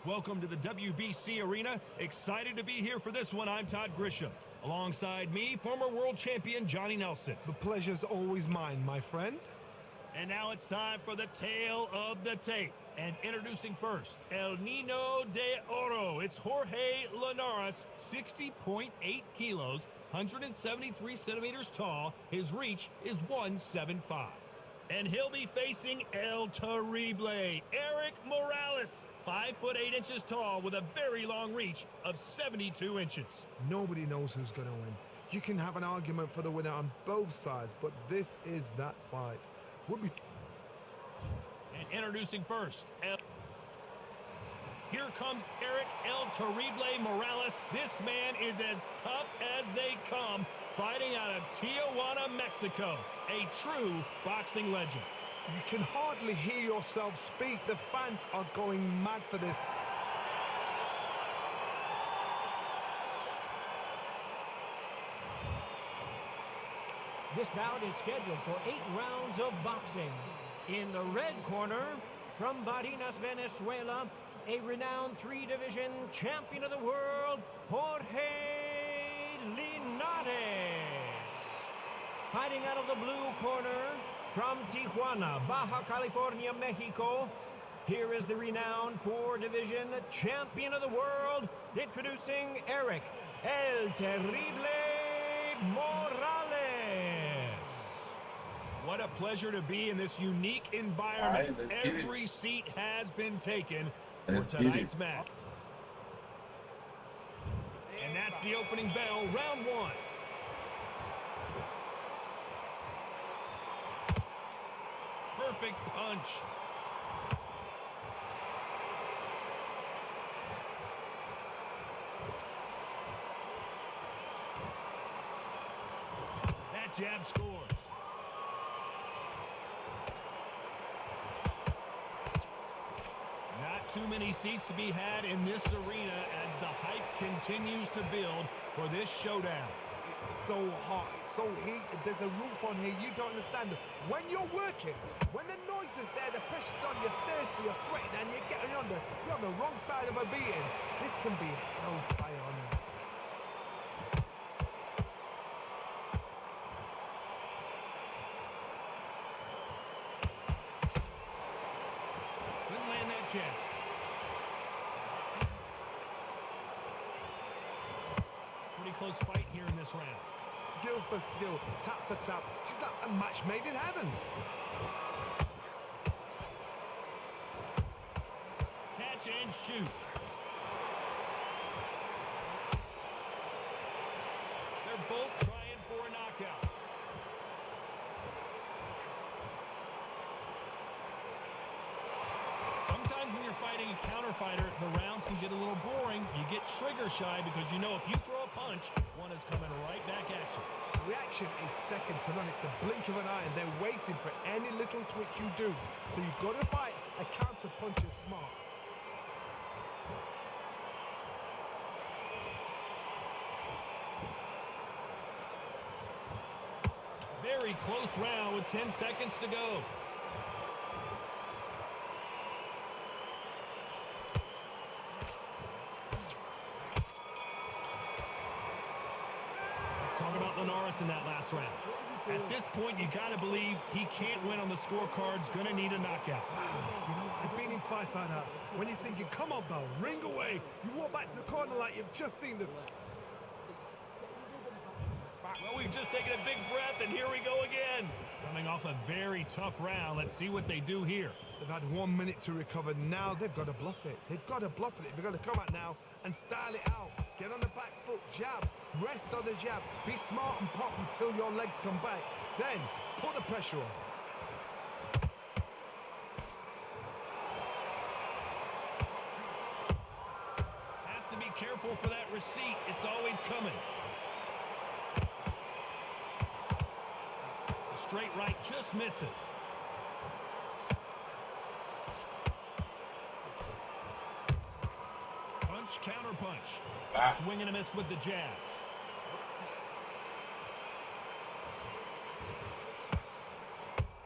Welcome to the WBC Arena. Excited to be here for this one. I'm Todd Grisham. Alongside me, former world champion Johnny Nelson. The pleasure's always mine, my friend. And now it's time for the tale of the tape. And introducing first, El Nino de Oro. It's Jorge Linares, 60.8 kilos, 173 centimeters tall. His reach is 175. And he'll be facing El Terrible, Eric Morales, 5'8" tall with a very long reach of 72 inches. Nobody knows who's going to win. You can have an argument for the winner on both sides, but this is that fight. And introducing first, here comes Eric El Terrible Morales. This man is as tough as they come, fighting out of Tijuana, Mexico. A true boxing legend. You can hardly hear yourself speak. The fans are going mad for this. This bout is scheduled for 8 rounds of boxing. In the red corner, from Barinas, Venezuela, a renowned 3-division champion of the world, Jorge Linares. Fighting out of the blue corner, from Tijuana, Baja California, Mexico, here is the renowned 4-division champion of the world, introducing Eric El Terrible Morales. What a pleasure to be in this unique environment. Every seat has been taken for tonight's match. And that's the opening bell, round 1. Perfect punch. That jab scores. Not too many seats to be had in this arena as the hype continues to build for this showdown. It's so hot, it's so heated, there's a roof on here, you don't understand. When you're working, when the noise is there, the pressure's on, you're thirsty, you're sweating, and you're on the wrong side of a beating. This can be hellfire on you. Couldn't land that jab. Pretty close fight here in this round. Skill for skill, tap for tap. She's like a match made in heaven. Catch and shoot. They're both trying for a knockout. Sometimes when you're fighting a counter fighter, the rounds can get a little boring. You get trigger shy because you know if you throw a punch, one is coming right back at you. Reaction is second to none. It's the blink of an eye, and they're waiting for any little twitch you do. So you've got to fight a counter punch is smart. Very close round with 10 seconds to go. Let's talk about Linares in that last round. At this point, you got to believe he can't win on the scorecards. Going to need a knockout. You know, I've been in fights like that. When you're thinking, come on, Bell, ring away. You walk back to the corner like you've just seen this. Well, we've just taken a big breath, and here we go again. Coming off a very tough round. Let's see what they do here. They've had 1 minute to recover. Now they've got to bluff it. They've got to bluff it. They've got to come out now and style it out. Get on the back foot, jab, rest on the jab. Be smart and pop until your legs come back. Then, put the pressure on. Has to be careful for that receipt. It's always coming. The straight right just misses. Punch, counter punch. Swing and a miss with the jab.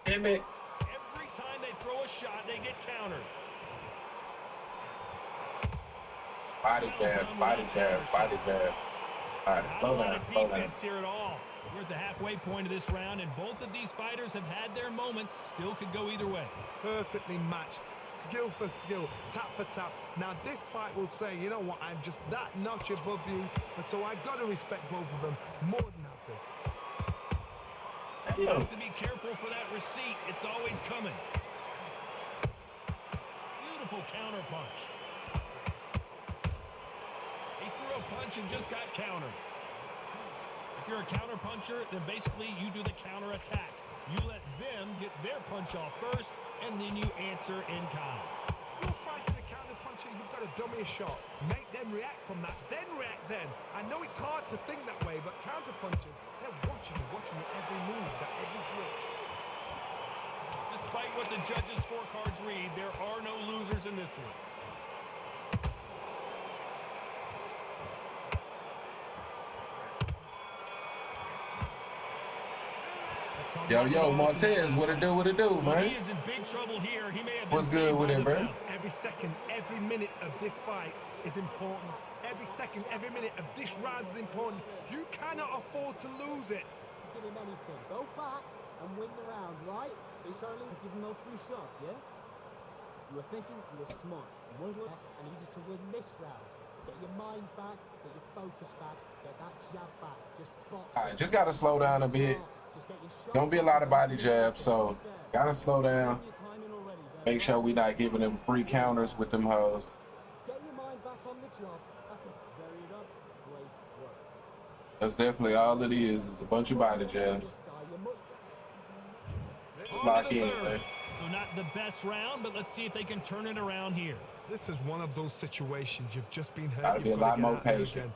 Damn it. Every time they throw a shot, they get countered. Body jab, body jab, body jab. All right, Not a slow lot down, of slow down. defense here at all. We're at the halfway point of this round, and both of these fighters have had their moments. Still could go either way. Perfectly matched, skill for skill, tap for tap. Now this fight will say, you know what, I'm just that notch above you, and so I got to respect both of them more than happy. You have to be careful for that receipt. It's always coming. Beautiful counter punch. He threw a punch and just got countered. If you're a counter puncher, then basically you do the counter attack. You let them get their punch off first, and then you answer in kind. You're fighting a counter puncher, you've got to dummy a shot. Make them react from that, then react then. I know it's hard to think that way, but counter punchers, they're watching you every move, that every twitch. Despite what the judges' scorecards read, there are no losers in this one. Yo, Montez, what it do, man? He is in big trouble here. He may have What's good with it, bro? Every second, every minute of this fight is important. Every second, every minute of this round is important. You cannot afford to lose it. Give him anything. Go back and win the round, right? It's only give him no free shots, yeah? You were thinking, you were smart. You wanted to and easy to win this round. Get your mind back, get your focus back, get that jab back. Just box. All right, just gotta slow down a bit. Don't be a lot of body jabs, so gotta slow down. Make sure we not giving them free counters with them hoes. Get your mind back on the job. That's it. Very up. Great work. That's definitely all it is a bunch of body jabs. Lock in, man. So not the best round, but let's see if they can turn it around here. This is one of those situations you've just been hurt. Gotta be a lot more patient.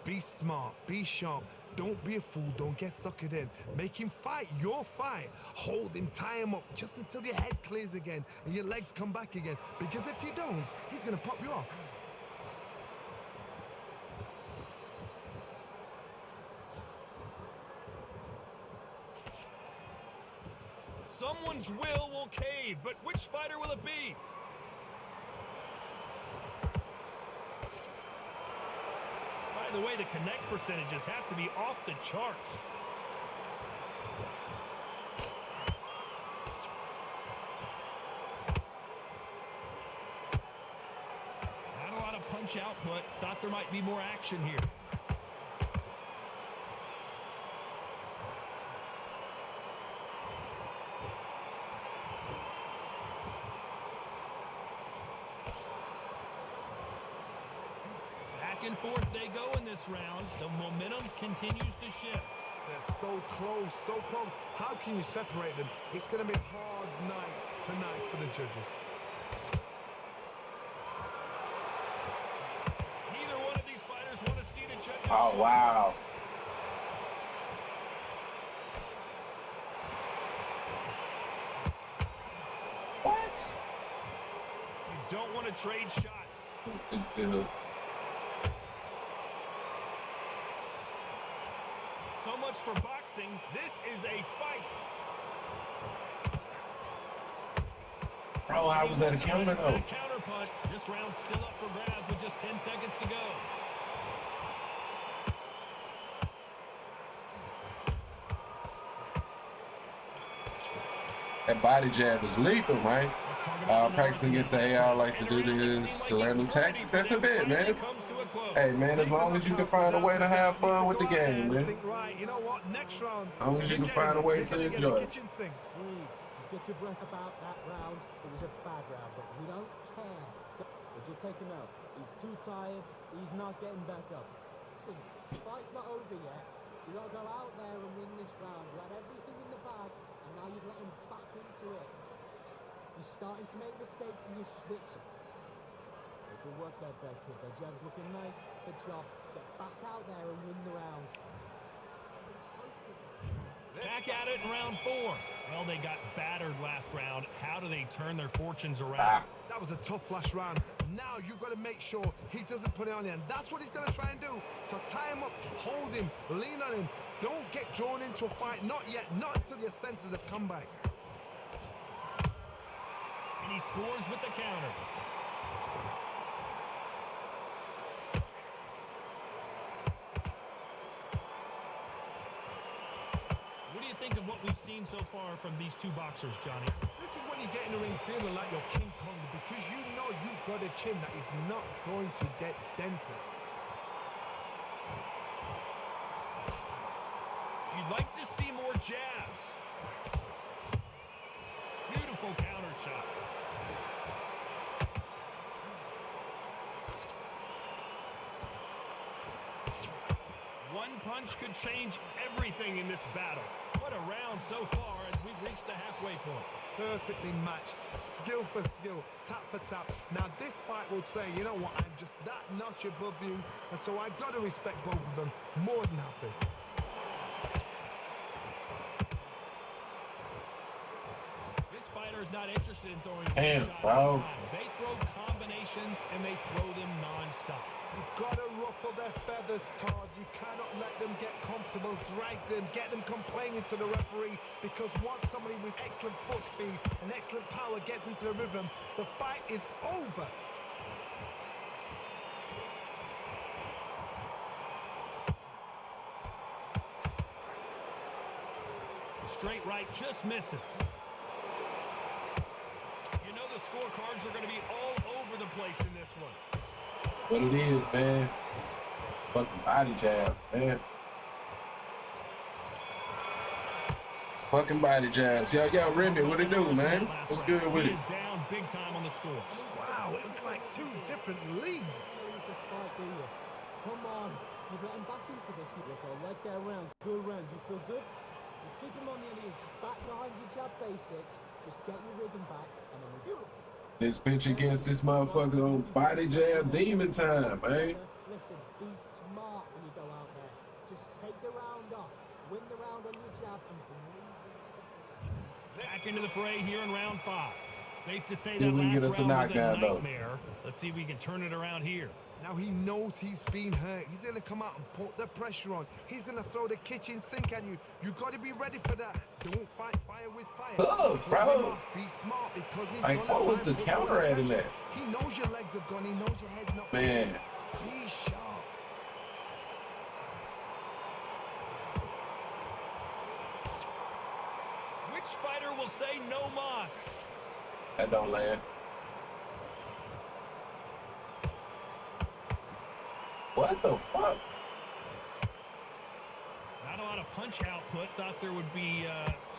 Be smart, be sharp. Don't be a fool, don't get suckered in. Make him fight your fight. Hold him, tie him up, just until your head clears again and your legs come back again. Because if you don't, he's gonna pop you off. Someone's will cave, but which fighter will it be? By the way, the connect percentages have to be off the charts. Not a lot of punch output. Thought there might be more action here. Back and forth they go in this round. The momentum continues to shift. They're so close, so close. How can you separate them? It's going to be a hard night tonight for the judges. Neither one of these fighters want to see the judges. Oh, wow. What? You don't want to trade shots. So much for boxing. This is a fight. Bro, I was at a counter though. Counter punt. This round's still up for grabs with just 10 seconds to go. That body jab is lethal, man. Practicing against the AI, I like to do this to learn new tactics. That's a bit, man. Hey, man, as long as you can find a way to have fun with the game, man. You know what? Next round. As long as you can find a way to enjoy it. Just get your breath about that round. It was a bad round, but we don't care. But you'll take him out. He's too tired. He's not getting back up. Listen, the fight's not over yet. You gotta go out there and win this round. You had everything in the bag, and now you've let him back into it. You're starting to make mistakes and you're switching. Good work out there, kid. Their jab's looking nice. Good job. Get back out there and win the round. Back at it in round 4. Well, they got battered last round. How do they turn their fortunes around? That was a tough last round. Now you've got to make sure he doesn't put it on you. And that's what he's going to try and do. So tie him up, hold him, lean on him. Don't get drawn into a fight. Not yet. Not until your senses have come back. And he scores with the counter. what we've seen so far from these two boxers, Johnny. This is when you get in the ring feeling like you're King Kong because you know you've got a chin that is not going to get dented. You'd like to see more jabs. Beautiful counter shot. One punch could change everything in this battle. What a round so far as we've reached the halfway point. Perfectly matched, skill for skill, tap for tap. Now this fight will say, you know what, I'm just that notch above you, and so I've got to respect both of them more than happy. This fighter is not interested in throwing Damn, one shot bro. at a time. They throw combinations and they throw them non-stop. You've got to ruffle their feathers, Todd. You cannot let them get comfortable, drag them, get them complaining to the referee, because once somebody with excellent foot speed and excellent power gets into the rhythm, the fight is over. Straight right just misses. You know the scorecards are going to be all over the place in this one. What it is, man. Fucking body jabs, man. Fucking body jabs. Yo, Remy, what it do, man? What's good with He it? is down big time on the score. Wow, it's like two different leagues. Lose this fight, do you? Come on, you've let him back into this. Yes, I like that round. Good round. You feel good? Just keep him on the lead. Back behind your jab basics. Just get your rhythm back, and then we're beautiful. This pitch against this motherfucker on body jab demon time, man. Listen, be smart when you go out there. Just take the round off. Win the round on your jab and Back into the fray here in round 5. Safe to say See that if we can last get us a round was a knockdown, though. nightmare. Let's see if we can turn it around here. Now he knows he's been hurt. He's going to come out and put the pressure on. He's going to throw the kitchen sink at you. You got to be ready for that. Don't fight fire with fire. Oh, bro. Be smart because he's Like, gonna what was try the and put counter you at in under that? pressure. He knows your legs are gone. He knows your head's not. Man. He's sharp. Which fighter will say no mas? That don't land. What the fuck? Not a lot of punch output. Thought there would be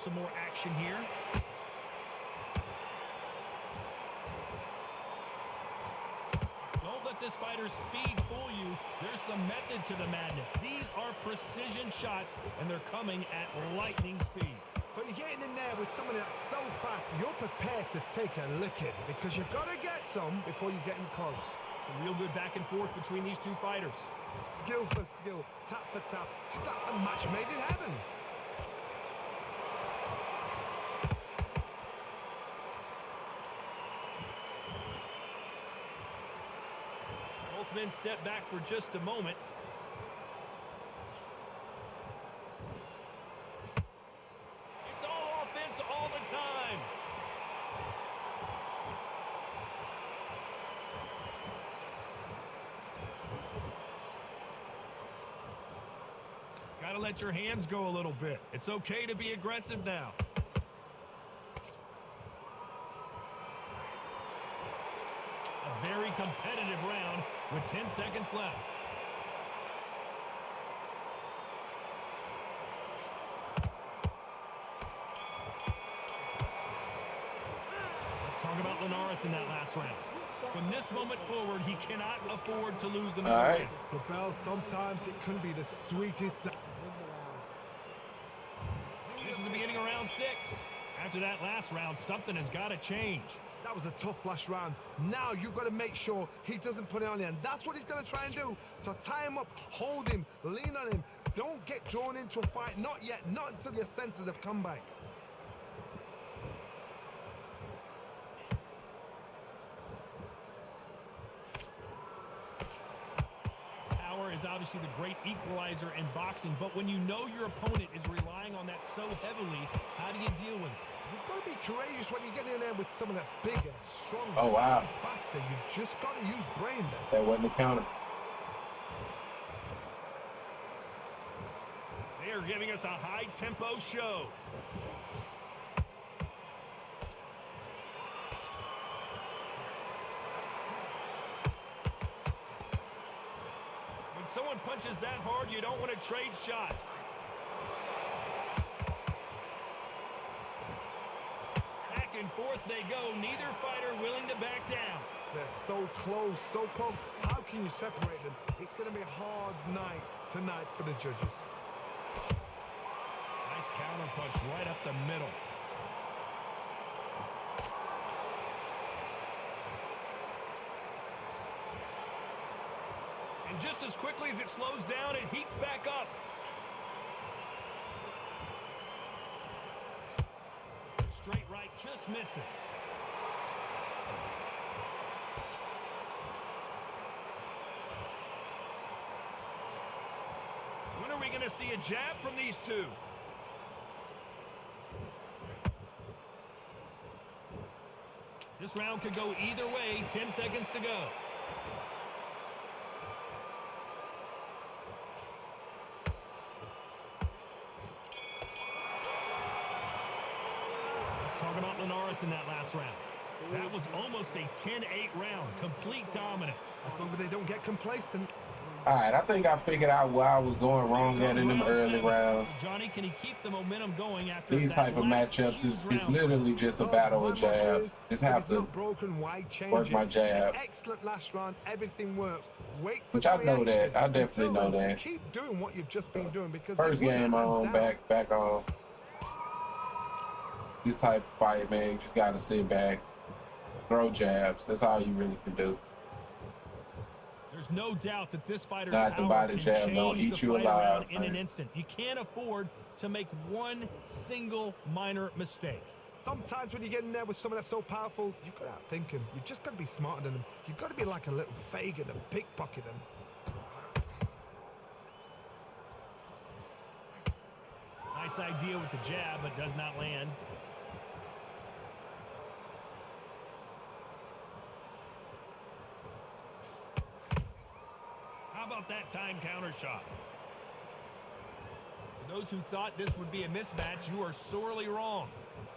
some more action here. Don't let this fighter's speed fool you. There's some method to the madness. These are precision shots, and they're coming at lightning speed. So you're getting in there with someone that's so fast, you're prepared to take a licking because you've got to get some before you get in close. Some real good back and forth between these two fighters. Skill for skill, tap for tap. It's like a match made in heaven. Both men step back for just a moment. It's all offense all the time. Gotta let your hands go a little bit. It's okay to be aggressive now. A very competitive round with 10 seconds left. Let's talk about Linares in that last round. From this moment forward, he cannot afford to lose another All right. round. The bell, sometimes it can be the sweetest. This is the beginning of round 6. After that last round, something has got to change. That was a tough last round. Now you've got to make sure he doesn't put it on you, and that's what he's going to try and do. So tie him up, hold him, lean on him. Don't get drawn into a fight. Not yet. Not until your senses have come back. Power is obviously the great equalizer in boxing, but when you know your opponent is relying on that so heavily, how do you deal with it? You've got to be courageous when you get in there with someone that's bigger, stronger, Oh, wow. faster. You've just got to use brain there. That wasn't the counter. They They are giving us a high-tempo show. When someone punches that hard, you don't want to trade shots. Back and forth they go. Neither fighter willing to back down. They're so close, so close. How can you separate them? It's going to be a hard night tonight for the judges. Nice counter punch right up the middle. And just as quickly as it slows down, it heats back up. Straight right just misses. When are we going to see a jab from these two? This round could go either way. 10 seconds to go. Let's talk about Linares in that last round. That was almost a 10-8 round. Complete dominance. As long as they don't get complacent. All right, I think I figured out where I was going wrong at in them early rounds. Johnny, can he keep the momentum going after These type of matchups is literally just a battle of jabs. Just have to work my jab. Excellent last round. Everything works. Wait for Which I know that. I definitely know that. Keep doing what you've just been doing because First game on, back on. This type of fight, man, you just gotta sit back, throw jabs. That's all you really can do. There's no doubt that this fighter's Not the power body can jab, change don't the eat you fight alive, around in man. an instant. You can't afford to make one single minor mistake. Sometimes when you get in there with someone that's so powerful, you've got to outthink him. You've just got to be smarter than him. You've got to be like a little Fagin and pickpocket him. Nice idea with the jab, but does not land. How about that time counter shot? For those who thought this would be a mismatch, you are sorely wrong.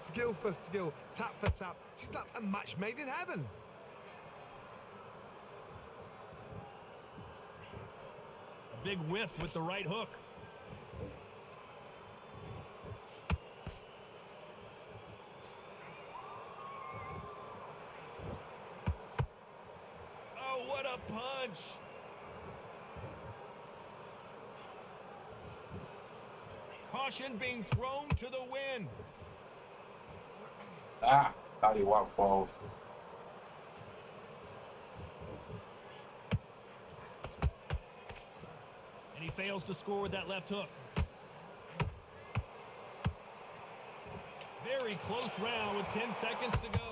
Skill for skill, tap for tap. She's like a match made in heaven. A big whiff with the right hook. Oh, what a punch! Caution being thrown to the wind. Ah, thought he walked balls. And he fails to score with that left hook. Very close round with 10 seconds to go.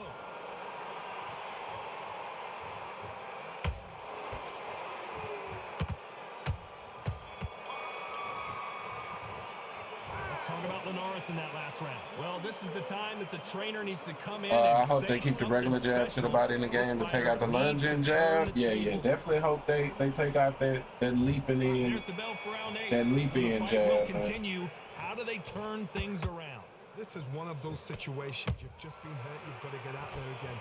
Talk about Linares in that last round. Well, this is the time that the trainer needs to come in. I hope they keep the regular jab to the body in the game to take out the lunging jab. Yeah, definitely hope they take out that leaping in, Here's the bell for round 8. that leaping in jab. Continue. How do they turn things around? This is one of those situations. You've just been hurt. You've got to get out there again.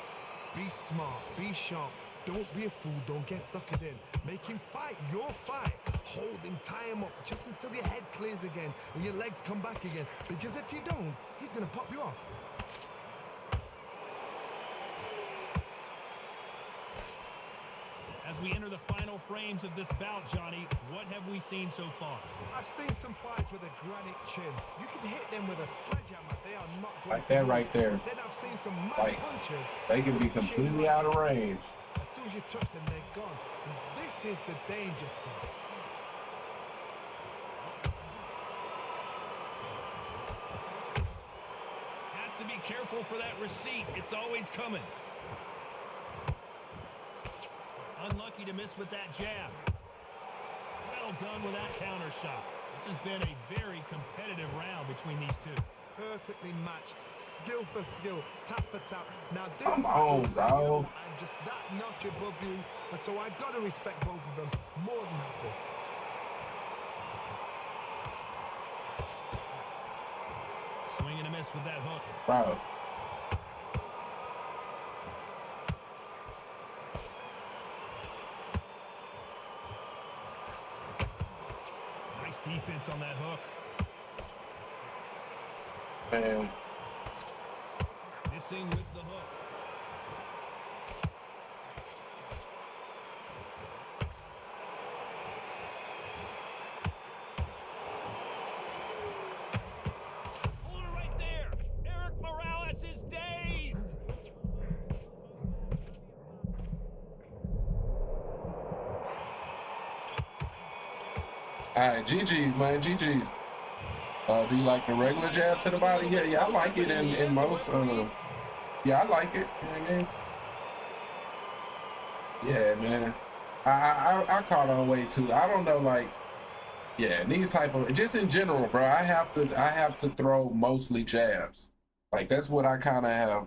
Be smart. Be sharp. Don't be a fool. Don't get suckered in. Make him fight your fight. Hold him, tie him up just until your head clears again and your legs come back again. Because if you don't, he's going to pop you off. As we enter the final frames of this bout, Johnny, what have we seen so far? I've seen some fights with a granite chins. You can hit them with a sledgehammer. They are not going Like to that move. right there. Then I've seen some mad Like, punches. they can be completely out of range. As soon as you touch them, they're gone. And this is the danger spot. Has to be careful for that receipt. It's always coming. Unlucky to miss with that jab. Well done with that counter shot. This has been a very competitive round between these two. Perfectly matched. Skill for skill. Tap for tap. Now this Come on, bro. I'm just that notch above you. And so I've got to respect both of them more than happy. miss with that hook. Bro. Nice defense on that hook. Man. Missing with the hook. Hold it right there. Eric Morales is dazed. All right, GG's, man, GG's. Do you like the regular jab to the body? Yeah, I like it in most. Yeah, I like it. You know what I mean? Yeah, man. I caught on way too. I don't know, like, yeah, these type of, just in general, bro. I have to throw mostly jabs. Like that's what I kind of have.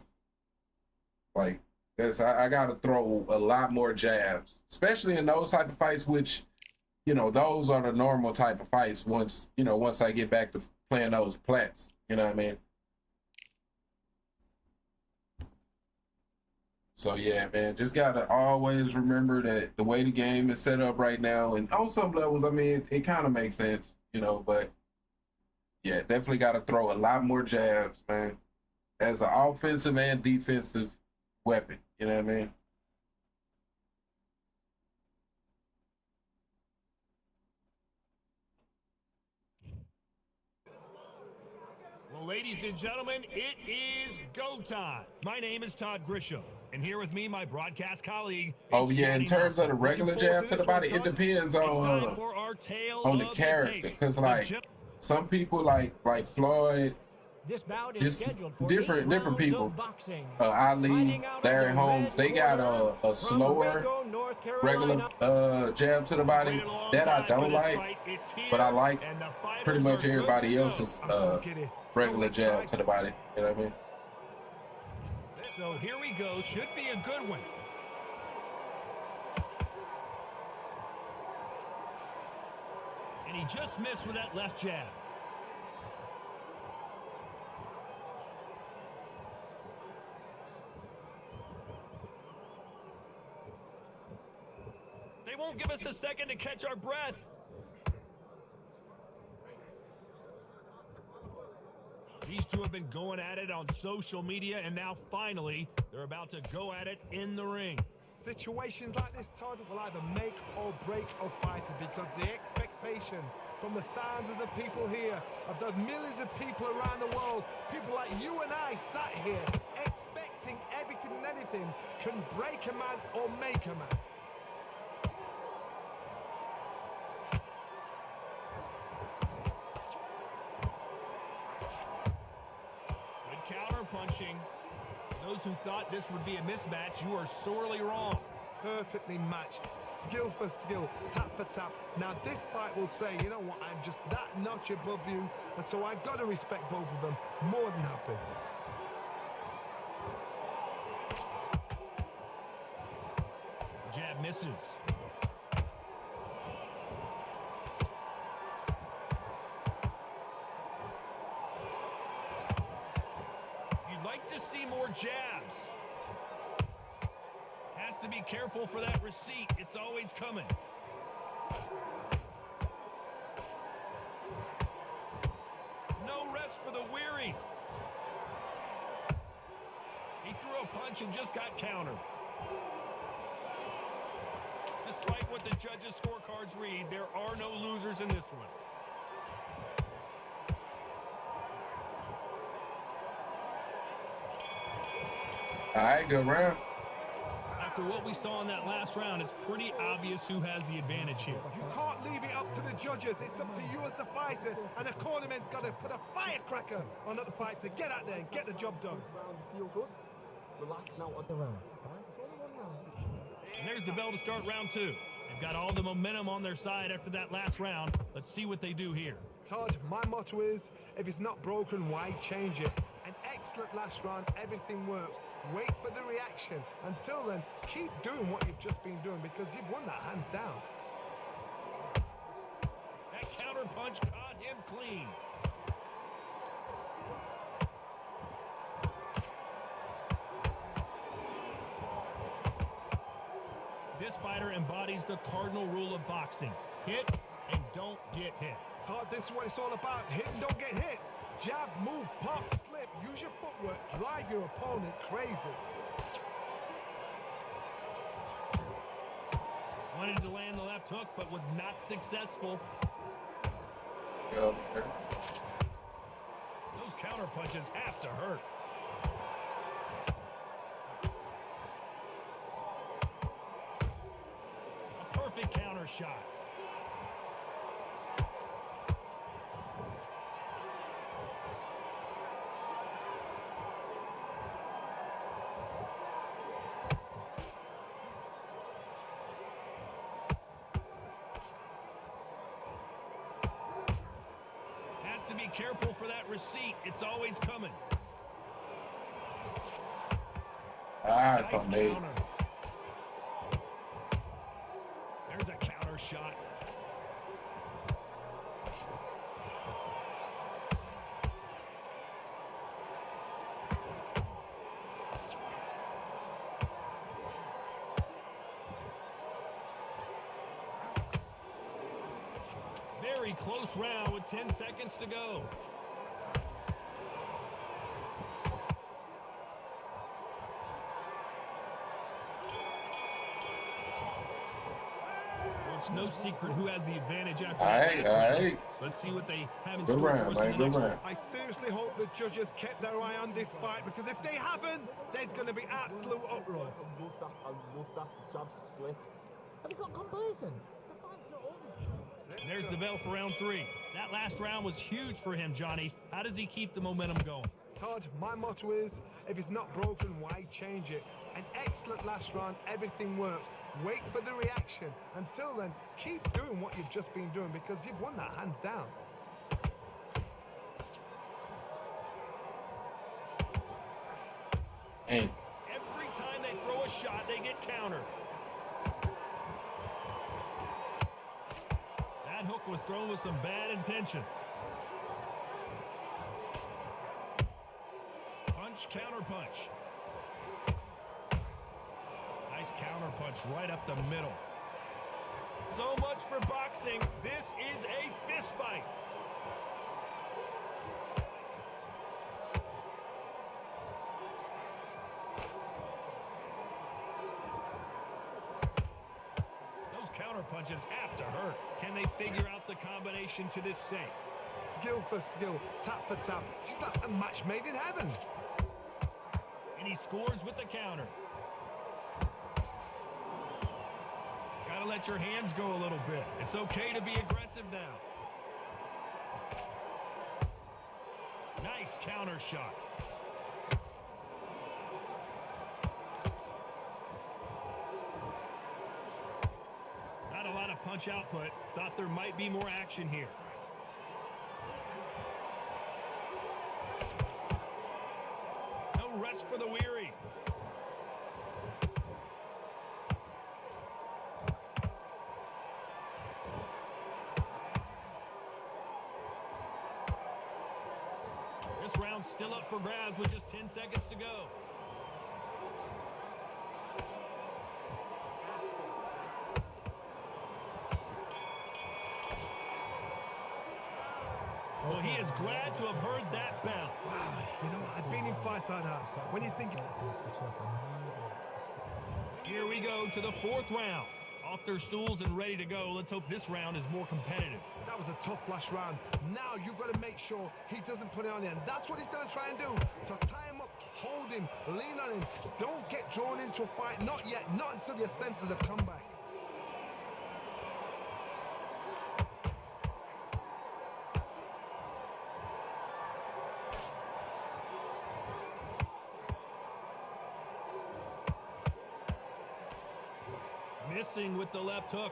Like, I got to throw a lot more jabs, especially in those type of fights, which, you know, those are the normal type of fights. Once I get back to playing those plats, you know what I mean? So yeah, man, just gotta always remember that the way the game is set up right now, and on some levels, I mean, it kind of makes sense, you know, but yeah, definitely gotta throw a lot more jabs, man, as an offensive and defensive weapon, you know what I mean? Well, ladies and gentlemen, it is go time. My name is Todd Grisham, and here with me, my broadcast colleague. Oh yeah, in terms of the regular jab to the body, it depends on the character, because like some people like Floyd, This bout is just scheduled for different people. Ali, Fighting out of Larry the Holmes, red they got corner a from slower Waco, North regular Carolina. jab to the body that I don't like, but I like pretty much everybody else's regular jab to the body. You know what I mean? So here we go. Should be a good one. And he just missed with that left jab. They won't give us a second to catch our breath. These two have been going at it on social media, and now finally, they're about to go at it in the ring. Situations like this, Todd, will either make or break a fighter, because the expectation from the thousands of people here, of the millions of people around the world, people like you and I sat here expecting everything and anything, can break a man or make a man. Counter punching. Those who thought this would be a mismatch, you are sorely wrong. Perfectly matched, skill for skill, tap for tap. Now this fight will say, you know what, I'm just that notch above you, and so I've got to respect both of them. More than happy. Jab misses. Jabs. Has to be careful for that receipt. It's always coming. No rest for the weary. He threw a punch and just got countered. Despite what the judges' scorecards read, there are no losers in this one. All right, good round. After what we saw in that last round, it's pretty obvious who has the advantage here. You can't leave it up to the judges. It's up to you as a fighter, and the cornerman's got to put a firecracker on the fighter. Get out there and get the job done. Feel good. Relax now on the round. It's only one round. And there's the bell to start round two. They've got all the momentum on their side after that last round. Let's see what they do here. Todd, my motto is, if it's not broken, why change it? An excellent last round, everything works. Wait for the reaction. Until then, keep doing what you've just been doing, because you've won that hands down. That counter punch caught him clean. Johnny's the cardinal rule of boxing. Hit and don't get hit. Todd, this is what it's all about. Hit and don't get hit. Jab, move, pop, slip. Use your footwork. Drive your opponent crazy. Wanted to land the left hook, but was not successful. Yep. Those counter punches have to hurt. A perfect counter shot. To be careful for that receipt. It's always coming. Ah, Nice something made. counter. There's a counter shot. Very close round with 10 seconds to go. Well, it's no secret who has the advantage after that last round. So let's see what they have in Good store round, for us in man. the Good next round. I seriously hope the judges kept their eye on this fight, because if they haven't, there's going to be absolute uproar. I love that. The jab's slick. Have you got complacent? The fight's not over. There's the bell for round 3. That last round was huge for him, Johnny. How does he keep the momentum going? Todd, my motto is, if it's not broken, why change it? An excellent last round, everything works. Wait for the reaction. Until then, keep doing what you've just been doing, because you've won that hands down. Hey, Every time they throw a shot, they get countered. That hook was thrown with some bad intentions. Punch, counter punch. Nice counter punch right up the middle. So much for boxing. This is a fist fight. Those counter punches have to hurt. Can they figure out the combination to this safe? Skill for skill, tap for tap. She's like a match made in heaven. And he scores with the counter. Gotta let your hands go a little bit. It's okay to be aggressive now. Nice counter shot. Not a lot of punch output. Thought there might be more action here. No rest for the weary. This round's still up for grabs with just 10 seconds to go. Well, he is glad to have heard that bell. Wow, you know, I've been in fights like that. When you think... Here we go to the 4th round. Off their stools and ready to go. Let's hope this round is more competitive. That was a tough last round. Now you've got to make sure he doesn't put it on you. And that's what he's going to try and do. So tie him up, hold him, lean on him. Don't get drawn into a fight. Not yet. Not until your senses have come back. Missing with the left hook.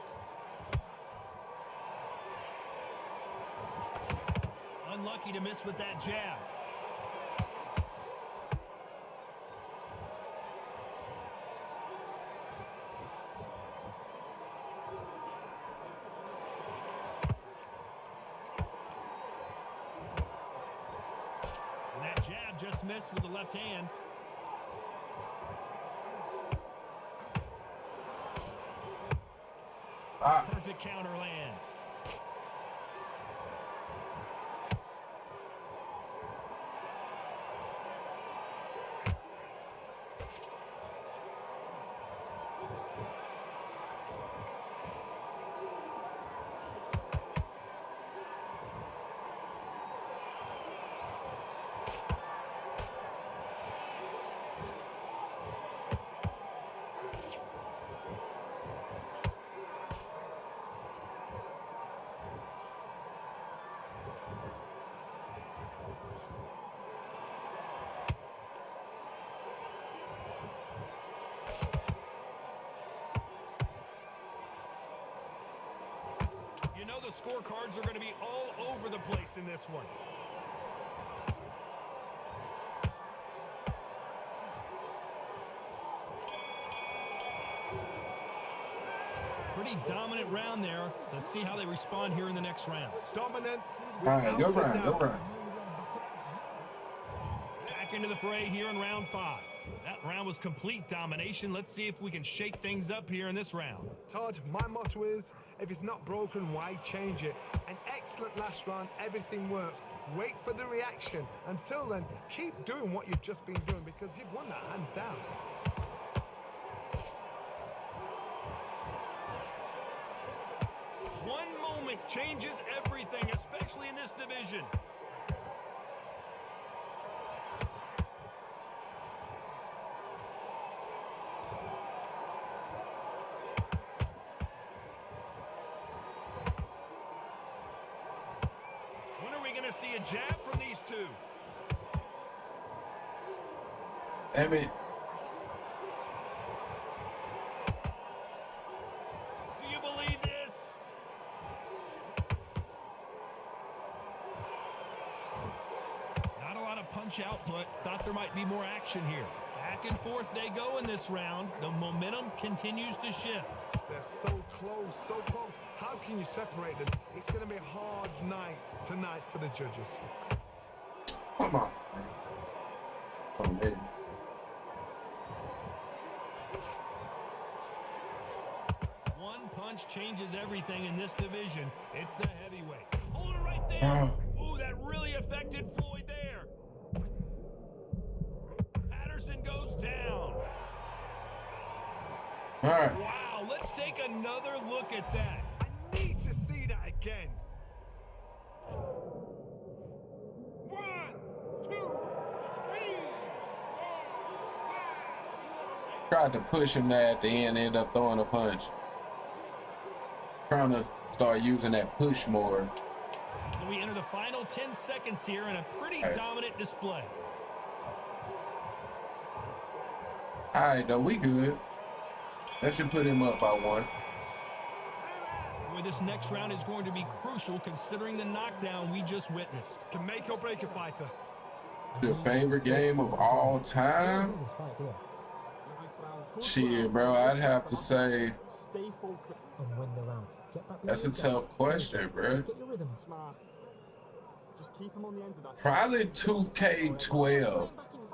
Unlucky to miss with that jab. And that jab just missed with the left hand. Perfect counter lands. You know the scorecards are going to be all over the place in this one. Pretty dominant round there. Let's see how they respond here in the next round. Dominance. All right, go round, go round. Back into the fray here in round 5. That round was complete domination. Let's see if we can shake things up here in this round. Todd, my motto is, if it's not broken, why change it? An excellent last round, everything works. Wait for the reaction. Until then, keep doing what you've just been doing because you've won that hands down. One moment changes everything, especially in this division. When are we going to see a jab from these two? I mean, Do you believe this? Not a lot of punch output. Thought there might be more action here. Back and forth they go in this round. The momentum continues to shift. They're so close, so close. How can you separate them? It's going to be a hard night tonight for the judges. come on. Oh, man. One punch changes everything in this division. It's the heavyweight. Hold it right there. Ooh, that really affected Floyd there. Patterson goes down. All right. Wow, let's take another look at that. I need to see that again. 1, 2, 3. Tried to push him there at the end, ended up throwing a punch. Trying to start using that push more. So we enter the final 10 seconds here in a pretty dominant display. All right, though, we good. That should put him up by 1. Boy, this next round is going to be crucial considering the knockdown we just witnessed. Can make or break a fighter. The favorite game of all time? This fight here. Shit, bro, I'd have to say Stay focused and win the round. Get back that's a behind the tough question, bro. Get your rhythm. Smart. Just keep him on the end of that. Probably 2K12,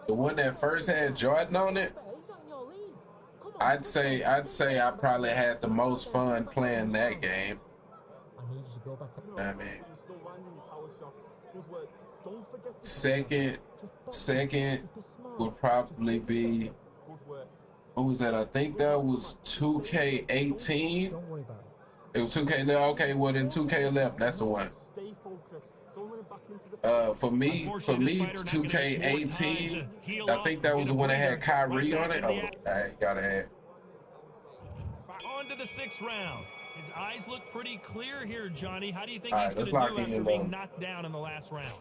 the one that first had Jordan on it. He's not in your league. Come on, I'd say I probably had the most fun playing that game. I need you to go back. I mean, You're still landing your power shots. Good work. Don't forget to second just be smart. would probably be, Good work. what was that? I think that was 2K18. Don't worry about it. It was 2K. Okay, well then 2K11. That's the one. Stay focused. Don't run it back into the For me, Unfortunately, this fighter not gonna get more time 2K18. to heal I up, think that was get the a one that had breather, Kyrie right on back it. in Oh, the act- I gotta have. On to the 6th round. His eyes look pretty clear here, Johnny. How do you think All he's right, going let's to lock do in, after bro. being knocked down in the last round?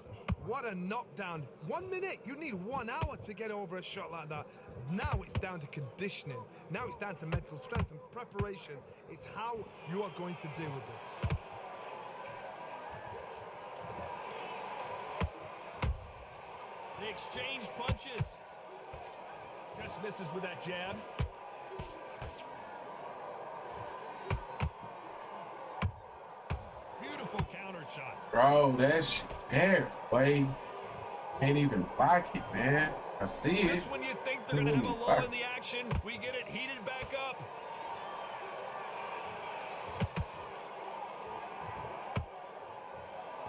What a knockdown. 1 minute, you need 1 hour to get over a shot like that. Now it's down to conditioning. Now it's down to mental strength and preparation. It's how you are going to deal with this. They exchange punches. Just misses with that jab. Beautiful counter shot. Bro, that's there, boy. Can't even block it, man. I see it. Just when you think they're going to have a lull in the action, we get it heated back up.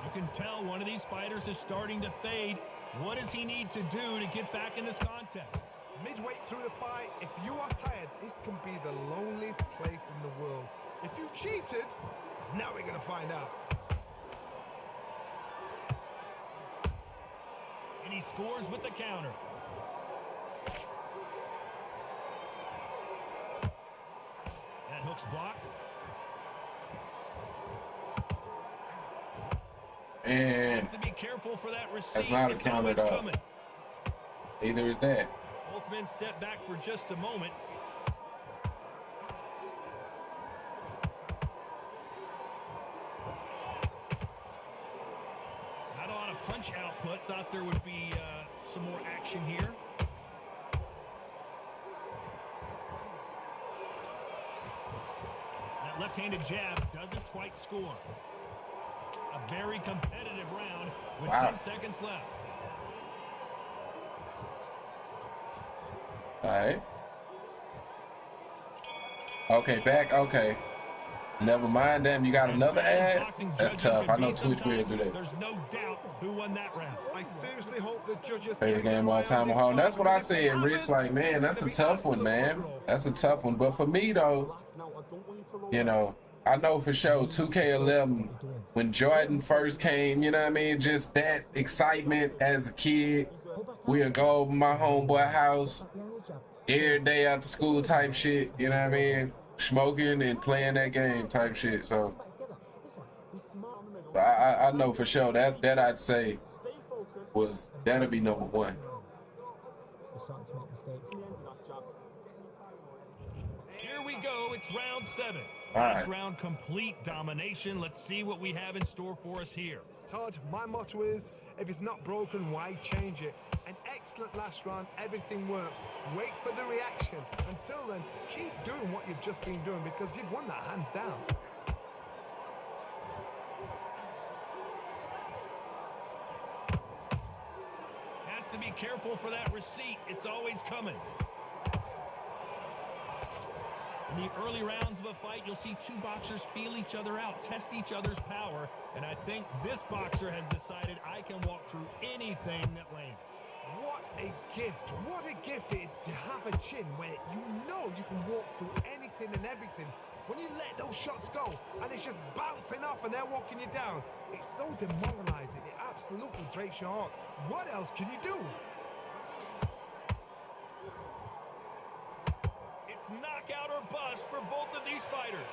You can tell one of these fighters is starting to fade. What does he need to do to get back in this contest? Midway through the fight, if you are tired, this can be the loneliest place in the world. If you cheated, now we're gonna find out. And he scores with the counter. That hook's blocked. And To be careful for that receipt. that's not a It's counter always though. coming. Either is that. Both men step back for just a moment. Not a lot of punch output. Thought there would be some more action here. That left-handed jab doesn't quite score. A very competitive round with 10 seconds left. All right. Okay, back. Okay. Never mind them. You got another ad? That's tough. I know Twitch will do that. There's no doubt who won that round. I seriously hope the judges Favorite game all time at home. That's what I said, Rich. Like, man, that's a tough one, man. That's a tough one. But for me, though, you know, I know for sure 2K11, when Jordan first came, you know what I mean? Just that excitement as a kid. We'll go over my homeboy house every day after school type shit, you know what I mean? Smoking and playing that game type shit. So I know for sure that I'd say that'll be number one. Here we go. It's round 7. All right. Last round, complete domination. Let's see what we have in store for us here. Todd, my motto is, if it's not broken, why change it? An excellent last round, everything works. Wait for the reaction. Until then, keep doing what you've just been doing because you've won that hands down. Has to be careful for that receipt. It's always coming. In the early rounds of a fight, you'll see two boxers feel each other out, test each other's power, and I think this boxer has decided I can walk through anything that lands. What a gift. What a gift it is to have a chin where you know you can walk through anything and everything. When you let those shots go and it's just bouncing off and they're walking you down, it's so demoralizing. It absolutely breaks your heart. What else can you do? It's knockout or bust for both of these fighters.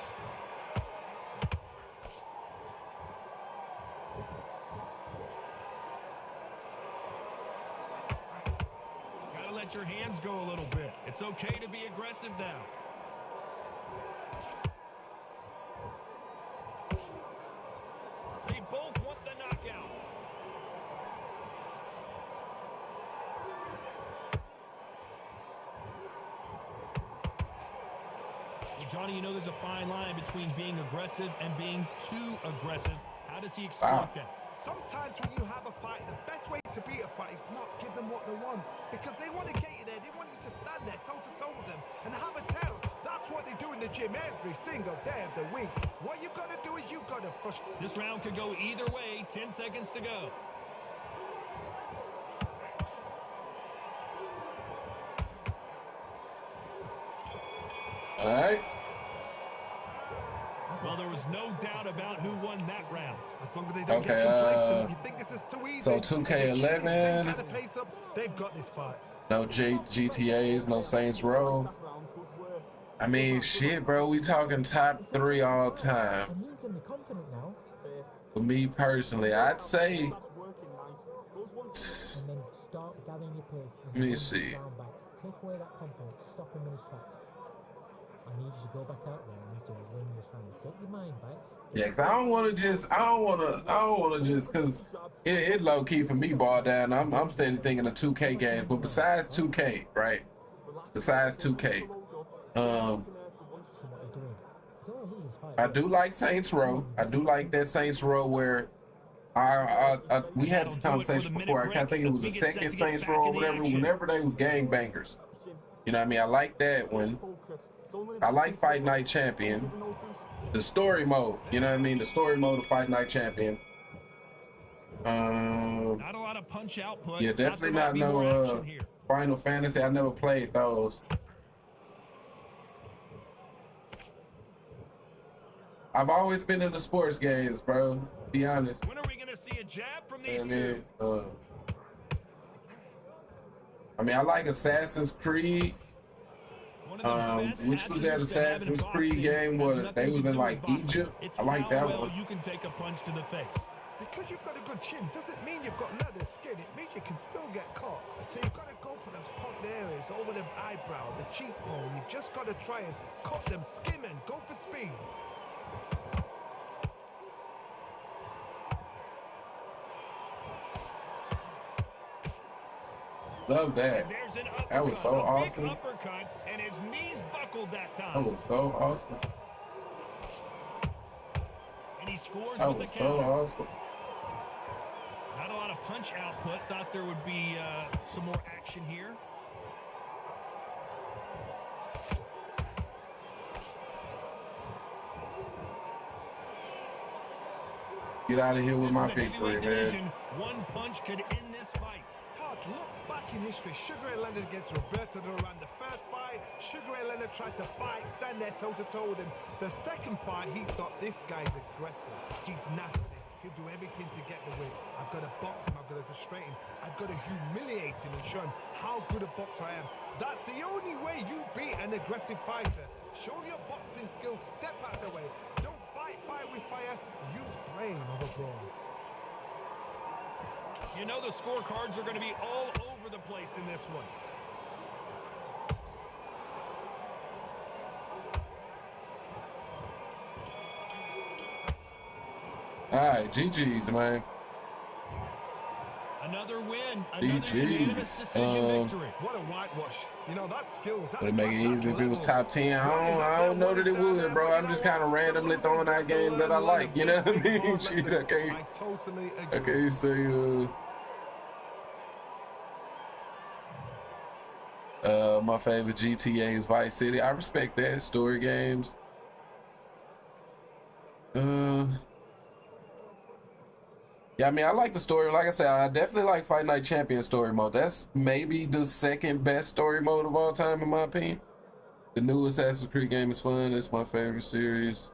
Gotta let your hands go a little bit. It's okay to be aggressive now. They both want the knockout. Well, Johnny, you know there's a fine line between being aggressive and being too aggressive. How does he exploit that? Sometimes when you have a fight, the best way to beat a fight is not give them what they want. Because they want to get you there. They want you to stand there toe-to-toe with them and have a tell. That's what they do in the gym every single day of the week. What you've got to do is you've got to frustrate. This round could go either way. 10 seconds to go. All right. Well, there was no doubt about who won that round. As long as they don't Okay, get complacent, you think this is too easy. so 2K11. Same kind of pace up, they've got this fight. No GTAs, no Saints Row. I mean, shit, bro. We talking top 3 all time. And he's gonna be confident now. For me personally, I'd say. And then start gathering your pace. And Let me bring see. down back. Take away that confidence. Stop him in his tracks. I need you to go back out there. I need to win this round. Get your mind back. Yeah, cause I don't want to just, cause it low key for me ball down. I'm steady thinking of 2K games, but besides 2K, right? Besides 2K, I do like Saints Row. I do like that Saints Row where we had this conversation before. I can't think it was the second Saints Row or whatever. Whenever they was gangbangers, you know what I mean? I like that one. I like Fight Night Champion. The story mode, you know what I mean? The story mode of Fight Night Champion. Not a lot of punch output. Yeah, definitely Thought there not might be more no action here. Final Fantasy. I never played those. I've always been into sports games, bro. Be honest. When are we gonna see a jab from these And two? then, I mean, I like Assassin's Creed. One of the best Which was that attributes to have in Assassin's Creed boxing game? has What nothing they to was in do like with boxing. Egypt. It's I like how that well one. you can take a punch to the face. Because you've got a good chin doesn't mean you've got leather skin. It means you can still get caught. So you've got to go for those popped areas, over the eyebrow, the cheekbone. You've just got to try and cut them, skim and go for speed. Love that. There's an uppercut, That was so a big awesome. uppercut, and his knees buckled that That time. was so awesome. And he scores That with was the so counter. awesome. Not a lot of punch output. Thought there would be some more action here. Get out of here with This my next victory, heavyweight man. division, one punch could end this fight. Todd, look back in history. Sugar Ray Leonard against Roberto Duran. The first fight, Sugar Ray Leonard tried to fight, stand there toe-to-toe with him. The second fight, he thought, this guy's aggressive. He's nasty. He'll do everything to get the win. I've got to box him. I've got to frustrate him. I've got to humiliate him and show him how good a boxer I am. That's the only way you beat an aggressive fighter. Show your boxing skills. Step out of the way. Don't fight with fire. Use brain over brawn. You know the scorecards are going to be all over the place in this one. All right, GG's, man. Another win, another GG's. unanimous decision victory. What a whitewash. You know, that's skills. That's Would it make it that's easy if it was levels. top 10? I don't know that it would, bro. I'm just kind of randomly throwing out games that I like. You know what I mean? Shit, I okay. totally agree. Okay, so my favorite GTA is Vice City. I respect that. Story games. Yeah, I mean, I like the story. Like I said, I definitely like Fight Night Champion story mode. That's maybe the second best story mode of all time, in my opinion. The new Assassin's Creed game is fun. It's my favorite series.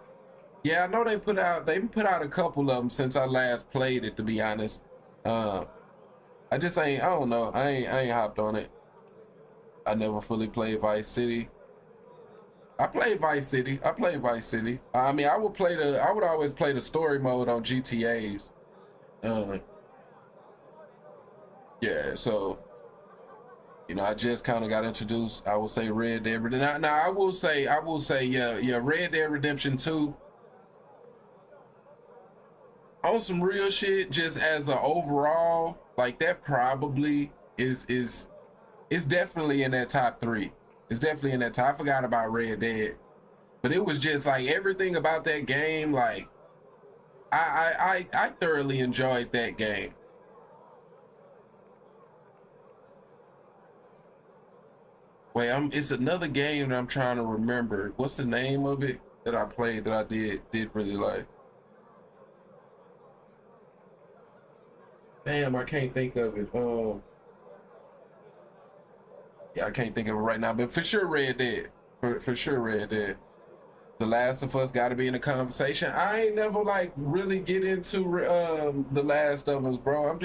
Yeah, I know they put out a couple of them since I last played it, to be honest. I just ain't, I don't know. I ain't hopped on it. I never fully played Vice City. I played Vice City. I mean, I would always play the story mode on GTAs. Yeah, so you know, I just kind of got introduced. I will say Red Dead Redemption. Now I will say, yeah, Red Dead Redemption 2. On some real shit, just as a overall, like that probably is definitely in that top 3. It's definitely in that top. I forgot about Red Dead, but it was just like everything about that game, like I thoroughly enjoyed that game. Wait, it's another game that I'm trying to remember. What's the name of it that I played that I did really like? Damn, I can't think of it. Yeah, I can't think of it right now, but for sure Red Dead. For sure Red Dead. The Last of Us got to be in the conversation. I ain't never like really get into The Last of Us, bro. I'm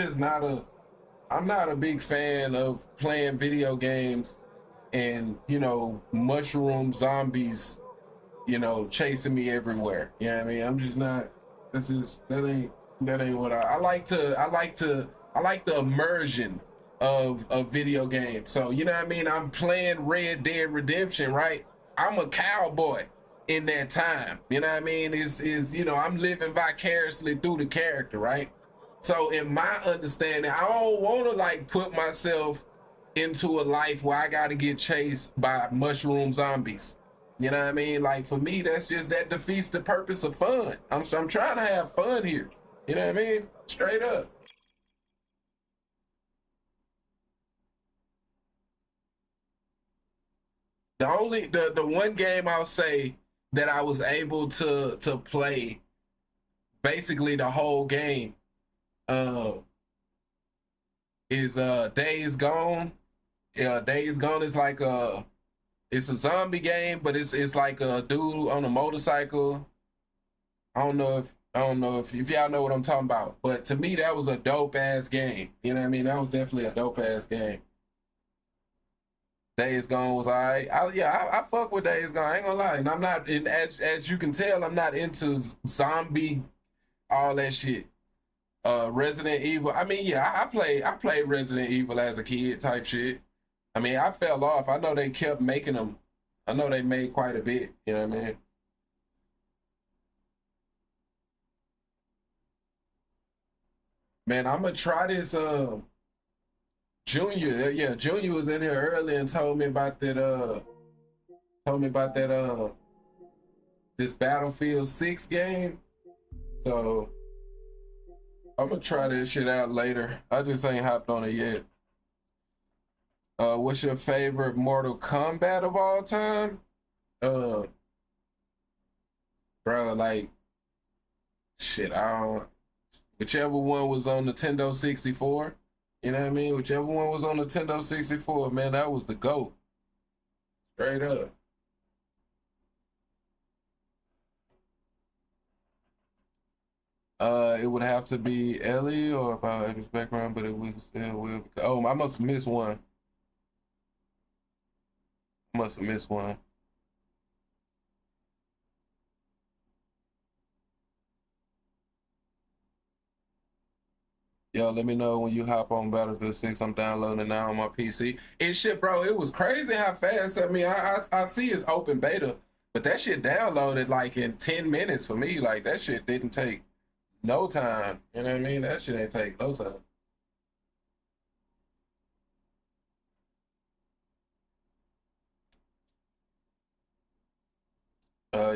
not a big fan of playing video games and, you know, mushroom zombies, you know, chasing me everywhere. You know what I mean? I'm just not. That ain't what I like the immersion of video games. So, you know what I mean? I'm playing Red Dead Redemption, right? I'm a cowboy in that time. You know what I mean? You know, I'm living vicariously through the character, right? So in my understanding, I don't want to like put myself into a life where I got to get chased by mushroom zombies. You know what I mean? Like for me, that defeats the purpose of fun. I'm trying to have fun here. You know what I mean? Straight up. The one game I'll say that I was able to play basically the whole game uh, is Days Gone. Yeah, Days Gone is like it's a zombie game, but it's like a dude on a motorcycle. I don't know if y'all know what I'm talking about, but to me that was a dope ass game. You know what I mean? That was definitely a dope ass game. Days Gone was alright. I fuck with Days Gone. I ain't gonna lie, and I'm not. And as you can tell, I'm not into zombie all that shit. Resident Evil. I mean, yeah, I played Resident Evil as a kid type shit. I mean, I fell off. I know they kept making them. I know they made quite a bit. You know what I mean? Man, I'm gonna try this. Junior, yeah, Junior was in here early and told me about that. Told me about that. This Battlefield 6 game. So I'm gonna try this shit out later. I just ain't hopped on it yet. What's your favorite Mortal Kombat of all time? Uh, bro, like shit. I don't. Whichever one was on Nintendo 64. You know what I mean? Whichever one was on Nintendo 64, man, that was the GOAT. Straight up. It would have to be Ellie or about his background, but it would still will. Oh, I must have missed one. Must have missed one. Yo, let me know when you hop on Battlefield 6. I'm downloading it now on my PC. And shit, bro, it was crazy how fast. I mean, I see it's open beta, but that shit downloaded like in 10 minutes for me. Like that shit didn't take no time. You know what I mean? That shit ain't take no time.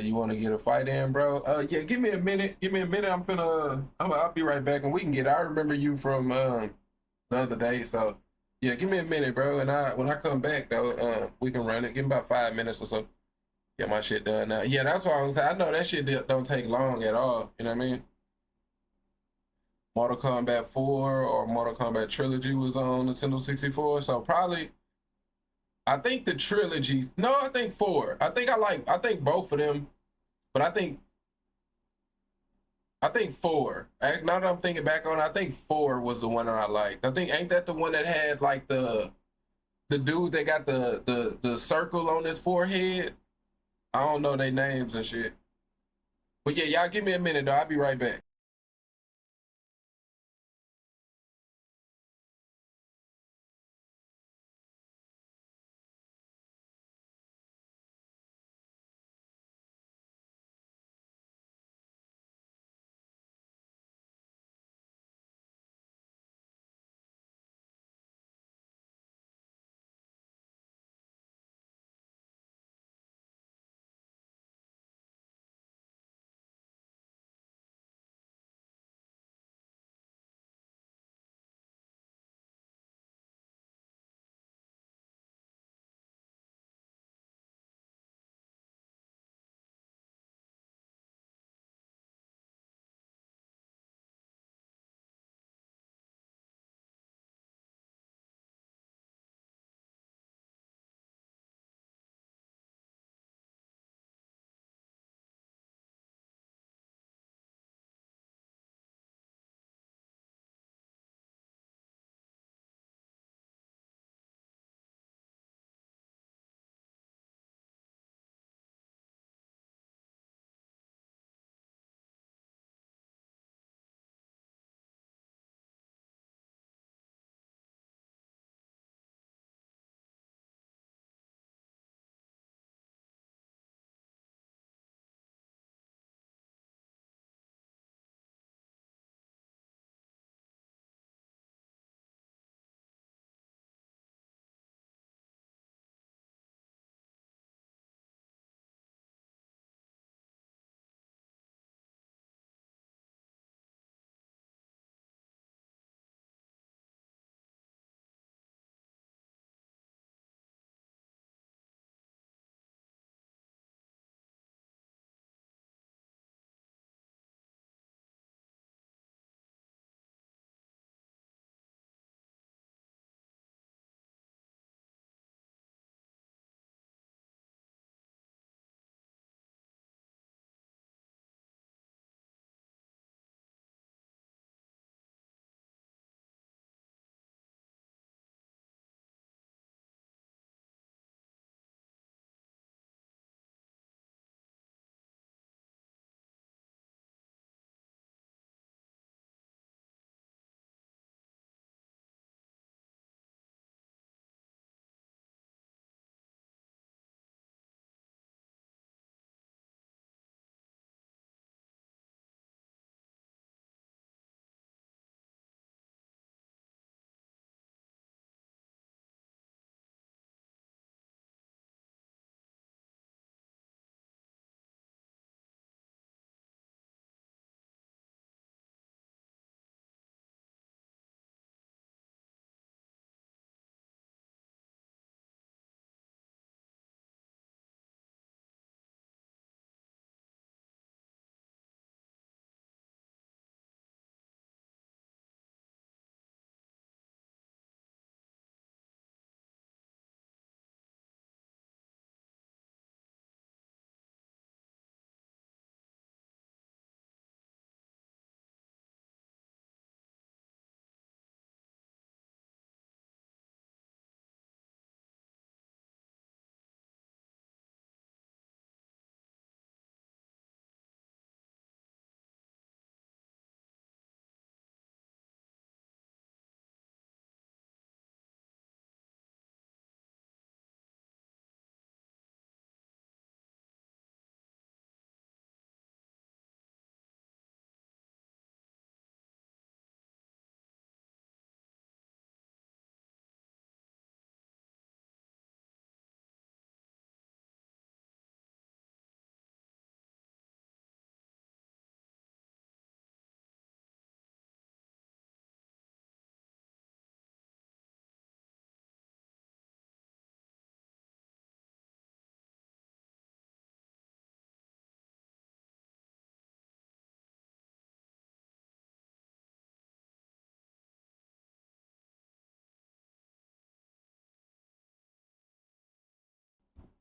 You want to get a fight in, bro? Yeah, give me a minute. Give me a minute. I'll be right back, and we can get. I remember you from the other day, so yeah, give me a minute, bro. And when I come back though, we can run it. Give me about 5 minutes or so. Get my shit done now. Yeah, that's what I was saying. I know that shit don't take long at all. You know what I mean? Mortal Kombat 4 or Mortal Kombat Trilogy was on Nintendo 64, so probably. I think the trilogy. No, I think 4. I think both of them, but I think 4. Now that I'm thinking back on it, I think 4 was the one that I liked. I think ain't that the one that had like the dude that got the circle on his forehead? I don't know their names and shit. But yeah, y'all give me a minute though. I'll be right back.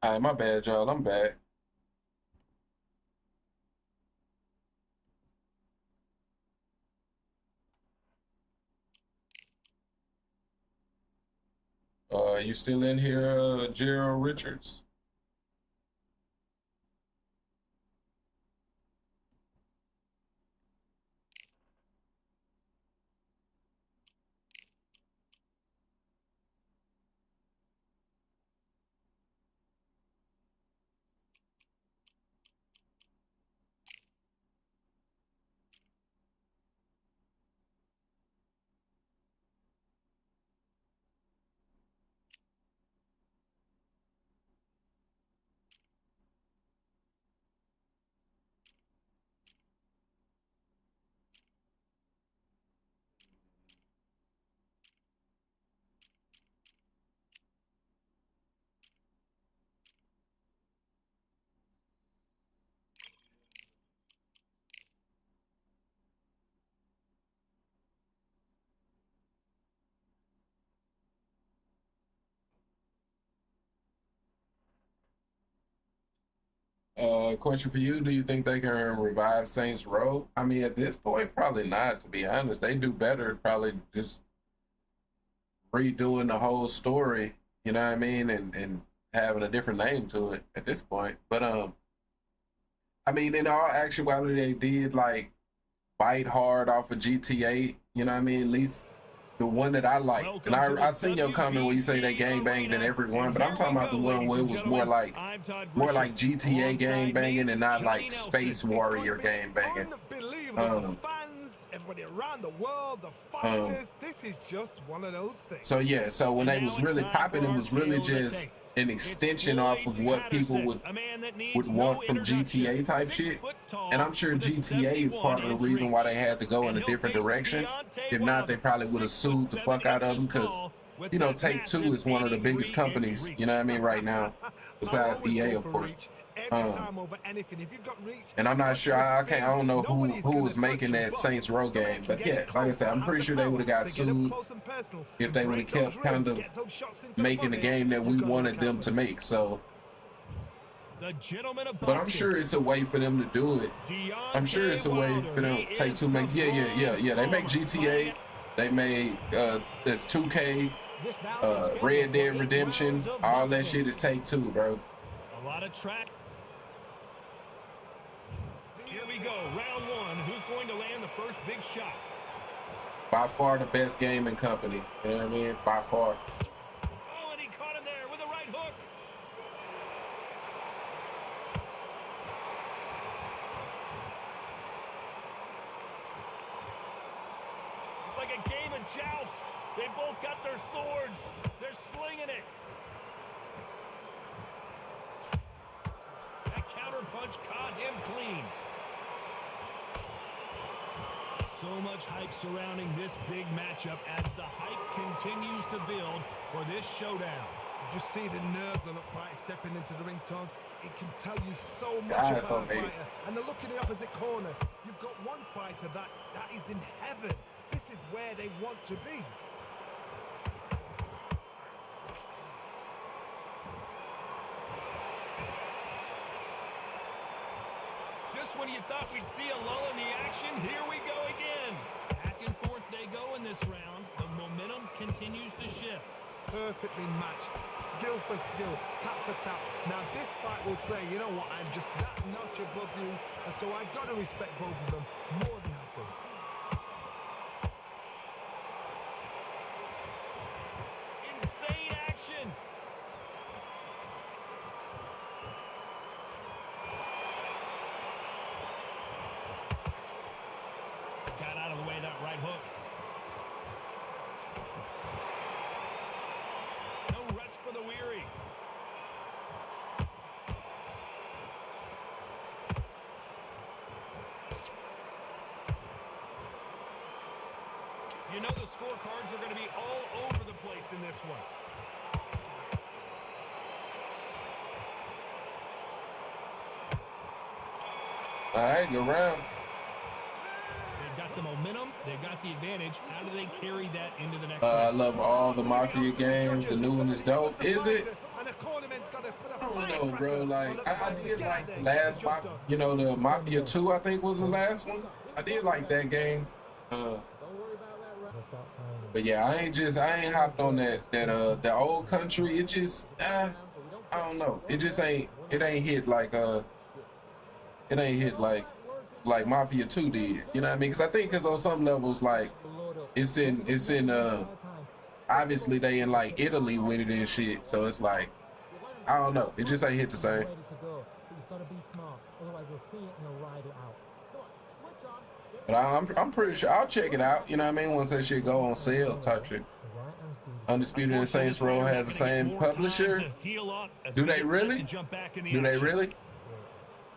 All right, my bad, y'all. I'm back. You still in here, Gerald Richards? Question for you: do you think they can revive Saints Row? I mean, at this point, probably not. To be honest, they do better probably just redoing the whole story. You know what I mean, and having a different name to it at this point. But I mean, in all actuality, they did like bite hard off of GTA. You know what I mean? At least the one that I like. And I seen your comment where you say they gang banged in every one, but I'm talking about the one where it was more like GTA gang banging and not like Space Warrior gang banging. Unbelievable. The fans, everybody around the world, the fighters, this is just one of those things. So yeah, so when they was really popping, it was really just an extension off of what people would want from GTA type shit. And I'm sure GTA is part of the reason why they had to go in a different direction. If not, they probably would have sued the fuck out of them because, you know, Take-Two is one of the biggest companies, you know what I mean, right now, besides EA, of course. And I'm not sure, I don't know who was making that Saints Row game, but yeah, like I said, I'm pretty sure they would have got sued if they would have kept kind of making the game that we wanted them to make. So, but I'm sure it's a way for them to do it. I'm sure it's a way for them to take two make. Yeah. They make GTA. They made there's 2K, Red Dead Redemption. All that shit is Take-Two, bro. A lot of track. Here we go, round one. Who's going to land the first big shot? By far the best gaming company. You know what I mean? By far. Oh, and he caught him there with a right hook. It's like a game of joust. They both got their swords. They're slinging it. That counter punch caught him clean. So much hype surrounding this big matchup as the hype continues to build for this showdown. You just see the nerves on a fight stepping into the ring, Tom. It can tell you so much about a fighter. And the look in the opposite corner. You've got one fighter that is in heaven. This is where they want to be. Just when you thought we'd see a lull in the action, here we go again. Back and forth they go in this round. The momentum continues to shift. Perfectly matched, skill for skill, tap for tap. Now this fight will say, you know what, I'm just that notch above you, and so I got to respect both of them more than happen. Insane action. Got out of the way that right hook. No rest for the weary. You know the scorecards are going to be all over the place in this one. All right, good round. They've got the momentum. They've got the advantage. How do they carry that into the next I round? love all the Mafia games. The new one is dope. Is it? I don't know, bro. Like I did like the last, you know, the Mafia 2. I think was the last one. I did like that game. But yeah, I ain't hopped on the old country. It just I don't know. It just ain't hit like Mafia 2 did. You know what I mean? Because I think on some levels like it's in obviously they in like Italy with it and shit. So it's like I don't know. It just ain't hit the same. But I'm pretty sure I'll check it out. You know what I mean? Once that shit go on sale type shit. Undisputed and Saints Row has the same publisher. Do they really? Do they really?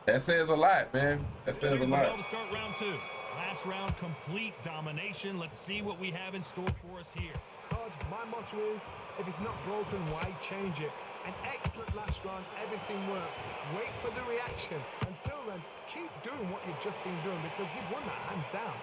That says a lot, man. That says a lot. To start round 2. Last round, complete domination. Let's see what we have in store for us here. Todd, my motto is, if it's not broken, why change it? An excellent last round, everything works. Wait for the reaction. Until then, keep doing what you've just been doing because you've won that hands down.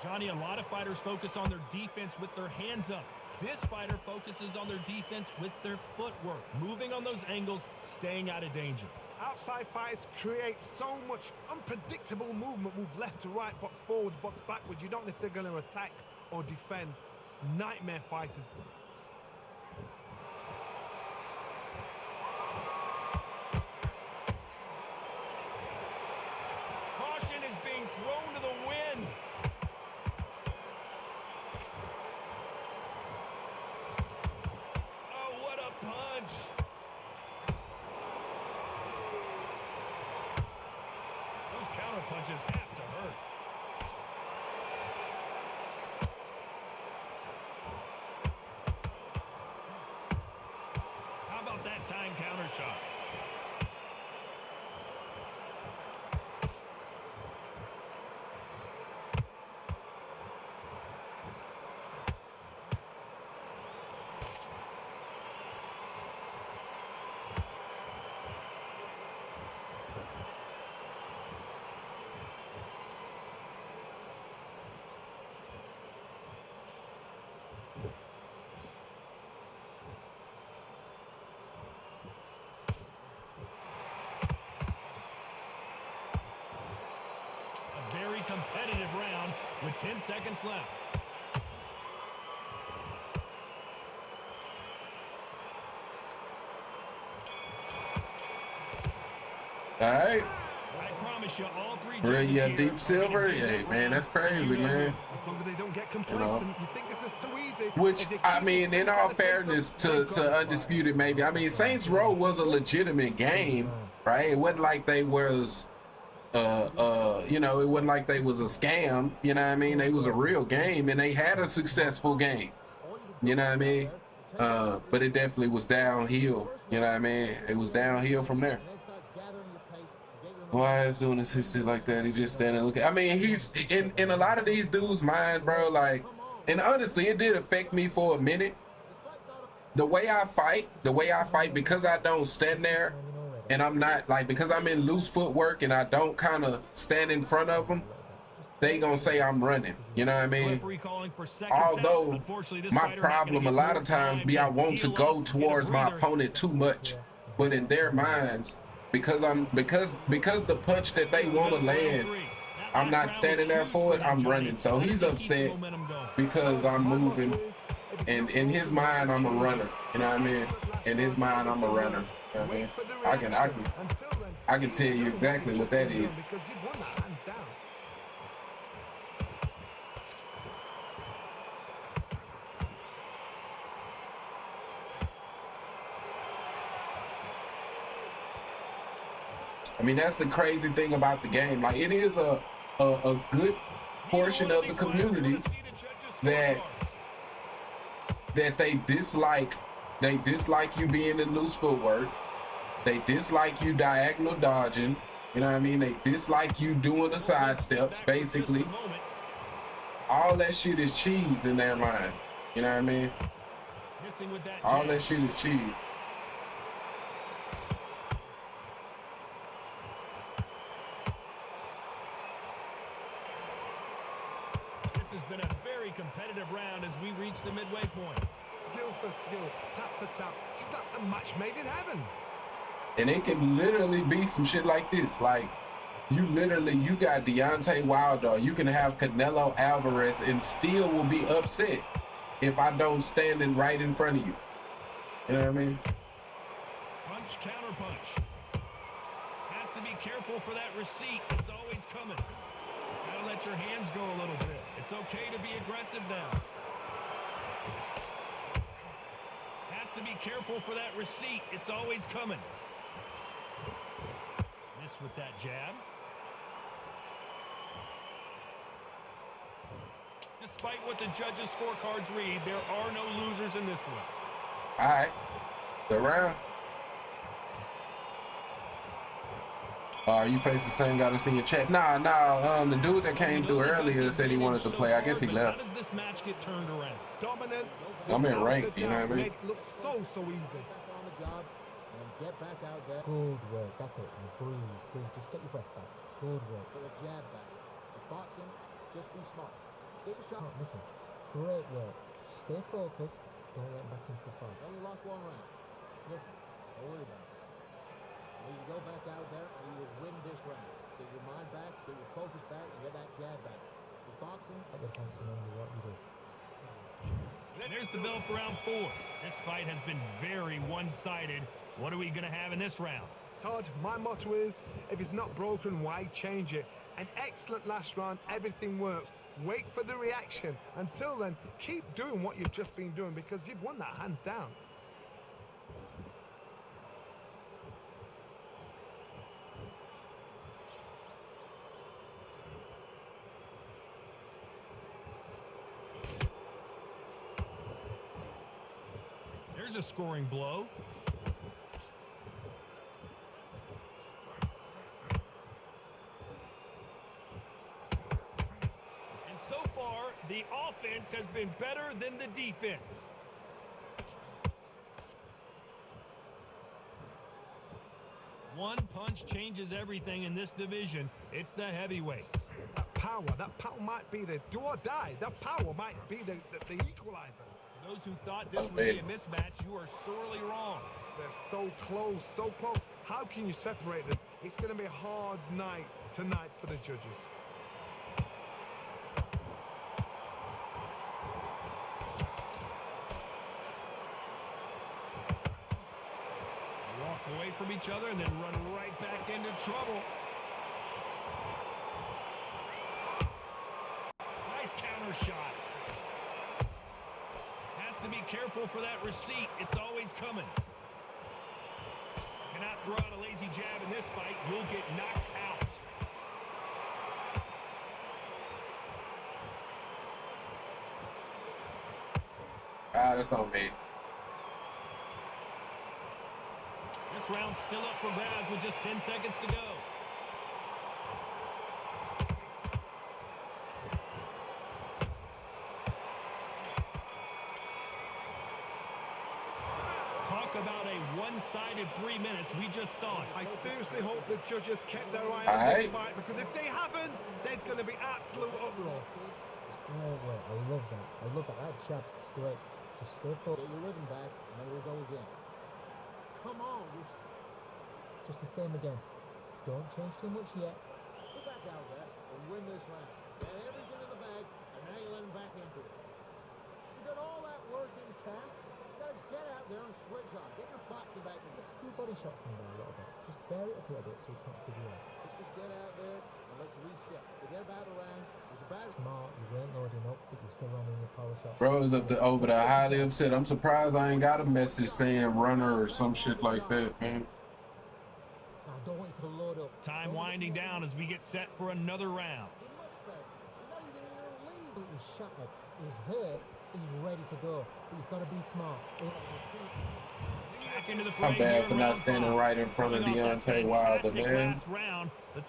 Johnny, a lot of fighters focus on their defense with their hands up. This fighter focuses on their defense with their footwork, moving on those angles, staying out of danger. Outside fights create so much unpredictable movement. Move left to right, box forward, box backwards. You don't know if they're going to attack or defend. Nightmare fighters. Caution is being thrown to the wind. Oh, what a punch. Those counter punches have to hurt. How about that time counter shot? Very competitive round with 10 seconds left. All right. I promise you, all three Really, judges here deep silver? Hey, man, that's crazy, man. As long as they don't get complacent, you think this is too easy. Which, If they I keep mean, this in simple all at the pace of- fairness they've got to it. Undisputed, maybe. I mean, Saints Row was a legitimate game, right? It wasn't like they was, you know, it wasn't like they was a scam. You know what I mean? They was a real game, and they had a successful game. You know what I mean? But it definitely was downhill. You know what I mean? It was downhill from there. Why is doing this shit like that? He just standing looking. I mean, he's in a lot of these dudes' mind, bro. Like, and honestly, it did affect me for a minute. The way I fight, because I don't stand there, and I'm not like because I'm in loose footwork and I don't kind of stand in front of them. They gonna say I'm running. You know what I mean? Referee calling for seconds Although out. Unfortunately, this my fighter not gonna problem a get lot more of times time be I want to heal go up, towards get a my breather. opponent too much, but in their minds, because the punch that they want to land, I'm not standing there for it. I'm running. So he's upset because I'm moving, and in his mind, I'm a runner. You know what I mean? In his mind, I'm a runner. You know what I mean? I can tell you exactly what that is. Because you've won that hands down. I mean, that's the crazy thing about the game. Like, it is a good portion of the community that they dislike you being in loose footwork. They dislike you diagonal dodging. You know what I mean? They dislike you doing the side steps, basically. All that shit is cheese in their mind. You know what I mean? All that shit is cheese. This has been a very competitive round as we reach the midway point. skill for skill, tap for tap. She's like a match made in heaven. And it can literally be some shit like this. Like, you got Deontay Wilder, you can have Canelo Alvarez and still will be upset if I don't stand right in front of you. You know what I mean? Punch, counter punch. Has to be careful for that receipt. It's always coming. Gotta let your hands go a little bit. It's okay to be aggressive now. Has to be careful for that receipt. It's always coming. Miss with that jab. Despite what the judges' scorecards read, there are no losers in this one. All right. The round. You face the same guy that's in your chat. Nah. The dude that came through earlier said he wanted to play. I guess he left. How does this match get turned around? Dominance. I'm in rank, you know what I mean? It looks so easy. Back on the job and get back out there. Good work. That's it. Now breathe. Just get your breath back. Good work. Put the jab back. It's boxing. Just be smart. Get your shot. Listen. Great work. Stay focused. Don't let back into the fight. Only lost one round. Listen. Don't worry about it. You go back out there and you will win this round. Get your mind back, get your focus back, and get that jab back. It's boxing. I would thanks remember what you do. There's the bell for round 4. This fight has been very one-sided. What are we going to have in this round? Todd, my motto is, if it's not broken, why change it? An excellent last round, everything works. Wait for the reaction. Until then, keep doing what you've just been doing because you've won that hands down. There's a scoring blow. And so far, the offense has been better than the defense. One punch changes everything in this division. It's the heavyweights. That power might be the do or die. That power might be the equalizer. Those who thought this would be a mismatch, you are sorely wrong. They're so close, so close. How can you separate them? It's going to be a hard night tonight for the judges. Walk away from each other and then run right back into trouble. Nice counter shot. To be careful for that receipt. It's always coming. Cannot throw out a lazy jab in this fight. You'll get knocked out. That's on me. This round's still up for grabs with just 10 seconds to go. About a one-sided 3 minutes. We just saw it. I seriously hope the judges kept their eye on this fight because if they haven't, there's going to be absolute uproar. Great work. I love that. That jab's slick. Just stay focused. Get your rhythm back, and then we'll go again. Come on. Just the same again. Don't change too much yet. Get back out there and win this round. Get everything in the bag, and now you let him back into it. You did all that work in camp. Get out there and switch on. Get your boxing back. Put a few body shots in there a little bit. Just vary it up a little bit so we can't figure it out. Let's just get out there and let's reset. Forget about the round. It's about smart. You weren't loading up, but you're still running your power shots. Bro is over there highly upset. I'm surprised I ain't got a message saying runner or some shit like that, man. I don't want you to load up. Time winding down as we get set for another round. He's not even in your league. He's shattered. He's hurt. He's ready to go, but you've got to be smart. Back into the I'm bad for not standing right in front of Deontay Wilder, man.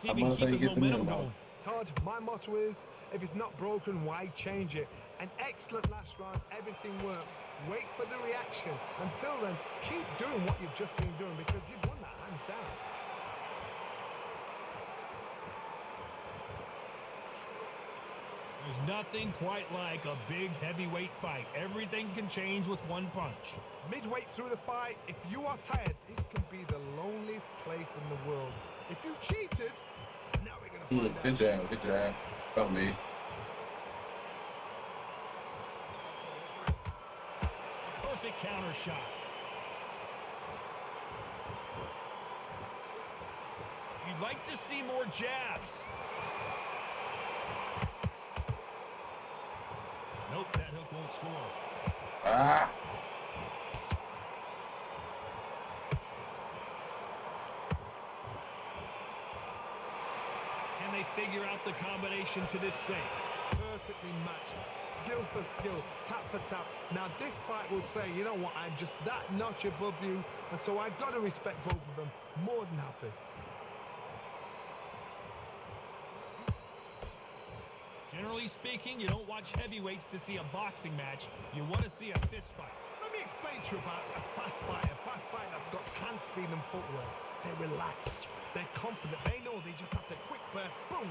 I must say, get the memo. Todd, my motto is, if it's not broken, why change it? An excellent last round, everything works. Wait for the reaction. Until then, keep doing what you've just been doing because you've won that hands down. There's nothing quite like a big heavyweight fight. Everything can change with one punch. Midway through the fight, if you are tired, this can be the loneliest place in the world. If you cheated, now we're gonna find out. Good job, good job. Help me. Perfect counter shot. You'd like to see more jabs. Nope, that hook won't score. Ah. And they figure out the combination to this safe. Perfectly matched, skill for skill, tap for tap. Now this fight will say, you know what, I'm just that notch above you, and so I've got to respect both of them. More than happy. Generally speaking, you don't watch heavyweights to see a boxing match. You want to see a fist fight. Let me explain to you about a fast fight that's got hand speed and footwork. They're relaxed, they're confident, they know they just have to quick burst, boom.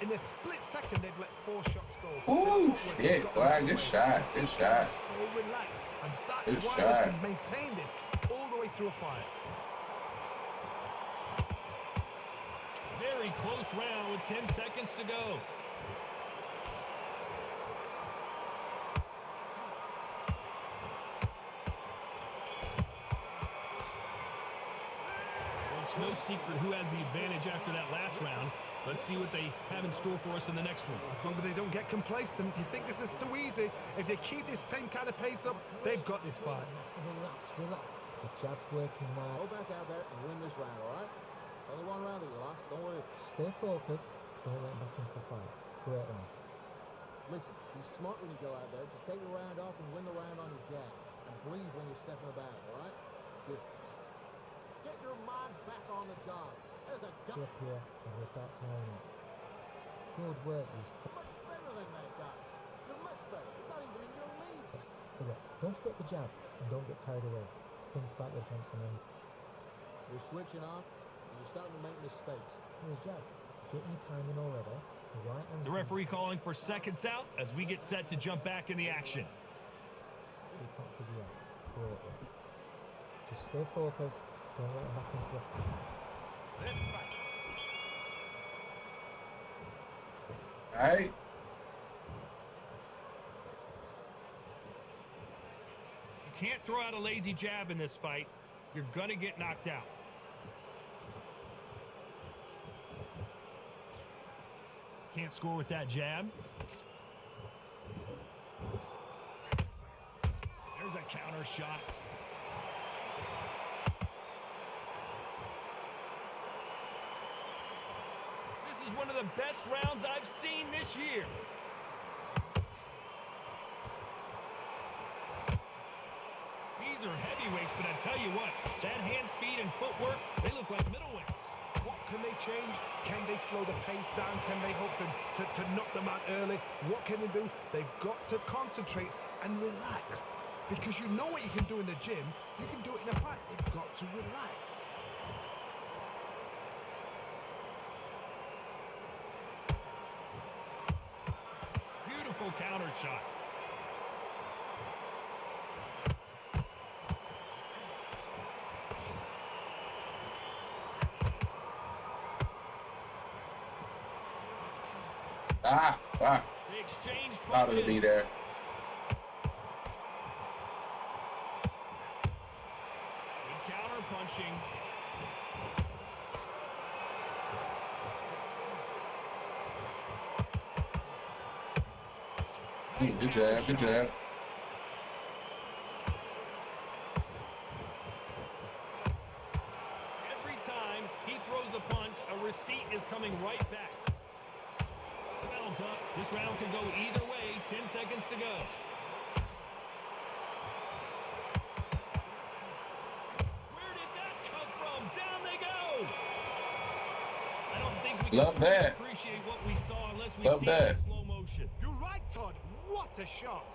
In a split second, they've let 4 shots go. Ooh, shit, boy, good shot, good shot. So relaxed, and that's Good why shot. they can maintain this all the way through a fight. Very close round with 10 seconds to go. It's no secret who has the advantage after that last round. Let's see what they have in store for us in the next one. As long as they don't get complacent, you think this is too easy. If they keep this same kind of pace up, they've got this fight. Relax, relax. The jab's working now. Go back out there and win this round, all right? Only one round that you lost. Don't worry. Stay focused. Don't let back into the fight. Great round. Listen, be smart when you go out there. Just take the round off and win the round on your jab. And breathe when you're stepping about, all right? Good. Get your mind back on the job. There's a guy Up here and we'll start tying up. Good work, you much better than that guy. You're much better. He's not even in your league. Good work. Don't forget the jab and don't get carried away. Think back the defense and then You're switching off and you're starting to make mistakes. here's jab. Getting your timing already. The right hand. The referee calling for seconds out as we get set to jump back in the action. You can't figure out. Great work. Just stay focused. Don't let him back into the fight. All right. You can't throw out a lazy jab in this fight. You're gonna get knocked out. Can't score with that jab. There's a counter shot. This is one of the best rounds I've seen this year. These are heavyweights, but I tell you what, that hand speed and footwork, they look like middleweights. What can they change? Can they slow the pace down? Can they hope to knock them out early? What can they do? They've got to concentrate and relax. Because you know what you can do in the gym, you can do it in a fight. They've got to relax. Beautiful counter shot. Ah, ah. They exchange Out of punches. the be there. Good counter punching. Good jab, good jab. Every time he throws a punch, a receipt is coming right back. Well done. This round can go either way. 10 seconds to go. Where did that come from? Down they go. I don't think we can Love that. appreciate what we saw unless we Love see that. it in slow motion. You're right, Todd. What a shot.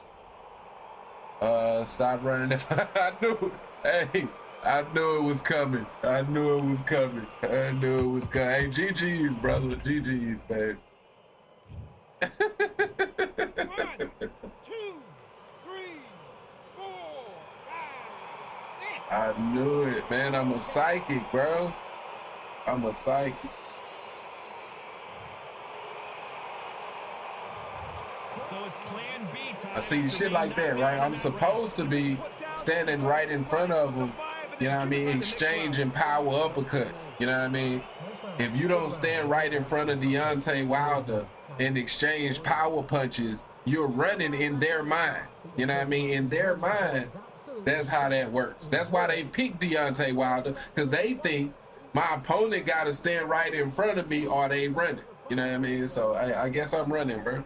Stop running. If I knew, hey, I knew it was coming. I knew it was coming. I knew it was coming. Hey, GG's, brother. GG's, man. man. I'm a psychic, bro. I'm a psychic. So it's plan B time. I see shit like that, right? I'm supposed to be standing right in front of him, you know what I mean, exchanging power uppercuts, you know what I mean? If you don't stand right in front of Deontay Wilder and exchange power punches, you're running in their mind, you know what I mean? In their mind, that's how that works. That's why they picked Deontay Wilder, because they think my opponent got to stand right in front of me or they running, you know what I mean? So I guess I'm running, bro.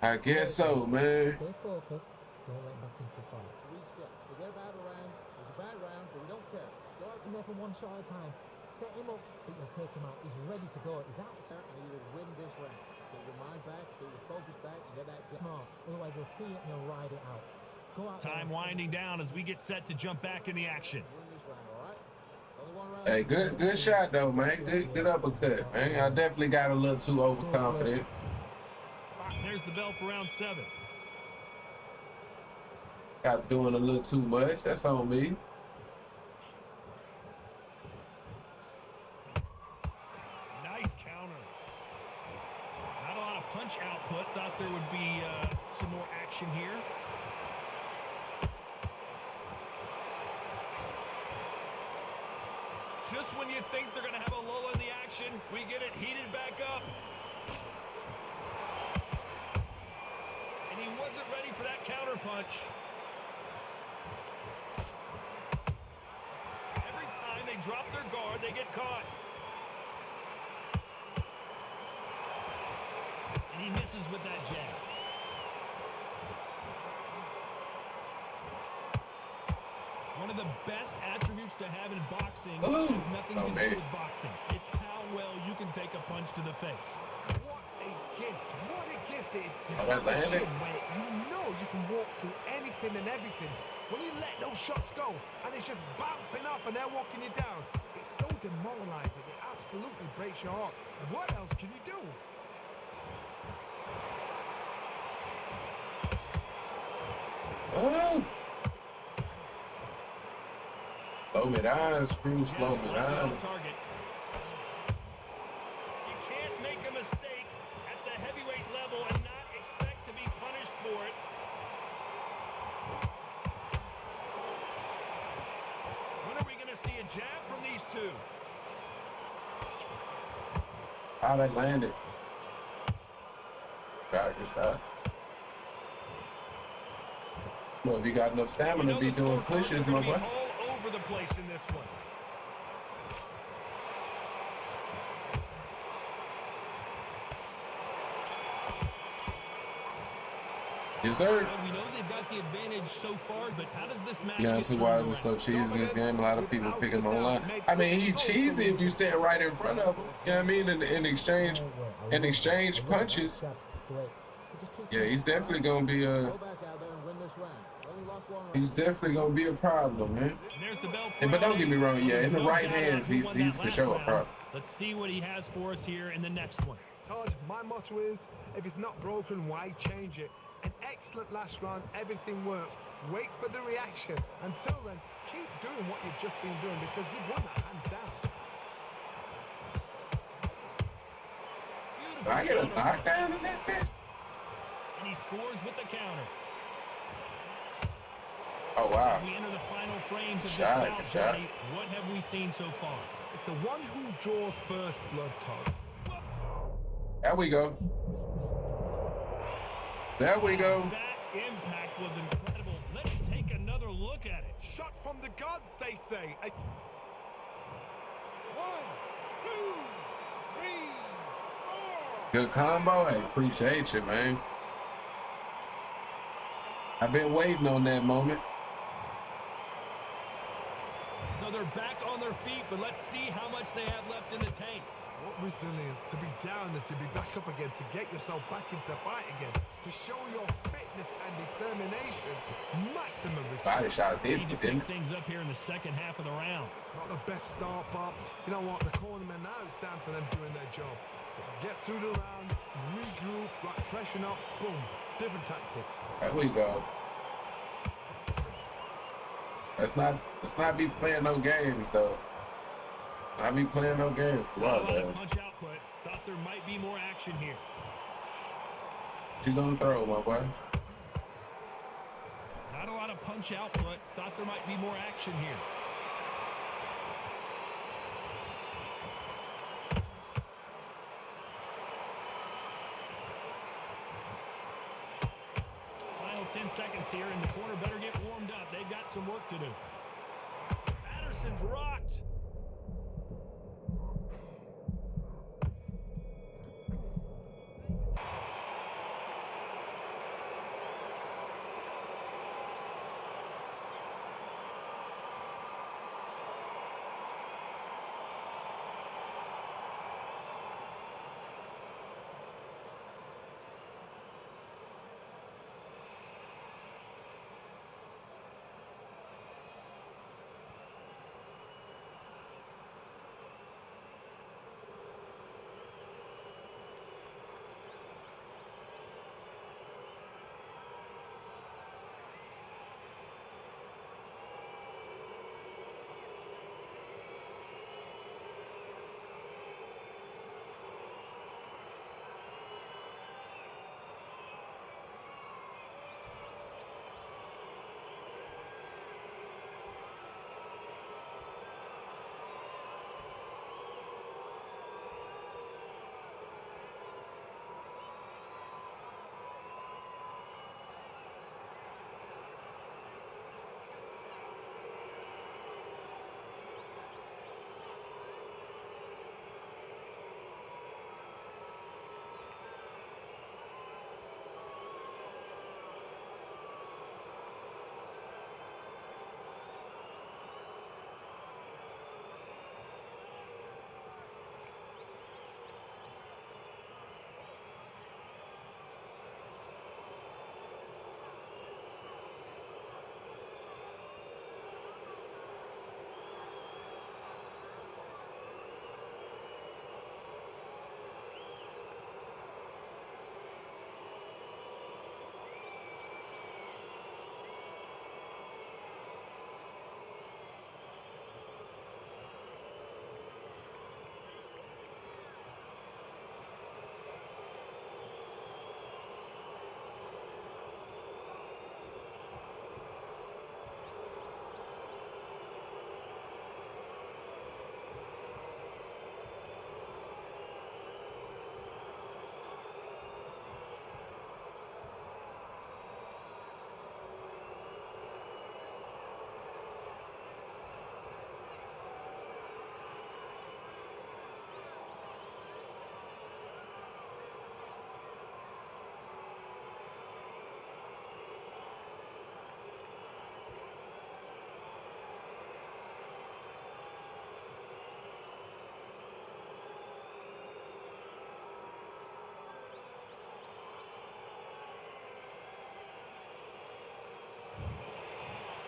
I guess so, man. Stay focused. Don't let back into the fight. Reset. Forget about a round. It was a bad round, but we don't care. Go out In there for one shot at a time. Set him up, but you'll take him out. He's ready to go. He's there and you will win this round. Get your mind back, get your focus back, and get that jab. smart. Otherwise, they'll see it and they'll ride it out. Go out there Time and winding down as we get set to jump back in the action. Win this round, all right? Only one round. Hey, good shot though, man. Good uppercut, man. I definitely got a little too overconfident. There's the bell for round 7. Got doing a little too much. That's on me. Nice counter. Not a lot of punch output. Thought there would be some more action here. Just when you think they're going to have a lull in the action, we get it heated back up. And he wasn't ready for that counter punch. Every time they drop their guard, they get caught. And he misses with that jab. One of the best attributes to have in boxing has nothing to do with boxing. It's how well you can take a punch to the face. What a gift. What a gift it is. Oh, that landed? You know you can walk through anything and everything. When you let those shots go and it's just bouncing off and they're walking you down, it's so demoralizing. It absolutely breaks your heart. What else can you do? Oh. Slow me down, screw, slow me down. Target. You can't make a mistake at the heavyweight level and not expect to be punished for it. When are we going to see a jab from these two? How that landed. Good shot. Well, if you got enough stamina to be doing pushes, my boy. All over the place in this one. Yes, sir. Well, we know they've got the advantage so far, but how does this match Yeah, get see turned why around? it's so cheesy in this game. A lot of people pick him online. I mean, he cheesy if you stand right in front of him. You know what I mean? In exchange punches. Yeah, he's definitely gonna be Go back out there and win this round. Only lost one round. he's definitely gonna be a problem, man. And there's the bell for But don't round get me eight. wrong, yeah, in the There's no right doubt hands, who won he's that for last sure a round. problem. Let's see what he has for us here in the next one. Todd, my motto is, if it's not broken, why change it? An excellent last round, everything works. Wait for the reaction. Until then, keep doing what you've just been doing because you've won that hands down. Beautiful Did I get a counter. knockdown in that bitch? And he scores with the counter. Oh, wow. As we enter the final frames of this Shot, bout, good shot. Johnny, what have we seen so far? It's the one who draws first blood, Todd. There we go. There we go. That impact was incredible. Let's take another look at it. Shot from the gods, they say. 1, 2, 3, 4. Good combo. Hey, appreciate you, man. I've been waiting on that moment. So they're back on their feet, but let's see how much they have left in the tank. What resilience to be down and to be back up again, to get yourself back into fight again, to show your fitness and determination. Maximum respect. Body shots hit Need me, to didn't pick things up here in the second half of the round. Not the best start, but you know what? The cornermen now, it's down for them doing their job. Get through the round, regroup, right, freshen up, boom. Different tactics. There we go. Let's not be playing no games though. I be playing no games. Come Not a on, lot of man. punch output. Thought there might be more action here. What you gonna throw, my boy? Not a lot of punch output. Thought there might be more action here. Final 10 seconds here, and the corner better get warmed up. They've got some work to do. Patterson's rocked.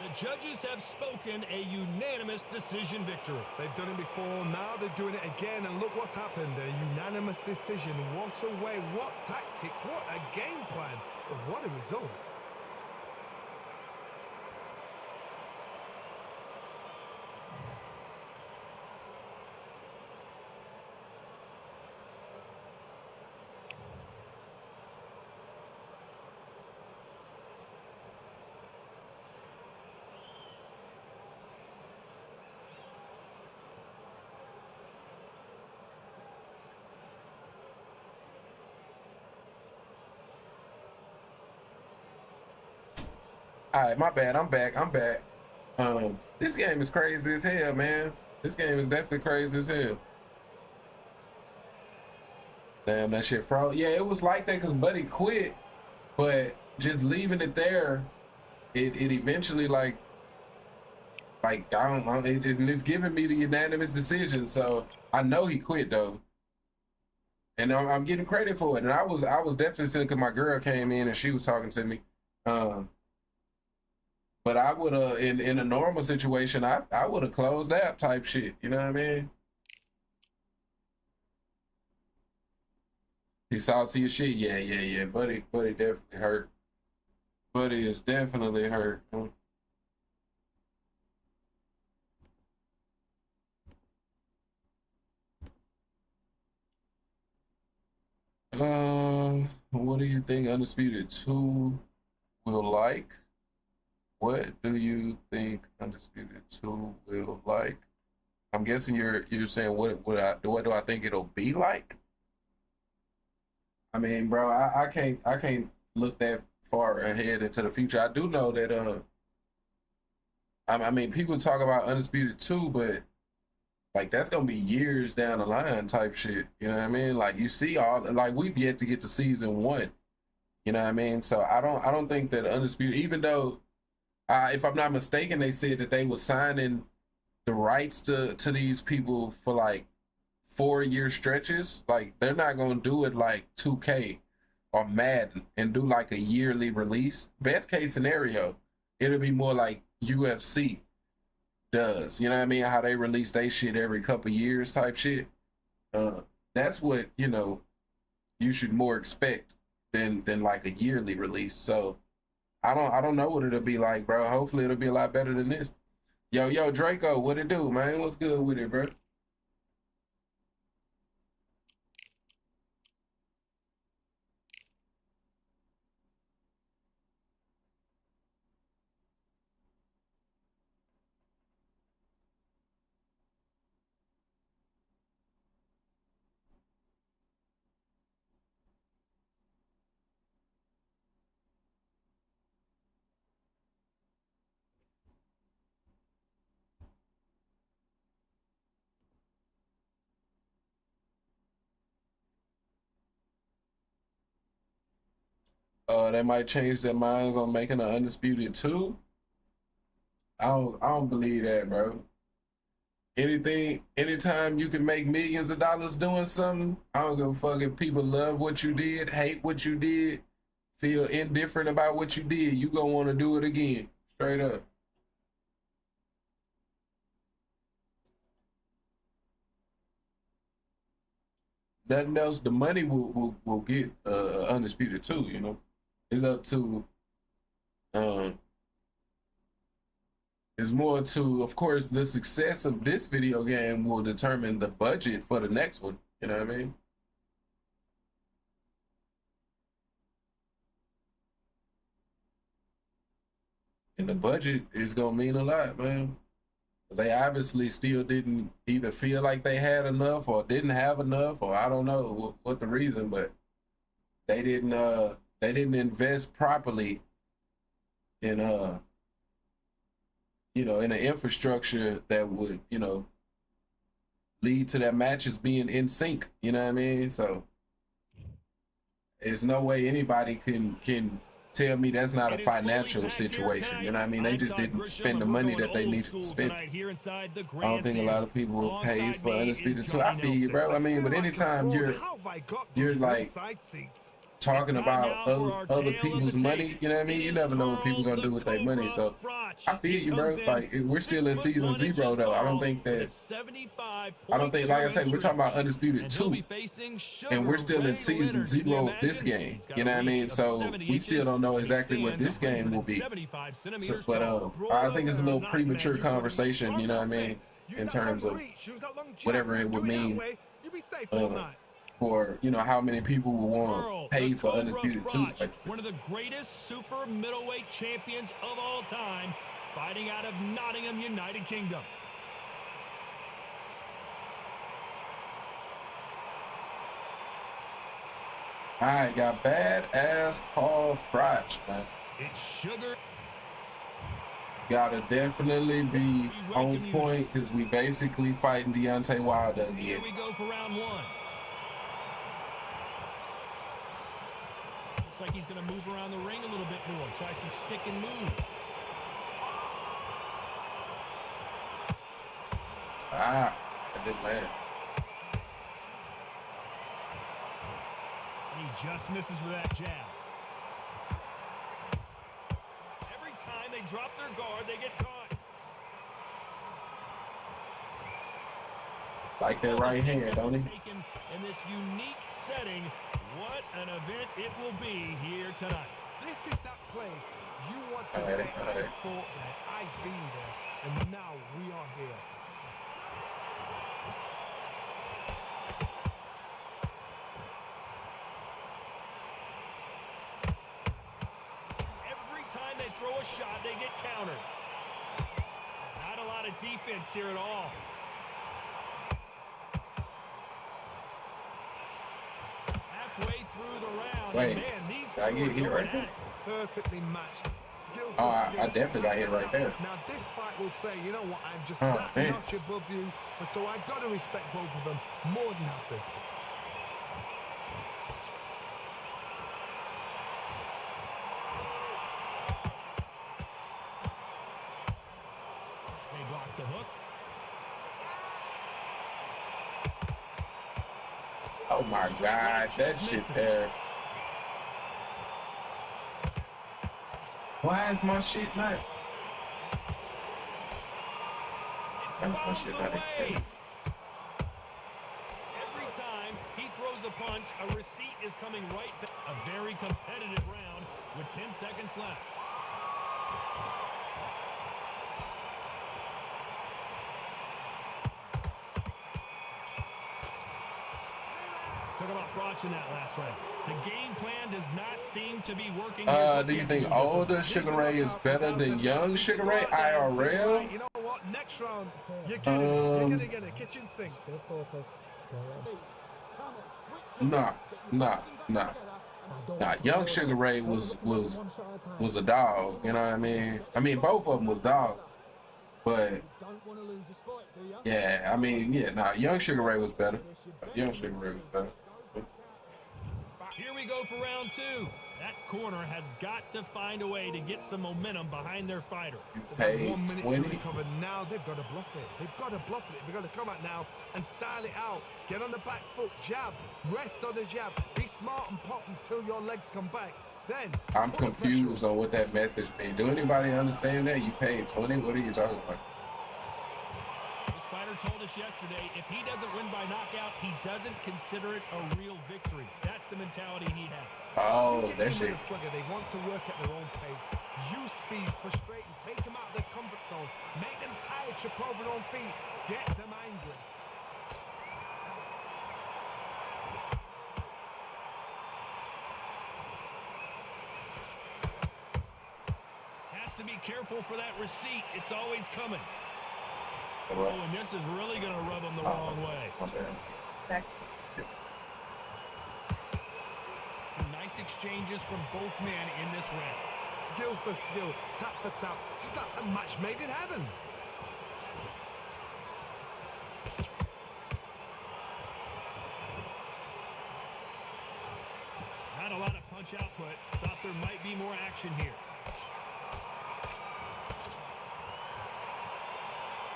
The judges have spoken, a unanimous decision victory. They've done it before, now they're doing it again, and look what's happened. A unanimous decision. What a way, what tactics, what a game plan, but what a result. All right, my bad. I'm back. This game is crazy as hell, man. This game is definitely crazy as hell. Damn, that shit froze. Yeah, it was like that because Buddy quit, but just leaving it there, it eventually I don't know, it's giving me the unanimous decision. So I know he quit though, and I'm getting credit for it. And I was definitely sitting because my girl came in and she was talking to me. But I would have in a normal situation, I would have closed app type shit. You know what I mean? He salty your shit. Yeah. Buddy definitely hurt. Buddy is definitely hurt. What do you think Undisputed 2 will like? What do you think Undisputed 2 will like? I'm guessing you're saying what do I think it'll be like? I mean, bro, I can't look that far ahead into the future. I do know that I mean, people talk about Undisputed 2, but like that's gonna be years down the line type shit. You know what I mean? Like you see all like we've yet to get to season 1. You know what I mean? So I don't think that Undisputed, even though if I'm not mistaken, they said that they were signing the rights to these people for like 4-year stretches. Like they're not gonna do it like 2K or Madden and do like a yearly release. Best case scenario, it'll be more like UFC does. You know what I mean? How they release their shit every couple years type shit. That's what, you know, you should more expect than like a yearly release. So I don't know what it'll be like, bro. Hopefully it'll be a lot better than this. Yo, Draco, what it do, man? What's good with it, bro? They might change their minds on making an Undisputed 2. I don't believe that, bro. Anytime you can make millions of dollars doing something, I don't give a fuck if people love what you did, hate what you did, feel indifferent about what you did, you gonna want to do it again. Straight up. Nothing else, the money will get Undisputed 2, you know. It's up to it's more to, of course, the success of this video game will determine the budget for the next one. You know what I mean? And the budget is gonna mean a lot, man. They obviously still didn't either feel like they had enough or didn't have enough, or I don't know what the reason, but they didn't invest properly in you know, in an infrastructure that would, you know, lead to their matches being in sync. You know what I mean? So there's no way anybody can tell me that's not a financial situation. You know what I mean? They just didn't spend the money that they needed to spend. I don't think a lot of people will pay for Undisputed 2. I feel you, bro. I mean, but anytime you're like talking about other people's money, you know what I mean? You never know what people gonna do with their money. So I feel you, bro. Like we're still in season 0 though. I don't think, like I said, we're talking about Undisputed 2, and we're still in season 0 of this game. You know what I mean? So we still don't know exactly what this game will be. So, but I think it's a little premature conversation. You know what I mean? In terms of whatever it would mean. For, you know, how many people will want to pay for Undisputed 2. One of the greatest super middleweight champions of all time, fighting out of Nottingham, United Kingdom. All right, got badass Paul Froch, man. It's sugar. Gotta definitely be on point because we basically fighting Deontay Wilder again. Here we go for round 1. Like he's going to move around the ring a little bit more, try some stick and move. That didn't land. He just misses with that jab. Every time they drop their guard, they get caught. Like that right hand, don't he? In this unique setting, what an event it will be here tonight. This is that place you want to say, I fought there, I've been there, and now we are here. throw a shot, they get countered. Not a lot of defense here at all. Halfway through the round, Wait, man, these did I two get are hit going right at there? it. Perfectly matched. Skill Oh, for I skill. definitely got hit right there. Now this fight will say, you know what, I'm just Oh, that man. notch above you, and so I've got to respect both of them more than happy. They block the hook. Oh my God, that shit there. Why is my shit not? Why is my shit not extended? Every time he throws a punch, a receipt is coming right back. A very competitive round with 10 seconds left. Talk about watching that last round. The game plan does not seem to be working. Do you think older Sugar Ray is better than young Sugar Ray IRL? You know what? Next round, you're getting it. You're gonna get a kitchen sink. Stay focused. Nah. Young Sugar Ray was a dog. You know what I mean? I mean, both of them was dogs. But Don't want to lose this fight, do you? yeah, I mean, yeah, nah. Young Sugar Ray was better. Young Sugar Ray was better. Here we go for round two. That corner has got to find a way to get some momentum behind their fighter. You They've paid got 1 minute 20. to recover. Now they've got to bluff it. They've got to bluff it. They've got to come out now and style it out. Get on the back foot, jab, rest on the jab. Be smart and pop until your legs come back. Then I'm put the pressure confused on what that message means. Do anybody understand that? You paid 20? What are you talking about? This fighter told us yesterday, if he doesn't win by knockout, he doesn't consider it a real victory. That's the mentality he has. Oh, Get that in shit. with a slugger. They want to work at their own pace. Use speed, frustrate them, take them out of their comfort zone, make them tired, trip over their own feet, get them angry. Has to be careful for that receipt. It's always coming. What? Oh, and this is really going to rub him the wrong way. My bad. Some nice exchanges from both men in this round. Skill for skill, tap for tap. Just like a match made in heaven. Not a lot of punch output. Thought there might be more action here.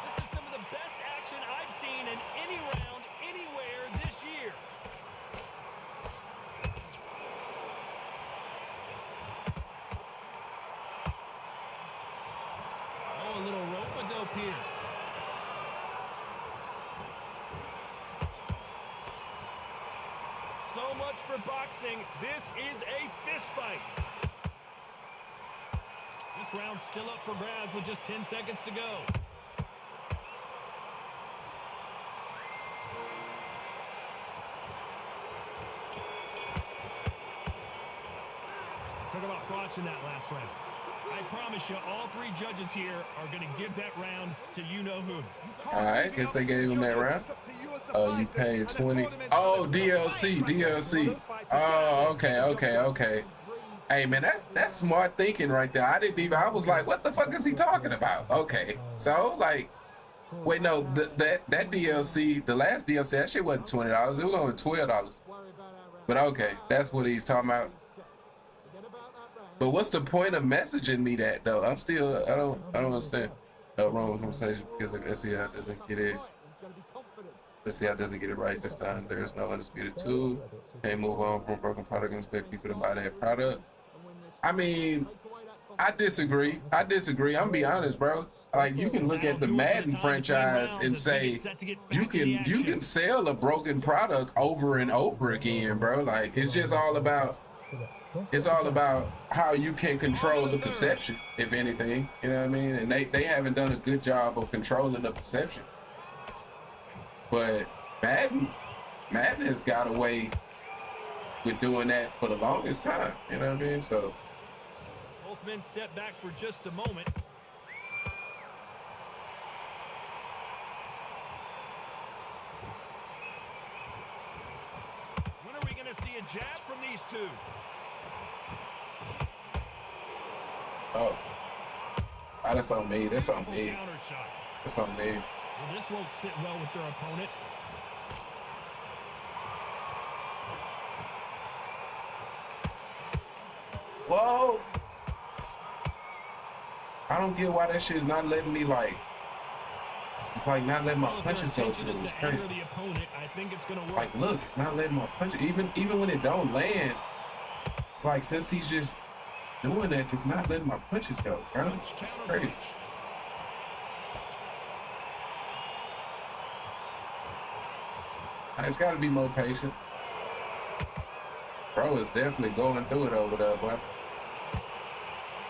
This is some of the best action I've seen in any round, anywhere this year. Oh, a little rope-a-dope here. So much for boxing. This is a fist fight. This round's still up for grabs with just 10 seconds to go. Let's talk about watching that last round. I promise you, all three judges here are going to give that round to you-know-who. All right, guess they gave him that round. You paid 20. Oh, DLC. Oh, okay. Hey man, that's smart thinking right there. I was like, what the fuck is he talking about? Okay, so like, wait, no, that DLC, the last DLC, that shit wasn't $20. It was only $12. But okay, that's what he's talking about. But what's the point of messaging me that though? I don't understand. Wrong conversation because let's see how it doesn't get it. Let's see how it doesn't get it right this time. There's no undisputed two. Can't move on from a broken product and expect people to buy that product. I mean, I disagree. I'm gonna be honest, bro. Like you can look at the Madden franchise and say you can sell a broken product over and over again, bro. Like it's just all about how you can control the perception, if anything. You know what I mean? And they haven't done a good job of controlling the perception. But Madden has got away with doing that for the longest time. You know what I mean? So Both men step back for just a moment. When are we going to see a jab from these two? Oh. Oh, that's on me. That's on me. Counter shot. That's on me. Well, this won't sit well with their opponent. Whoa. I don't get why that shit is not letting me, like, it's like not letting my punches go through. It's crazy. The opponent, I think it's gonna work. Like, look, it's not letting my punches, even when it don't land, it's like, since he's just doing that, it's not letting my punches go, bro. It's crazy. I just gotta be more patient. Bro is definitely going through it over there, boy.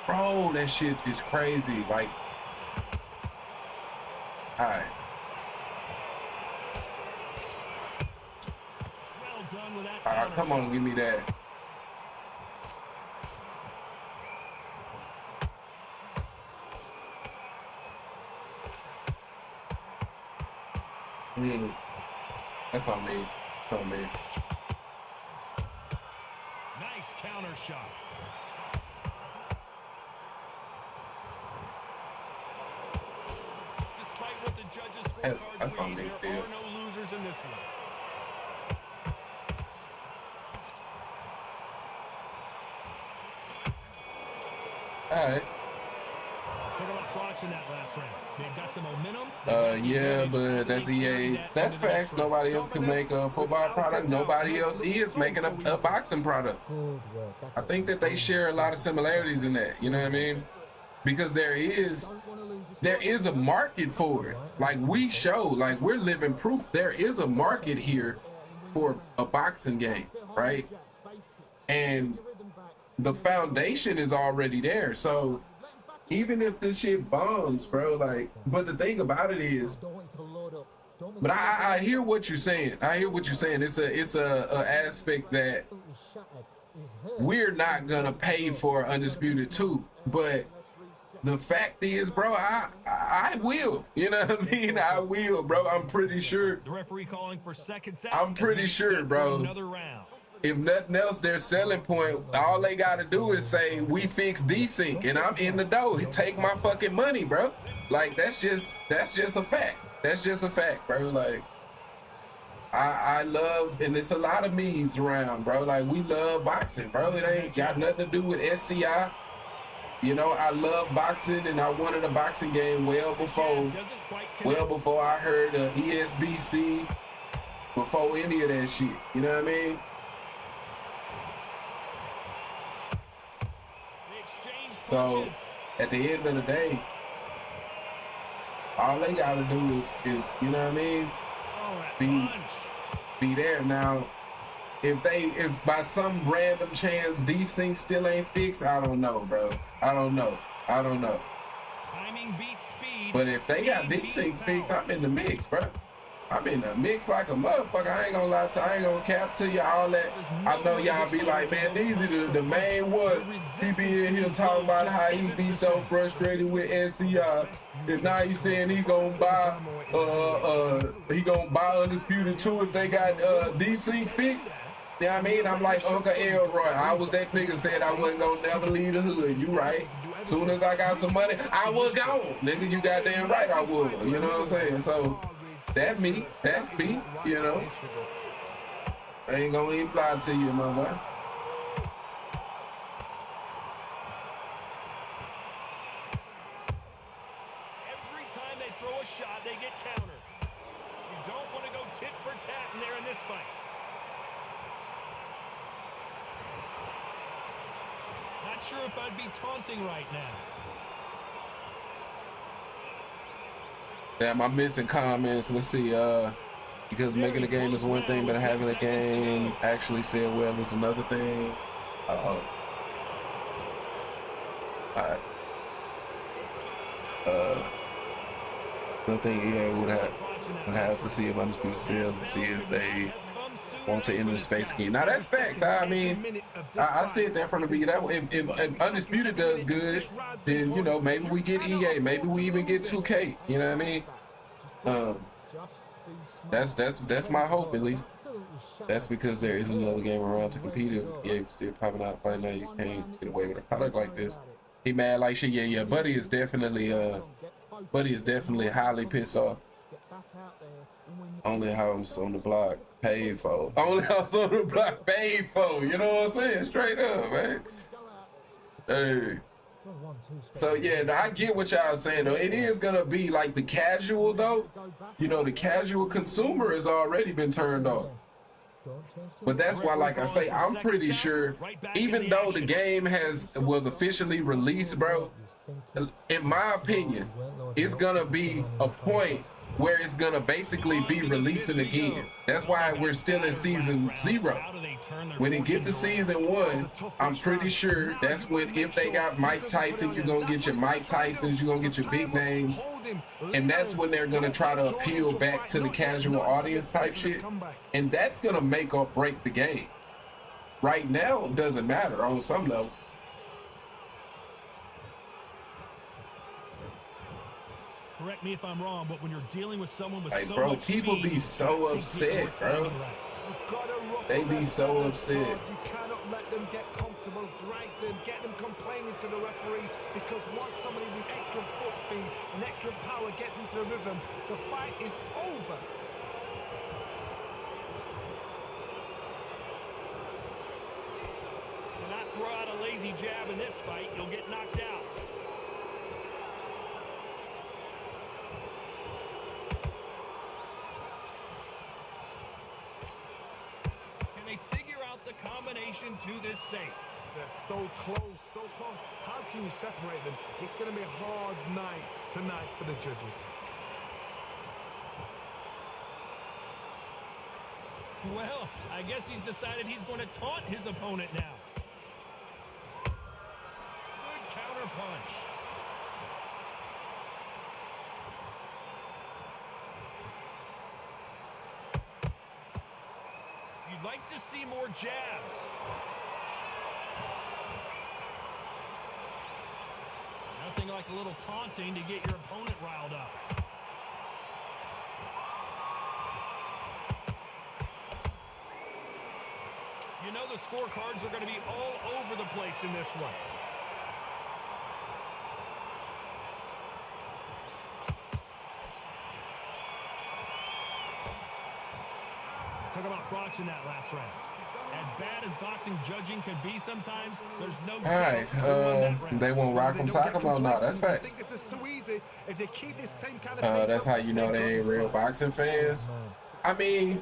Bro, that shit is crazy. Like, alright. Well done with that. Alright, come on, give me that. That's on me. That's on me. Nice counter shot. Despite what the judges scorecards That's on read, me there still. are no losers in this one. Alright. So they're like watching that last round. They got the momentum. Yeah, but that's EA. That's facts. Nobody else can make a football product. Nobody else is making a boxing product. Good work. That's I think that they share a lot of similarities in that. You know what I mean? Because there is a market for it. Like we show, like we're living proof. There is a market here for a boxing game, right? And the foundation is already there. So even if this shit bombs, bro, like, but the thing about it is, but I hear what you're saying. I hear what you're saying. It's a aspect that we're not gonna pay for Undisputed 2, but the fact is, bro, I will. You know what I mean? I will, bro. I'm pretty sure. The referee calling for seconds out. I'm pretty sure, bro. Another round. If nothing else, their selling point, all they got to do is say, we fix desync, and I'm in the door. Take my fucking money, bro. Like, that's just a fact. That's just a fact, bro. Like, I love, and it's a lot of me's around, bro. Like, we love boxing, bro. It ain't got nothing to do with SCI. You know, I love boxing, and I wanted a boxing game well before I heard of ESBC, before any of that shit. You know what I mean? So at the end of the day, all they gotta do is you know what I mean? Be there. Now, if by some random chance desync still ain't fixed, I don't know, bro. I don't know. Timing beats speed. But if they got desync fixed, I'm in the mix, bro. I'm in the mix like a motherfucker. I ain't gonna lie to you. I ain't gonna cap to you all that. I know y'all be like, man, these are the main one. He be in here talking about how he be so frustrated with NCI. And now he's saying he gonna buy Undisputed 2 if they got desync fixed. You know what I mean? I'm like Uncle Elroy. I was that nigga said I wasn't gonna never leave the hood. You right. Soon as I got some money, I was gone. Nigga, you goddamn right I was. You know what I'm saying? So that's me, you know. I ain't gonna even lie to you, my boy. Every time they throw a shot, they get countered. You don't want to go tit for tat in there in this fight. Not sure if I'd be taunting right now. Damn, I'm missing comments. Let's see, because making a game is one thing, but having a game actually said well is another thing. Alright. I think EA would have to see if Undisputed sales and see if they want to enter the space again. Now that's facts. I mean, I said that from the beginning. If Undisputed does good, then you know maybe we get EA, maybe we even get 2K. You know what I mean? That's my hope at least. That's because there is another game around to compete. EA still popping out right now. You can't get away with a product like this. He mad like shit. Yeah. Buddy is definitely highly pissed off. Only house on the block paid for. Only house on the block paid for. You know what I'm saying? Straight up, man. Hey. So yeah, I get what y'all saying though. It is gonna be like the casual though. You know, the casual consumer has already been turned off. But that's why, like I say, I'm pretty sure, even though the game was officially released, bro, in my opinion, it's gonna be a point where it's gonna basically be releasing again. That's why we're still in season 0. When it get to season 1, I'm pretty sure that's when, if they got Mike Tyson, you're gonna get your Mike Tysons, you're gonna get your big names, and that's when they're gonna try to appeal back to the casual audience type shit, and that's gonna make or break the game. Right now, it doesn't matter on some level. Correct me if I'm wrong, but when you're dealing with someone with like, so bro, much people speed, be so upset, bro. They be so upset. You cannot let them get comfortable, drag them, get them complaining to the referee, because once somebody with excellent foot speed and excellent power gets into the rhythm, the fight is over. Do not throw out a lazy jab in this fight, you'll get knocked out. Combination to this safe. They're so close, so close. How can you separate them? It's going to be a hard night tonight for the judges. Well, I guess he's decided he's going to taunt his opponent now. Good counter punch. You'd like to see more jabs. Nothing like a little taunting to get your opponent riled up. You know the scorecards are going to be all over the place in this one. Talk about boxing that last round. As bad as boxing judging can be sometimes, there's no doubt. All right, they won't rock them, sock them. No, that's facts. That's how you know they ain't real boxing fans. I mean,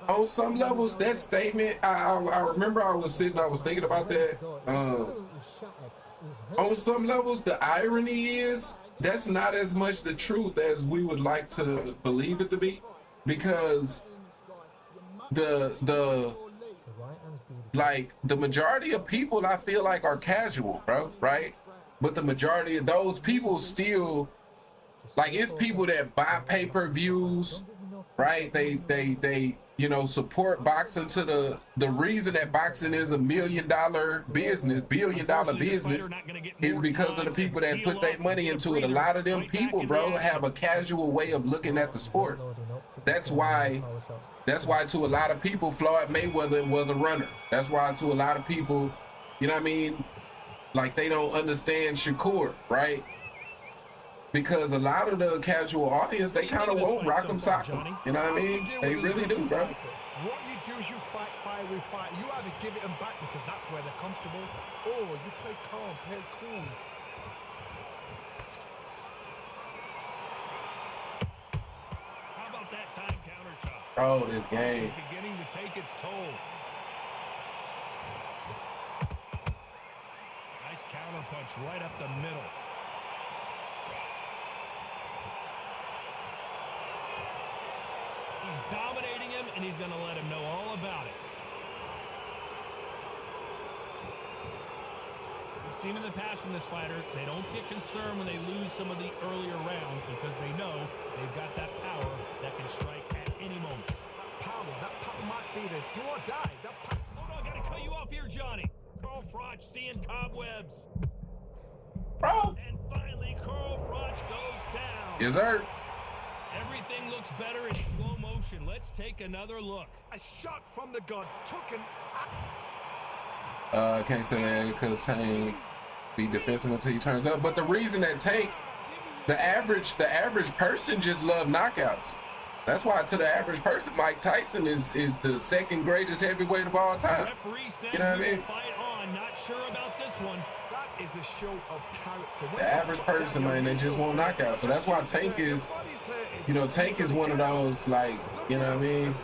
on some levels, that statement, I remember I was thinking about that. On some levels, the irony is that's not as much the truth as we would like to believe it to be, because the majority of people I feel like are casual, bro, right? But the majority of those people still, like, it's people that buy pay-per-views, right? They you know, support boxing to the reason that boxing is $1 billion business is because of the people that put their money into it. A lot of them people, bro, have a casual way of looking at the sport. That's why to a lot of people, Floyd Mayweather was a runner. That's why to a lot of people, you know what I mean, like, they don't understand Shakur, right? Because a lot of the casual audience, they kind of won't rock them, sock them. You know what I mean? They really do, bro. What you do is you fight fire with fight. You either give it them back because that's where they're comfortable, or you play calm, play cool. How about that time counter shot? Oh, this game. Beginning to take its toll. Nice counter punch right up the middle. He's dominating him, and he's going to let him know all about it. We've seen in the past from this fighter, they don't get concerned when they lose some of the earlier rounds because they know they've got that power that can strike at any moment. Power you, that pattern might be the do or die. That pattern. Hold on, gotta cut you off here, Johnny. Carl Froch seeing cobwebs. Bro. And finally, Carl Froch goes down. Yes, sir. Everything looks better in slow motion. Let's take another look. A shot from the gods took an. Can't say that because Tank be defensive until he turns up. But the reason that Tank, the average person just love knockouts. That's why to the average person, Mike Tyson is the second greatest heavyweight of all time. Referee says You know what I mean? Fight on. Not sure about this one. That is a show of character. The average person, man, they just want knockouts. So that's why Tank is, you know, Tank is one of those, like, you know what I mean?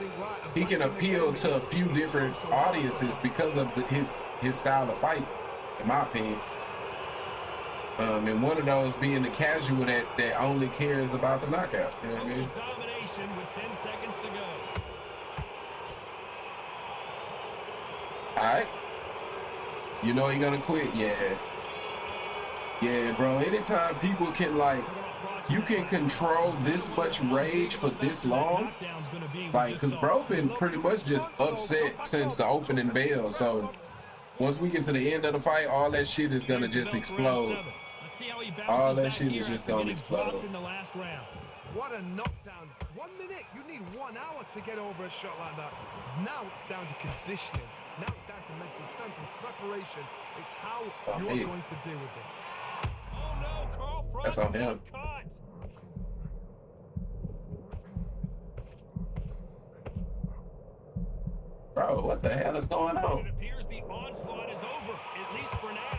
He can appeal to a few different audiences because of his style of fight, in my opinion. And one of those being the casual that only cares about the knockout. You know what I mean? Domination with 10 seconds to go. All right. You know he gonna quit? Yeah. Yeah, bro. Anytime people can, like, you can control this much rage for this long, like, because bro been pretty much just upset since the opening bell. So once we get to the end of the fight, all that shit is gonna just explode. All that shit is just gonna explode. In the last round. What a knockdown. 1 minute, you need 1 hour to get over a shot like that. Now it's down to conditioning. Now it's down to mental strength and preparation. It's how you're going to deal with this. Oh no, Carl Froch That's on him. caught. Bro, what the hell is going It on? appears the onslaught is over, at least for now.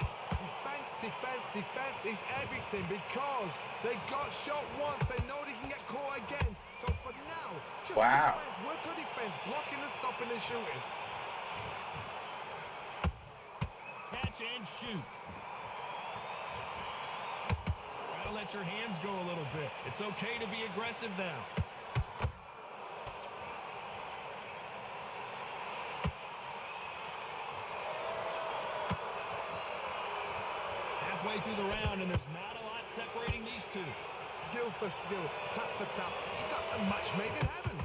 Defense is everything because they got shot once. They know they can get caught again. So for now, just Wow. defense, work on defense, blocking and stopping and shooting. Catch and shoot. Gotta let your hands go a little bit. It's okay to be aggressive now. Halfway through the round, and there's not a lot separating these two. Skill for skill, tap for tap. She's like a match made in heaven.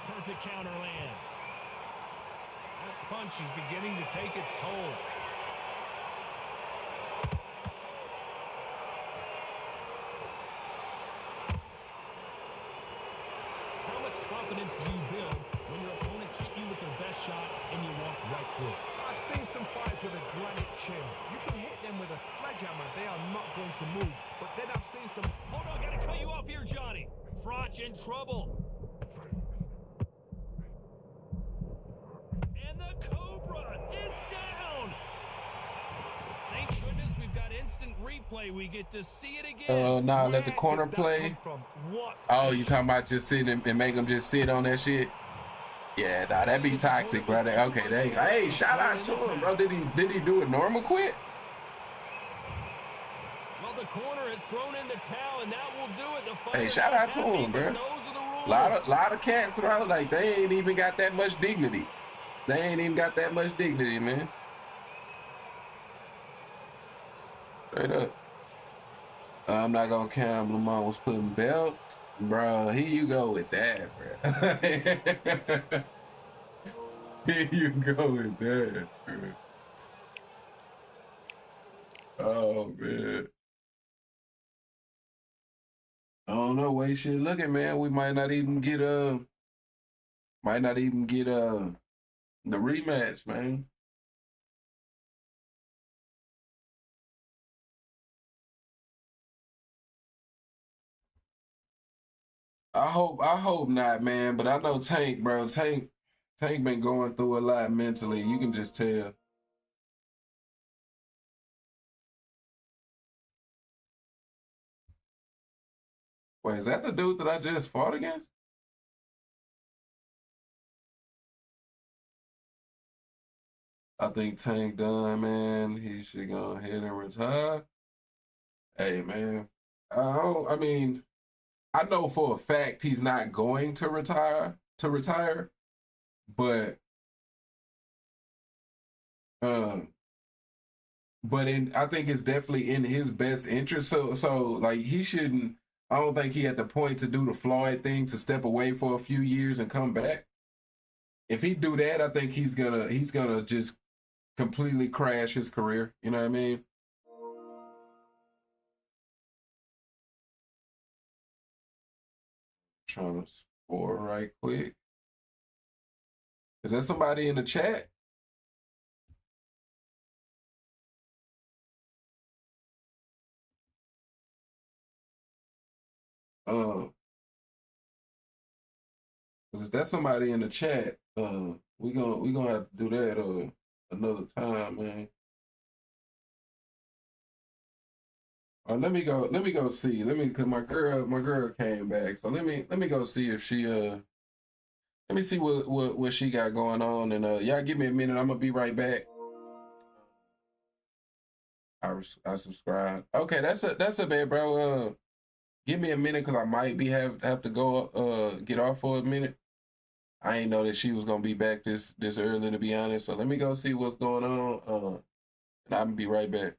Perfect counter lands. That punch is beginning to take its toll. How much confidence do you build when your opponents hit you with their best shot and you walk right through it? I've seen some fights with a granite chin. You can hit them with a sledgehammer. They are not going to move. But then I've seen some... Hold on, gotta cut you off here, Johnny. Froch in trouble. And the Cobra is down. Thank goodness we've got instant replay. We get to see it again. Nah, let the Where corner did that play. come from? What? Oh, you talking about just sitting and make them just sit on that shit? Yeah, nah, that'd be toxic, bro. Okay, there you go. Hey, shout out to him, bro. Did he do a normal quit? Well, the corner has thrown in the towel, and that will do it. The fighter Hey, shout out to happy, him, but bro. those are the rules. Lot of cats around, like, they ain't even got that much dignity. They ain't even got that much dignity, man. Straight up. I'm not gonna count. Lamont was putting belt. Bro, here you go with that, bro. Here you go with that, bro. Oh, man. I don't know way shit looking, man. We might not even get the rematch, man. I hope not, man. But I know Tank, bro. Tank been going through a lot mentally. You can just tell. Wait, is that the dude that I just fought against? I think Tank done, man. He should go ahead and retire. Hey, man. I mean, I know for a fact he's not going to retire, but I think it's definitely in his best interest. So like he shouldn't I don't think he had the point to do the Floyd thing to step away for a few years and come back. If he do that, I think he's gonna just completely crash his career. You know what I mean? Trying to score right quick. Is there somebody in the chat? Cause if that's somebody in the chat, we gonna have to do that another time, man. Let me go see. Cause my girl came back. So let me go see if she let me see what she got going on, and y'all give me a minute. I'm gonna be right back. I subscribe. Okay, that's a bad, bro. Give me a minute because I might be have to go get off for a minute. I ain't know that she was gonna be back this early, to be honest. So let me go see what's going on. And I'm gonna be right back.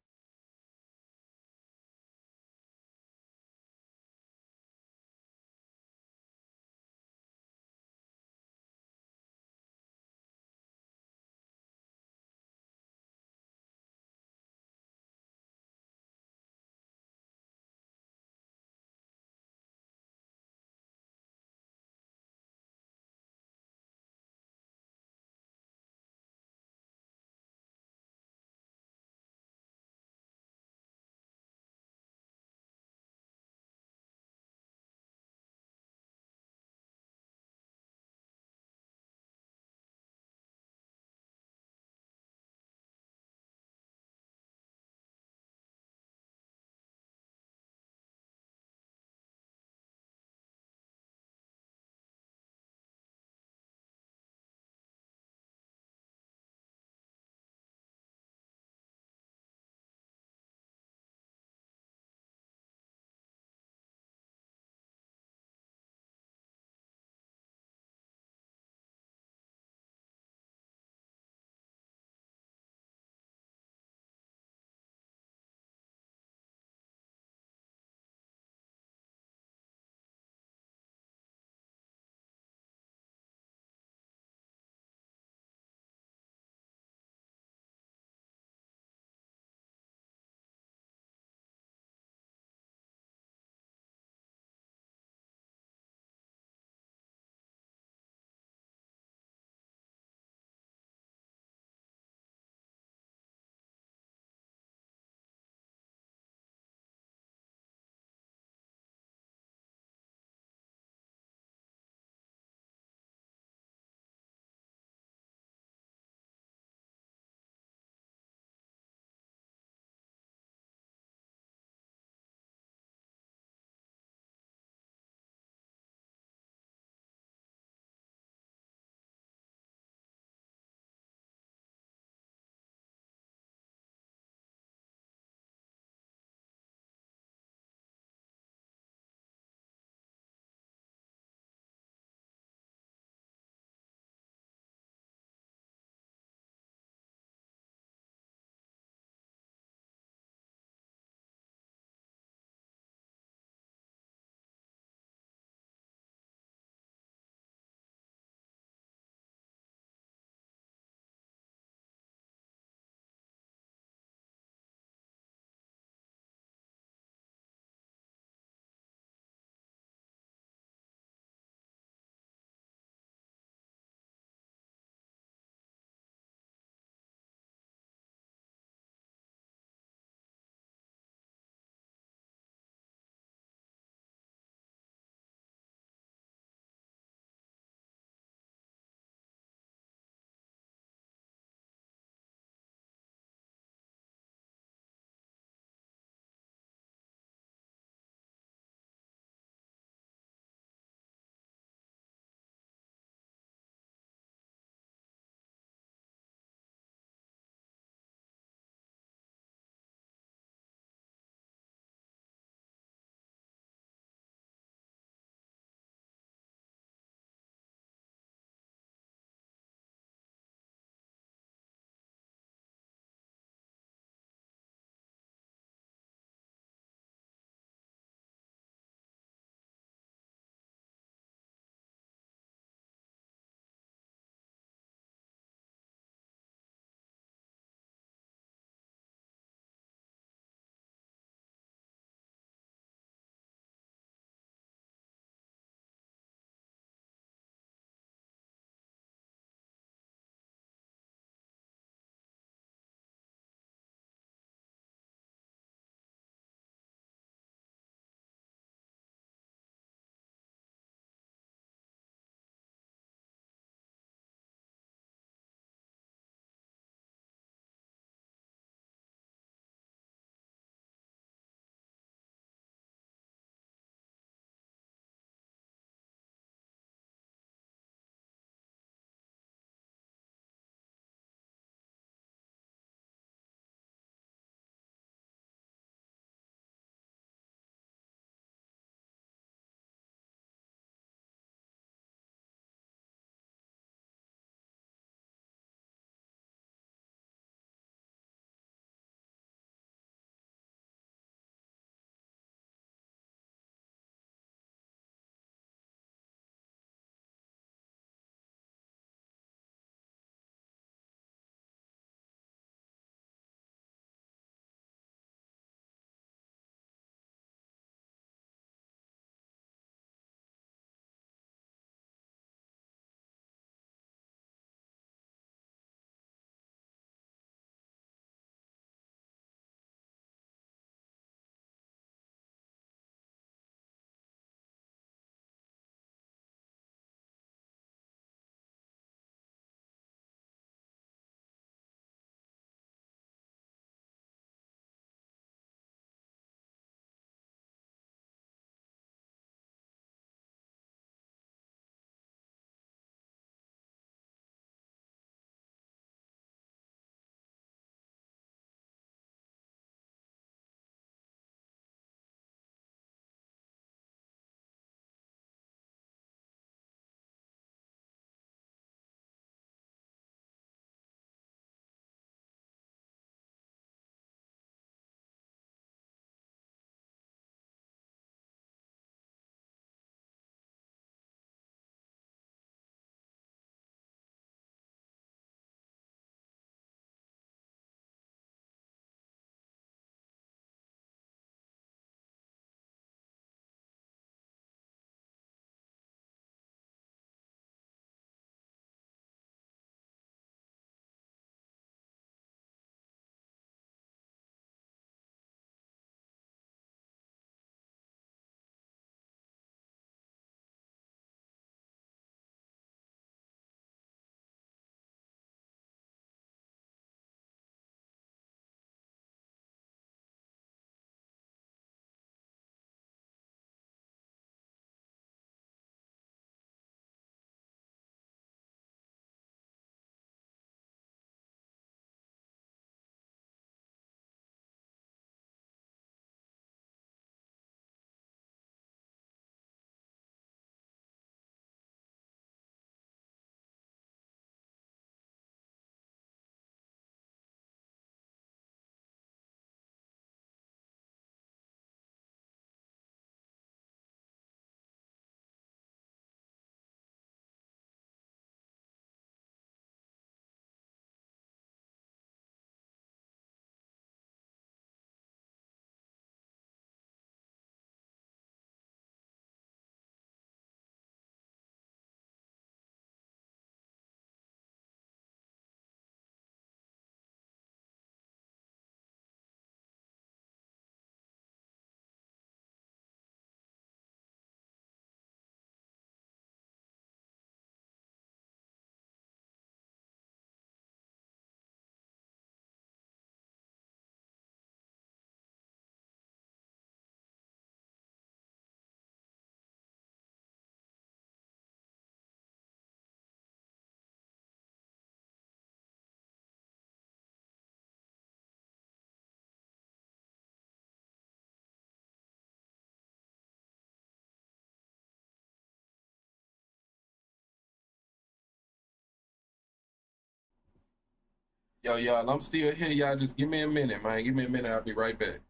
Yo, y'all, I'm still here. Y'all just give me a minute, man. Give me a minute. I'll be right back.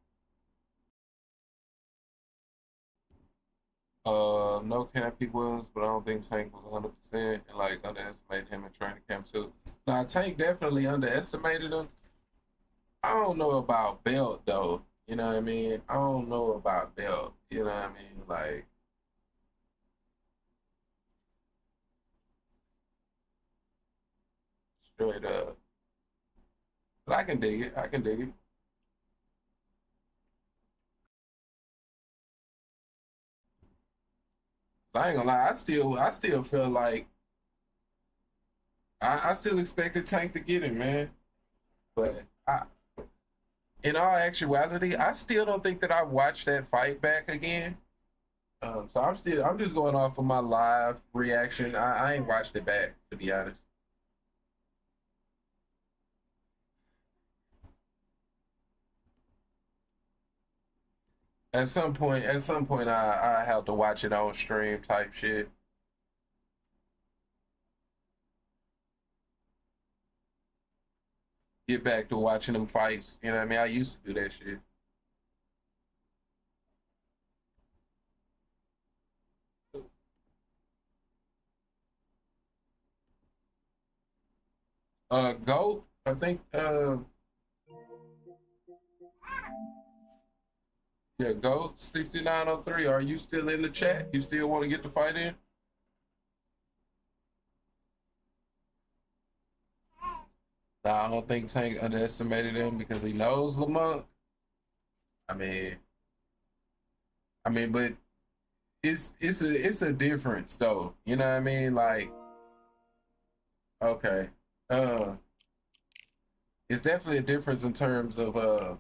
No Campy was, but I don't think Tank was 100% and like underestimated him in training camp too. Now Tank definitely underestimated him. I don't know about Belt though. You know what I mean? I don't know about Belt. You know what I mean? Like straight up. But I can dig it. I can dig it. I ain't gonna lie. I still feel like I still expected Tank to get him, man. But in all actuality, I still don't think that I watched that fight back again. So I'm just going off of my live reaction. I ain't watched it back, to be honest. At some point, I have to watch it on stream type shit. Get back to watching them fights. You know what I mean? I used to do that shit. Goat, I think. Yeah, Goat 6903. Are you still in the chat? You still want to get the fight in? Nah, I don't think Tank underestimated him because he knows Lamont. I mean, but it's a difference though. You know what I mean? Like, okay, uh, it's definitely a difference in terms of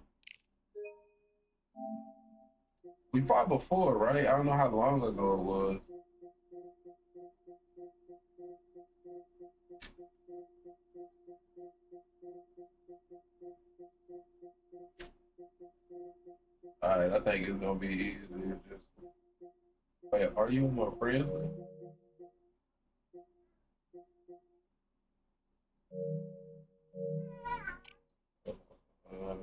we fought before, right? I don't know how long ago it was. All right, I think it's gonna be easy. Just wait. Are you my friends? Uh,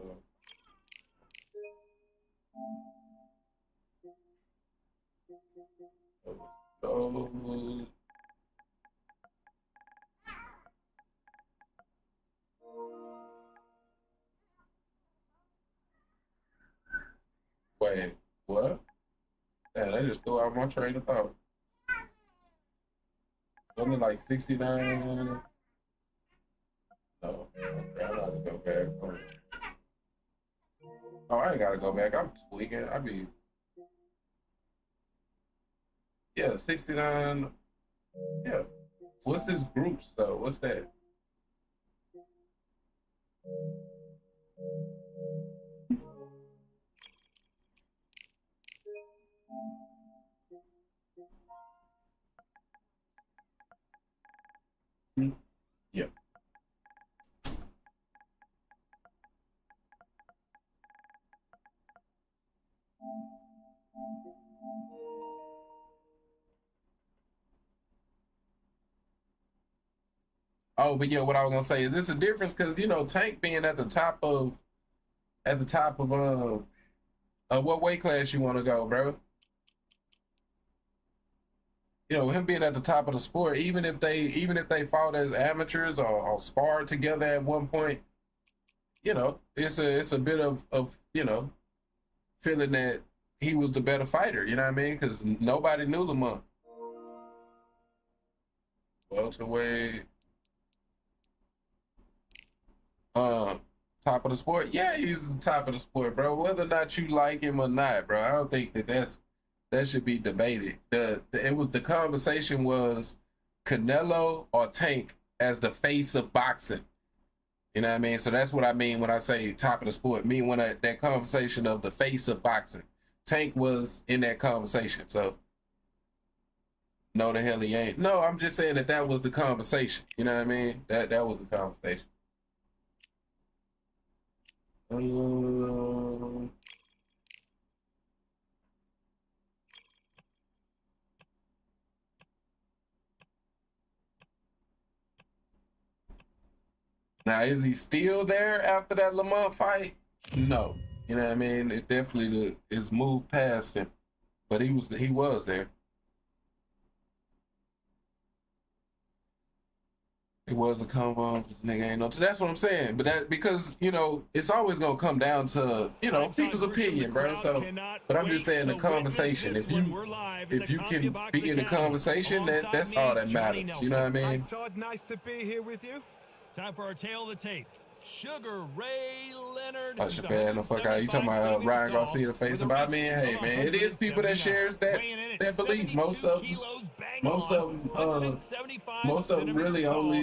so, wait, what? Man, I just threw out my train of thought. Only like 69. No, okay, I'm about to go back. Oh, I ain't gotta go back. I'm tweaking. I mean, yeah, 69. Yeah. What's his groups though? What's that? Hmm? Yeah. Oh, but yeah, what I was gonna say is this a difference because Tank being at the top of what weight class you want to go, bro? Him being at the top of the sport, even if they fought as amateurs or sparred together at one point, it's a bit of feeling that he was the better fighter. You know what I mean? Because nobody knew Lamont. Welterweight, uh, top of the sport. Yeah, he's the top of the sport, bro. Whether or not you like him or not, bro, I don't think that should be debated. The conversation was Canelo or Tank as the face of boxing. You know what I mean? So that's what I mean when I say top of the sport. Me when that conversation of the face of boxing. Tank was in that conversation. So no, the hell he ain't. No, I'm just saying that was the conversation. You know what I mean? That was the conversation. Um, Now, is he still there after that Lamont fight? No. You know what I mean? It definitely is moved past him. But he was there. It was a combo. This nigga ain't no. That's what I'm saying. But that because it's always gonna come down to people's opinion, bro. So, but I'm just saying the conversation. If you can be in the conversation, that's all that matters. You know what I mean? Todd, nice to be here with you. Time for our tail of the tape. Sugar Ray Leonard. Oh, Chappelle, no fuck out. You talking about Ryan Garcia face about me? Hey man, it is people that shares that belief. Most of them really only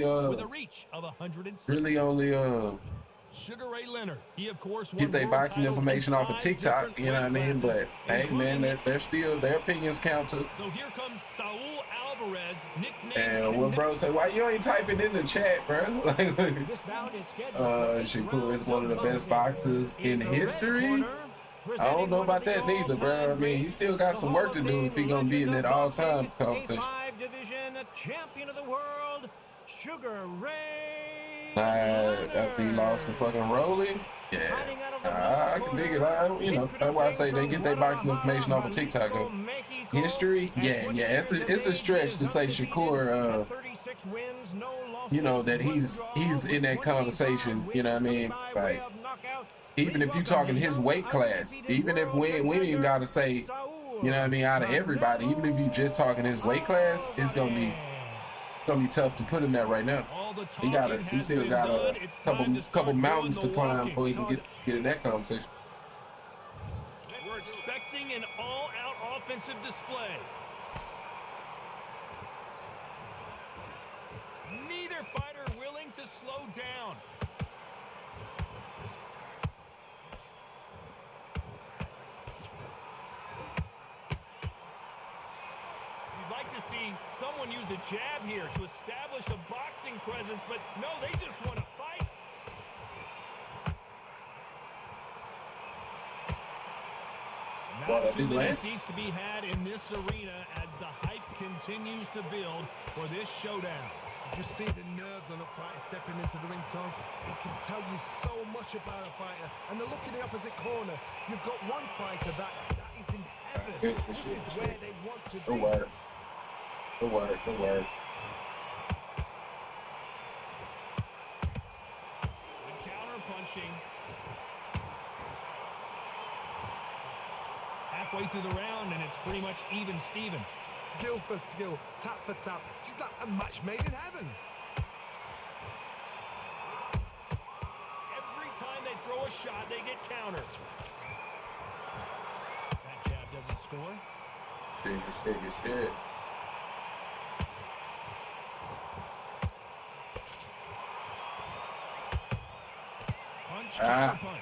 Sugar Ray Leonard. He of course get their boxing information off of TikTok. You know what I mean? But hey man, they're still their opinions count too. So here comes Saul Alvarez, nicknamed. And what bro say? Why you ain't typing in the chat, bro? Shakur is one of the best boxers in history. I don't know about that neither, bro. I mean, he still got some work to do if he gonna be in that all-time conversation. Division champion of the world, Sugar Ray. After he lost to fucking Rolly, yeah, I can dig it. That's why I say they get their boxing information off of TikTok. History, yeah, it's a stretch to say Shakur, that he's in that conversation. You know what I mean? Like, even if you talking his weight class, even if we ain't even gotta say, you know what I mean, out of everybody, even if you just talking his weight class, it's gonna be tough to put him there right now. He still got a couple mountains to climb before he can get in that conversation. We're expecting an all-out offensive display. Neither fighter willing to slow down. Someone use a jab here to establish a boxing presence, but no, they just want to fight. Not too many seats to be had in this arena as the hype continues to build for this showdown. You see the nerves on a fighter stepping into the ring, Tom. It can tell you so much about a fighter. And the look in the opposite corner, you've got one fighter that is in heaven. This is where they want to be. The word. Good counter punching. Halfway through the round, and it's pretty much even Steven. Skill for skill, tap for tap. She's like a match made in heaven. Every time they throw a shot, they get counters. That jab doesn't score. Shit.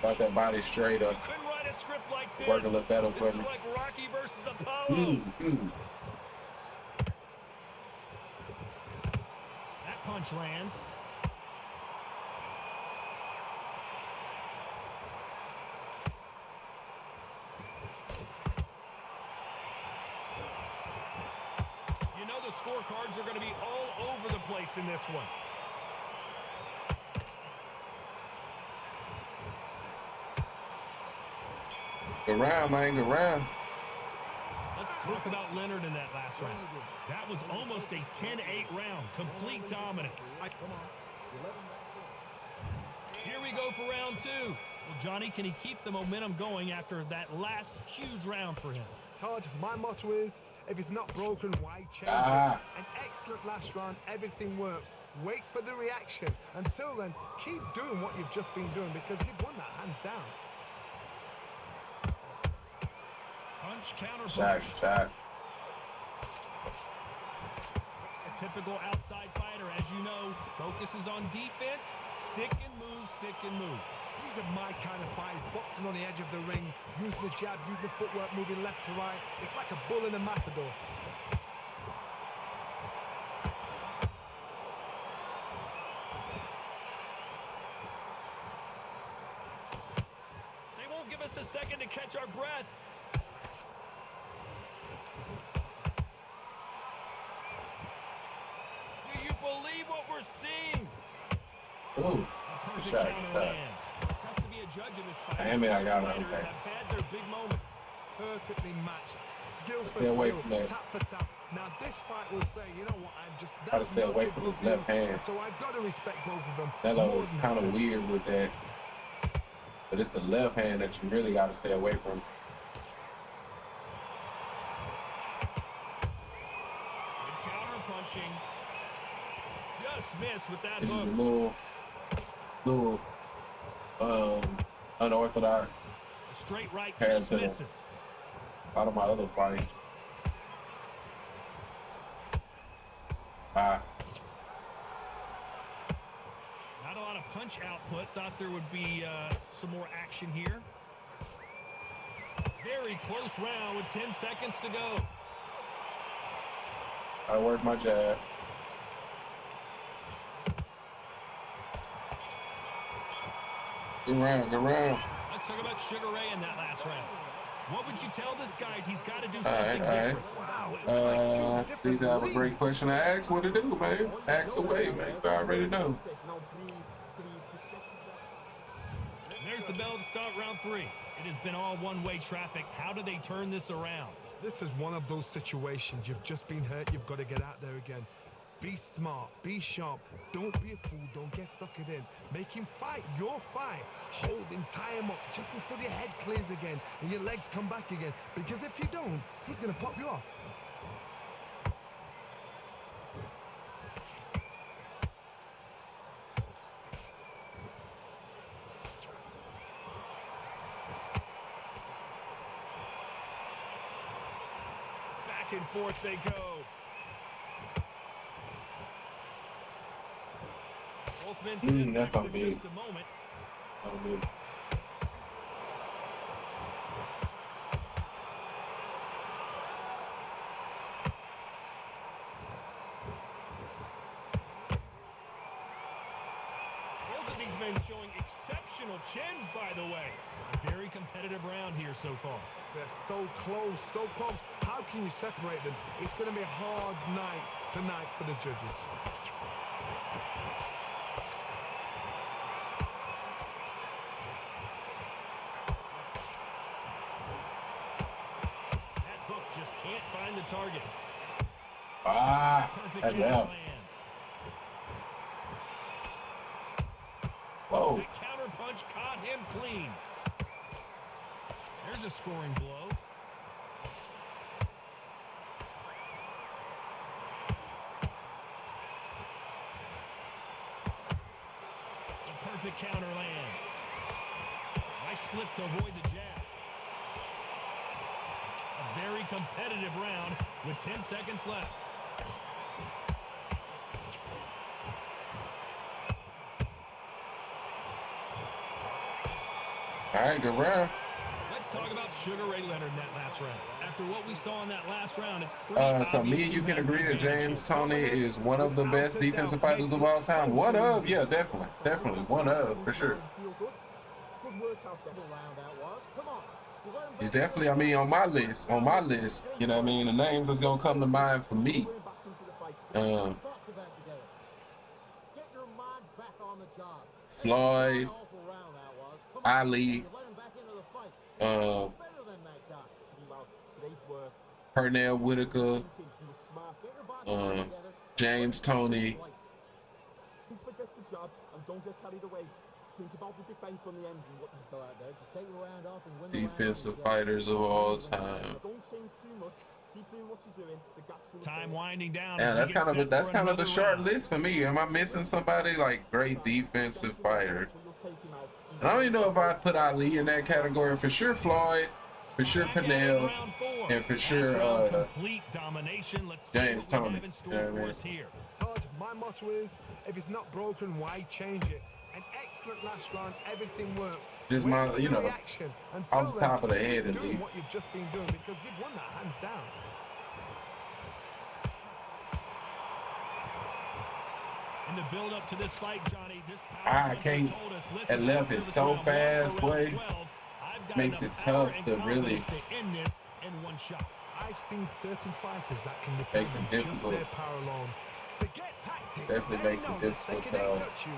Got that body straight up. Couldn't write a script like this. Work a little better for me. This is like Rocky versus Apollo. That punch lands. You know the scorecards are going to be all over the place in this one. Good round, man. Good round. Let's talk about Leonard in that last round. That was almost a 10-8 round. Complete dominance. Here we go for round two. Well, Johnny, can he keep the momentum going after that last huge round for him? Todd, my motto is, if it's not broken, why change it? An excellent last round. Everything works. Wait for the reaction. Until then, keep doing what you've just been doing because you've won that hands down. Counter shot. A typical outside fighter, as you know, focuses on defense, stick and move. These are my kind of fighters, boxing on the edge of the ring, using the jab, using the footwork, moving left to right. It's like a bull in a matador. They won't give us a second to catch our breath. Believe what we're seeing. Ooh. A Perfect shot, counter good shot. lands. Tough to be a judge in this fight. Damn it, I got it. Fighters Okay. have had their big moments. Perfectly matched. Skill for Stay away skill, from that. tap for tap. Now this fight will say, you know what, I'm just that Gotta stay away from his left hand. So I've got to respect both of them. Nello more is than kind of ever. weird with that. But it's the left hand that you really got to stay away from. Good counter punching. Just missed with that It's just a hook. little unorthodox A straight right compared just to misses. a lot of my other fights. Not a lot of punch output. Thought there would be some more action here. Very close round with 10 seconds to go. I work my jab. Good round, good round. Let's talk about Sugar Ray in that last round. What would you tell this guy? He's got to do All something right. different. Wow, it's like two Please have a different great leagues. question to ask. What to do, man? Ask away, man. You already know. Now breathe, just get you back. There's the bell to start round 3. It has been all one-way traffic. How do they turn this around? This is one of those situations. You've just been hurt. You've got to get out there again. Be smart. Be sharp. Don't be a fool. Don't get suckered in. Make him fight your fight. Hold him. Tie him up just until your head clears again and your legs come back again. Because if you don't, he's going to pop you off. Back and forth they go. Both men sit That's back on for me. just a moment. Both of these men showing exceptional chins, by the way. A very competitive round here so far. They're so close, so close. How can you separate them? It's going to be a hard night tonight for the judges. That hook just can't find the target. Perfect That's counter out. lands. Whoa. That counter punch caught him clean. There's a scoring blow. A perfect counter lands. Nice slip to avoid the jab. A very competitive round with 10 seconds left. All right, good round. Let's talk about Sugar Ray Leonard in that last round. After what we saw in that last round, it's pretty So me obvious and you who can has agree the that advantage James here. Toney is one of the best defensive fighters of all time. One of, yeah, definitely. Definitely. One of, for sure. Feel good? Good work out there. The round out was. Come on. You let him He's back definitely, I mean, on my list, you know what I mean? The names that's going to come to mind for me. Going back into the fight. Box it back together. Get your mind back on the job. Floyd, Awful round that was. Come on. Ali, You let him back into the fight. uh, Better than that guy. Well, great work. Pernell Whitaker, Thinking he was smart. Get your body back together. James Toney. Don't forget the job and don't get carried away. Think about the defense on the end and what you throw out there. Just take the round off and win the round. Defensive fighters of all time. Don't change too much. Keep doing what you're doing. The gap's full of Time players. winding down. Yeah, as we that's get kind of set that's for kind of the another short round. list for me. Am I missing somebody like great defensive fighter? You'll take him out. And I don't even know if I'd put Ali in that category. For sure, Floyd. For sure, Back at it, Pernell. round 4. And for Last sure, round, complete domination. Let's see James what we Toney. have in store Yeah, for man. us here. Todd, my motto is, if it's not broken, why change it? An excellent last round, everything worked. Just Wait my, for you the know, reaction. off Until the then, top of the keep head, doing indeed. what you've just been doing because you've won that hands down. In the build up to this fight, Johnny, this I power can't- told us, that listen, left after is this so round 1 fast, or round boy. 12, I've got Makes enough it power tough and to really- confidence to end this in one shot. I've seen certain fighters that can defend Makes it just difficult. their power alone. Forget tactics. Definitely They makes it know the difficult, second they though. touch you,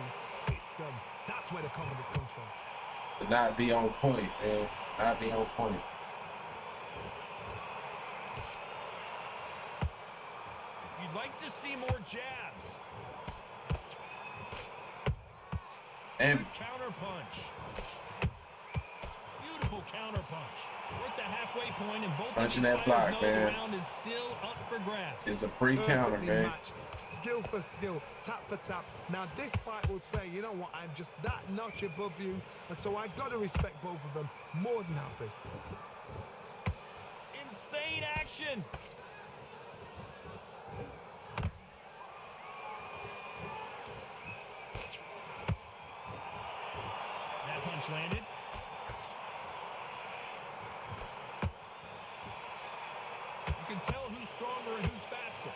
it's done. That's That's where the confidence comes from. To not be on point, man. Not be on point. You'd like to see more jabs. And Counter punch. Beautiful counter punch. We're at the halfway point, and both punching of these that fighters block, know man. the round is still up for grabs. It's a free counter, Perfectly man. matched. Skill for skill, tap for tap. Now this fight will say, you know what, I'm just that notch above you, and so I got to respect both of them. More than happy. Insane action. That punch landed. You can tell who's stronger and who's faster.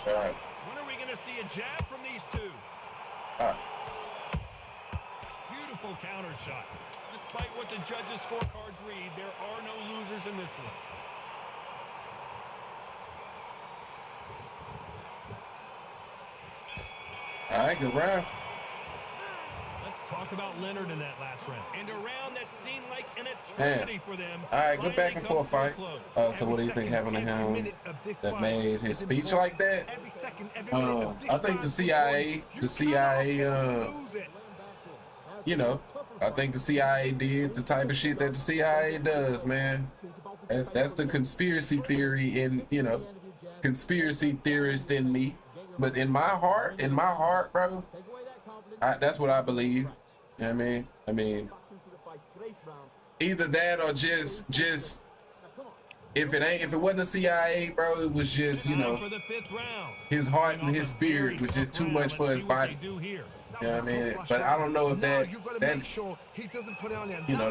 Shot. When are we going to see a jab from these two? Beautiful counter shot. Despite what the judges' scorecards read, there are no losers in this one. All right, good round. Let's talk about Leonard in that last round. And a round that seemed like an eternity for them. All right, good back and finally forth comes to fight. a close. So what do you think having him that made his speech like that? Every second, every minute of this I think the CIA, you know, I think the CIA did the type of shit that the CIA does, man. That's the conspiracy theory in, you know, conspiracy theorist in me. But in my heart, bro, that's what I believe. You know what I mean, either that or just if it wasn't the CIA, bro, it was just, you know, For the fifth round. his heart and his spirit was just too much for his body. Do here. You know what I mean? But I don't know if that's, you know,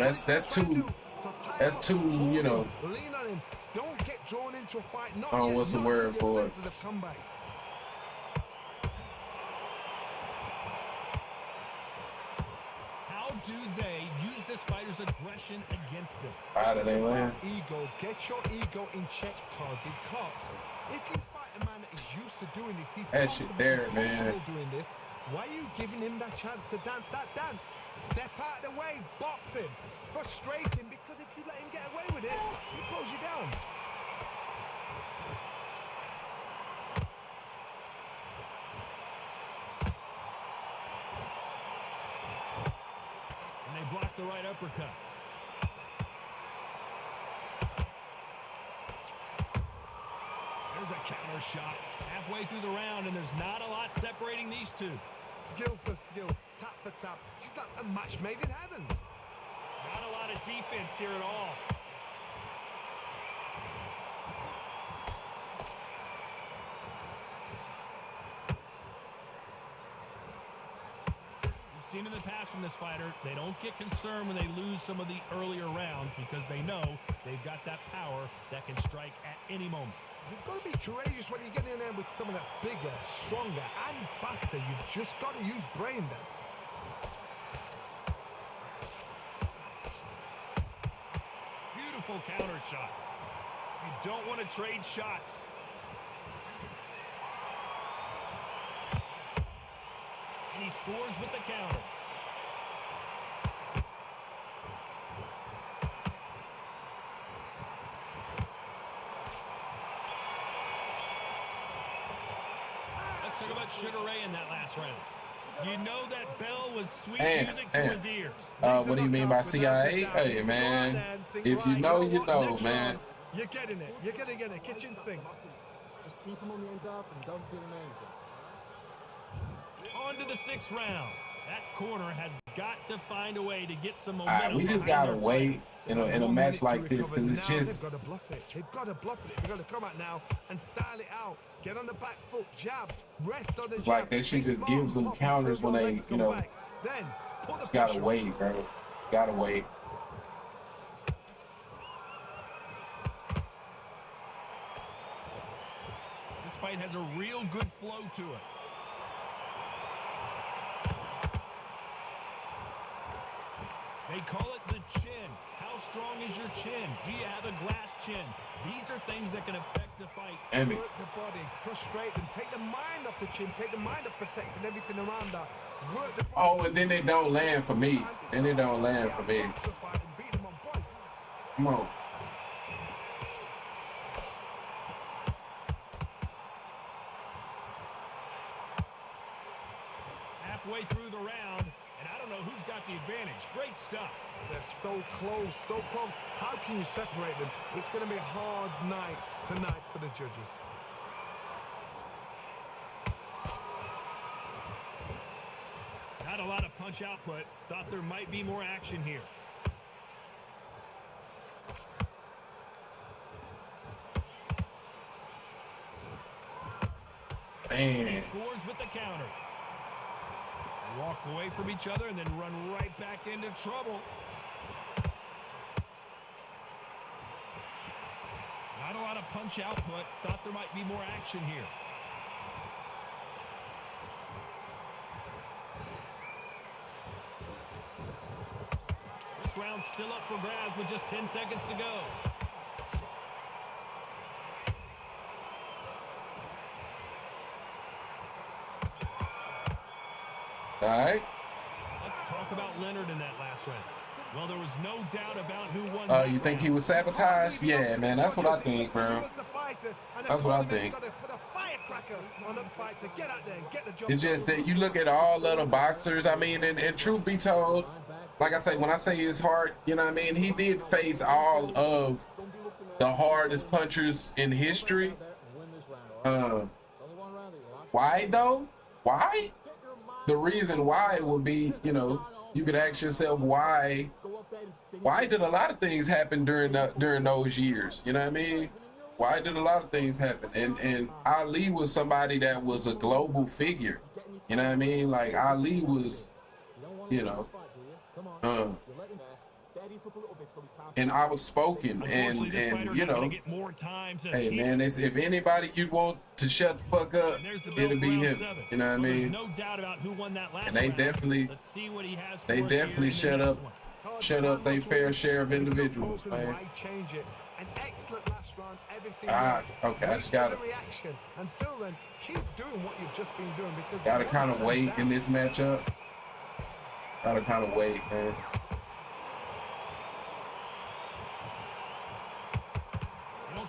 that's too, you know, lean on him. Don't get drawn into a fight. Oh, what's the word for it? How do they use this fighter's aggression against them? How do they land? Ego, get your ego in check, Todd, because if you fight a man that is used to doing this, he's That shit there, man. doing this. Why are you giving him that chance to dance that dance? Step out of the way, box him, frustrate him, because if you let him get away with it, he blows you down. And they block the right uppercut. There's a counter shot halfway through the round, and there's not a lot separating these two. Skill for skill, tap for tap. She's like a match made in heaven. Not a lot of defense here at all. We've seen in the past from this fighter, they don't get concerned when they lose some of the earlier rounds because they know they've got that power that can strike at any moment. You've got to be courageous when you get in there with someone that's bigger, stronger, and faster. You've just got to use brain then. Beautiful counter shot. You don't want to trade shots. And he scores with the counter. Let's talk about Sugar Ray in that last round. You know that bell was sweet music to his ears. What do you mean by CIA? Hey, man, if you know, you know, man. You're getting it. You're going to get it. Kitchen sink. Just keep him on the ends off and don't give him anything. On to the sixth round. That corner has got to find a way to get some momentum. We just gotta wait in a match like this because it's just. They've got to bluff it. They've got to bluff it. They've got to come out now and style it out. Get on the back foot, jab, rest on the It's jab. like that shit just gives them counters when they, you know. Then pull the Gotta pressure. wait, bro. Gotta wait. This fight has a real good flow to it. They call it the chin. How strong is your chin? Do you have a glass chin? These are things that can affect the fight. Damn it. Work the body, frustrate them, take the mind off the chin, take the mind off protecting everything around that. Work the body. Oh, and then they don't land for me. Then they don't land for me. Boxer fight and beat them on points. Come on. Halfway through the round, and I don't know who's got the advantage. Great stuff. They're so close, so close. How can you separate them? It's going to be a hard night tonight for the judges. Not a lot of punch output. Thought there might be more action here. Man. He scores with the counter. Walk away from each other and then run right back into trouble. Not a lot of punch output. Thought there might be more action here. This round's still up for grabs with just 10 seconds to go. All right. Let's talk about Leonard in that last round. Well, there was no doubt about who won. You think he was sabotaged? Yeah, man, that's what I think, bro. That's what I think. It's just that you look at all other boxers. I mean, and truth be told, like I say, when I say his heart, you know what I mean? He did face all of the hardest punchers in history. Why though? Why? The reason why would be, you know, you could ask yourself why did a lot of things happen during those years? You know what I mean? Why did a lot of things happen? And Ali was somebody that was a global figure. You know what I mean? Like Ali was, you know, and outspoken and you know, hey man, if anybody you want to shut the fuck up, it'll be him. You know what I mean? No doubt about who won that last and they definitely shut up their fair share of individuals, man. Okay, I just gotta until then, keep doing what you've just been doing because gotta kind of wait in this matchup. Gotta kind of wait, man.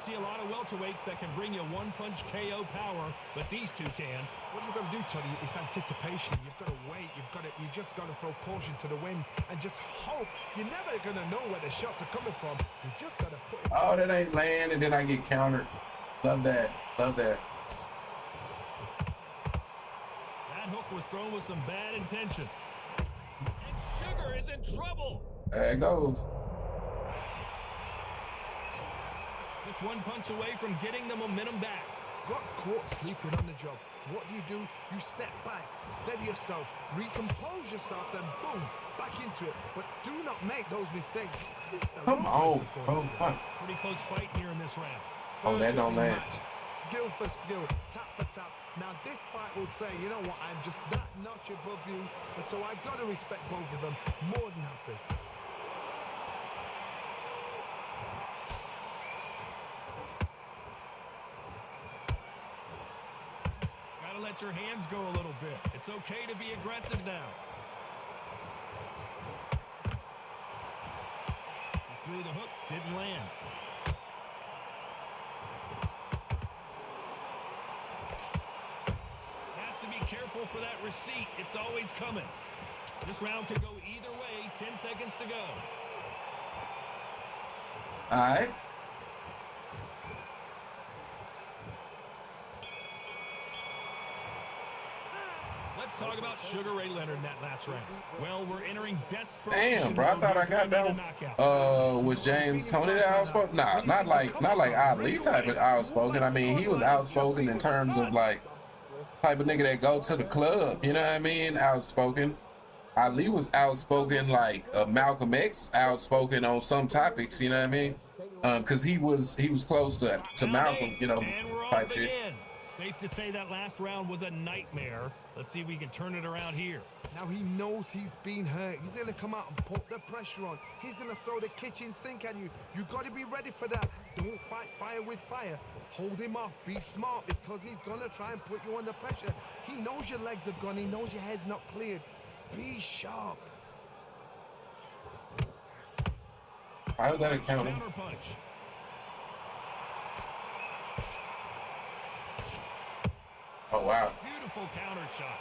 See a lot of welterweights that can bring you one-punch KO power, but these two can. What you've got to do, Tony, is anticipation. You've got to wait. You just got to throw caution to the wind and just hope. You're never going to know where the shots are coming from. You just got to put it. Oh, that ain't land, and then I get countered. Love that. Love that. That hook was thrown with some bad intentions. And Sugar is in trouble. There it goes. Just one punch away from getting the momentum back. Got caught sleeping on the job. What do? You step back, steady yourself, recompose yourself, then boom, back into it. But do not make those mistakes. Come on, bro. Pretty close fight here in this round. Oh, that don't land. Skill for skill, tap for tap. Now this fight will say, you know what, I'm just that notch above you, and so I got to respect both of them more than happy. Let your hands go a little bit. It's okay to be aggressive now. He threw the hook, didn't land. Has to be careful for that receipt. It's always coming. This round could go either way. 10 seconds to go. All right. Let's talk about Sugar Ray Leonard in that last round. Well, we're entering desperation. Damn, bro, I thought I got that one. Was James Toney that outspoken? Nah, not like Ali type of outspoken. I mean, he was outspoken in terms of like type of nigga that go to the club. You know what I mean? Outspoken. Ali was outspoken like Malcolm X outspoken on some topics. You know what I mean? Because he was close to Malcolm. You know, type shit. Safe to say that last round was a nightmare. Let's see if we can turn it around here. Now he knows he's been hurt. He's going to come out and put the pressure on. He's going to throw the kitchen sink at you. You got to be ready for that. Don't fight fire with fire. Hold him off. Be smart because he's going to try and put you under pressure. He knows your legs are gone. He knows your head's not cleared. Be sharp. How is that a counter? Counter punch. Oh, wow. Beautiful counter shot.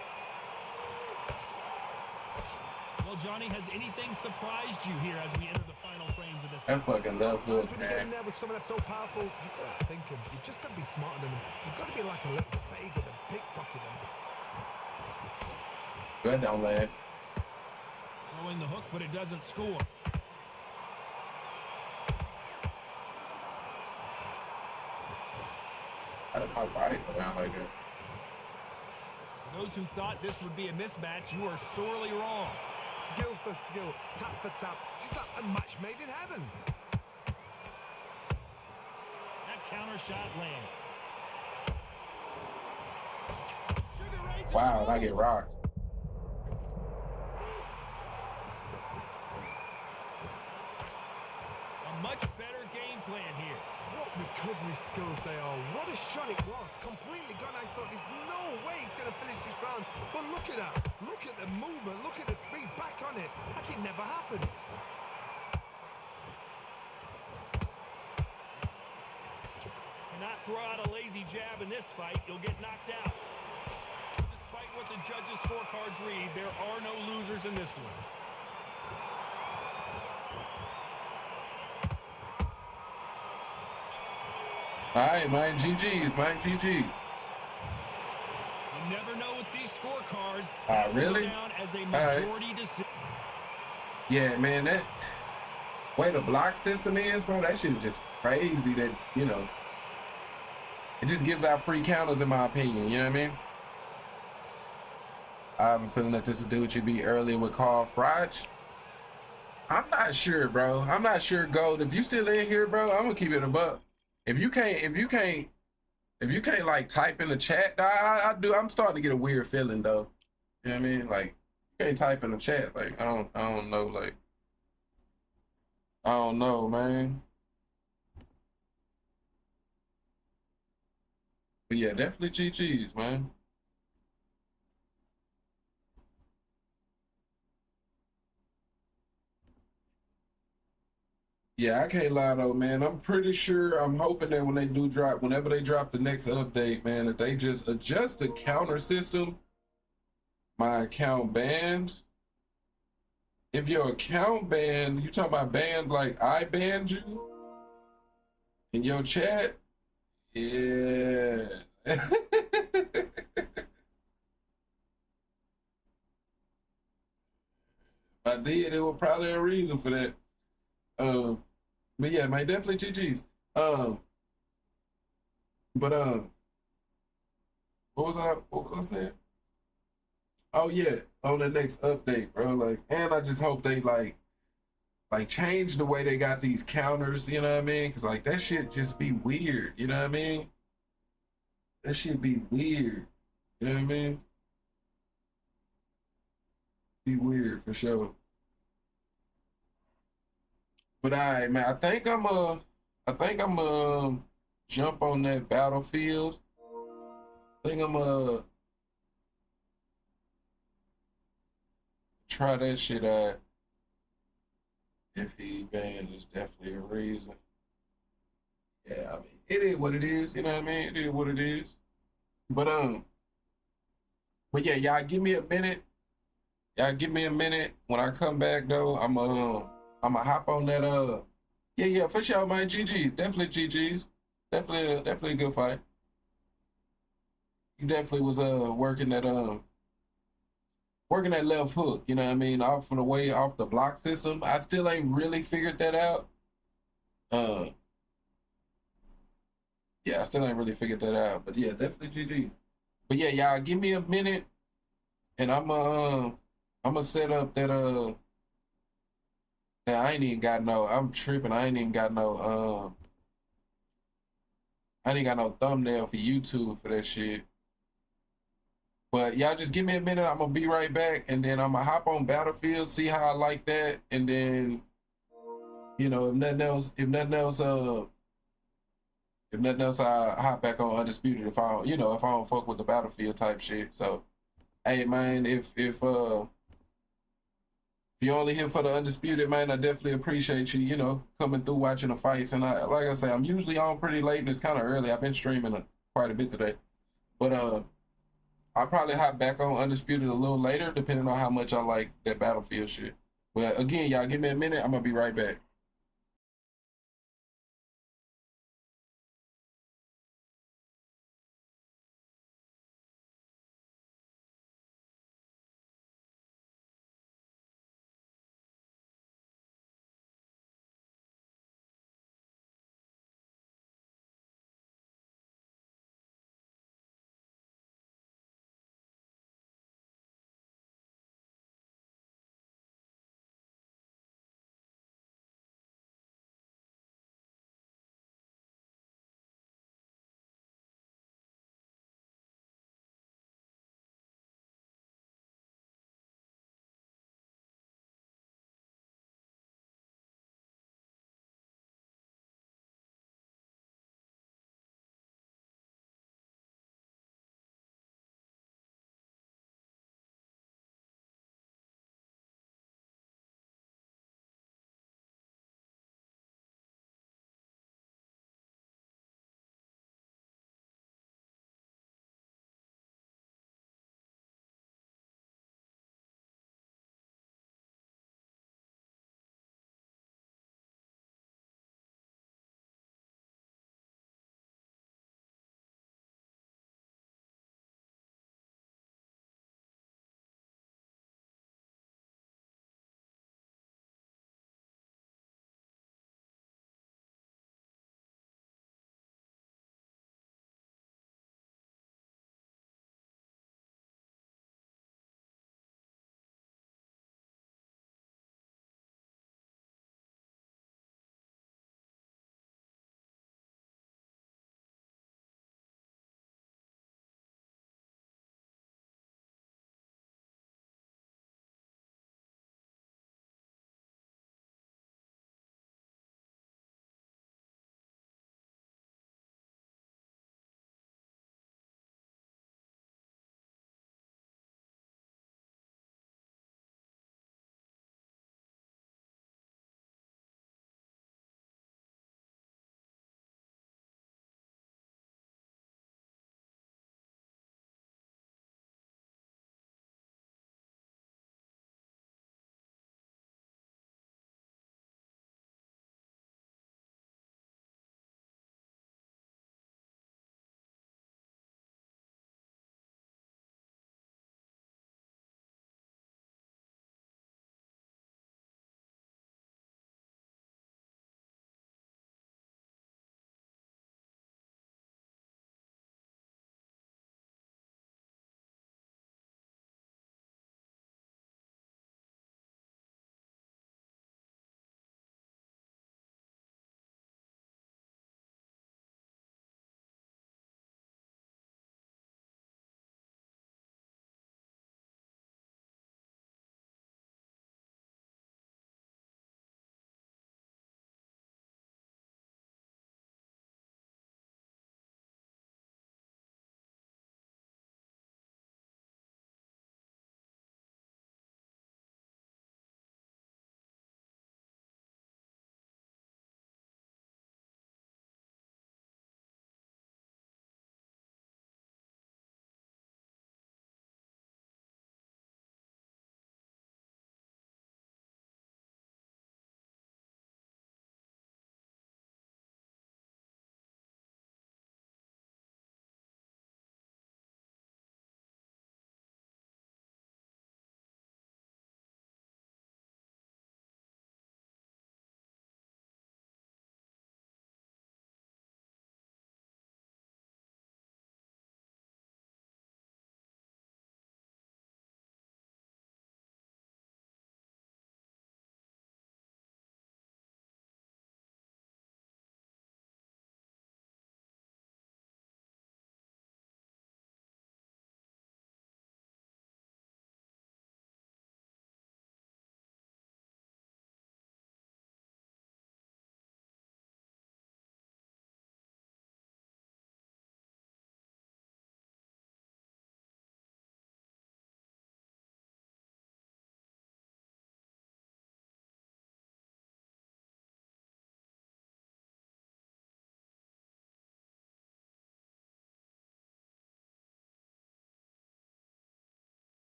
Well, Johnny, has anything surprised you here as we enter the final frames of this? That fucking left hook, When you get in man. there with someone that's so powerful, you got to think him. You've just got to be smarter than him. You've got to be like a little faggot and pickpocket him. Good down land. Throwing the hook, but it doesn't score. How did my body go down like that? For those who thought this would be a mismatch, you are sorely wrong. Skill for skill, tap for tap. She's like a match made in heaven. That counter shot lands. Sugar Ray's in Wow, trouble. I get rocked. A much better game plan here. What recovery skills they are. What a shot it was. Completely gone. I thought there's no way he's going to finish this round. But look at that. Look at the movement. Look at the speed. Back on it. Like it never happened. Cannot throw out a lazy jab in this fight. You'll get knocked out. Despite what the judges' scorecards read, there are no losers in this one. All right, man. GG's, man. GG's. You never know with these scorecards. Really? Go down as a right. majority decision. Yeah, man. That way the block system is, bro. That shit is just crazy. That, you know, it just gives out free counters, in my opinion. You know what I mean? I have a feeling that this dude should be early with Carl Froch. I'm not sure, bro. I'm not sure, Gold. If you still in here, bro, I'm gonna keep it a buck. If you can't like type in the chat, I'm starting to get a weird feeling though. You know what I mean? Like, you can't type in the chat. Like, I don't know, like, I don't know, man. But yeah, definitely GG's, man. Yeah, I can't lie though, man. I'm pretty sure, I'm hoping that when they do drop, whenever they drop the next update, man, that they just adjust the counter system. My account banned. If your account banned, you talking about banned like I banned you in your chat? Yeah. If I did, it was probably a reason for that. But yeah, man, definitely GG's. But what was I saying? Oh yeah, on the next update, bro. Like, and I just hope they like change the way they got these counters. You know what I mean? Cause like that shit just be weird. You know what I mean? That shit be weird. You know what I mean? Be weird for sure. But all right, man. I think I'm jump on that battlefield. I think I'm try that shit out. If he banned, is definitely a reason. Yeah, I mean, it is what it is. You know what I mean? It is what it is. But yeah, y'all give me a minute. Y'all give me a minute. When I come back though, I'm gonna hop on that. Yeah, for sure, man. GG's, definitely GG's, definitely a good fight. You definitely was working that left hook. You know what I mean? Off of the way off the block system. I still ain't really figured that out. Yeah, I still ain't really figured that out. But yeah, definitely GG. But yeah, y'all give me a minute, and I'm gonna set up that I ain't even got no. I'm tripping. I ain't even got no. I ain't got no thumbnail for YouTube for that shit. But y'all just give me a minute. I'm gonna be right back, and then I'm gonna hop on Battlefield, see how I like that, and then you know, if nothing else, I hop back on Undisputed if I don't, you know, if I don't fuck with the Battlefield type shit. So, hey man, if you're only here for the Undisputed, man, I definitely appreciate you, you know, coming through watching the fights. And I, like I say, I'm usually on pretty late, and it's kind of early. I've been streaming quite a bit today, but I'll probably hop back on Undisputed a little later, depending on how much I like that Battlefield shit. But again, y'all give me a minute. I'm gonna be right back.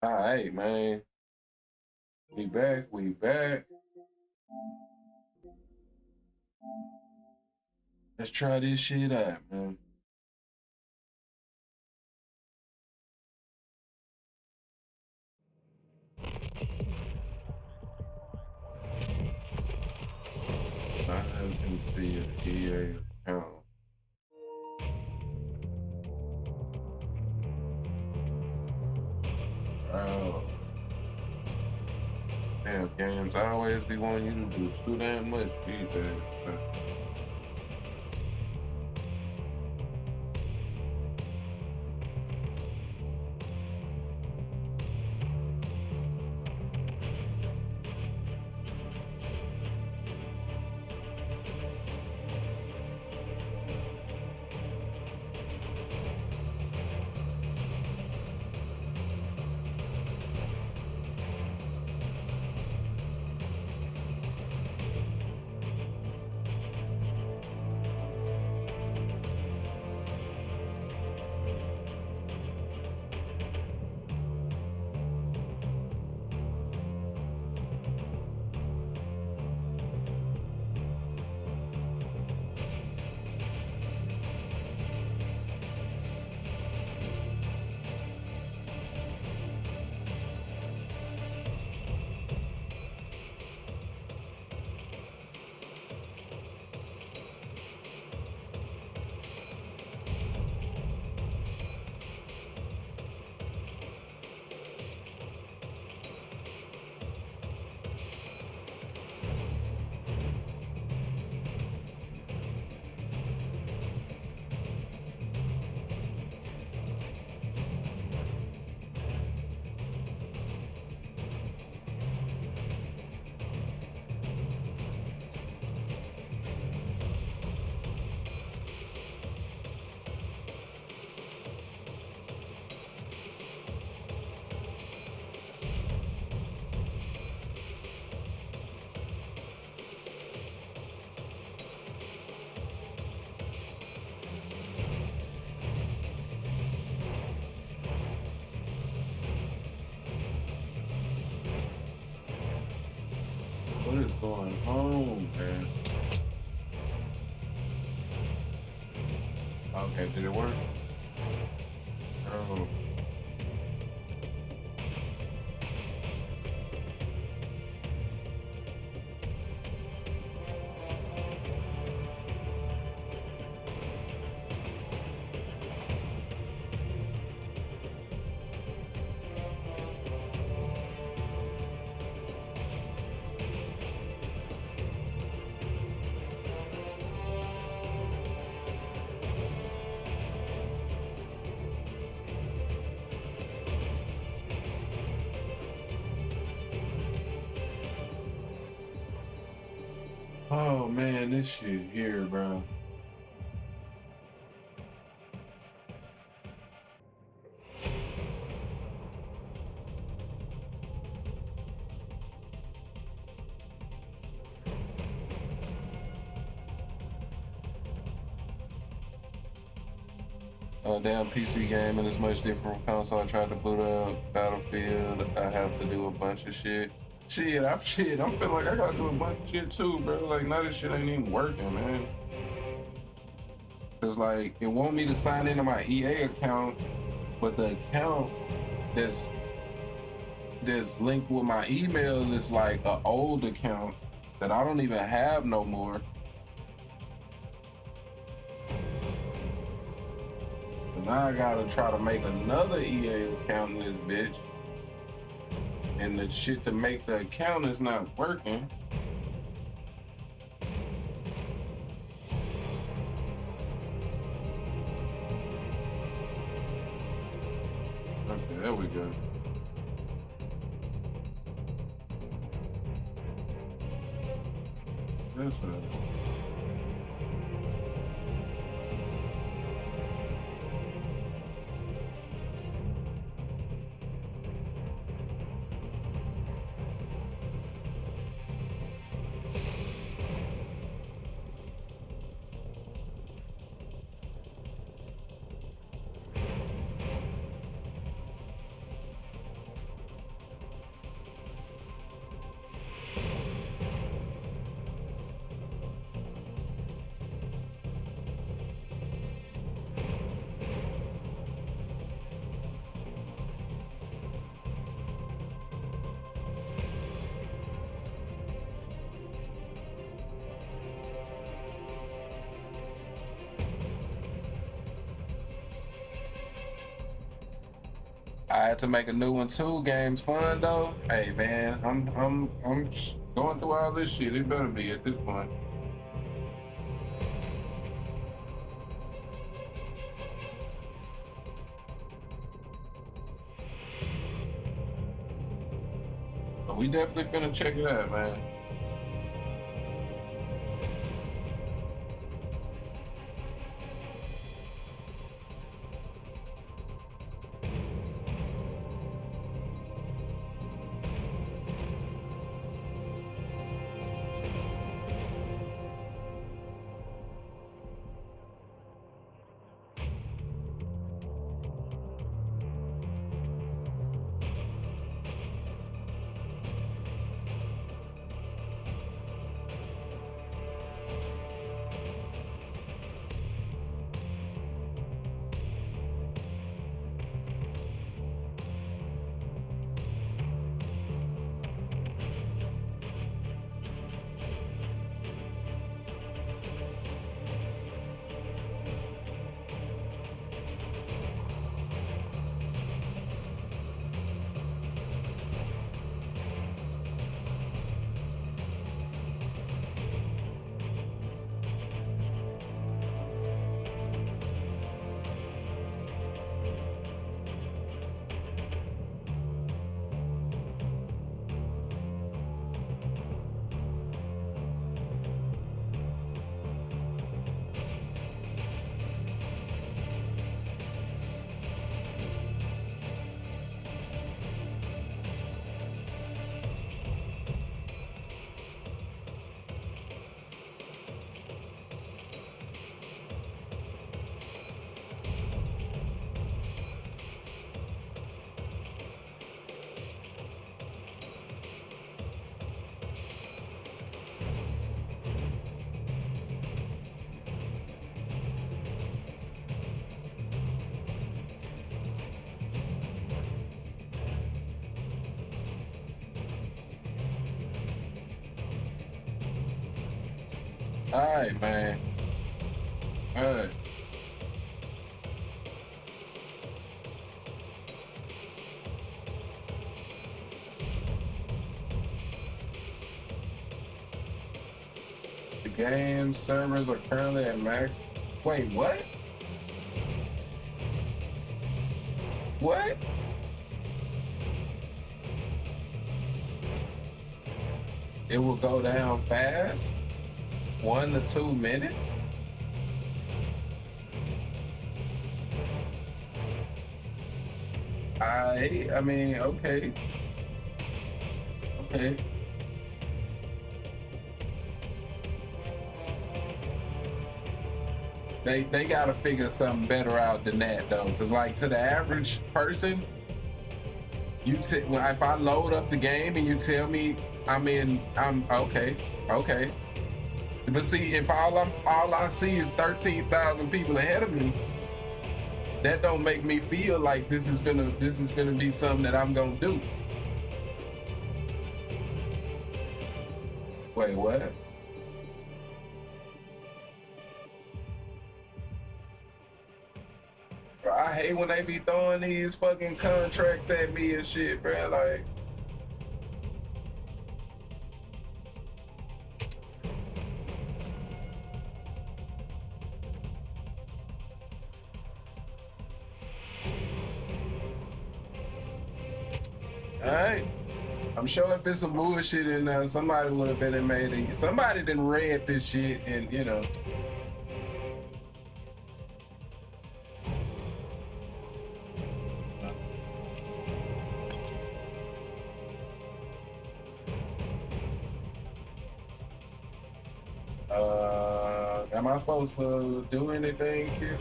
All right, man. We back. We back. Let's try this shit out, man. I can see an EA account. Oh. Damn, games always be wanting you to do too damn much these days. What is going on, man? Okay, did it work? Oh. Oh man, this shit here, bro. Damn PC game and it's much different from console. I tried to boot up Battlefield. I have to do a bunch of shit. I'm feeling like I gotta do a bunch of shit too, bro. Like now this shit ain't even working, man. Cause like it want me to sign into my EA account, but the account that's linked with my email is like an old account that I don't even have no more. So now I gotta try to make another EA account in this bitch. And the shit to make the account is not working. Okay, there we go. That's right. I had to make a new one too. Game's fun though. Hey man, I'm going through all this shit. It better be at this point. But we definitely finna check it out, man. All right, man. All right. The game servers are currently at max. Wait, what? What? It will go down fast? 1 to 2 minutes? I mean, okay. Okay. They gotta figure something better out than that though, because like to the average person, if I load up the game and you tell me I'm okay. But see, if all I see is 13,000 people ahead of me, that don't make me feel like this is gonna be something that I'm gonna do. Wait, what? Bro, I hate when they be throwing these fucking contracts at me and shit, bro. Like, alright. I'm sure if it's some bullshit in there, somebody would have been and made it. Somebody done read this shit and, you know. Am I supposed to do anything here?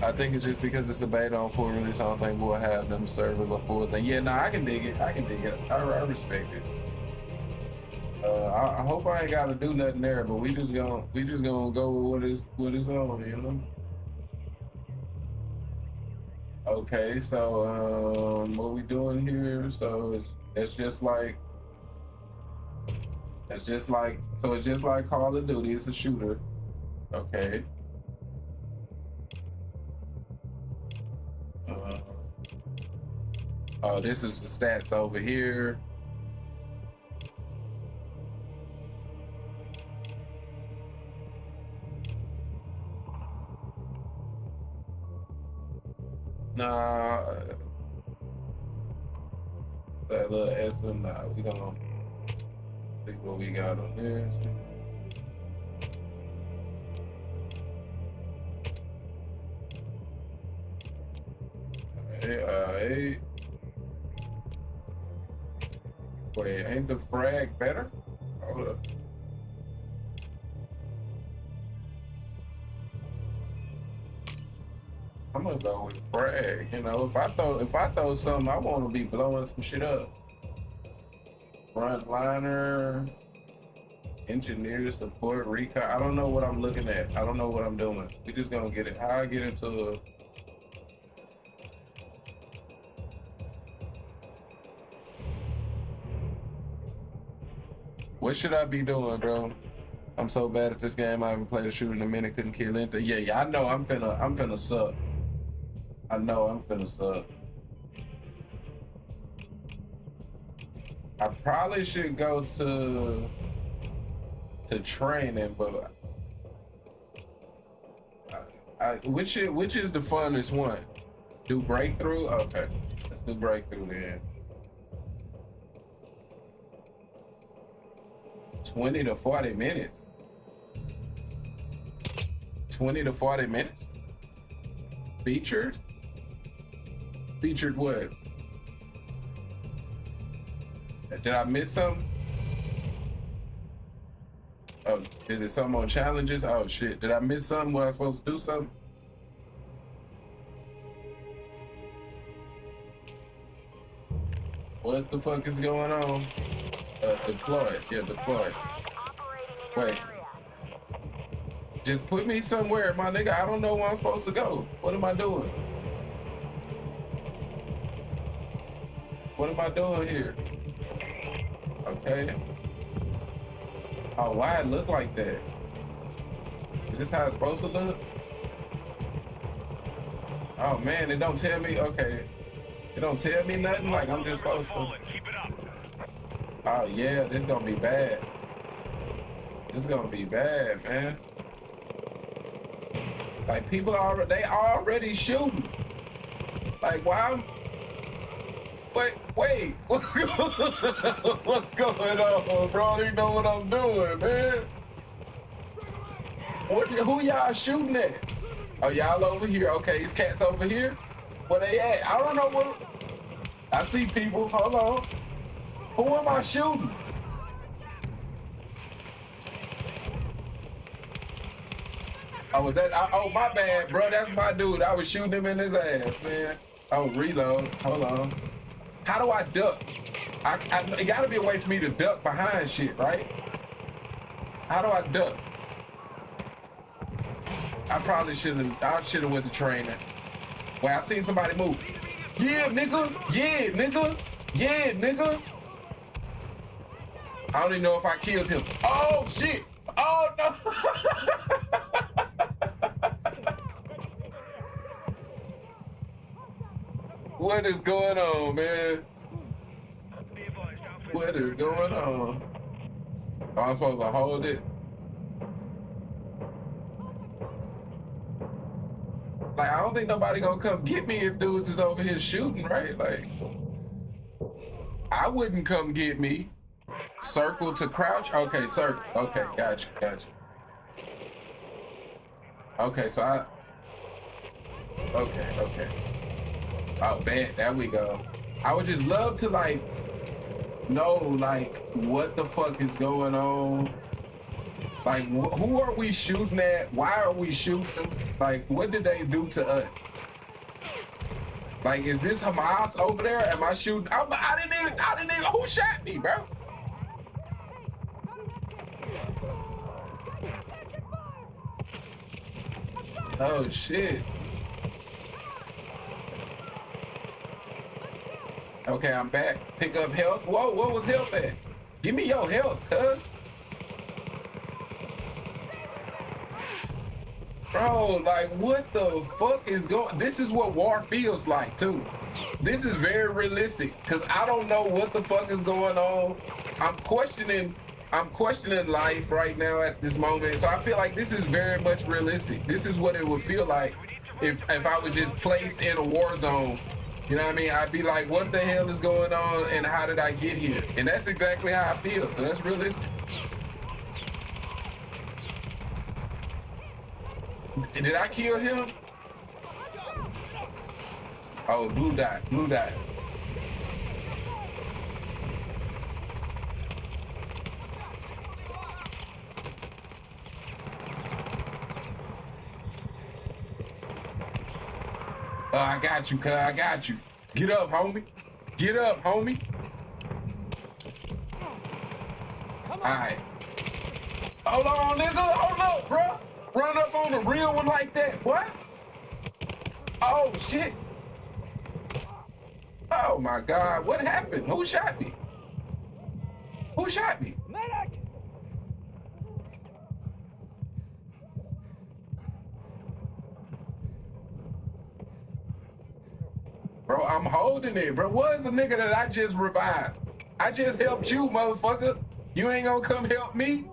I think it's just because it's a beta on full release. I don't think we'll have them servers a full thing. Yeah, no, I can dig it. I respect it. I hope I ain't got to do nothing there, but we just gonna go with what is on, you know. Okay, so what we doing here? So it's just like It's just like, so it's just like Call of Duty. It's a shooter. Okay. Oh, this is the stats over here. Nah, that little SM. Nah, we gonna see what we got on there. Hey, wait, ain't the frag better? Hold up. I'm gonna go with frag. You know, if I throw something, I want to be blowing some shit up. Frontliner, engineer, support, recon. I don't know what I'm looking at. I don't know what I'm doing. We just gonna get it. How I get into what should I be doing, bro? I'm so bad at this game. I haven't played a shooter in a minute. Couldn't kill anything. Yeah. I know. I'm finna suck. I know I'm finna suck. I probably should go to training, but which is the funnest one? Do breakthrough? Okay, let's do breakthrough then. 20 to 40 minutes. 20 to 40 minutes. Featured? Featured what? Did I miss something? Oh, is it something on challenges? Oh shit, did I miss something? Was I supposed to do something? What the fuck is going on? Deploy. Yeah, deploy. Wait. Just put me somewhere, my nigga. I don't know where I'm supposed to go. What am I doing? What am I doing here? Okay. Oh, why it look like that? Is this how it's supposed to look? Oh man, it don't tell me. Okay. It don't tell me nothing. Like I'm just supposed to. Oh yeah, this gonna be bad. This gonna be bad, man. Like people they already shooting. Like why? Wait, what's going on, bro? I don't even know what I'm doing, man. Who y'all shooting at? Oh, y'all over here. Okay, these cats over here. Where they at? I don't know what. I see people. Hold on. Who am I shooting? Oh, was that? Oh, my bad, bro. That's my dude. I was shooting him in his ass, man. Oh, reload. Hold on. How do I duck? It gotta be a way for me to duck behind shit, right? How do I duck? I probably shouldn't. I should have went to training. Well, I seen somebody move. Yeah, nigga. Yeah, nigga. Yeah, nigga. I don't even know if I killed him. Oh shit. Oh no. What is going on, man? What is going on? Oh, I'm supposed to hold it? Like, I don't think nobody gonna come get me if dudes is over here shooting, right? Like, I wouldn't come get me. Circle to crouch? Okay, circle. Okay, gotcha. Okay, so okay. Oh, man, there we go. I would just love to, like, know, like, what the fuck is going on. Like, who are we shooting at? Why are we shooting? Like, what did they do to us? Like, is this Hamas over there? Am I shooting? I didn't even, who shot me, bro? Oh, shit. Okay, I'm back. Pick up health. Whoa, what was health at? Give me your health, cuz. Bro, like, what the fuck is going? This is what war feels like, too. This is very realistic, because I don't know what the fuck is going on. I'm questioning life right now at this moment. So I feel like this is very much realistic. This is what it would feel like if I was just placed in a war zone. You know what I mean? I'd be like, what the hell is going on and how did I get here? And that's exactly how I feel. So that's realistic. Did I kill him? Oh, blue dot, blue dot. Oh, I got you, cuz. I got you. Get up, homie. Get up, homie. All right. Hold on, nigga. Hold up, bro. Run up on the real one like that. What? Oh, shit. Oh, my God. What happened? Who shot me? Who shot me? Medic! Bro, I'm holding it, bro. What is the nigga that I just revived? I just helped you, motherfucker. You ain't gonna come help me?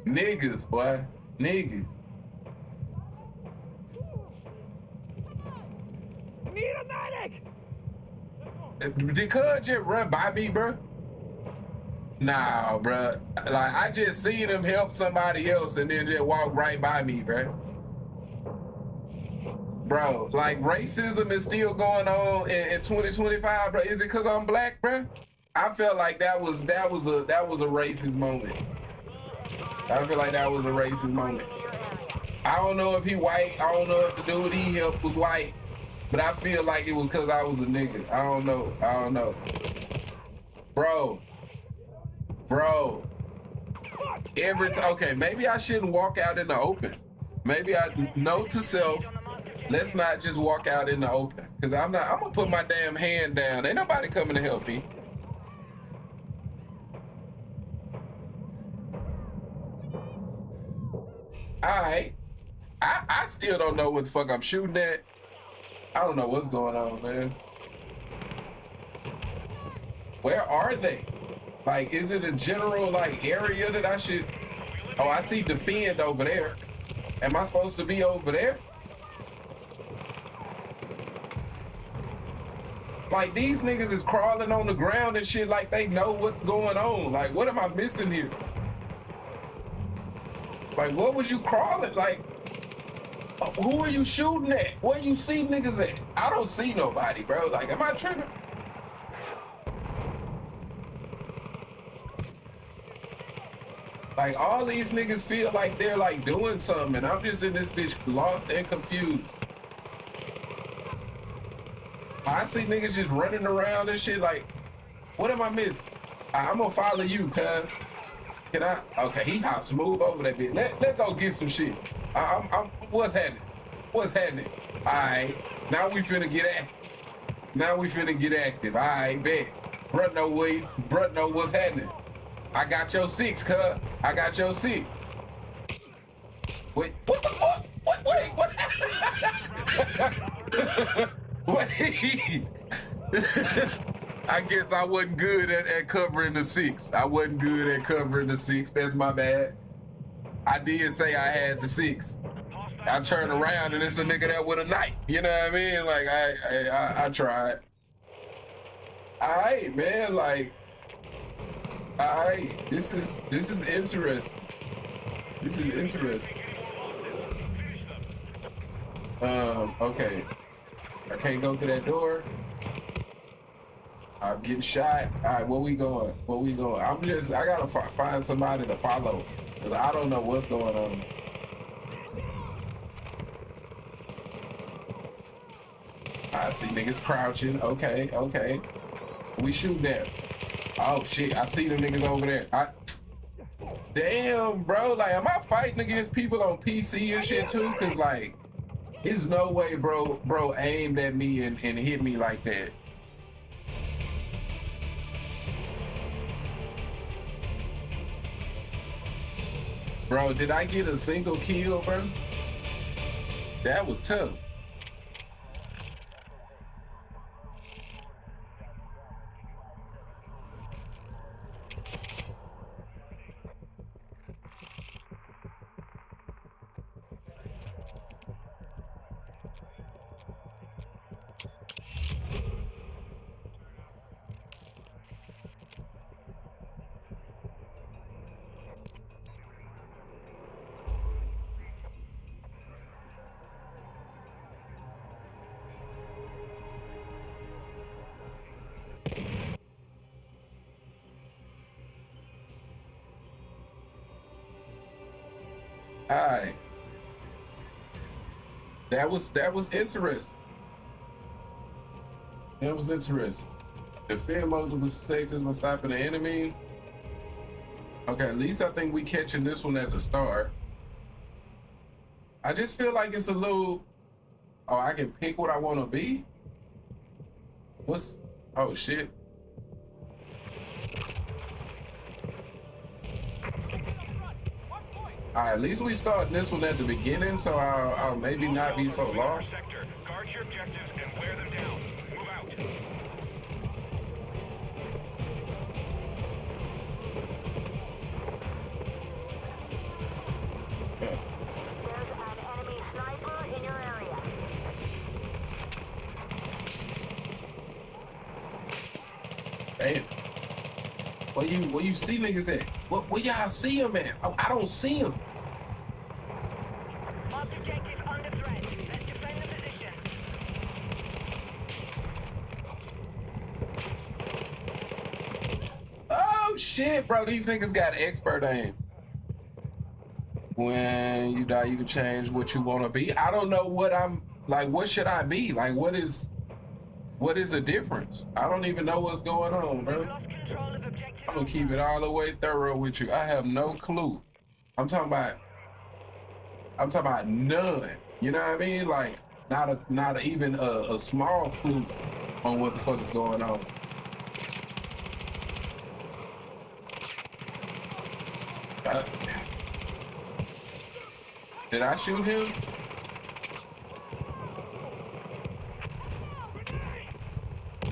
Niggas, boy. Niggas. Need a medic! Did Cuz just run by me, bro? Nah, bro. Like, I just seen him help somebody else and then just walk right by me, bro. Bro, like, racism is still going on in 2025, bro. Is it because I'm black, bro? I felt like that was a racist moment. I feel like that was a racist moment. I don't know if he white. I don't know if the dude he helped was white. But I feel like it was because I was a nigga. I don't know. I don't know. Bro. Okay, maybe I shouldn't walk out in the open. Maybe I note to self, let's not just walk out in the open. Because I'm gonna put my damn hand down. Ain't nobody coming to help me. Alright. I still don't know what the fuck I'm shooting at. I don't know what's going on, man. Where are they? Like, is it a general, like, area that I should... Oh, I see defend over there. Am I supposed to be over there? Like, these niggas is crawling on the ground and shit like they know what's going on. Like, what am I missing here? Like, what was you crawling? Like, who are you shooting at? Where you see niggas at? I don't see nobody, bro. Like, am I tripping? Like, all these niggas feel like they're, like, doing something, and I'm just in this bitch lost and confused. I see niggas just running around and shit, like, what am I missing? I'm gonna follow you, cuz. Can I? Okay, he hops smooth over that bitch. Let go get some shit. What's happening? What's happening? All right, now we finna get active. All right, bet. Bruh know what's happening. I got your 6, cuz. I got your 6. Wait, what the fuck? Wait, what? Wait. I guess I wasn't good at covering the 6. That's my bad. I did say I had the 6. I turned around and it's a nigga there with a knife. You know what I mean? Like, I tried. All right, man. Like, all right. This is interesting. This is interesting. Okay. I can't go through that door. I'm getting shot. All right, where we going? I gotta find somebody to follow, because I don't know what's going on. I see niggas crouching. Okay. We shooting at. Oh shit, I see them niggas over there. Damn, bro, like, am I fighting against people on PC and shit too? Cause like, there's no way bro aimed at me and hit me like that. Bro, did I get a single kill, bro? That was tough. All right. That was interesting. That was interesting. Defend multiple sectors by stopping the enemy. Okay, at least I think we catching this one at the start. I just feel like it's a little. Oh, I can pick what I want to be. What's? Oh shit. All right, at least we start this one at the beginning, so I'll maybe not be so lost. Guard your objectives and wear them down. Move out. Yeah. There's an enemy sniper in your area. Damn. Where you see niggas at? Where y'all see them at? Oh, I don't see them. Objective under threat. Let's defend the position. Oh shit, bro. These niggas got expert aim. When you die, you can change what you want to be. I don't know what I'm like. What should I be? Like, what is the difference? I don't even know what's going on, bro. Lost control of objective. I'm gonna keep it all the way thorough with you. I have no clue. I'm talking about none. You know what I mean? Like not even a small clue on what the fuck is going on. Did I shoot him?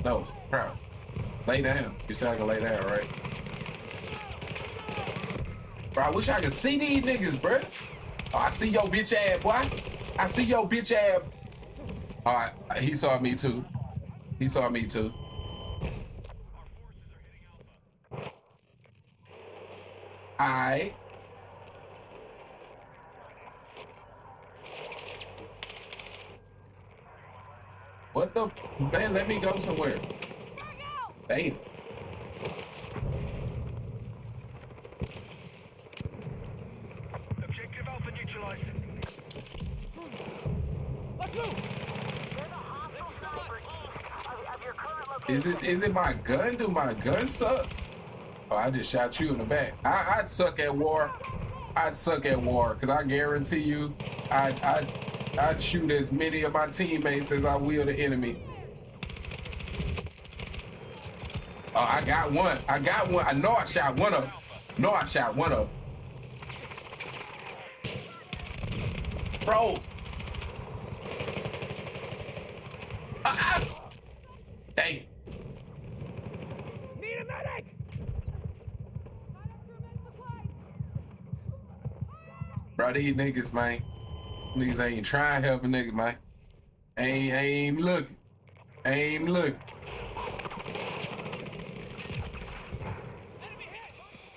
No, crap. Lay down. You said I can lay down, right? Bro, I wish I could see these niggas, bro. Oh, I see your bitch ass, boy. I see your bitch ass. All right, he saw me too. He saw me too. I. What the man? Let me go somewhere. Damn. Objective Alpha neutralized. Let's move! There's a hostile sniper east of your current location. Is it my gun? Do my gun suck? Oh, I just shot you in the back. I'd suck at war. I'd suck at war because I guarantee you, I'd shoot as many of my teammates as I will the enemy. Oh, I got one. I got one. I know I shot one of them. No, I shot one of them. Bro. Dang. Need a medic! Bro, these niggas, man. Niggas ain't trying to help a nigga, man. Ain't looking. Ain't looking.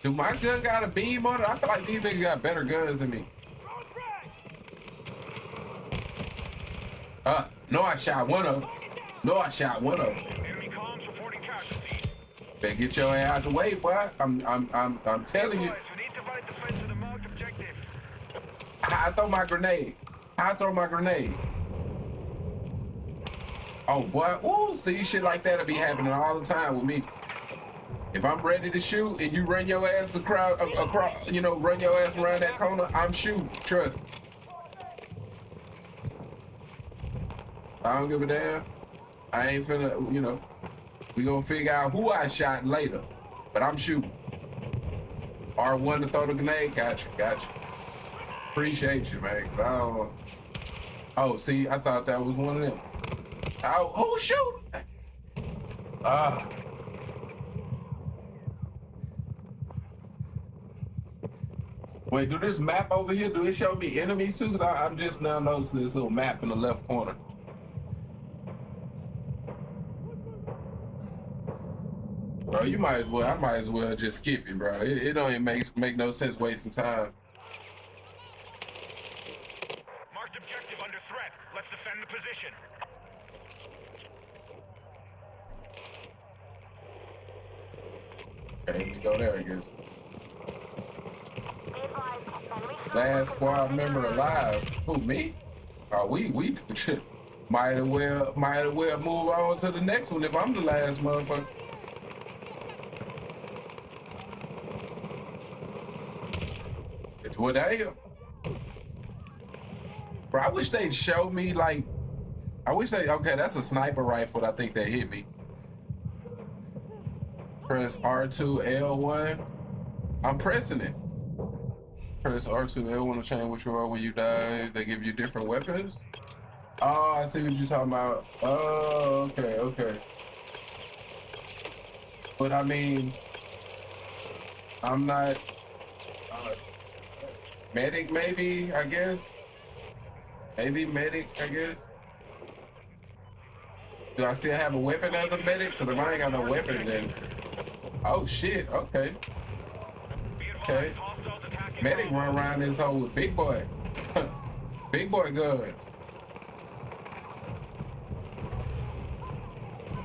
Do my gun got a beam on it? I feel like these niggas got better guns than me. No, I shot one of them. No, I shot one of them. Enemy comms reporting casualties. Better get your ass out the way, boy. I'm telling you. Boys, we need to fight defense of the marked objective. I throw my grenade. Oh, boy. Ooh, see, shit like that'll be happening all the time with me. If I'm ready to shoot and you run your ass across, run your ass around that corner, I'm shooting. Trust me. I don't give a damn. I ain't finna, we gonna figure out who I shot later. But I'm shooting. R1 to throw the grenade. Gotcha. Appreciate you, man. Oh, see, I thought that was one of them. Oh, who shoot? Ah. Wait, do this map over here, do it show me enemies too? Because I'm just now noticing this little map in the left corner. Bro, you might as well, I might as well just skip it, bro. It don't even make no sense wasting time. Marked objective under threat. Let's defend the position. Okay, we go there, I guess. Last squad member alive. Who, me? Oh, we might as well move on to the next one if I'm the last motherfucker. It's what I am. Bro, I wish they'd show me like, okay, that's a sniper rifle I think that hit me. Press R2, L1. I'm pressing it. Press R2, L1 to change which you are when you die. They give you different weapons. Oh, I see what you're talking about. Oh, okay. But I mean, I'm not medic, maybe, I guess. Maybe medic, I guess. Do I still have a weapon as a medic? Because if I ain't got no weapon, then... Oh, shit, okay. Okay. Medic run around this hole with big boy. Big boy guns.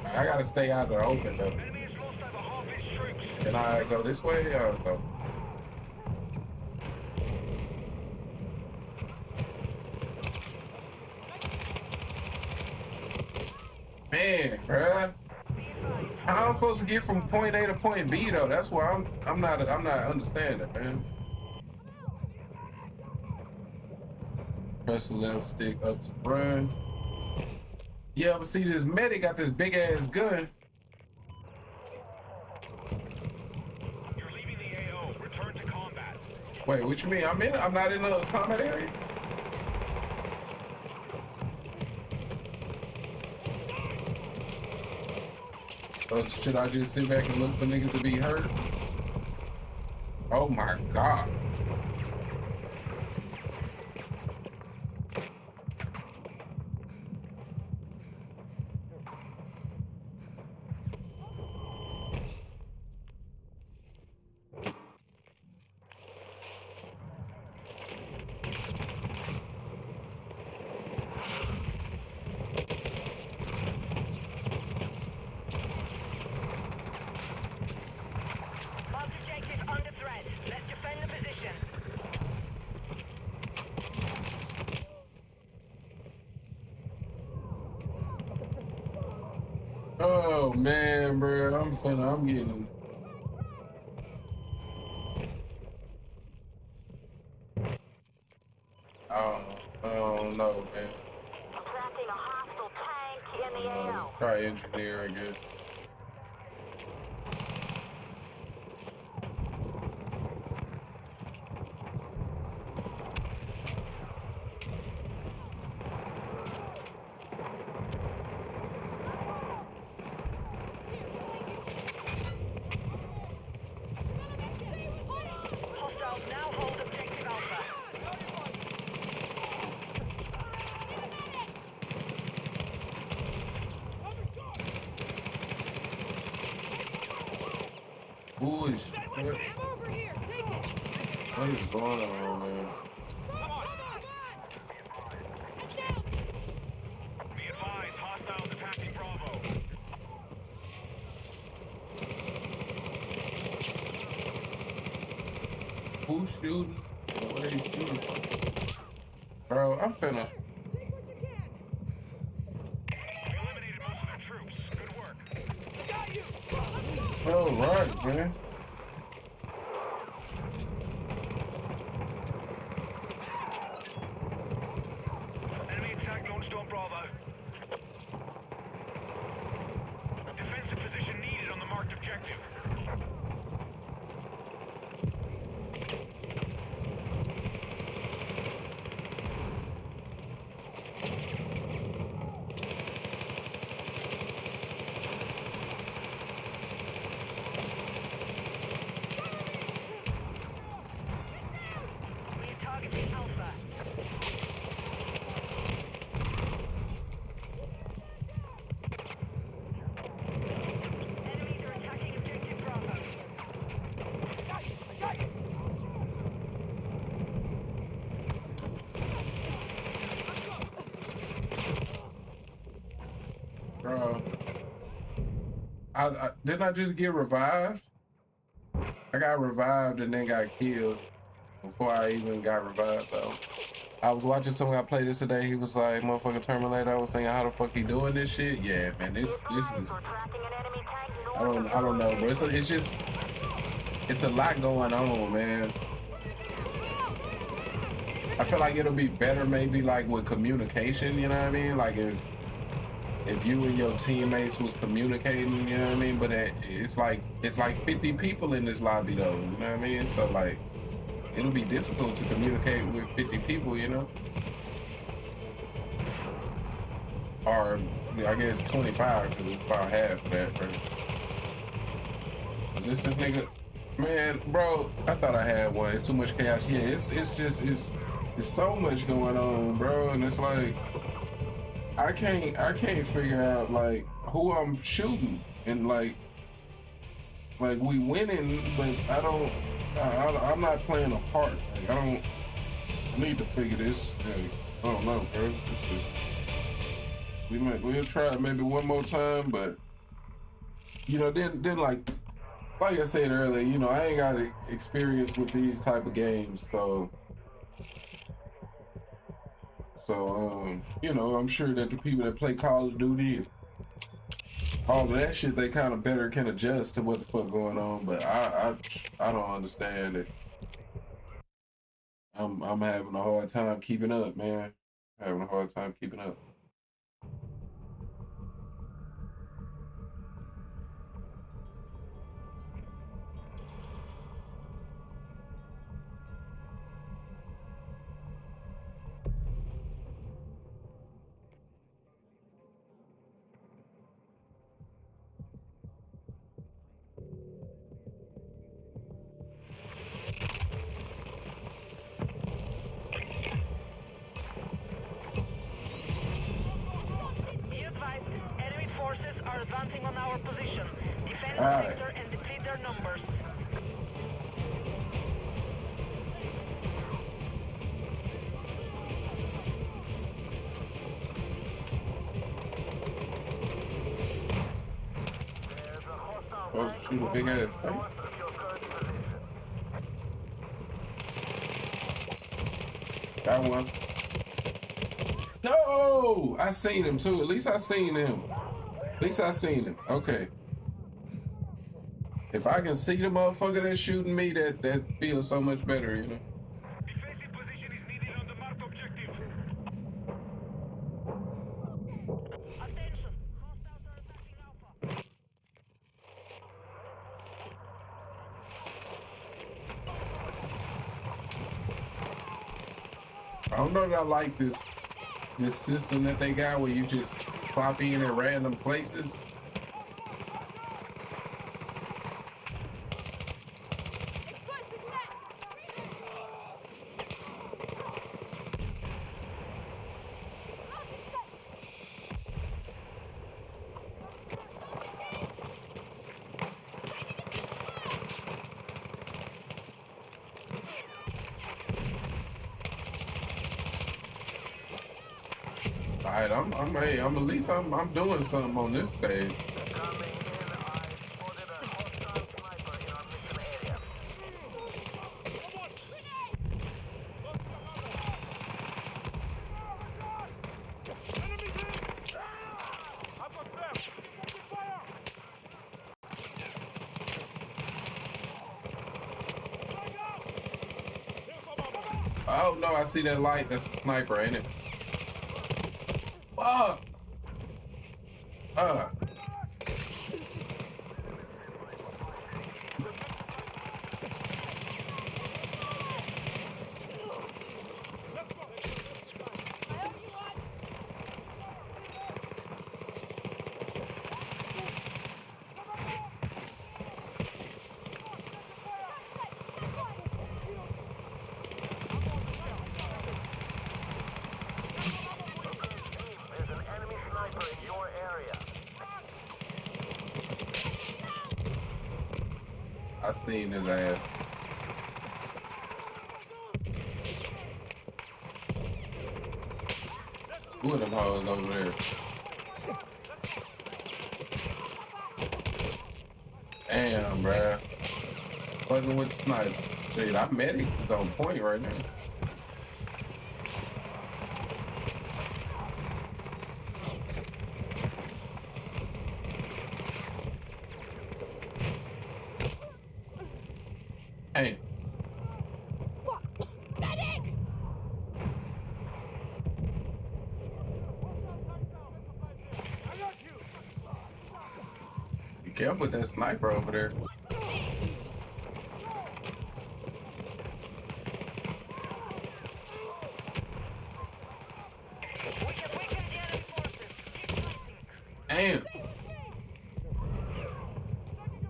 I gotta stay out of the open, though. Can I go this way or go? Man, bruh. How I'm supposed to get from point A to point B though? That's why I'm not understanding, man. Press the left stick up to run. Yeah, but see, this medic got this big ass gun. You're leaving the AO. Return to combat. Wait, what you mean? I'm not in a combat area? Should I just sit back and look for niggas to be hurt? Oh my God. Oh man, bro, I'm getting. I don't know, man. Tracking a hostile tank in the AO. Try engineer, I guess. Bullshit. What is going on, man? Be advised, hostiles attacking Bravo. Who's shooting? What are you shooting? Bro, I'm finna. Eliminated most of their troops. Good work. All right, man. Enemy attack launched on Bravo. Defensive position needed on the marked objective. Alpha. Enemies are attacking objective Bravo. Bro, I didn't I just get revived? I got revived and then got killed before I even got revived though. I was watching some guy play this today. He was like, "Motherfucking Terminator." I was thinking, how the fuck he doing this shit? Yeah, man, this is. We're tracking an enemy tank I north of don't know, your bro. It's just it's a lot going on, man. I feel like it'll be better maybe like with communication. You know what I mean? Like if you and your teammates was communicating, you know what I mean? But it's like 50 people in this lobby though, you know what I mean? So like it'll be difficult to communicate with 50 people, you know? Or I guess 25 because it's about half of that, right? Is this nigga? Man, bro, I thought I had one. It's too much chaos. Yeah, it's so much going on, bro, and it's like I can't figure out like who I'm shooting, and like we winning, but I'm not playing a part. Like I need to figure this. Like, I don't know, bro. We'll try it maybe one more time, but you know, then like I said earlier, you know, I ain't got experience with these type of games, so you know, I'm sure that the people that play Call of Duty and all of that shit, they kind of better can adjust to what the fuck going on. But I don't understand it. I'm having a hard time keeping up, man. Having a hard time keeping up. Be advised, enemy forces are advancing on our position. Defend the Alright. sector and deplete their numbers. There's a hostile Oh, tank shoot a big ass thing. north of your current position. Got one. No, I seen him too. At least I seen him. At least I seen him. Okay. If I can see the motherfucker that's shooting me, that feels so much better, you know. Defensive position is needed on the marked objective. Attention! Hostiles are attacking Alpha. I don't know if I like this system that they got where you just pop in random places. Alright, I'm at least I'm doing something on this stage. Coming in, I spotted a hostile sniper in our mission area. Oh no, I see that light. That's a sniper, ain't it? Fuck! I seen his ass. Two of them hoes over there. Damn, bruh. Fucking with the sniper. Shit, our medics is on point right now. Hey. Medic! Be careful with that sniper over there. Damn.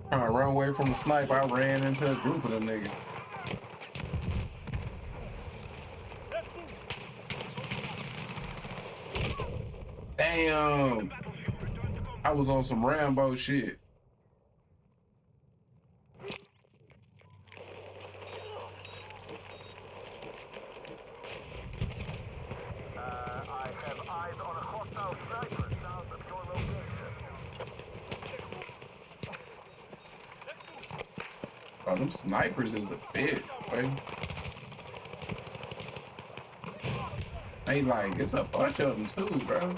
Trying to run away from the sniper, I ran into a group of them niggas. Damn. I was on some Rambo shit. I have eyes on a hostile sniper south of your location. Oh, them snipers is a bitch, boy. They like, it's a bunch of them too, bro.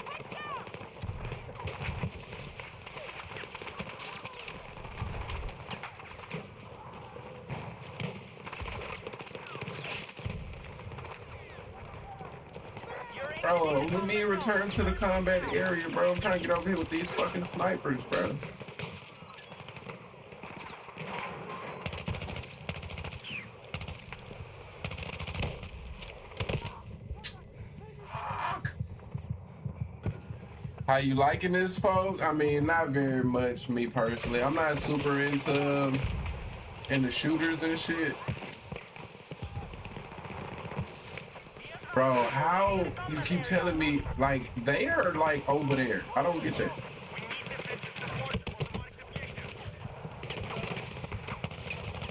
Bro, let me return to the combat area, bro. I'm trying to get over here with these fucking snipers, bro. Fuck. How you liking this, folks? I mean, not very much, me personally. I'm not super into shooters and shit. Bro, how you keep telling me, like, they are, like, over there? I don't get that.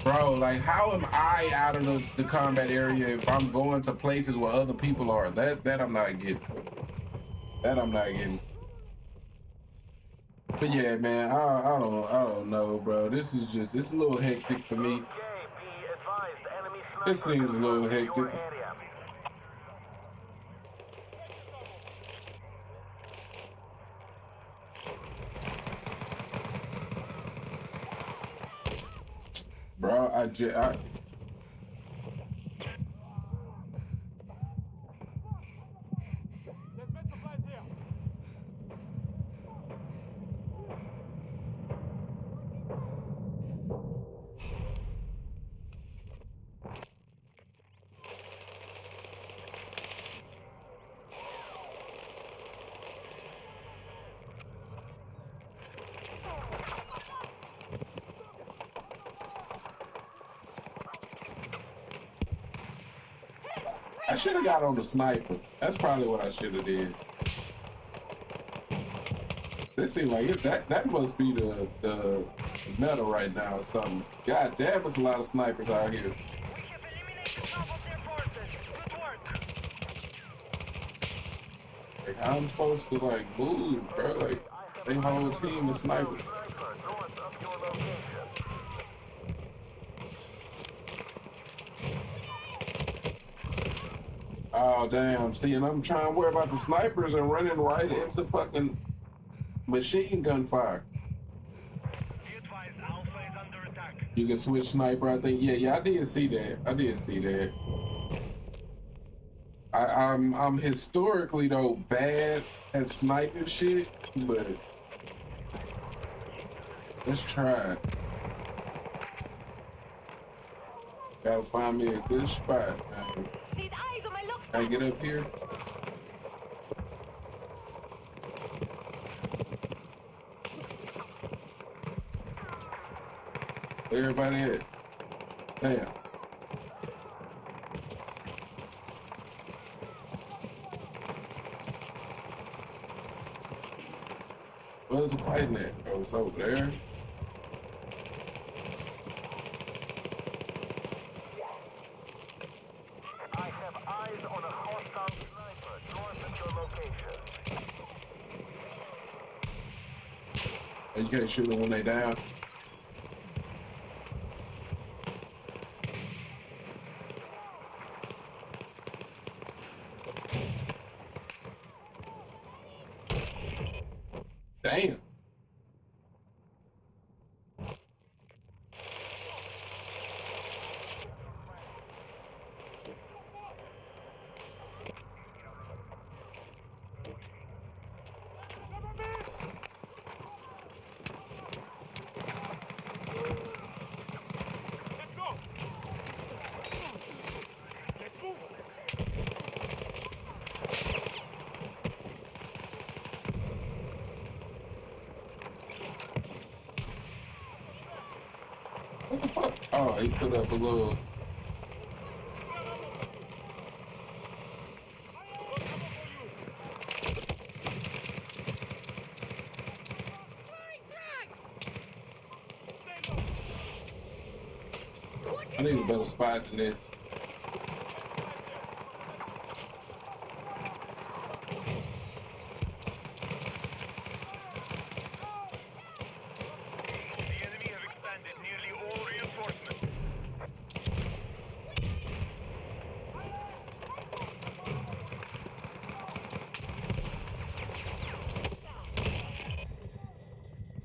Bro, like, how am I out of the combat area if I'm going to places where other people are? That I'm not getting. That I'm not getting. But yeah, man, I don't know, bro. This is just, it's a little hectic for me. It seems a little hectic. Bro, I should have got on the sniper. That's probably what I should have did. This seems like it, that must be the metal right now or something. God damn, there's a lot of snipers out here. We have eliminated some of their forces. Good work. Like, how I'm supposed to like move, bro? Like, they whole team is snipers. Oh damn! See, and I'm trying to worry about the snipers and running right into fucking machine gun fire. You can switch sniper, I think. Yeah, I did see that. I did see that. I'm historically though bad at sniping shit, but let's try it. Gotta find me a good spot, man. Can I get up here? Where everybody at? Damn. Where's the fighting at? Oh, it's over there. eyes on a hostile sniper north of your location. You can't shoot them when they down. Damn. What the fuck? Oh, he put up a little. I need a better spot than this. The enemy have expanded nearly all reinforcements.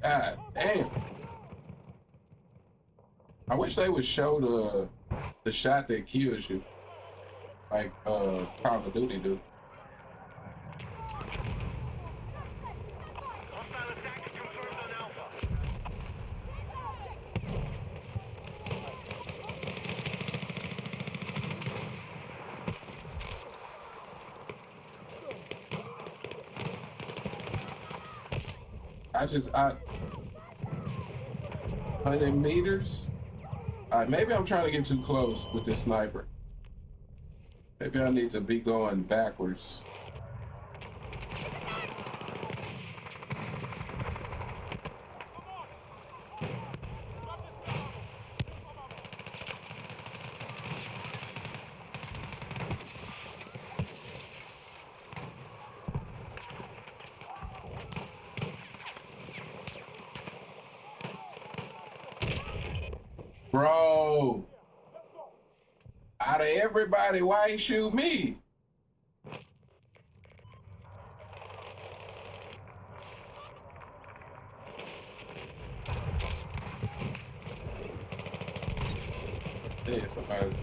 God damn. I wish they would show the shot that kills you. Like Call of Duty do. Hostile attack confirmed on Alpha. I 100 meters. All right, maybe I'm trying to get too close with this sniper. Maybe I need to be going backwards. Bro, out of everybody, why he shoot me? Yeah, somebody.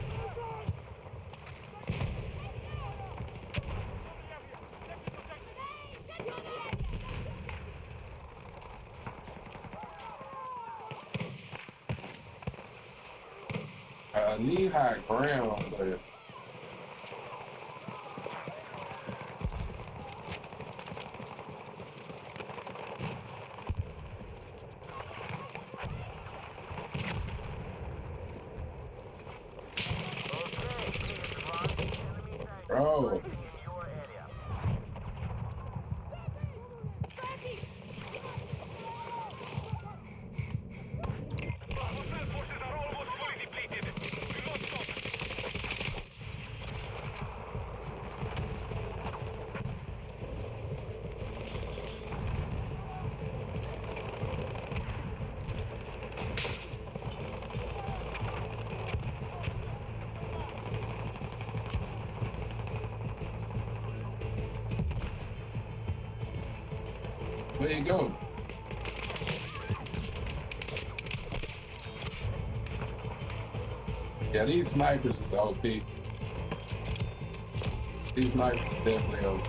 I need high ground, but bro, where you go? Yeah, these snipers is OP. These snipers are definitely OP.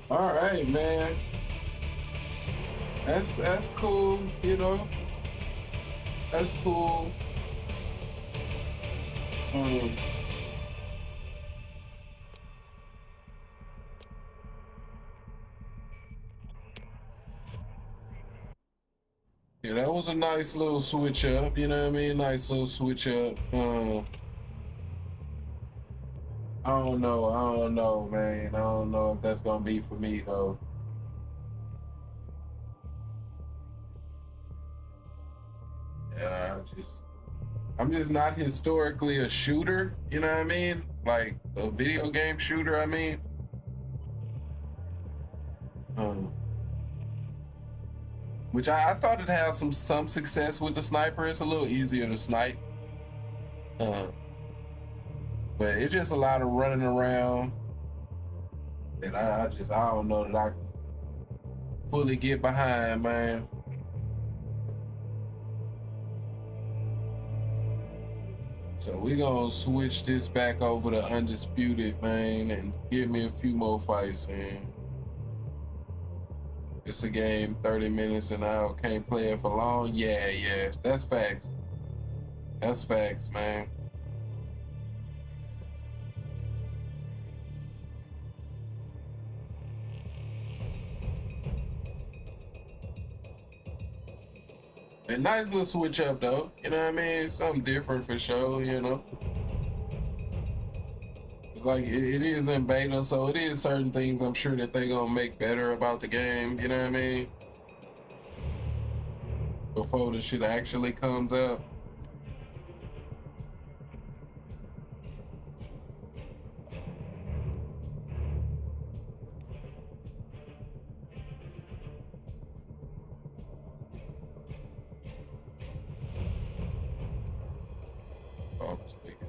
All right, man. That's cool, you know. That's cool. Yeah, that was a nice little switch up, you know what I mean? Nice little switch up. I don't know, man. I don't know if that's gonna be for me though. Yeah, I'm just not historically a shooter, you know what I mean? Like a video game shooter, I mean. Which I started to have some success with the sniper. It's a little easier to snipe. But it's just a lot of running around that I don't know that I can fully get behind, man. So we gonna switch this back over to Undisputed, man, and give me a few more fights, man. It's a game, 30 minutes and I can't play it for long. Yeah, that's facts. That's facts, man. A nice little switch up though, you know what I mean? Something different for sure, you know. Like it is in beta, so it is certain things I'm sure that they gonna make better about the game, you know what I mean? Before the shit actually comes out. Oh, speaking.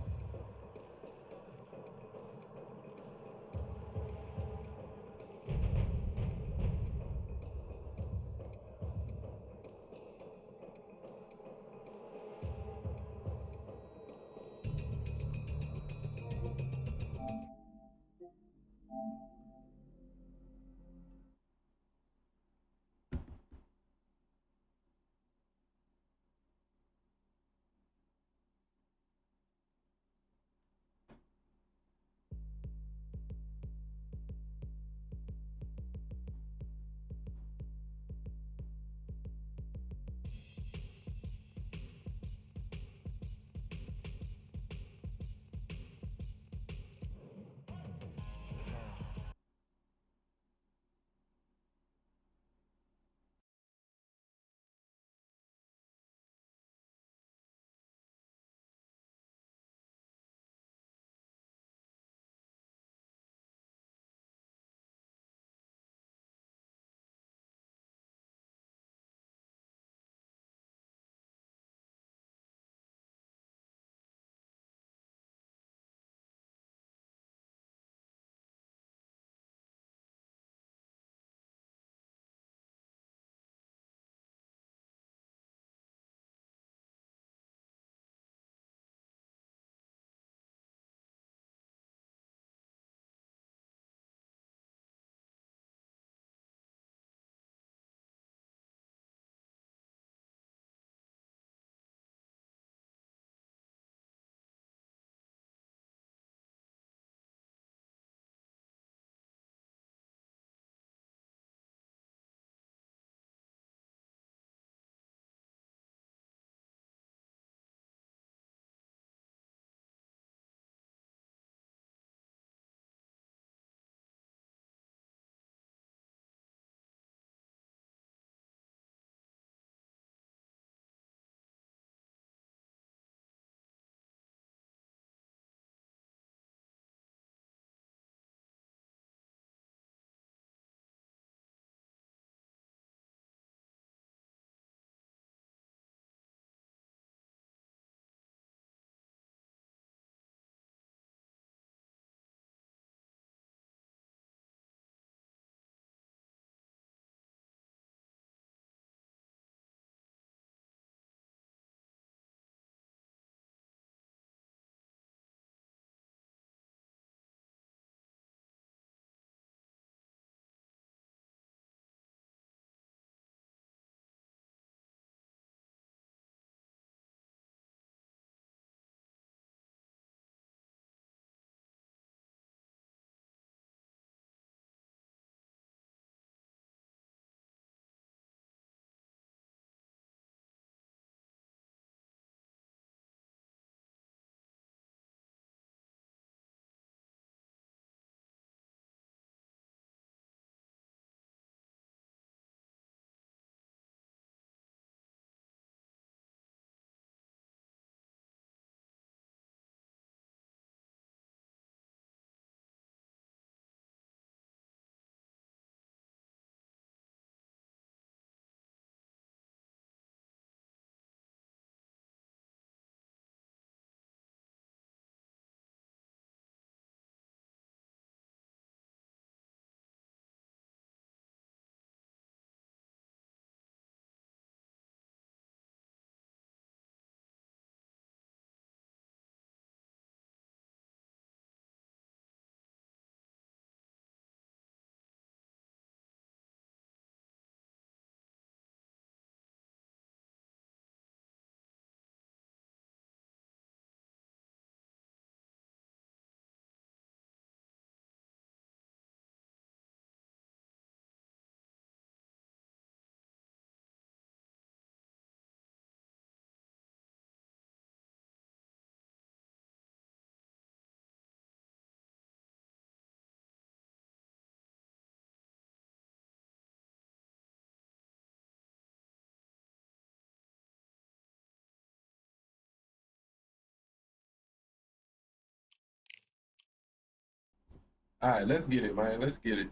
All right, let's get it, man. Let's get it.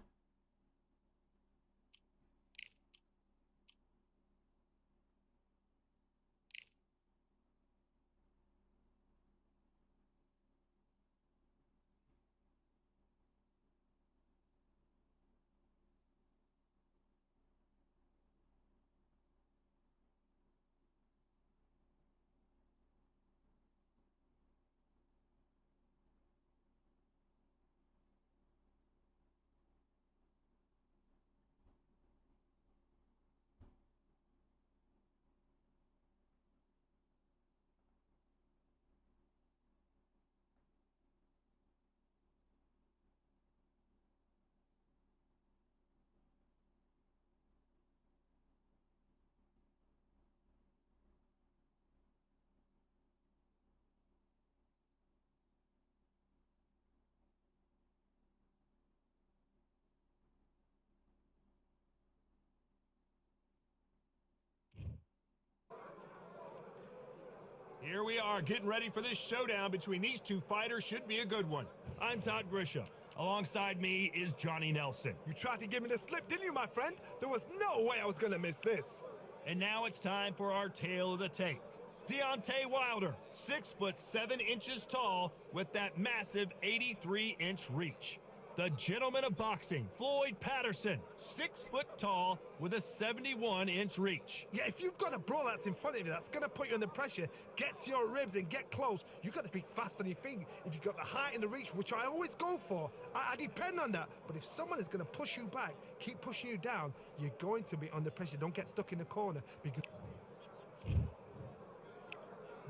Here we are, getting ready for this showdown between these two fighters. Should be a good one. I'm Todd Grisham. Alongside me is Johnny Nelson. You tried to give me the slip, didn't you, my friend? There was no way I was going to miss this. And now it's time for our tale of the tape. Deontay Wilder, 6'7" tall, with that massive 83-inch reach. The gentleman of boxing, Floyd Patterson, 6 foot tall with a 71-inch reach. Yeah, if you've got a brawl that's in front of you, that's going to put you under pressure, get to your ribs and get close, you've got to be fast on your feet. If you've got the height and the reach, which I always go for, I depend on that. But if someone is going to push you back, keep pushing you down, you're going to be under pressure. Don't get stuck in the corner because...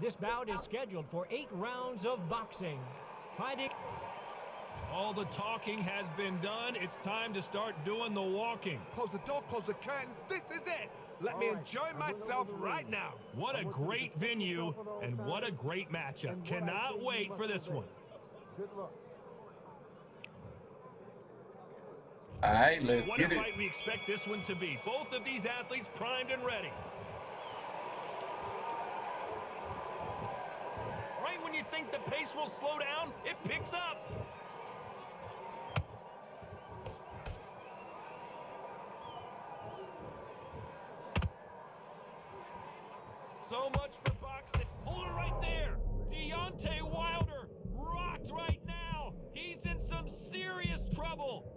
This bout is scheduled for 8 rounds of boxing. Fighting... All the talking has been done. It's time to start doing the walking. Close the door, close the curtains. This is it. Let me enjoy myself right now. What a great venue and what a great matchup. Cannot wait for this one. Good luck. All right, let's What a get it. fight we expect this one to be. Both of these athletes primed and ready. Right when you think the pace will slow down, it picks up. So much for boxing. Hold it right there. Deontay Wilder rocked right now. He's in some serious trouble.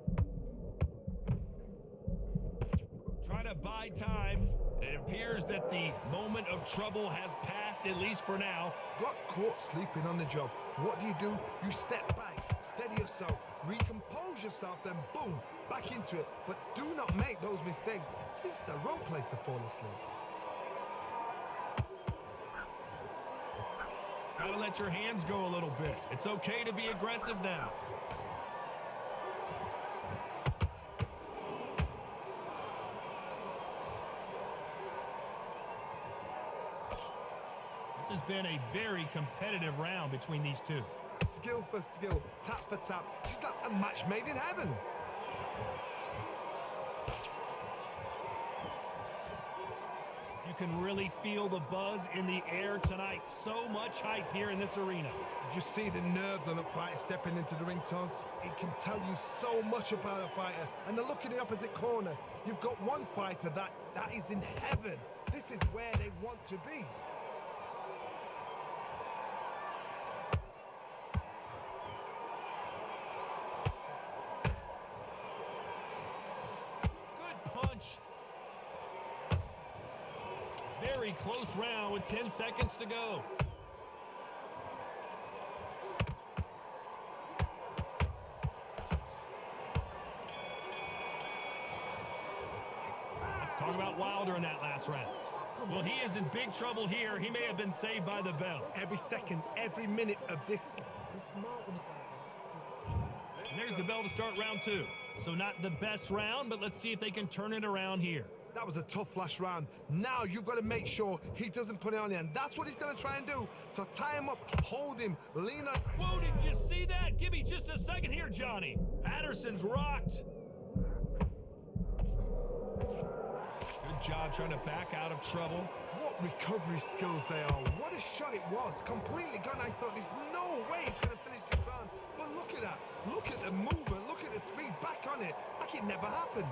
Trying to buy time. It appears that the moment of trouble has passed, at least for now. Got caught sleeping on the job. What do? You step back, steady yourself, recompose yourself, then boom, back into it. But do not make those mistakes. This is the wrong place to fall asleep. Gotta let your hands go a little bit. It's okay to be aggressive now. This has been a very competitive round between these two. Skill for skill, tap for tap. Just like a match made in heaven. You can really feel the buzz in the air tonight. So much hype here in this arena. Did you see the nerves on the fighter stepping into the ring, Tom? It can tell you so much about a fighter. And the look in the opposite corner. You've got one fighter that is in heaven. This is where they want to be. Good punch. Very close round with 10 seconds to go. Let's talk about Wilder in that last round. Well, he is in big trouble here. He may have been saved by the bell. Every second, every minute of this. And there's the bell to start round 2. So not the best round, but let's see if they can turn it around here. That was a tough last round. Now you've got to make sure he doesn't put it on you. And that's what he's going to try and do. So tie him up, hold him, lean on. Whoa, did you see that? Give me just a second here, Johnny. Patterson's rocked. Good job trying to back out of trouble. What recovery skills they are. What a shot it was. Completely gone. I thought there's no way he's going to finish this round. But look at that. Look at the movement. Look Look at the speed back on it, like it never happened.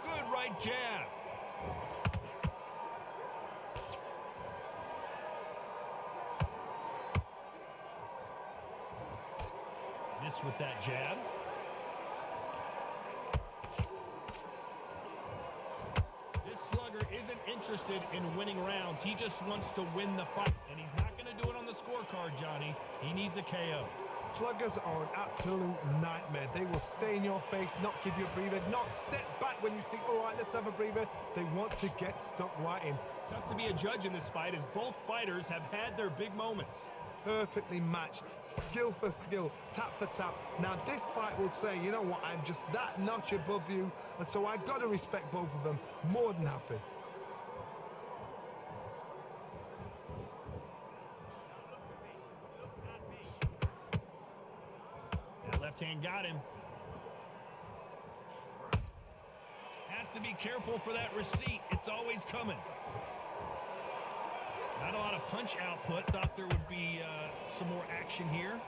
Good right jab. Miss with that jab. This slugger isn't interested in winning rounds. He just wants to win the fight. And he's not going to do it on the scorecard, Johnny. He needs a KO. Sluggers are an absolute nightmare. They will stay in your face, not give you a breather, not step back when you think, all right, let's have a breather. They want to get stuck right in. Tough to be a judge in this fight as both fighters have had their big moments. Perfectly matched, skill for skill, tap for tap. Now this fight will say, you know what, I'm just that notch above you, and so I've got to respect both of them. More than happy. That left hand got him. Has to be careful for that receipt. It's always coming. Not a lot of punch output. Thought there would be some more action here.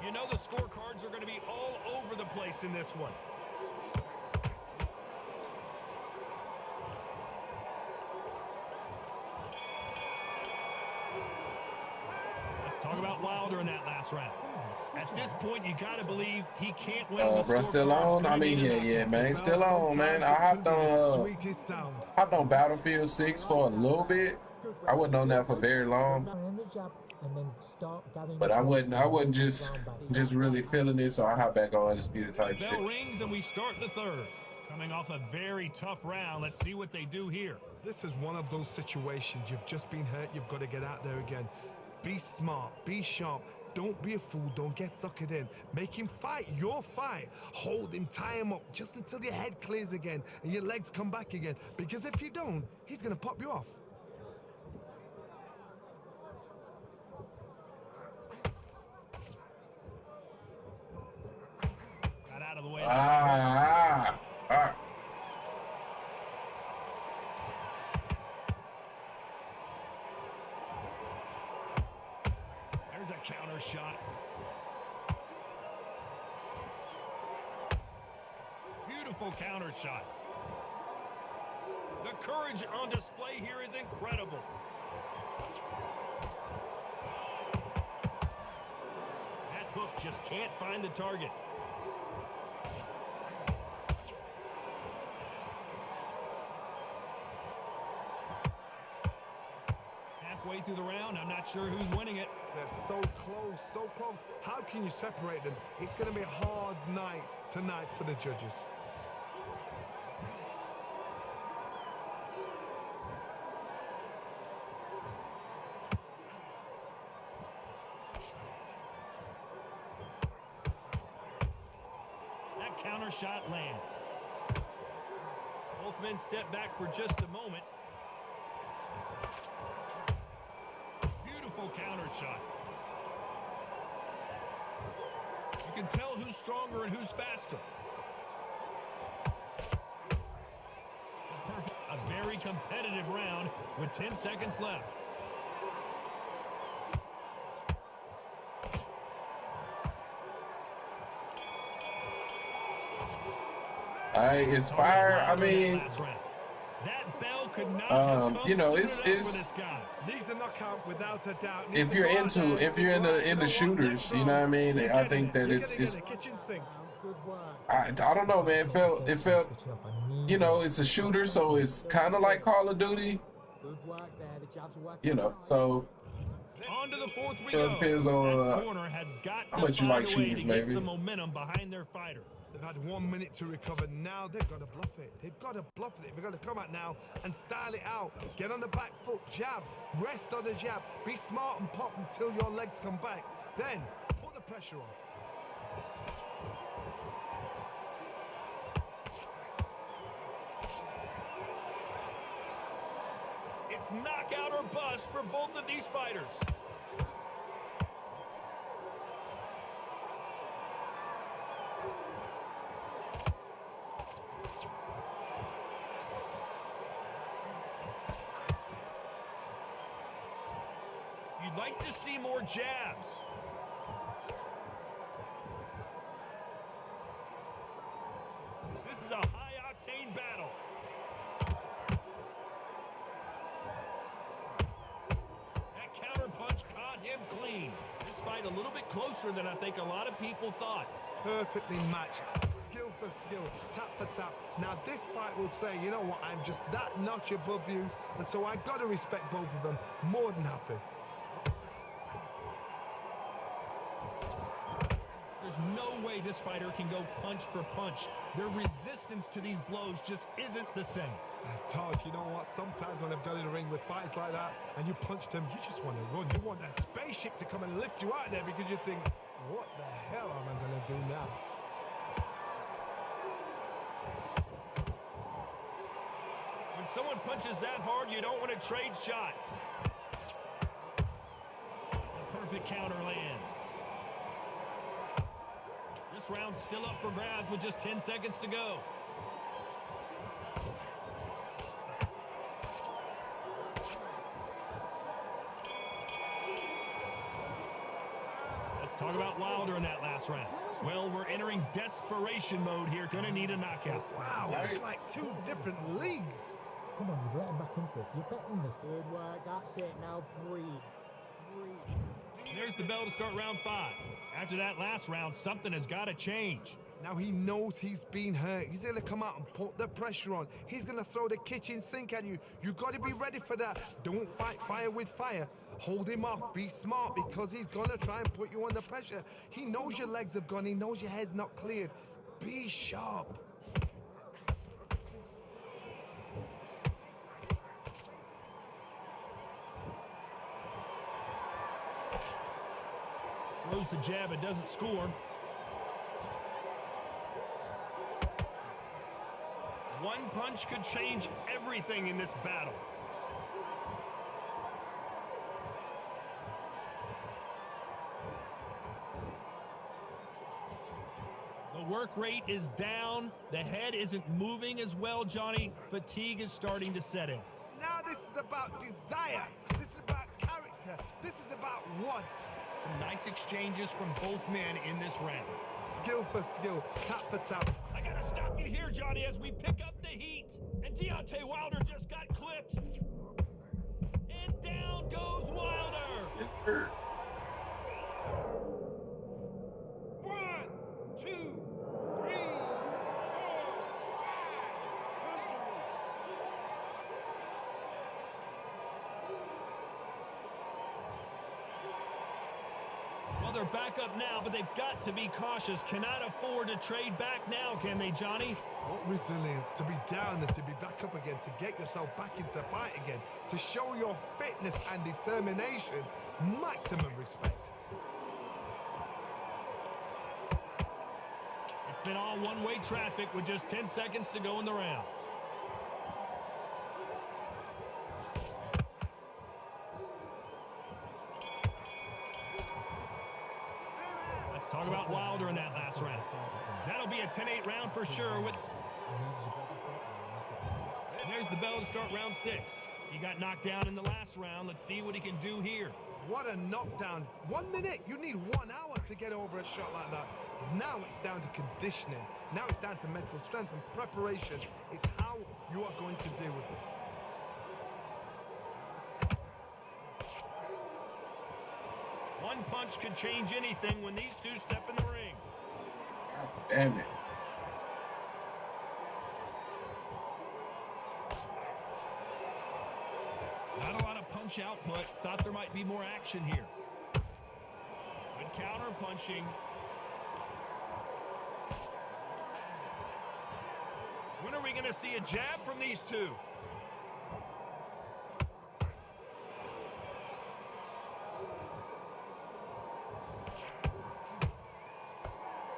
You know the scorecards are going to be all over the place in this one. Let's talk about Wilder in that last round. At this point, you got to believe he can't win. Bro, still on? I mean, yeah, man. Still on, man. I hopped on Battlefield 6 for a little bit. I wasn't on that for very long. But I wasn't just really feeling it, so I hopped back on Undisputed type shit. Bell rings and we start the third. Coming off a very tough round, let's see what they do here. This is one of those situations. You've just been hurt. You've got to get out there again. Be smart. Be sharp. Don't be a fool. Don't get suckered in. Make him fight your fight. Hold him, tie him up just until your head clears again and your legs come back again. Because if you don't, he's going to pop you off. Got out of the way. There's a counter shot. Beautiful counter shot. The courage on display here is incredible. That hook just can't find the target. Halfway through the round, I'm not sure who's winning it. They're so close, so close. How can you separate them? It's going to be a hard night tonight for the judges. That counter shot lands. Both men step back for just a moment. Beautiful counter shot. You can tell who's stronger and who's faster. A very competitive round with 10 seconds left. It's fire. I mean, that bell could not you know, it's Needs a knockout without a doubt. if you're in the shooters, you know what I mean. I think that it's I don't know, man. It felt, you know, it's a shooter, so it's kind of like Call of Duty, you know. So on to the fourth we it go. depends on That corner has got how to much you find like a way shooters, to get maybe. some momentum behind their fighter. They've had 1 minute to recover. Now they've got to bluff it. They've got to bluff it. They've got to come out now and style it out. Get on the back foot, jab, rest on the jab. Be smart and pop until your legs come back. Then put the pressure on. It's knockout or bust for both of these fighters. like to see more jabs. This is a high-octane battle. That counter punch caught him clean. This fight a little bit closer than I think a lot of people thought. Perfectly matched. Skill for skill, tap for tap. Now this fight will say, you know what, I'm just that notch above you, and so I got to respect both of them. More than happy. There's no way this fighter can go punch for punch. Their resistance to these blows just isn't the same. Todd, you know what? Sometimes when I've got in a ring with fights like that and you punched him, you just want to run. You want that spaceship to come and lift you out there because you think, what the hell am I going to do now? When someone punches that hard, you don't want to trade shots. The perfect counter lands. This round's still up for grabs with just 10 seconds to go. Let's talk about Wilder in that last round. Well, we're entering desperation mode here. Gonna need a knockout. Wow, it's like two different leagues. Come on, you're getting back into this. You're betting this. Good work. That's it. Now breathe. Breathe. There's the bell to start round 5. After that last round, something has got to change. Now he knows he's been hurt. He's going to come out and put the pressure on. He's going to throw the kitchen sink at you. You got to be ready for that. Don't fight fire with fire. Hold him off. Be smart because he's going to try and put you under pressure. He knows your legs have gone. He knows your head's not cleared. Be sharp. Throws the jab, it doesn't score. One punch could change everything in this battle. The work rate is down. The head isn't moving as well, Johnny. Fatigue is starting to set in. Now this is about desire. This is about character. This is about want. Some nice exchanges from both men in this round. Skill for skill, tap for tap. I gotta stop you here, Johnny, as we pick up the heat. And Deontay Wilder just got clipped. And down goes Wilder. Yes, sir. 1, 2, 3, 4, 5. Well, they're back up now, but they've got to be cautious. Cannot afford to trade back now, can they, Johnny? What resilience to be down and to be back up again, to get yourself back into fight again, to show your fitness and determination. Maximum respect. It's been all one-way traffic with just 10 seconds to go in the round. Let's talk about Wilder in that last round. That'll be a 10-8 round for sure. There's the bell to start round 6. He got knocked down in the last round. Let's see what he can do here. What a knockdown. 1 minute. You need 1 hour to get over a shot like that. Now it's down to conditioning. Now it's down to mental strength and preparation. It's how you are going to deal with this. One punch could change anything when these two step in the ring. God damn it. Not a lot of punch output. Thought there might be more action here. Good counter punching. When are we going to see a jab from these two?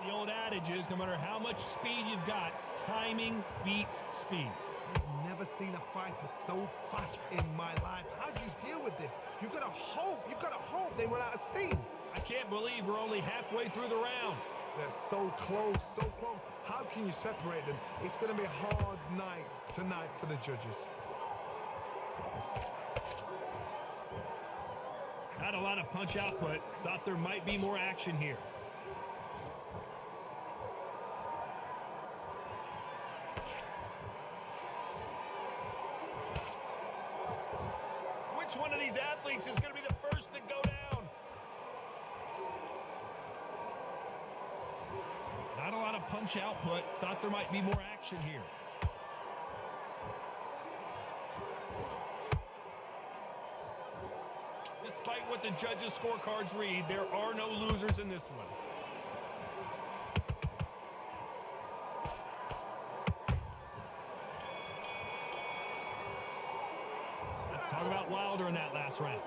The old adage is, no matter how much speed you've got, timing beats speed. I've never seen a fighter so fast in my life. How do you deal with this? You've got to hope they run out of steam. I can't believe we're only halfway through the round. They're so close, so close. How can you separate them? It's going to be a hard night tonight for the judges. Not a lot of punch output. Thought there might be more action here. Which one of these athletes is going to be the first to go down? Not a lot of punch output. Thought there might be more action here. Despite what the judges' scorecards read, there are no losers in this one. Let's talk about Wilder in that last round.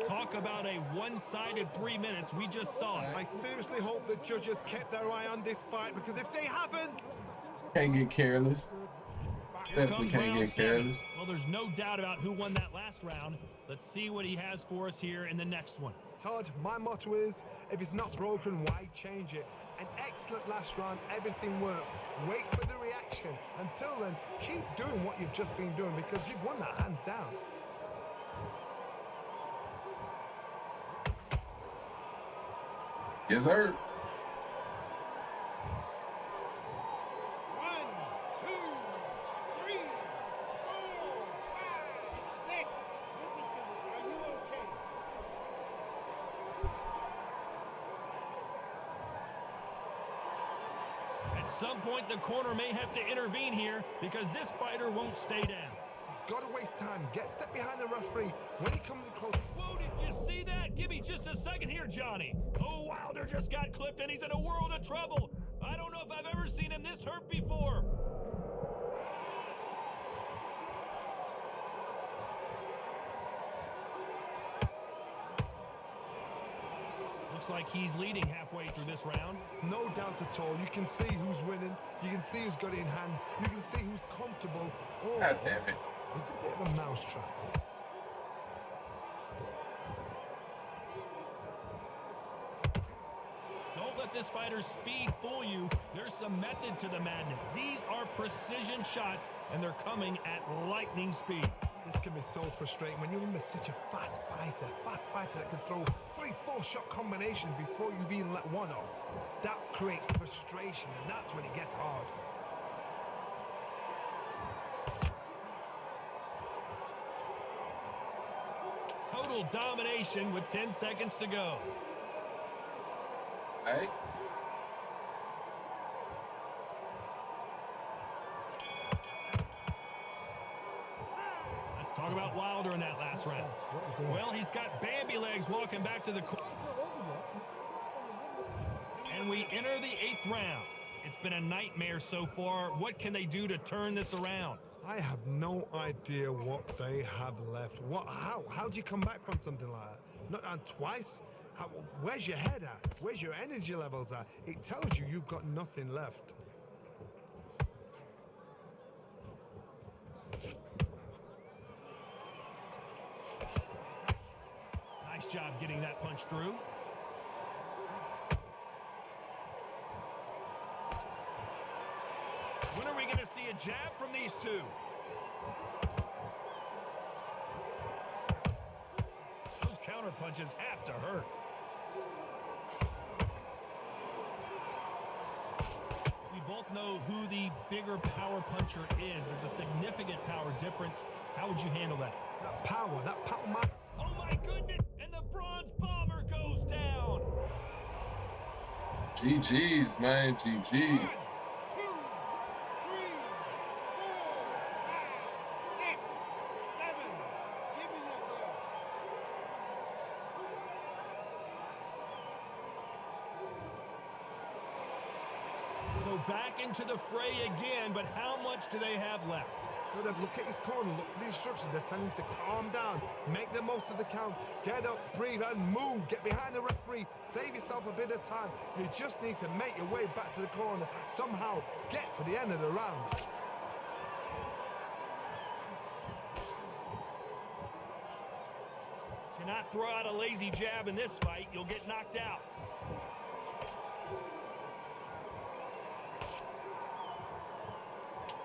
Talk about a one-sided 3 minutes. We just saw it. I seriously hope the judges kept their eye on this fight, because if they haven't... Can't get careless. Definitely can't get careless. Well, there's no doubt about who won that last round. Let's see what he has for us here in the next one. Todd, my motto is, if it's not broken, why change it? An excellent last round, everything works. Wait for the reaction. Until then, keep doing what you've just been doing, because you've won that hands down. Yes, sir. 1, 2, 3, 4, 5, 6. Listen to me. Are you okay? At some point, the corner may have to intervene here because this fighter won't stay down. He's got to waste time. Get step behind the referee. When he comes close... Whoa, did you see that? Give me just a second here, Johnny. Oh, Wilder just got clipped and he's in a world of trouble. I don't know if I've ever seen him this hurt before. Looks like he's leading halfway through this round. No doubt at all. You can see who's winning. You can see who's got it in hand. You can see who's comfortable. Oh, God damn it. it's a bit of a mousetrap. Don't let this fighter's speed fool you. There's some method to the madness. These are precision shots, and they're coming at lightning speed. This can be so frustrating when you're in such a fast fighter that can throw 3-4 shot combinations before you've even let one off. That creates frustration, and that's when it gets hard. Total domination with 10 seconds to go. Hey. Let's talk about Wilder in that last round. Well, he's got Bambi legs walking back to the corner. And we enter the 8th round. It's been a nightmare so far. What can they do to turn this around? I have no idea what they have left. How do you come back from something like that? Not on twice? Where's your head at? Where's your energy levels at? It tells you you've got nothing left. Nice job getting that punch through. When are we going to see a jab from these two? Those counter punches have to hurt. We both know who the bigger power puncher is. There's a significant power difference. How would you handle that? That power, Oh my goodness! And the bronze bomber goes down. GG's, man. GG's. 7. Give me your girl. So back into the fray again, but how much do they have left? Look at his corner, look for the instructions. They're telling him to calm down, make the most of the count, get up, breathe, and move. Get behind the referee, save yourself a bit of time. You just need to make your way back to the corner, somehow get to the end of the round. Cannot throw out a lazy jab in this fight. You'll get knocked out.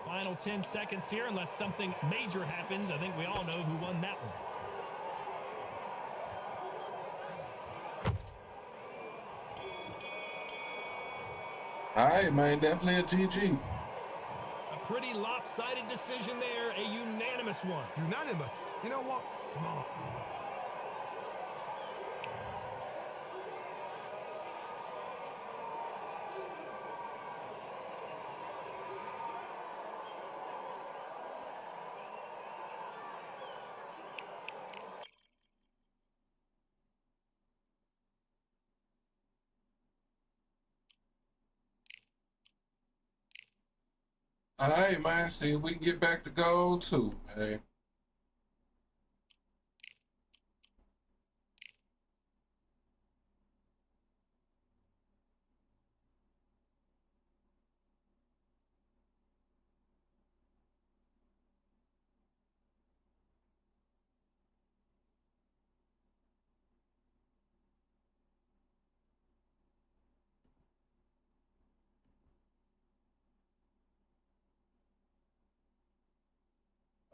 Final 10 seconds here, unless something major happens. I think we all know who won that one. All right, man, definitely a GG. A pretty lopsided decision there, a unanimous one. Unanimous. You know what? Smart. All right, man. See if we can get back to goal too, man.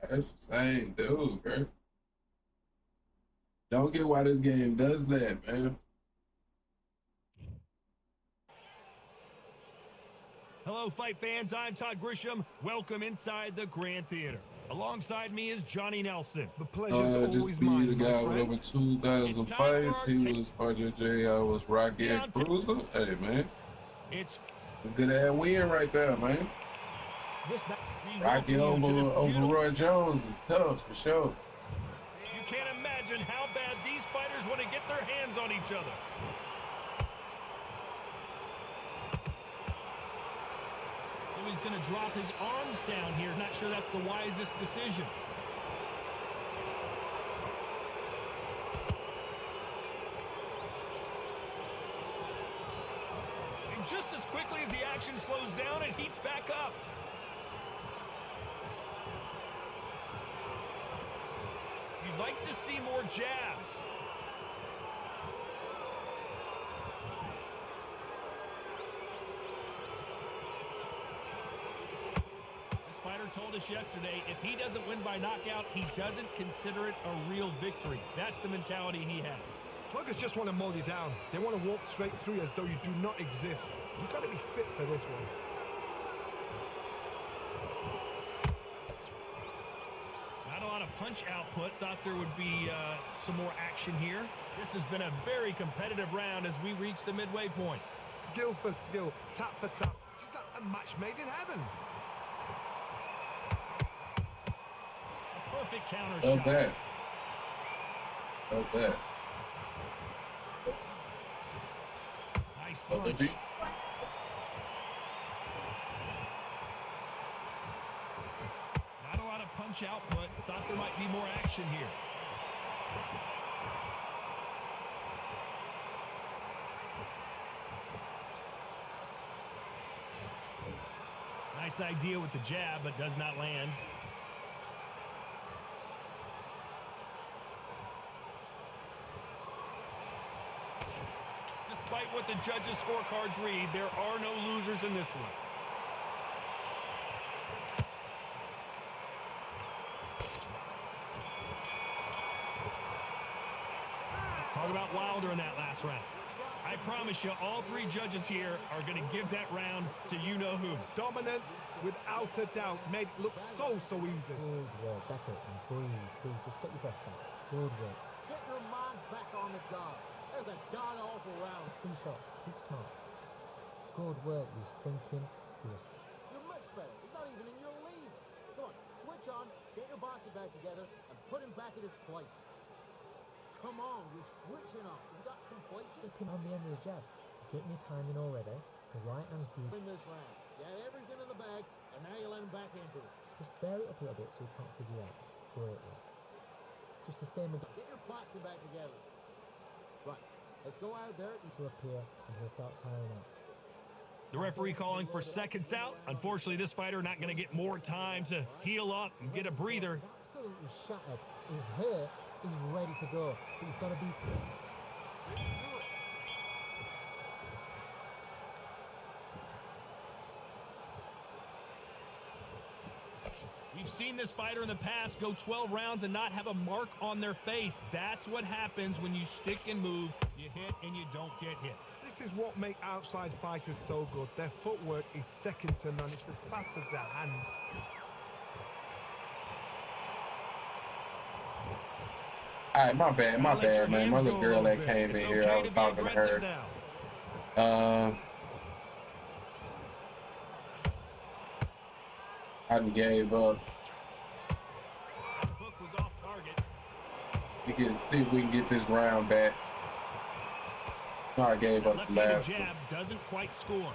That's the same dude, bro. Don't get why this game does that, man. Hello, fight fans. I'm Todd Grisham. Welcome inside the Grand Theater. Alongside me is Johnny Nelson. The pleasure's Just always be the mine, my guy with friend. over 2,000 fights. He was RJJ. I was Rocky and Cruiser. Hey, man. It's a good ass win right there, man. Rocky over Roy Jones is tough for sure. You can't imagine how bad these fighters want to get their hands on each other. So he's going to drop his arms down here. Not sure that's the wisest decision. And just as quickly as the action slows down, it heats back up. You'd like to see more jabs. This fighter told us yesterday, if he doesn't win by knockout, he doesn't consider it a real victory. That's the mentality he has. Sluggers just want to mow you down. They want to walk straight through you as though you do not exist. You've got to be fit for this one. Not a lot of punch output. Thought there would be some more action here. This has been a very competitive round as we reach the midway point. Skill for skill, tap for tap. Just like a match made in heaven. A perfect counter Not shot. bad. Not bad. Nice punch. Not a lot of punch output. Thought there might be more action here. Nice idea with the jab, but does not land. Despite what the judges' scorecards read, there are no losers in this one. Let's talk about Wilder in that last round. I promise you, all three judges here are going to give that round to you-know-who. Dominance, without a doubt, made it look so easy. Good work, that's it. And breathe. Just get your breath back. Good work. Get your mind back on the job. There's a god-awful round. 3 shots. Keep smart. Good work. He was thinking. You're much better. He's not even in your league. Come on, switch on, get your boxing bag together, and put him back in his place. Come on, you're switching off. You got complacent. Keep him on the end of his jab. You're getting your timing already. The right hand's deep. In this round, you had everything in the bag, and now you let him back into it. Just vary it up a little bit so we can't figure out. Greatly. Just the same again. Get your boxing bag together. Right, let's go out there. He'll appear and he'll start tiring out. The referee calling for seconds out. Unfortunately, this fighter not going to get more time to heal up and get a breather. He's absolutely shattered. He's hurt. He's ready to go. But you've got to be... We've seen this fighter in the past go 12 rounds and not have a mark on their face. That's what happens when you stick and move. You hit and you don't get hit. This is what makes outside fighters so good. Their footwork is second to none. It's as fast as their hands. All right, my bad, man. My little girl that came in here, I was talking to her. I gave up. Hook was off target. We can see if we can get this round back. No, I gave up the last one. Jab doesn't quite score.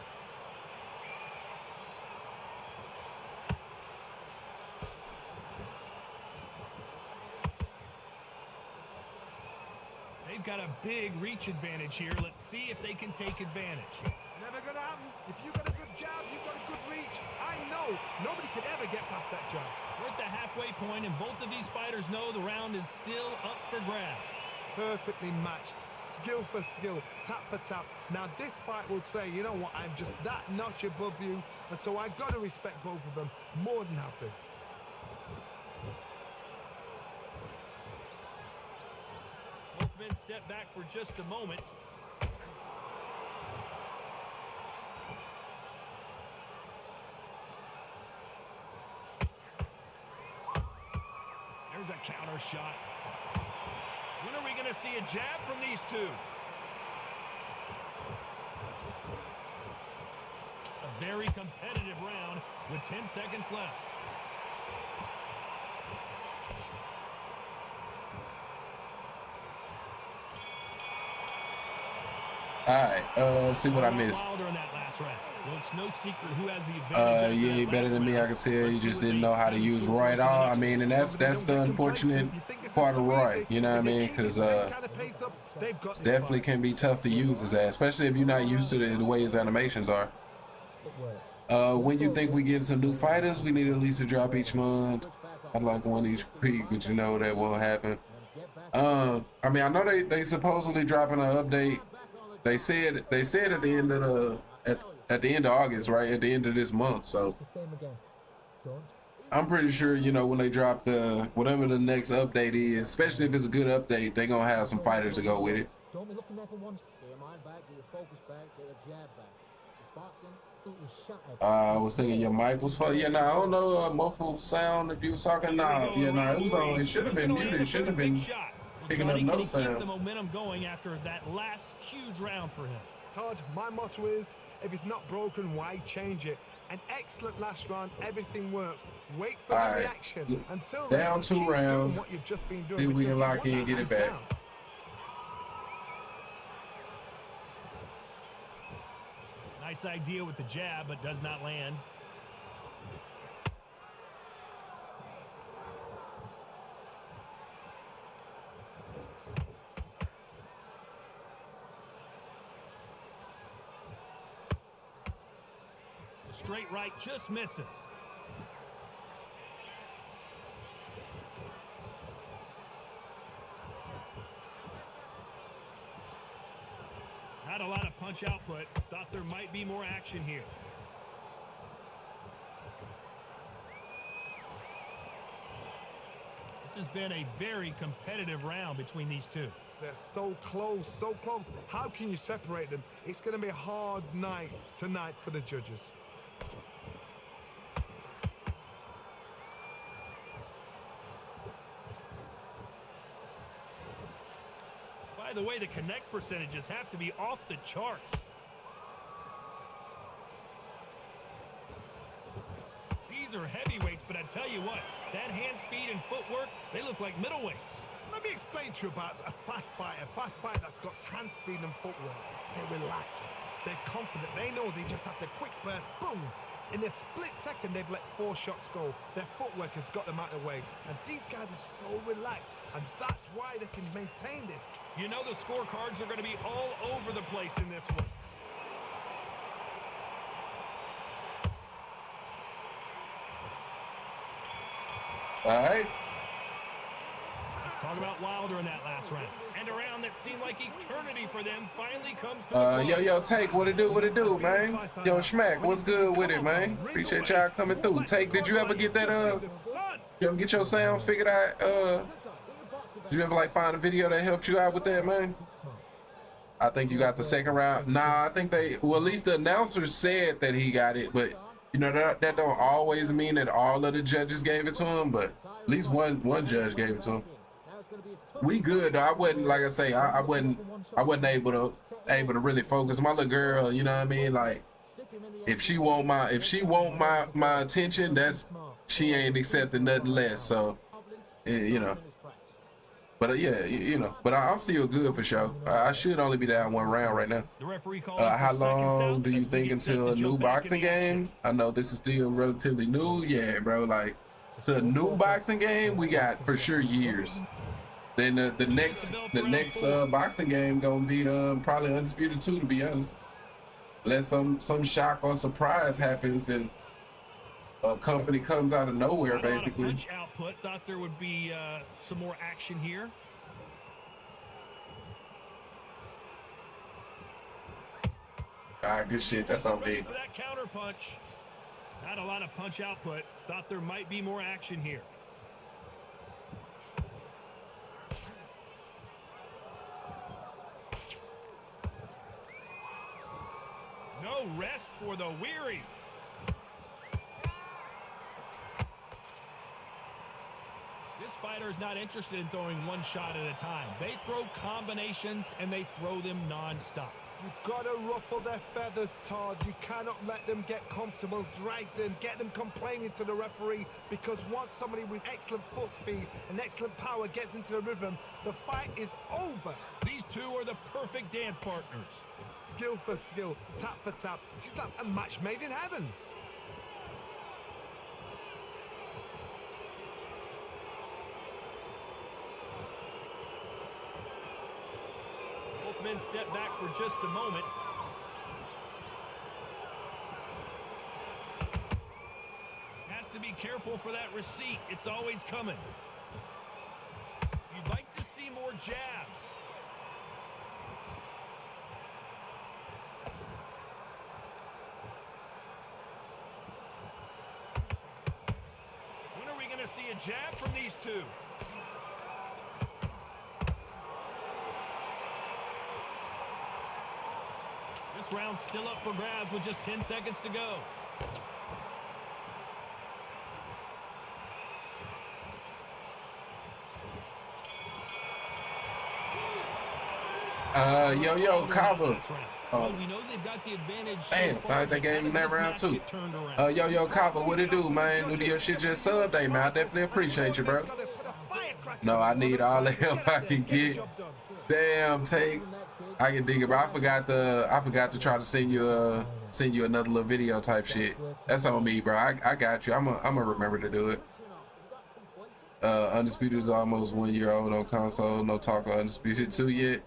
They've got a big reach advantage here. Let's see if they can take advantage. Never gonna happen. If you got a good jab, you got a good reach. I know nobody could ever get past that jab. We're at the halfway point, and both of these fighters know the round is still up for grabs. Perfectly matched, skill for skill, tap for tap. Now this fight will say, you know what, I'm just that notch above you, and so I've got to respect both of them. More than happy. Both men step back for just a moment. There's a counter shot. When are we going to see a jab from these two? A very competitive round with 10 seconds left. All right, see what I missed. Well, it's no secret who has the advantage. You ain't better than me, I can tell. You just didn't know how to use Roy at all. I mean, and that's the unfortunate part of Roy, you know what I mean? Because definitely can be tough to use his ass, especially if you're not used to the way his animations are. When you think we get some new fighters, we need at least a drop each month. I'd like one each week, but you know that won't happen. I mean, I know they supposedly dropping an update. They said at the end of at the end of August, right? At the end of this month. So I'm pretty sure, you know, when they drop the whatever the next update is, especially if it's a good update, they're gonna have some fighters to go with it. Don't be looking there for one. Get your mind back, get your focus back, get your jab back. It's boxing. I was thinking your mic was full. Yeah, I don't know, muffled sound if you was talking. It was on. It should have been muted. It should have been picking up no sound. Keep the momentum going after that last huge round for him. Todd, my motto is, if it's not broken, why change it? An excellent last round, everything works. Wait for the reaction. Until down then, 2 rounds. What you've just been doing. See if we can lock in and get it back. Down. Nice idea with the jab, but does not land. The straight right just misses. Not a lot of punch output. Thought there might be more action here. This has been a very competitive round between these two. They're so close, so close. How can you separate them? It's going to be a hard night tonight for the judges. By the way, the connect percentages have to be off the charts. These are heavyweights, but I tell you what, that hand speed and footwork, they look like middleweights. Let me explain to you about a fast fighter that's got hand speed and footwork. They're relaxed, they're confident, they know they just have to quick burst, boom. In a split second, they've let 4 shots go. Their footwork has got them out of the way. And these guys are so relaxed, and that's why they can maintain this. You know the scorecards are going to be all over the place in this one. All right. Let's talk about Wilder in that last round. And a round that seemed like eternity for them finally comes to a close. Yo, Take, what it do, man? Yo, Schmack, what's good with it, man? Appreciate y'all coming through. Take, did you ever get that, you ever get your sound figured out, did you ever, like, find a video that helped you out with that, man? I think you got the second round. Nah, I think well, at least the announcer said that he got it, but you know that don't always mean that all of the judges gave it to him, but at least one judge gave it to him. We good though. I wasn't, like I say, I wasn't able to really focus. My little girl, you know what I mean? Like if she want my attention, she ain't accepting nothing less. So you know. But yeah, you know, but I'm still good for sure. I should only be down one round right now. The referee how long do you think until a new boxing game? I know this is still relatively new. Yeah, bro. Like the new boxing game, we got for sure years. Then the next boxing game gonna be probably Undisputed 2, to be honest. Unless some shock or surprise happens and a company comes out of nowhere, basically. Punch output. Thought there would be some more action here. Good shit. That's on me. For that counter punch. Not a lot of punch output. Thought there might be more action here. No rest for the weary. This fighter is not interested in throwing one shot at a time. They throw combinations and they throw them non-stop. You've got to ruffle their feathers, Todd. You cannot let them get comfortable, drag them, get them complaining to the referee, because once somebody with excellent foot speed and excellent power gets into the rhythm, the fight is over. These two are the perfect dance partners. Skill for skill, tap for tap. She's like a match made in heaven. Both men step back for just a moment. Has to be careful for that receipt. It's always coming. You'd like to see more jabs. When are we going to see a jab from these two? This round's still up for grabs with just 10 seconds to go. Yo, Kava. Well, we know they've got the advantage. Damn, so they gave him that round too. Yo, Kava, what it do, man? New to your shit just subbed, hey, man. I definitely appreciate you, bro. No, I need all the help I can get. Damn, take. I can dig it, bro. I forgot to try to send you another little video type shit. That's on me, bro. I got you. I'm gonna remember to do it. Undisputed is almost 1 year old on console. No talk of Undisputed 2 yet.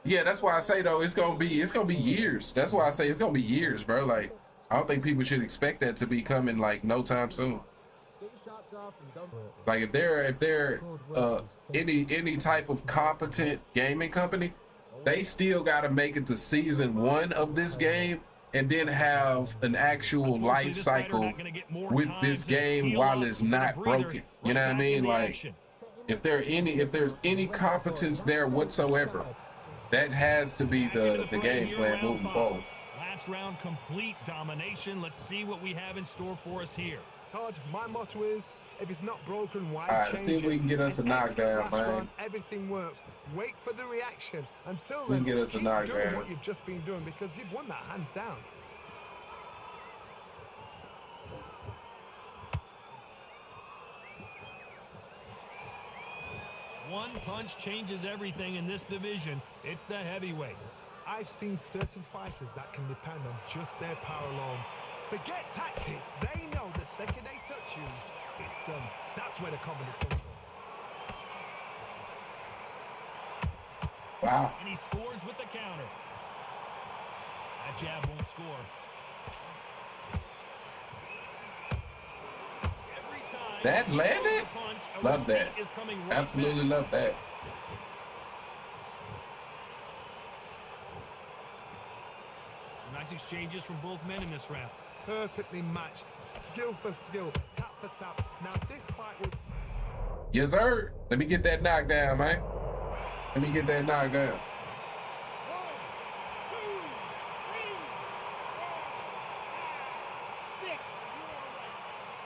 Yeah, that's why I say though it's gonna be years. That's why I say it's gonna be years, bro. Like I don't think people should expect that to be coming like no time soon. Like if they're any type of competent gaming company, they still got to make it to season 1 of this game and then have an actual life cycle with this game while it's not broken. You know what I mean? Like if there's any competence there whatsoever, that has to be the game plan moving forward. Last round complete domination. Let's see what we have in store for us here. Todd, my motto is, if it's not broken, why change it? Let's see if we can get us a knockdown, man. Everything works. Wait for the reaction. Until we then, can get us a knockdown. Doing what you've just been doing, because you've won that hands down. One punch changes everything in this division. It's the heavyweights. I've seen certain fighters that can depend on just their power alone. Forget tactics. They know the second they touch you, it's done. That's where the confidence comes from. Wow. And he scores with the counter. That jab won't score. Every time that landed? Love that. Absolutely love that. Nice exchanges from both men in this round. Perfectly matched, skill for skill, tap for tap. Now this fight was... Yes, sir. Let me get that knockdown, man. Let me get that knockdown.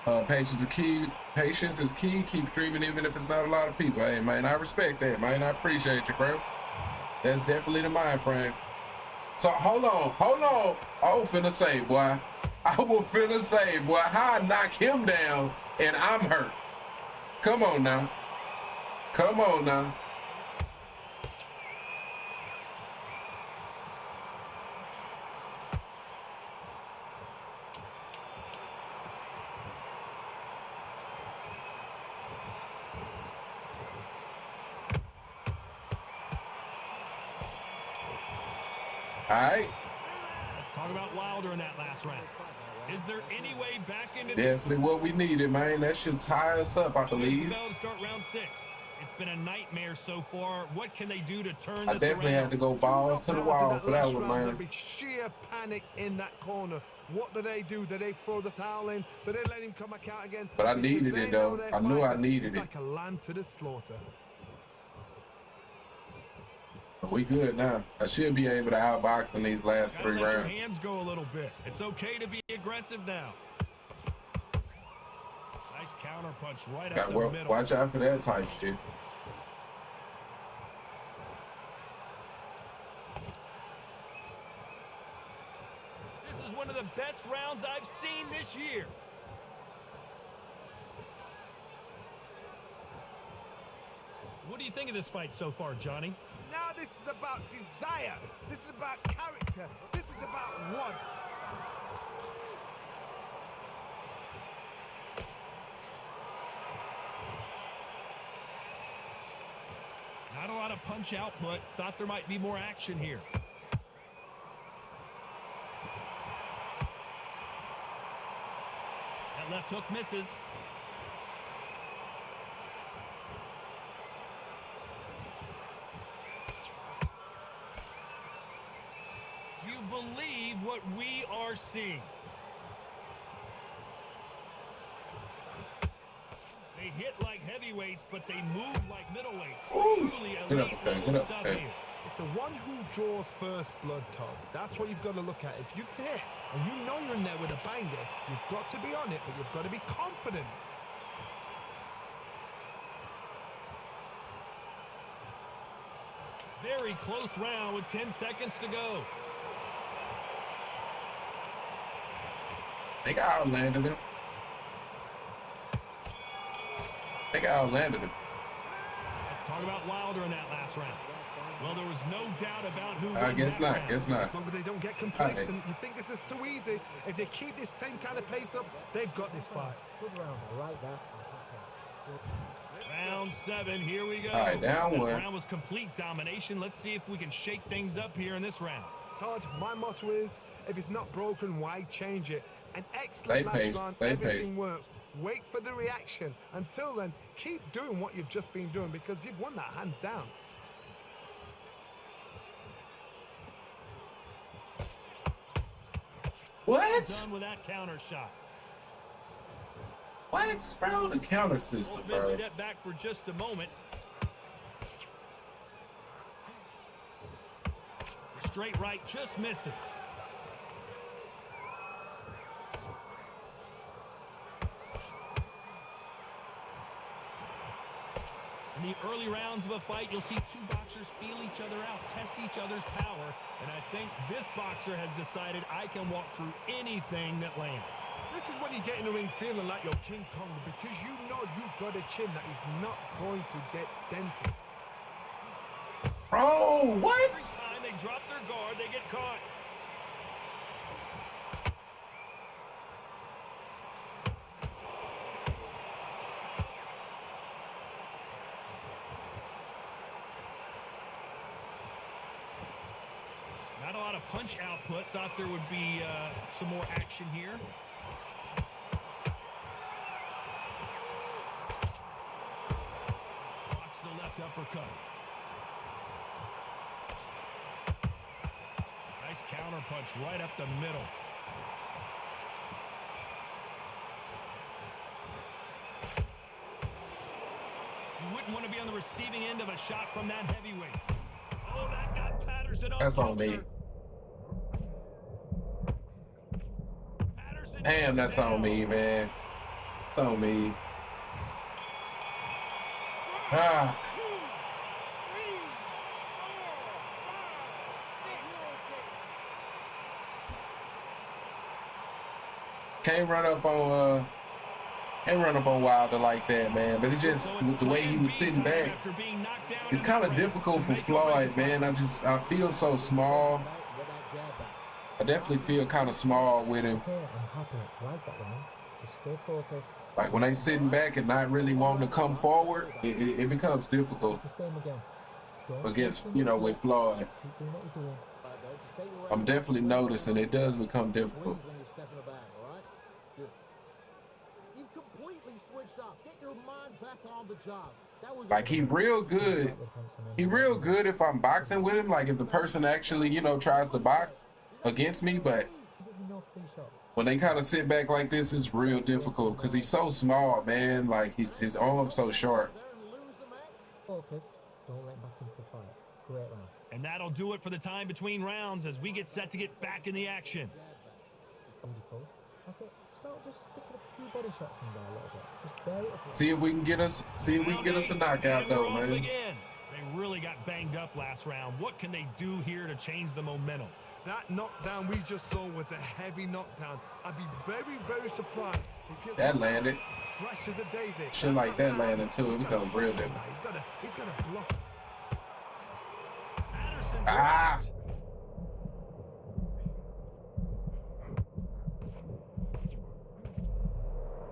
Patience is key. Patience is key. Keep streaming even if it's not a lot of people. Hey, man, I respect that, man. I appreciate you, bro. That's definitely the mind frame. So hold on. I was finna say, boy. Boy, how I knock him down and I'm hurt. Come on now. All right. Let's talk about Wilder in that last round. Is there any way back into Definitely what we needed, man. That should tie us up, I believe. to start round 6. It's been a nightmare so far. What can they do to turn I this definitely around? had to go balls to the wall for that one, man. There'll be sheer panic in that corner. What do? Do they throw the towel in? Do they let him come back out again? But I needed it, though. I knew I needed it. it. It's like a lamb to the slaughter. We good now. I should be able to outbox in these last 3 let rounds. Your hands go a little bit. It's okay to be aggressive now. Nice counter punch right up the middle. Watch out for that type shit. This is one of the best rounds I've seen this year. What do you think of this fight so far, Johnny? Now this is about desire. This is about character. This is about want. Not a lot of punch output. Thought there might be more action here. That left hook misses. Do you believe what we are seeing? They hit like heavyweights, but they move like middleweights. Truly elite level stuff here. It's the one who draws first blood, Todd. That's what you've got to look at. If you hit and you know you're in there with a banger, you've got to be on it, but you've got to be confident. Very close round with 10 seconds to go. I think I outlanded him. Let's talk about Wilder in that last round. Well, there was no doubt about who I guess not. As long as they don't get complacent, you think this is too easy. If they keep this same kind of pace up, they've got this fight. Good round, right back. Round 7, here we go. All right, down That 1. round was complete domination. Let's see if we can shake things up here in this round. Todd, my motto is, if it's not broken, why change it? An excellent last round, everything works. Wait for the reaction. Until then, keep doing what you've just been doing because you've won that hands down. What? Done with that counter shot. What? Bro, the counter system, bro. Step back for just a moment. The straight right just misses. In the early rounds of a fight, you'll see two boxers feel each other out, test each other's power, and I think this boxer has decided I can walk through anything that lands. This is when you get in the ring feeling like you're King Kong because you know you've got a chin that is not going to get dented. Bro, what? Every time they drop their guard, they get caught. Not a lot of punch output. Thought there would be some more action here. Blocks the left uppercut. Nice counter punch right up the middle. You wouldn't want to be on the receiving end of a shot from that heavyweight. Oh, that got Patterson on. That's on me. Damn, that's on me, man. So me. Ah. 2, 3, 4, 5, 6. Can't run up on Wilder like that, man. But it just with the way he was sitting back, it's kind of difficult for Floyd, man. I feel so small. I definitely feel kind of small with him. Okay, I'm happy. Like that, man. Just stay focused. Like when they sitting back and not really wanting to come forward, it becomes difficult It's the same again. Don't against, listen to with Floyd. Keep doing what you're doing. Just take your I'm definitely noticing it does become difficult. breathe when you're stepping about, all right? You've completely switched off. Get your mind back on the job. That was Like he real good. He real good if I'm boxing with him. Like if the person actually, tries to box against me, but No free shots. when they kind of sit back like this, it's real difficult because he's so small, man. Like his arm's so short. there and lose the match. Focus. Don't let back into the fight. Great round. And that'll do it for the time between rounds as we get set to get back in the action. Just beautiful. That's it. Start just sticking a few body shots in there a little bit. Just bear it up. See if we can get us a knockout though, And we're off man. again. They really got banged up last round. What can they do here to change the momentum? That knockdown we just saw was a heavy knockdown. I'd be very, very surprised if you're That landed. fresh as a daisy. Shit like that landed too. It becomes real different. He's got a block. Patterson's Ah. right.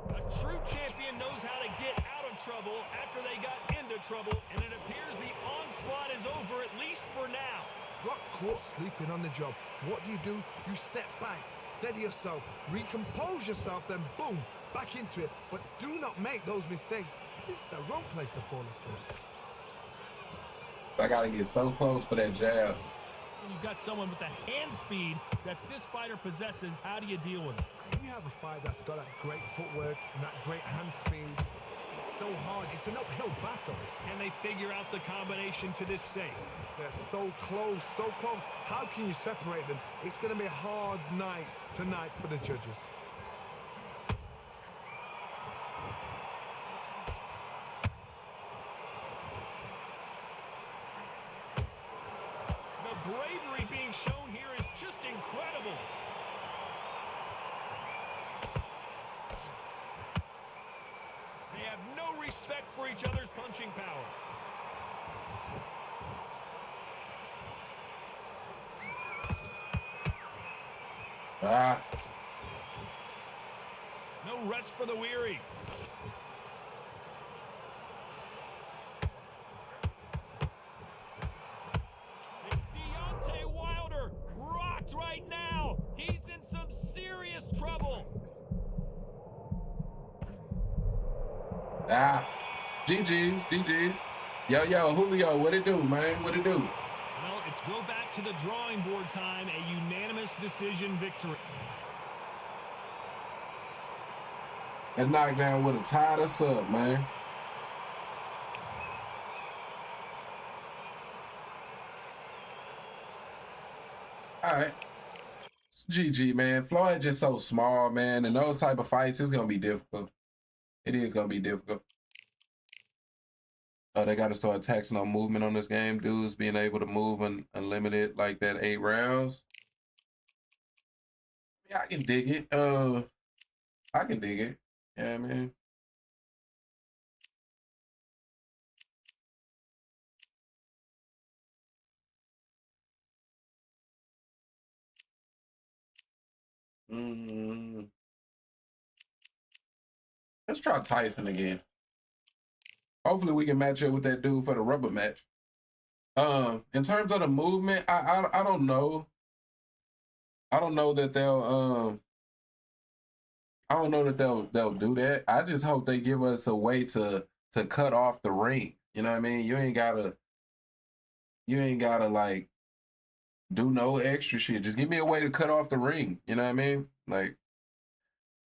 A true champion knows how to get out of trouble after they got into trouble, and it appears the onslaught is over, at least for now. Got caught sleeping on the job. What do? You step back, steady yourself, recompose yourself, then boom, back into it. But do not make those mistakes. This is the wrong place to fall asleep. I gotta get so close for that jab. You've got someone with the hand speed that this fighter possesses. How do you deal with it? When you have a fight that's got that great footwork and that great hand speed, it's so hard. It's an uphill battle. Can they figure out the combination to this safe? They're so close, so close. How can you separate them? It's going to be a hard night tonight for the judges. The bravery being shown here is just incredible. They have no respect for each other's punching power. Ah. No rest for the weary. It's Deontay Wilder, rocked right now. He's in some serious trouble. Ah. GG's. Yo, Julio, what it do, man? What it do? Well, it's go back to the drawing board time, a unanimous decision victory. That knockdown would have tied us up, man. All right. It's GG, man. Floyd just so small, man. And those type of fights, it's going to be difficult. It is going to be difficult. Oh, they got to start taxing on movement on this game. Dudes being able to move unlimited like that 8 rounds. Yeah, I can dig it. I can dig it. Yeah, man. Let's try Tyson again. Hopefully we can match up with that dude for the rubber match. In terms of the movement, I don't know. I don't know that they'll they'll do that. I just hope they give us a way to cut off the ring. You know what I mean? You ain't gotta like do no extra shit. Just give me a way to cut off the ring. You know what I mean? Like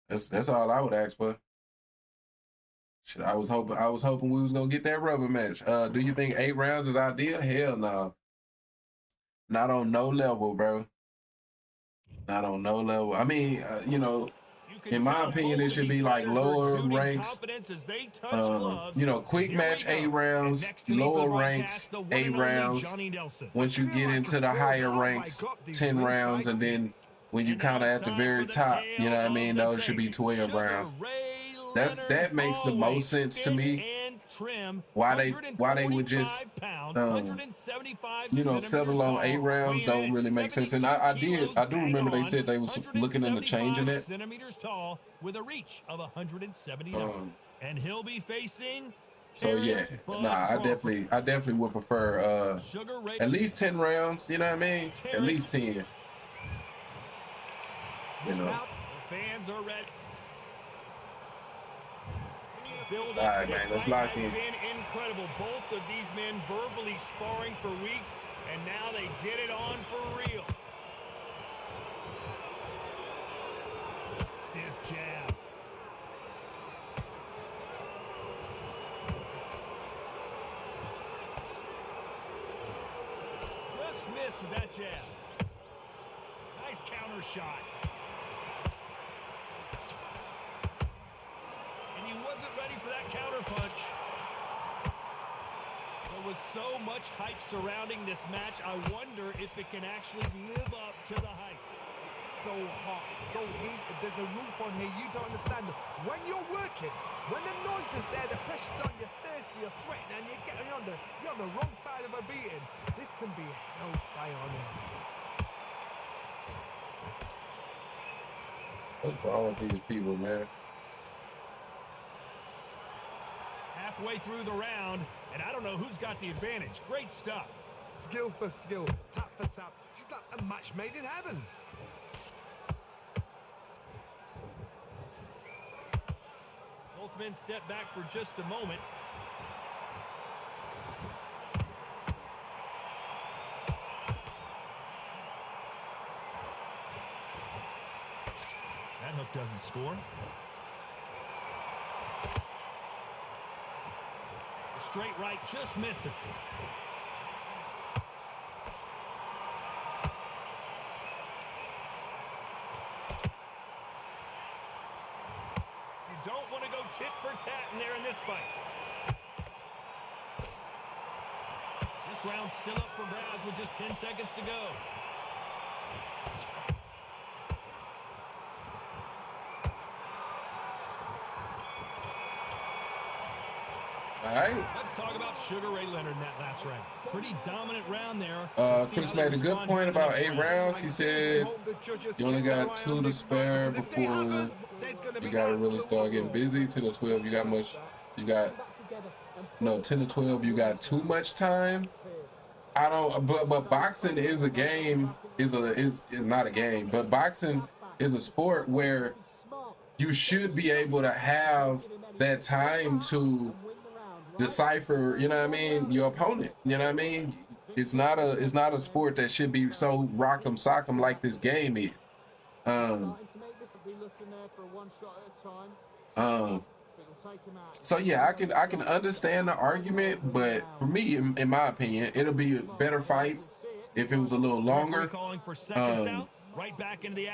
that's all I would ask for. Shit, I was hoping we was gonna get that rubber match. Do you think 8 rounds is ideal? Hell no. Not on no level, bro. Not on no level. I mean, You in my opinion, it should be like lower ranks. You know, quick match 8 rounds, lower ranks 8 rounds. Once you get into the higher ranks, 10 rounds, and then when you kind of at the very top, you know what I mean, those should be 12 rounds. That makes the most sense to me. Why they would just you know, settle on 8 rounds don't really make sense. And I do remember they said they was looking into changing it. Centimeters tall with a reach of 170. And he'll be facing. So yeah, I definitely would prefer at least 10 rounds. You know what I mean? At least 10. You know. The fans are ready. All right, man, let's lock in. Been incredible. Both of these men verbally sparring for weeks, and now they get it on for real. Stiff jab. Just missed with that jab. Nice counter shot. Punch. There was so much hype surrounding this match. I wonder if it can actually live up to the hype. It's so hot, so heated. There's a roof on here. You don't understand. When you're working, when the noise is there, the pressure's on, you're thirsty, you're sweating, and you're on the wrong side of a beating. This can be hellfire on here. What's wrong with these people, man? Halfway through the round, and I don't know who's got the advantage. Great stuff. Skill for skill, tap for tap. She's like a match made in heaven. Both men step back for just a moment. That hook doesn't score. Straight right just misses. You don't want to go tit for tat in there in this fight. This round's still up for grabs with just 10 seconds to go. All right. Let's talk about Sugar Ray Leonard in that last round. Pretty dominant round there. Chris made a good point about 8 rounds. He said you only got 2 to spare before you got to really start getting busy. 10 to 12, you got 10 to 12, you got too much time. But boxing is a game, is not a game, but boxing is a sport where you should be able to have that time to decipher, you know what I mean, your opponent. You know what I mean? It's not a sport that should be so rock'em sock'em like this game is. So yeah, I can understand the argument, but for me, in my opinion, it'll be a better fight if it was a little longer.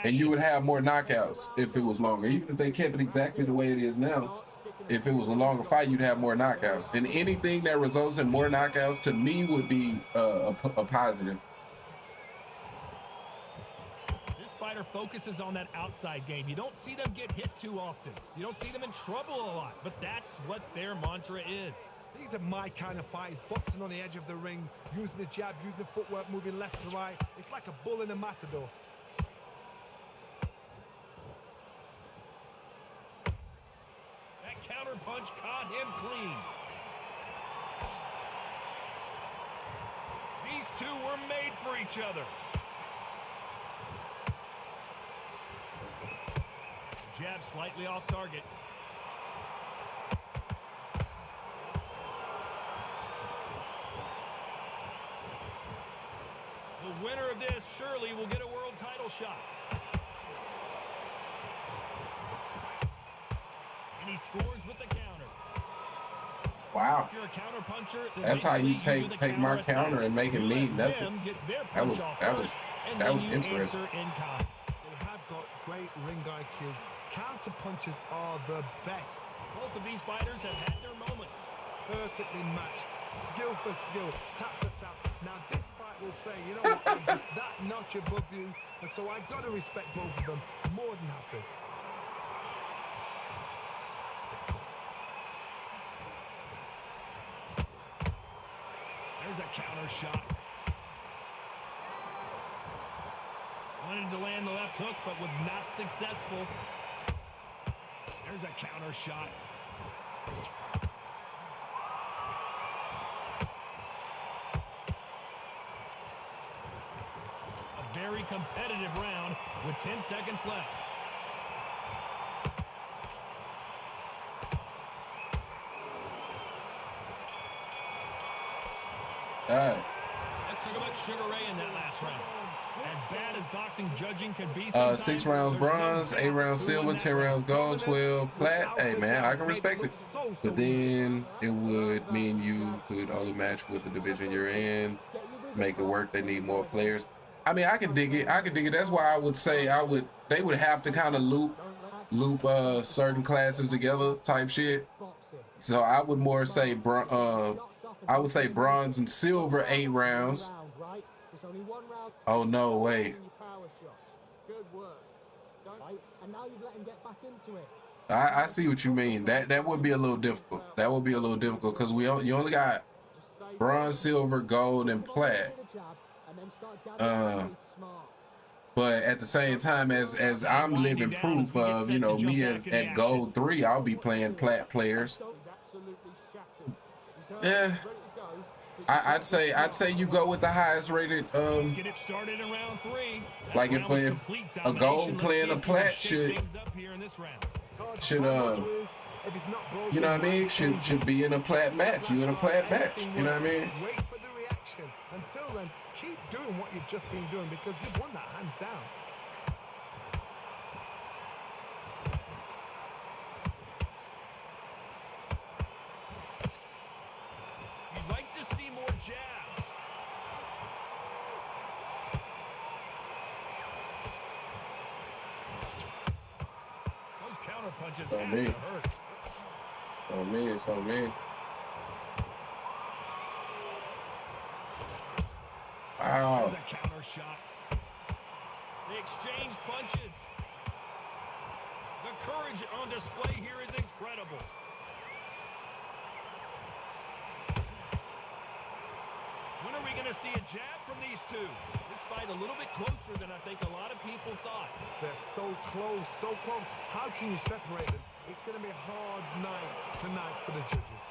And you would have more knockouts if it was longer. Even if they kept it exactly the way it is now, if it was a longer fight, you'd have more knockouts. And anything that results in more knockouts, to me, would be a positive. This fighter focuses on that outside game. You don't see them get hit too often. You don't see them in trouble a lot, but that's what their mantra is. These are my kind of fighters, boxing on the edge of the ring, using the jab, using the footwork, moving left to right. It's like a bull in a matador. Counter punch caught him clean. These two were made for each other. Jab slightly off target. The winner of this surely will get a world title shot. And he scores with the counter. Wow. If you're a counter puncher, that's how you take my counter and make it mean nothing. That was interesting. They have got great ring IQ. Counter punches are the best. Both of these fighters have had their moments. Perfectly matched, skill for skill, tap for tap. Now this fight will say, you know what, I'm just that notch above you, and so I gotta respect both of them. More than happy. There's a counter shot. Wanted to land the left hook, but was not successful. There's a counter shot. A very competitive round with 10 seconds left. All right. Let's talk about Sugar Ray in that last round. As bad as boxing judging can be, 6 rounds bronze, 8 rounds silver, 10 rounds gold, 12 plat. Hey man, I can respect it. But then it would mean you could only match with the division you're in. To make it work, they need more players. I mean, I can dig it. I can dig it. That's why I would say they would have to kind of loop certain classes together type shit. So I would more say I would say bronze and silver 8 rounds. Oh no, wait. I see what you mean. That would be a little difficult. That would be a little difficult because you only got bronze, silver, gold, and plat. But at the same time, as I'm living proof of, you know, me as at gold 3, I'll be playing plat players. Yeah. I'd say you go with the highest rated. Get it started in round 3. Like if a gold playing a plat should you know what I mean? Should be in a plat match. You in a plat match. You know what I mean? Wait for the reaction. Until then, keep doing what you've just been doing because you've won that hands down. You'd like to see more jabs. Those counter punches have to hurt. On me, it's on me. Wow. There's a counter shot. They exchange punches. The courage on display here is incredible. When are we going to see a jab from these two? This fight a little bit closer than I think a lot of people thought. They're so close, so close. How can you separate them? It's going to be a hard night tonight for the judges.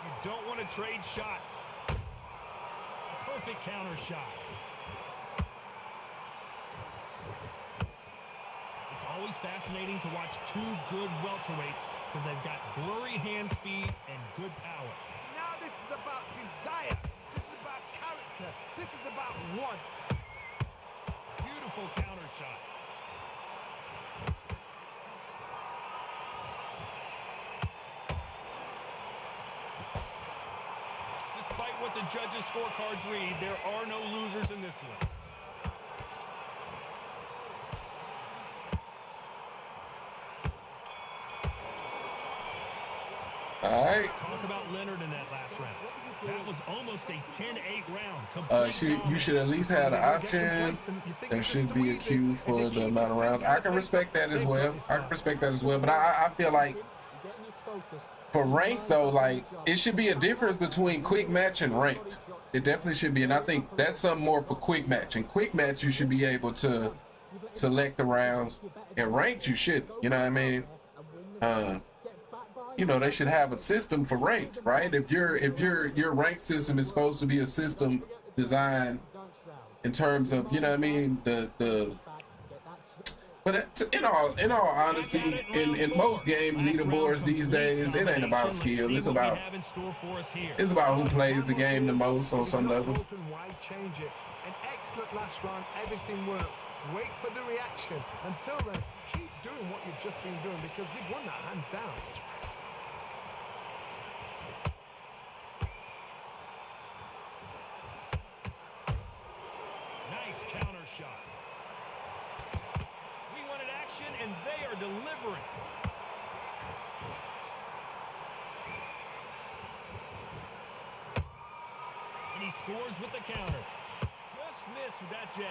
You don't want to trade shots. Perfect counter shot. It's always fascinating to watch two good welterweights because they've got blurry hand speed and good power. Now this is about desire. This is about character. This is about want. Beautiful counter shot. Despite what the judges' scorecards read, there are no losers in this one. All right. Talk about Leonard in that last round. That was almost a 10-8 round. You should at least have the option. There should be a queue for the amount of rounds. I can respect that as well. But I feel like for ranked though, like it should be a difference between quick match and ranked. It definitely should be, and I think that's something more for quick match. In quick match, you should be able to select the rounds. In ranked, you should. You know what I mean? You know, they should have a system for ranked, right? If your ranked system is supposed to be a system designed in terms of, you know what I mean, but in all honesty, in most game leaderboards these days, it ain't about skill. It's about who plays the game the most on some levels. An excellent last round, everything worked. Wait for the reaction. Until then, keep doing what you've just been doing because you've won that hands down. Nice counter shot. We wanted action, and they are delivering. And he scores with the counter. Just missed with that jab.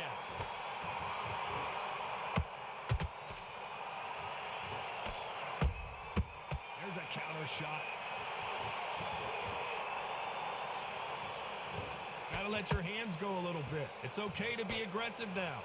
There's a counter shot. Gotta let your hands go a little bit. It's okay to be aggressive now.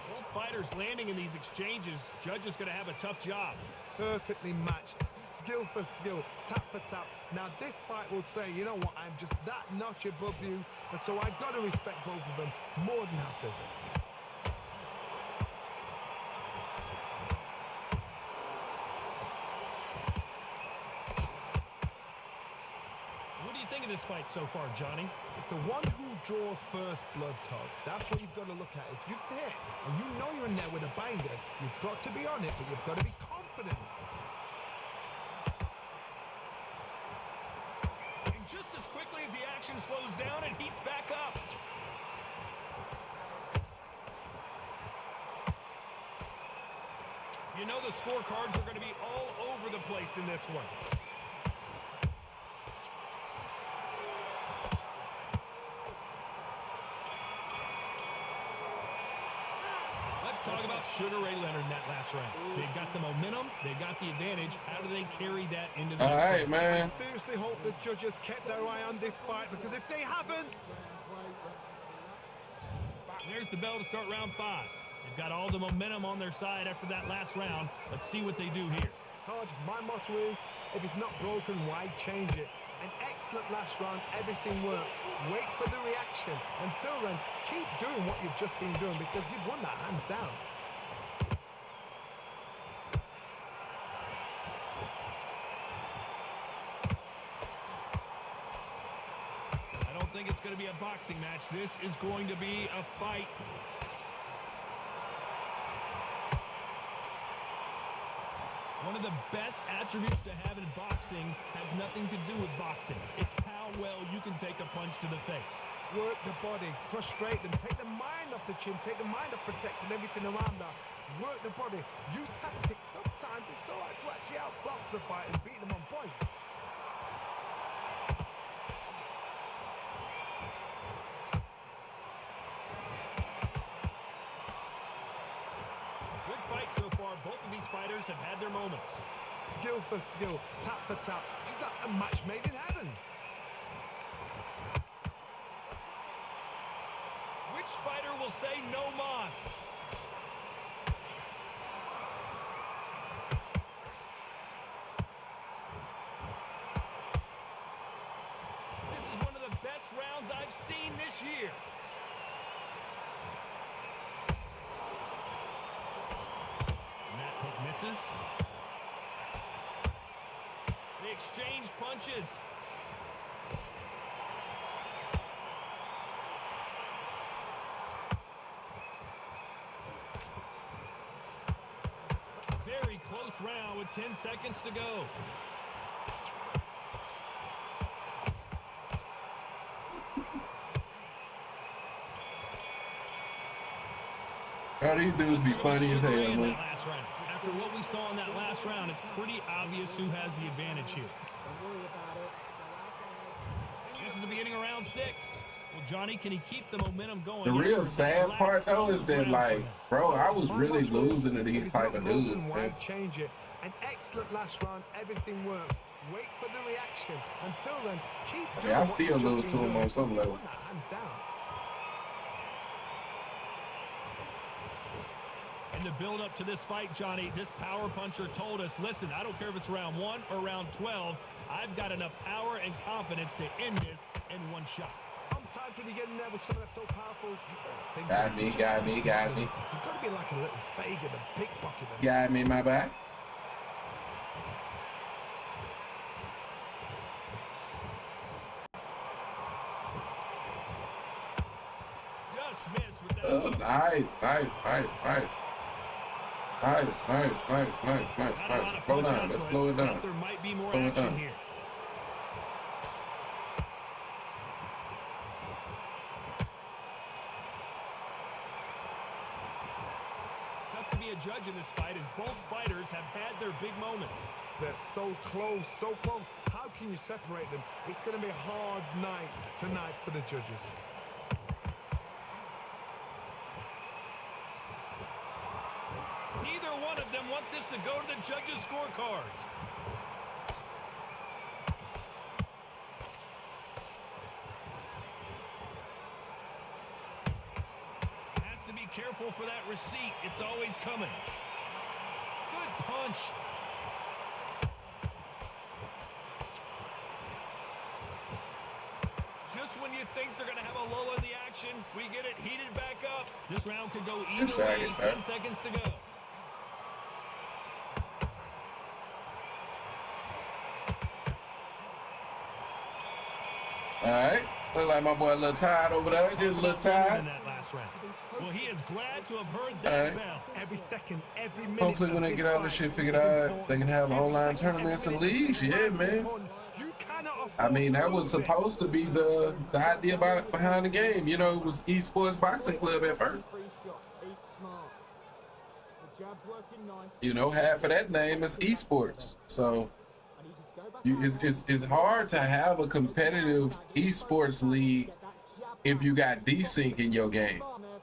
Both fighters landing in these exchanges. Judge is gonna have a tough job. Perfectly matched, skill for skill, tap for tap. Now this fight will say, you know what, I'm just that notch above you, and so I've got to respect both of them more than happy. What do you think of this fight so far, Johnny? It's the one who draws first blood, Todd. That's what you've got to look at. If you're there and you know you're in there with a binder, you've got to be honest, but you've got to be confident. And just as quickly as the action slows down, it heats back up. You know the scorecards are going to be all over the place in this one. Let's talk about Sugar Ray Leonard in that last round. They've got the momentum, they've got the advantage. How do they carry that into the All right, man. I seriously hope the judges kept their eye on this fight, because if they haven't... There's the bell to start round 5. They've got all the momentum on their side after that last round. Let's see what they do here. Todd, my motto is, if it's not broken, why change it? An excellent last round, everything works. Wait for the reaction. Until then, keep doing what you've just been doing, because you've won that hands down. I don't think it's going to be a boxing match. This is going to be a fight. One of the best attributes to have in boxing has nothing to do with boxing. It's how well you can take a punch to the face. Work the body, frustrate them, take the mind off the chin, take the mind off protecting everything around that. Work the body, use tactics. Sometimes it's all right to actually outbox a fight and beat them on points. Good fight so far. Both of these fighters have had their moments. Skill for skill, tap for tap. Just like a match made in heaven. Which fighter will say no mas? This is one of the best rounds I've seen this year. And that hook misses. They exchange punches. Very close round with 10 seconds to go. Oh, these dudes be funny as hell, man. After what we saw in that last round, it's pretty obvious who has the advantage here. This is the beginning of round 6. Well, Johnny, can he keep the momentum going? The real sad part, though, is that, like, bro, I was really losing to these type of dudes, man. Change it. An excellent last round, everything worked. Wait for the reaction. Until then, keep doing I still lose to him on some level. Hands down. In the build-up to this fight, Johnny, this power puncher told us, listen, I don't care if it's round 1 or round 12, I've got enough power and confidence to end this in one shot. Sometimes when you get in there with someone that's so powerful, you got me. You've got to be like a little Fagin, a pickpocket. Got me, my bad. Just missed with that. Oh, nice. Slow down. Let's slow it down. There might be more Slow it action down. here. a judge in this fight as both fighters have had their big moments. They're so close, so close. How can you separate them? It's going to be a hard night tonight for the judges. Neither one of them want this to go to the judges' scorecards. Has to be careful for that receipt. It's always coming. Good punch. Just when you think they're going to have a lull in the action, we get it heated back up. This round could go either way. 10 seconds to go. All right. Look like my boy a little tired over there. Getting a little tired. In that last round. Well, he is glad to have heard that bell. Every second, every minute. Hopefully when they get all this shit figured out, they can have online tournaments and leagues. Yeah, man. I mean, that was supposed to be the idea behind the game. You know, it was Esports Boxing Club at first. You know, half of that name is esports. So it's hard to have a competitive esports league if you got desync in your game.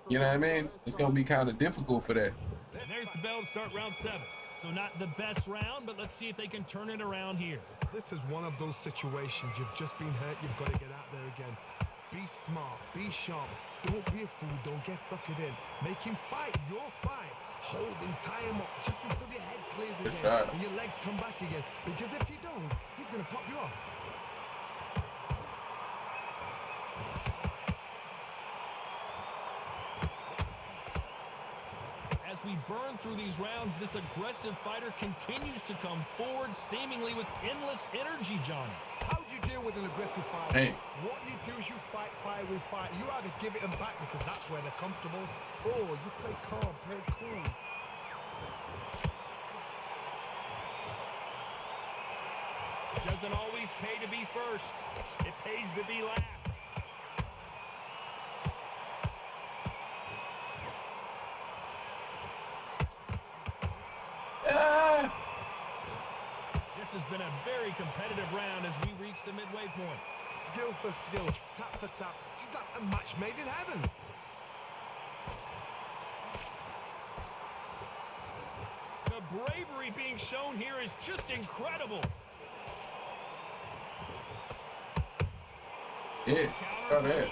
You know what I mean? It's going to be kind of difficult for that. And there's the bell to start round 7. So not the best round, but let's see if they can turn it around here. This is one of those situations. You've just been hurt. You've got to get out there again. Be smart. Be sharp. Don't be a fool. Don't get suckered in. Make him fight your fight. Hold him, tie him up just until your head clears again and your legs come back again. Because if you don't, he's going to pop you off. As we burn through these rounds, this aggressive fighter continues to come forward, seemingly with endless energy, Johnny. How do you deal with an aggressive fighter? Hey. What you do is you fight fire with fight. You either give it them back because that's where they're comfortable, or you play calm, play cool. It doesn't always pay to be first. It pays to be last. This has been a very competitive round as we reach the midway point. Skill for skill, tap for tap. She's like a match made in heaven. The bravery being shown here is just incredible. Yeah, got that.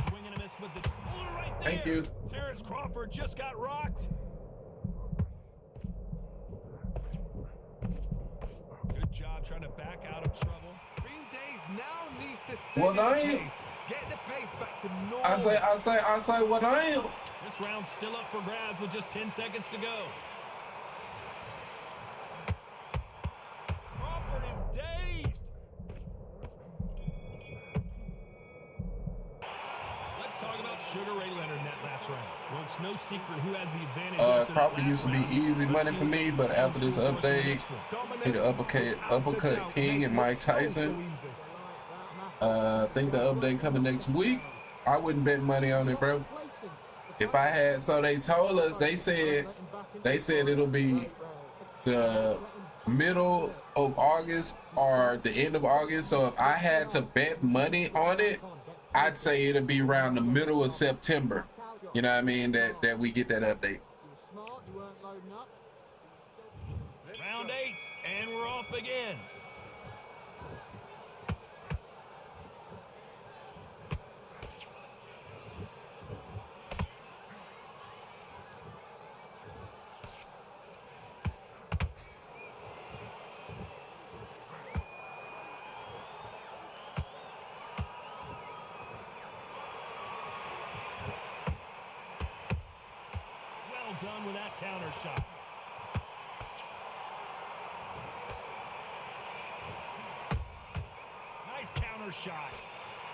Swing and a miss with the shoulder right there. Thank you. Terrence Crawford just got rocked. Good job trying to back out of trouble. Green Days now needs to stay Well, now pace. Get the pace back to normal. I say what I am. This round's still up for grabs with just 10 seconds to go. Crawford is dazed. Let's talk about Sugar Ray Leonard in that last round. Well, it's no secret who has the advantage. After Crawford that used to be round. easy money for me, but after this update, he the uppercut king and Mike Tyson. I think the update coming next week. I wouldn't bet money on it, bro. If I had, so they told us, they said it'll be the middle of August or the end of August. So if I had to bet money on it, I'd say it'll be around the middle of September. You know what I mean? That we get that update. Round 8, and we're off again. Done with that counter shot. Nice counter shot.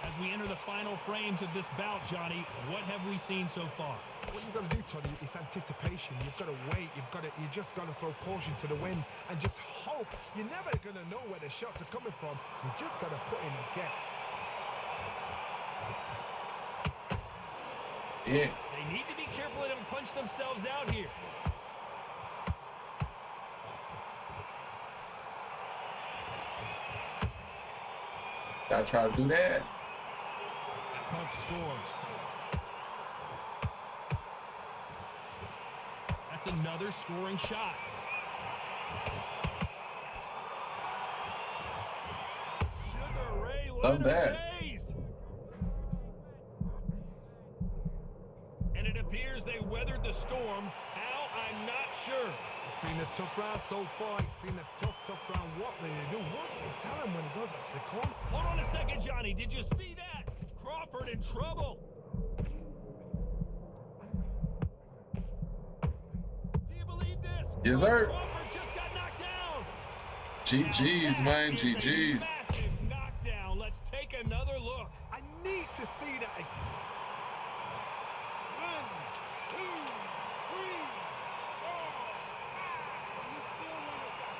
As we enter the final frames of this bout, Johnny, what have we seen so far? What you've got to do, Tony, is anticipation. You've got to wait. You just got to throw caution to the wind and just hope. You're never going to know where the shots are coming from. You just got to put in a guess. Yeah. They need to be careful they don't punch themselves out here. Gotta try to do that. That punch scores. That's another scoring shot. Sugar Ray Love that. dazed. And it appears they weathered the storm. How? I'm not sure. It's been a tough round so far. It's been a tough round. What will they do? What will they tell him when he goes back to the corner? Hold on a second, Johnny. Did you see that? Crawford in trouble. Do you believe this? Yes, sir. Crawford just got knocked down. GG's, man. That is a GG's. massive knockdown. Let's take another look. I need to see that. 1, 2, 3, 4, 5. You still want to stop?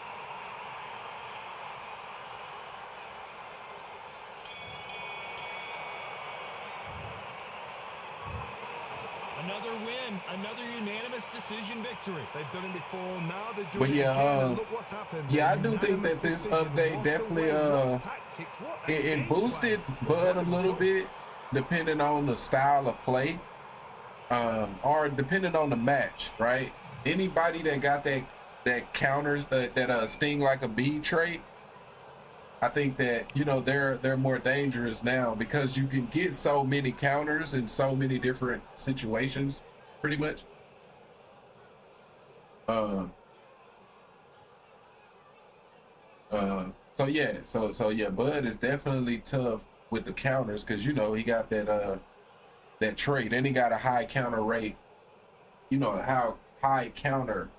Another win, another unanimous decision victory. They've done it before. Now they're But doing it yeah, again. And look what's happened. Yeah, I do think that this update definitely it boosted Bud a little bit, depending on the style of play, or depending on the match, right? Anybody that got that counters that sting like a bee trait, I think that, you know, they're more dangerous now because you can get so many counters in so many different situations, pretty much. So yeah, Bud is definitely tough with the counters because, you know, he got that trait, and he got a high counter rate, you know, how high counter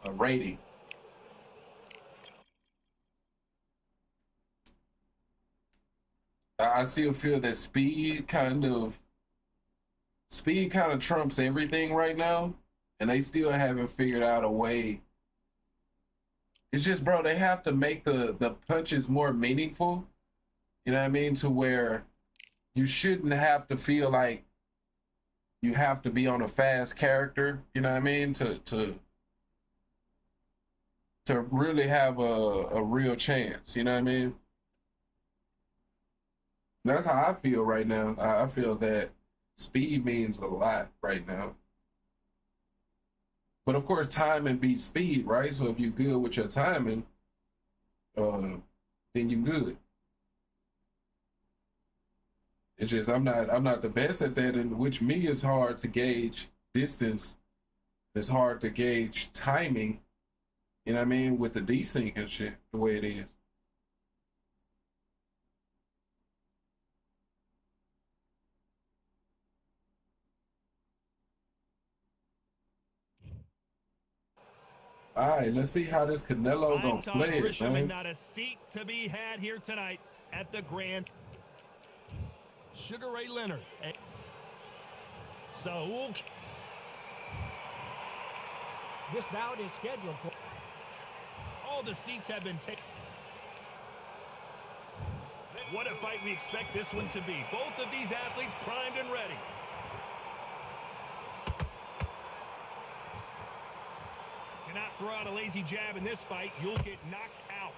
rating. I still feel that speed kind of trumps everything right now, and they still haven't figured out a way. It's just, bro, they have to make the punches more meaningful, you know what I mean, to where you shouldn't have to feel like you have to be on a fast character, you know what I mean, to really have a real chance, you know what I mean. That's how I feel right now. I feel that speed means a lot right now. But of course, timing beats speed, right? So if you're good with your timing, then you're good. It's just I'm not the best at that, and which me is hard to gauge distance. It's hard to gauge timing. You know what I mean, with the desync and shit, the way it is. All right, let's see how this Canelo gonna play it, man. Not a seat to be had here tonight at the Grand. Sugar Ray Leonard. So This bout is scheduled for... all the seats have been taken. What a fight we expect this one to be. Both of these athletes primed and ready. Cannot throw out a lazy jab in this fight. You'll get knocked out.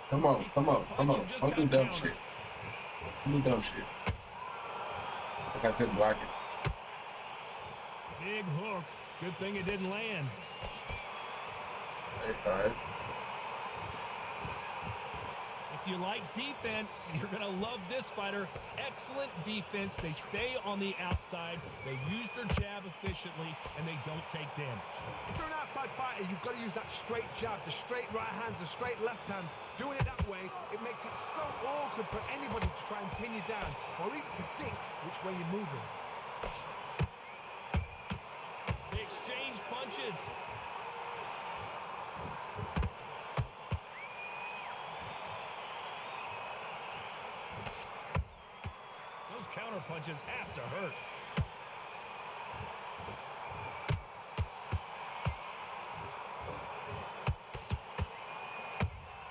Come on. Don't do dumb shit. Don't do dumb shit. Because I couldn't block it. Big hook. Good thing it didn't land. All right. If you like defense, you're going to love this fighter. Excellent defense. They stay on the outside. They use their jab efficiently, and they don't take damage. If you're an outside fighter, you've got to use that straight jab, the straight right hands, the straight left hands. Doing it that way, it makes it so awkward for anybody to try and pin you down or even predict which way you're moving. They exchange punches. Those counter punches have to hurt.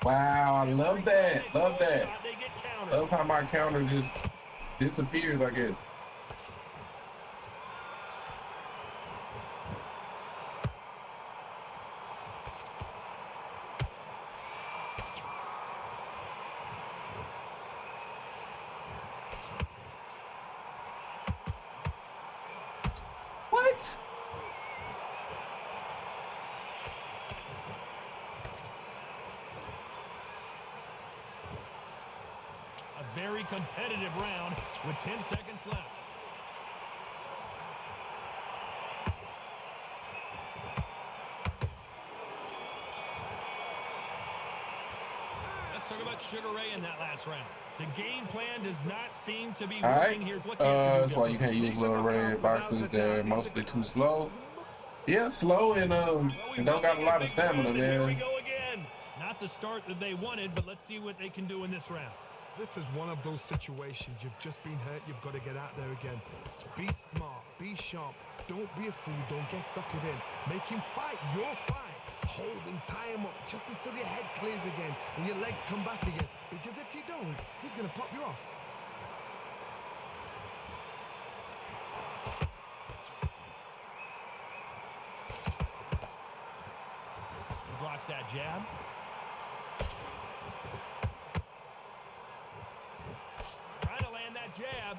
Wow, I love that. Love that. They get countered. counter. Love how my counter just disappears, I guess. What? A very competitive round with 10 seconds left. Let's talk about Sugar Ray in that last round. The game plan does not seem to be working here. What's he have to do That's why you can't use little red boxes. They're mostly too slow. Yeah, slow and don't got a lot of stamina, Here we man. go again. Not the start that they wanted, but let's see what they can do in this round. This is one of those situations. You've just been hurt. You've got to get out there again. Be smart. Be sharp. Don't be a fool. Don't get suckered in. Make him fight your fight. Hold him, tie him up just until your head clears again and your legs come back again. Because if you don't, he's going to pop you off. He blocks that jab. Trying to land that jab.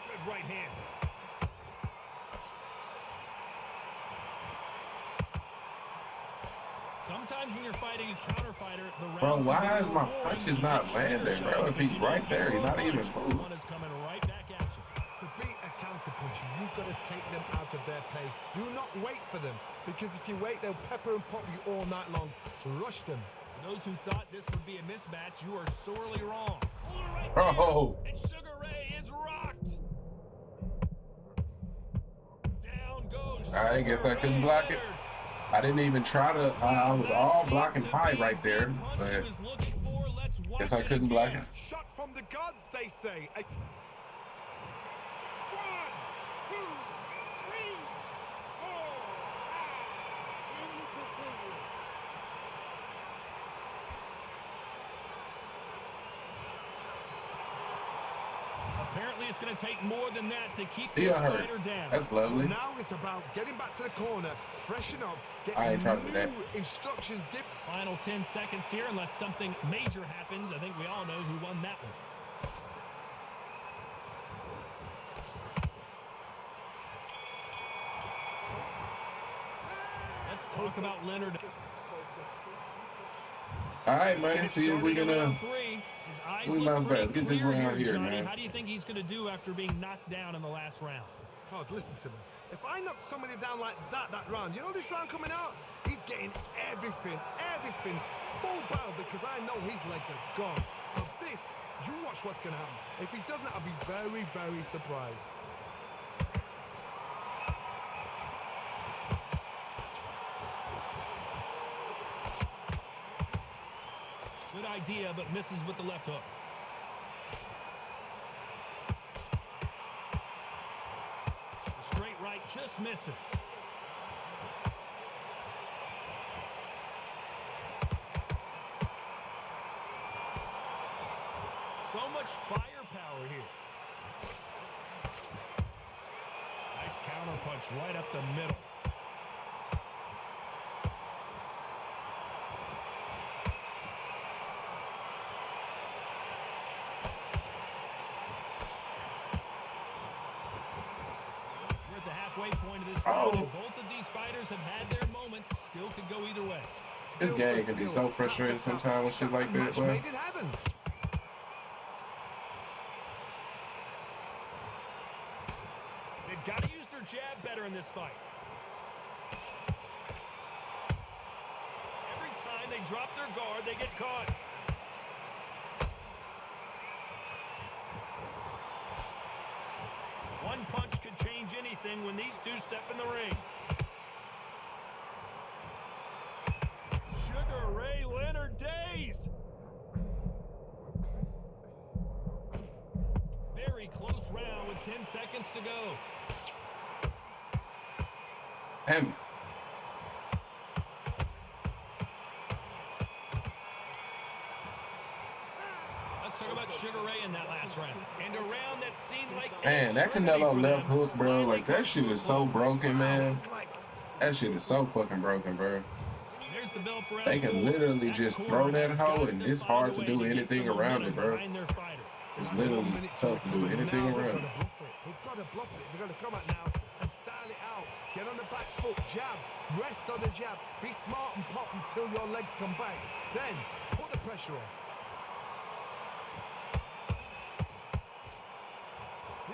Good right hand. Sometimes when you're fighting a counter fighter, the rounds Bro, why can is be my more punches not landing, bro? If he's right there, he's not even moving. One is coming right back at you. To beat a counter-puncher, you've got to take them out of their pace. Do not wait for them, because if you wait, they'll pepper and pop you all night long. Rush them. For those who thought this would be a mismatch, you are sorely wrong. Right Bro. there, and Sugar Ray is rocked. Down goes I guess I couldn't block it. I didn't even try to. I was all blocking high right there, but guess I couldn't block it. Shot from the gods, they say. 1, 2, 3, 4, 5. And you continue. Apparently, it's going to take more than that to keep Still this hurt. fighter down. That's lovely. Now it's about getting back to the corner, freshen up, get I ain't trying to do that. new instructions. Give Final 10 seconds here, unless something major happens. I think we all know who won that one. Let's talk about Leonard. All right, man. See if we can. Round three. His eyes we look bounce pretty back. Let's get this clear round here, Johnny. man. How do you think he's going to do after being knocked down in the last round? Todd, listen to me. If I knock somebody down like that round, you know this round coming out? He's getting everything, full barrel, because I know his legs are gone. So this, you watch what's going to happen. If he doesn't, I'll be very, very surprised. Good idea, but misses with the left hook. The straight right just misses. So much firepower here. Nice counter punch right up the middle. We're at the halfway point of this round, and both of these fighters have had their moments. Still could go either way. This game can be so frustrating sometimes with shit like that, bro. Made it happen. They've got to use their jab better in this fight. Every time they drop their guard, they get caught. One punch could change anything when these two step in the ring. Sugar Ray Leonard dazed. Very close round with 10 seconds to go. Damn it. Let's talk about Sugar Ray in that last round. And a round that seemed like Man, that Canelo left hook, bro. Like, that shit is so broken, man. That shit is so fucking broken, bro. There's the bell for They can literally just throw that hoe, and it's hard to do anything around it, bro. It's literally tough to do anything around it. They've got to bluff it. They've got to come out now and style it out. Get on the back foot, jab, rest on the jab. Be smart and pop until your legs come back. Then, put the pressure on.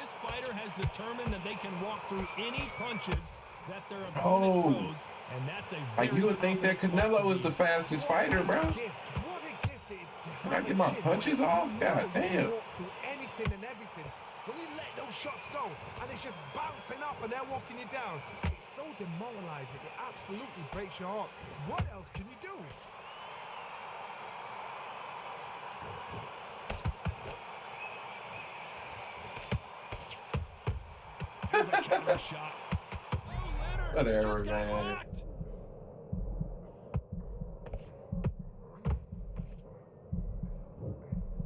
This fighter has determined that they can walk through any punches that their opponent throws, and that's a like, you would think that Canelo is the fastest fighter, bro. Can I get my punches off? God damn. Anything and everything. When you let those shots go and it's just bouncing up and they're walking you down, it's so demoralizing. It absolutely breaks your heart. What else can you do? Here's a counter shot. Oh, Whatever, man.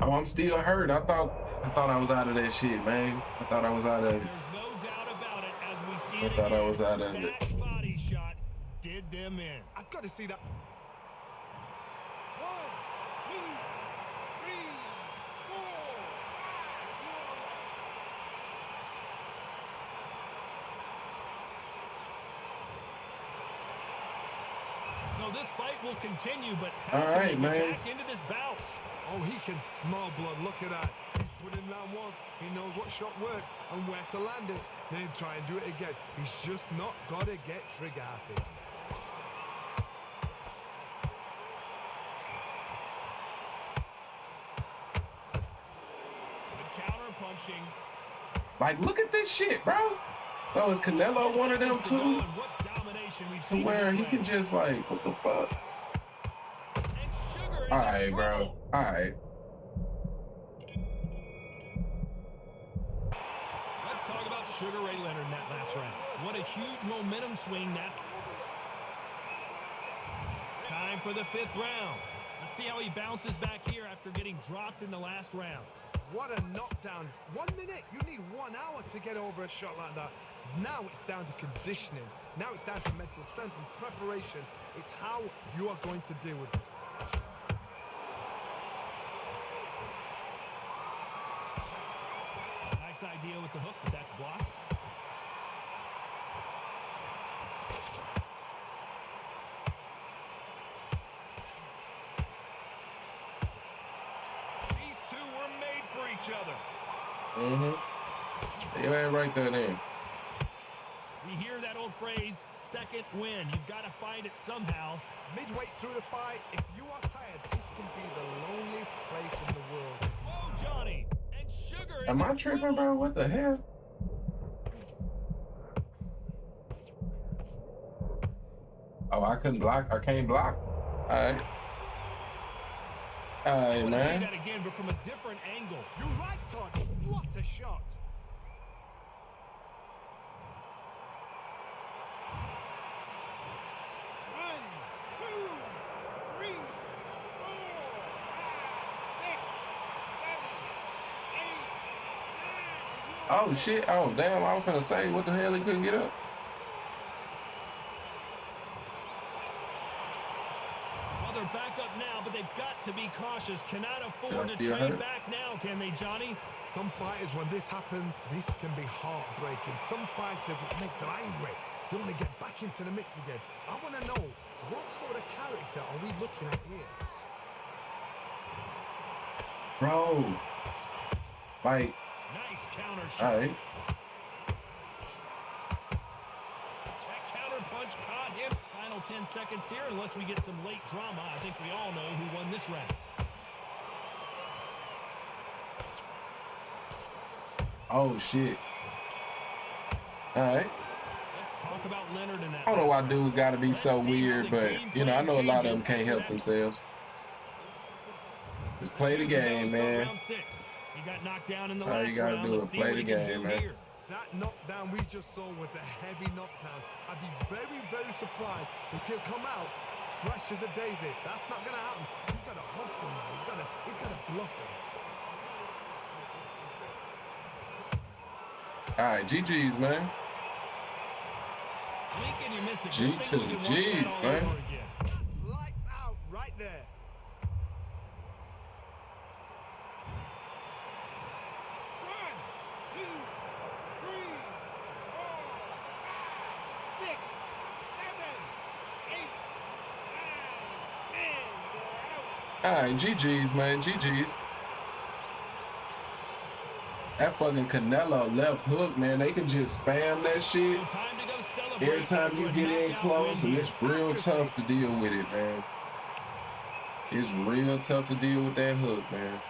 Oh, I'm still hurt. I thought I was out of that shit, man. I thought I was out of it. There's no doubt about it as we see I thought I was out of it. That body shot did them in. I've got to see that. 1, 2, 3, 4. So this fight will continue, but All how right, can they get man. back into this bout? Oh, he can smell blood. Look at that. He's put in round once. He knows what shot works and where to land it. Then try and do it again. He's just not got to get trigger happy. Good counter punching. Like, look at this shit, bro. So is Canelo one of them too? What domination we've To seen where in he this can round. just like, what the fuck? And Sugar is All in right, bro. trouble. All right. Let's talk about Sugar Ray Leonard in that last round. What a huge momentum swing that. Time for the 5th round. Let's see how he bounces back here after getting dropped in the last round. What a knockdown. 1 minute, you need 1 hour to get over a shot like that. Now it's down to conditioning. Now it's down to mental strength and preparation. It's how you are going to deal with this. Nice idea with the hook, but that's blocked. These two were made for each other. You ain't right there then. We hear that old phrase, second win. You've got to find it somehow. Midway through the fight, if you are tired, this can be the loneliest place in the world. Whoa, Johnny. And Sugar is Am I in tripping, trouble. bro? What the hell? Oh, I couldn't block. I can't block. All right. All right, Let's see man. that again, but from a different angle. You're right, Todd. What a shot. One, two, three, 4, 5, 6, 7, 8, 9. Oh shit. Oh damn. I was finna say, what the hell? He couldn't get up. Well, they're back up now, but they've got to be cautious. Cannot afford to Feel trade hurt. back now, can they, Johnny? Some fighters, when this happens, this can be heartbreaking. Some fighters, it makes them angry. They want to get back into the mix again. I want to know, what sort of character are we looking at here? Bro. Like, Nice counter shot. all right. That counter punch caught him. Final 10 seconds here, unless we get some late drama. I think we all know who won this round. Oh shit. All right. Let's talk about Leonard in that. I don't know why last dudes got to be so Let's see how weird, the but game you know, I plan know a lot of them changes can't help after that. themselves. Just play the Here's game, Bell start man. round 6. He got knocked down in the All last you gotta round. do Let's is see play what the he can game, do man. here. That knockdown we just saw was a heavy knockdown. I'd be very, very surprised if he'll come out fresh as a daisy. That's not gonna happen. He's gotta hustle now. He's gotta bluff him. All right, GG's, man. Lincoln, you miss it. G to the G's, man. Lights out right there. One, two, three, 4, 5, 6, 7, 8, 9, 10. They're out. All right, GG's, man. GG's. That fucking Canelo left hook, man. They can just spam that shit Time to go celebrate every time you after a get in knockout close, win and here. it's real tough to deal with it, man. It's real tough to deal with that hook, man.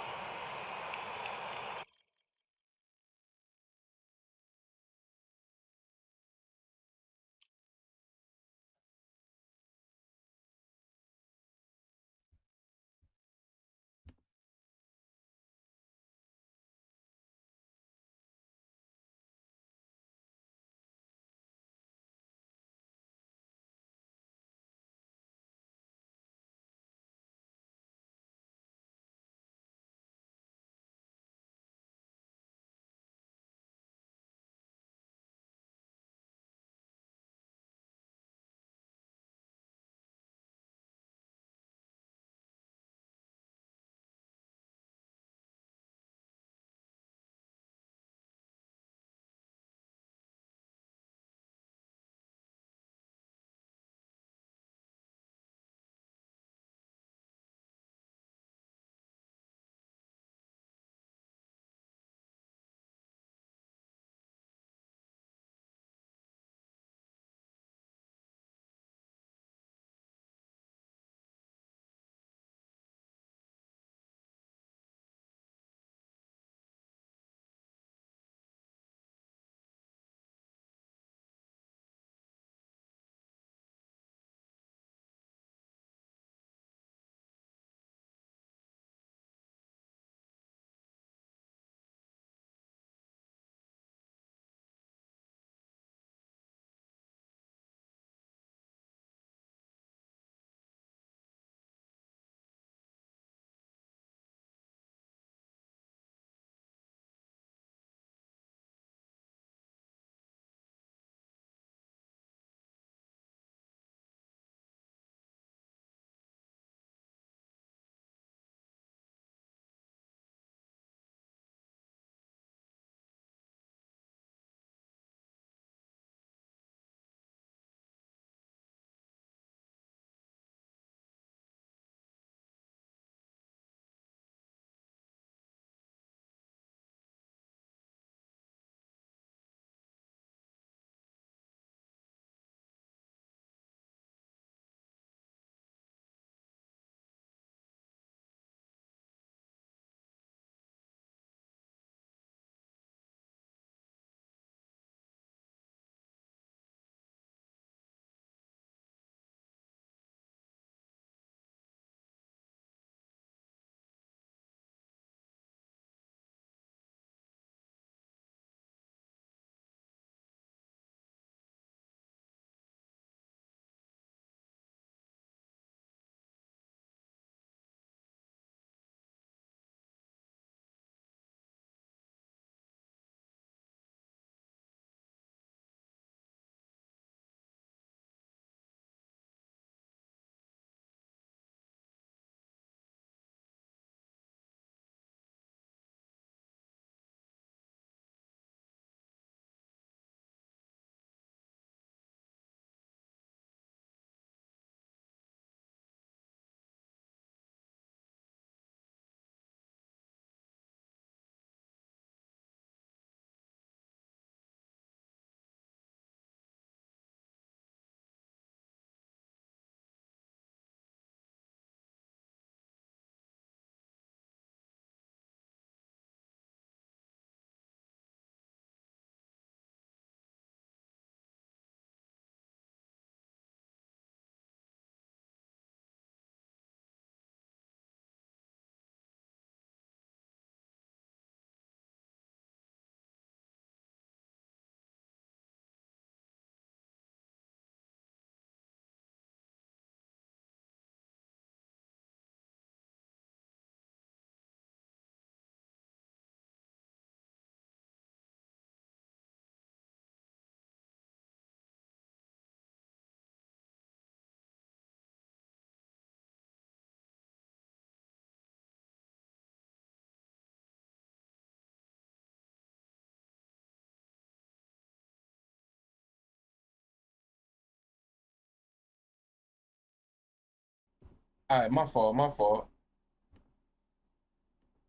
All right, my fault, my fault.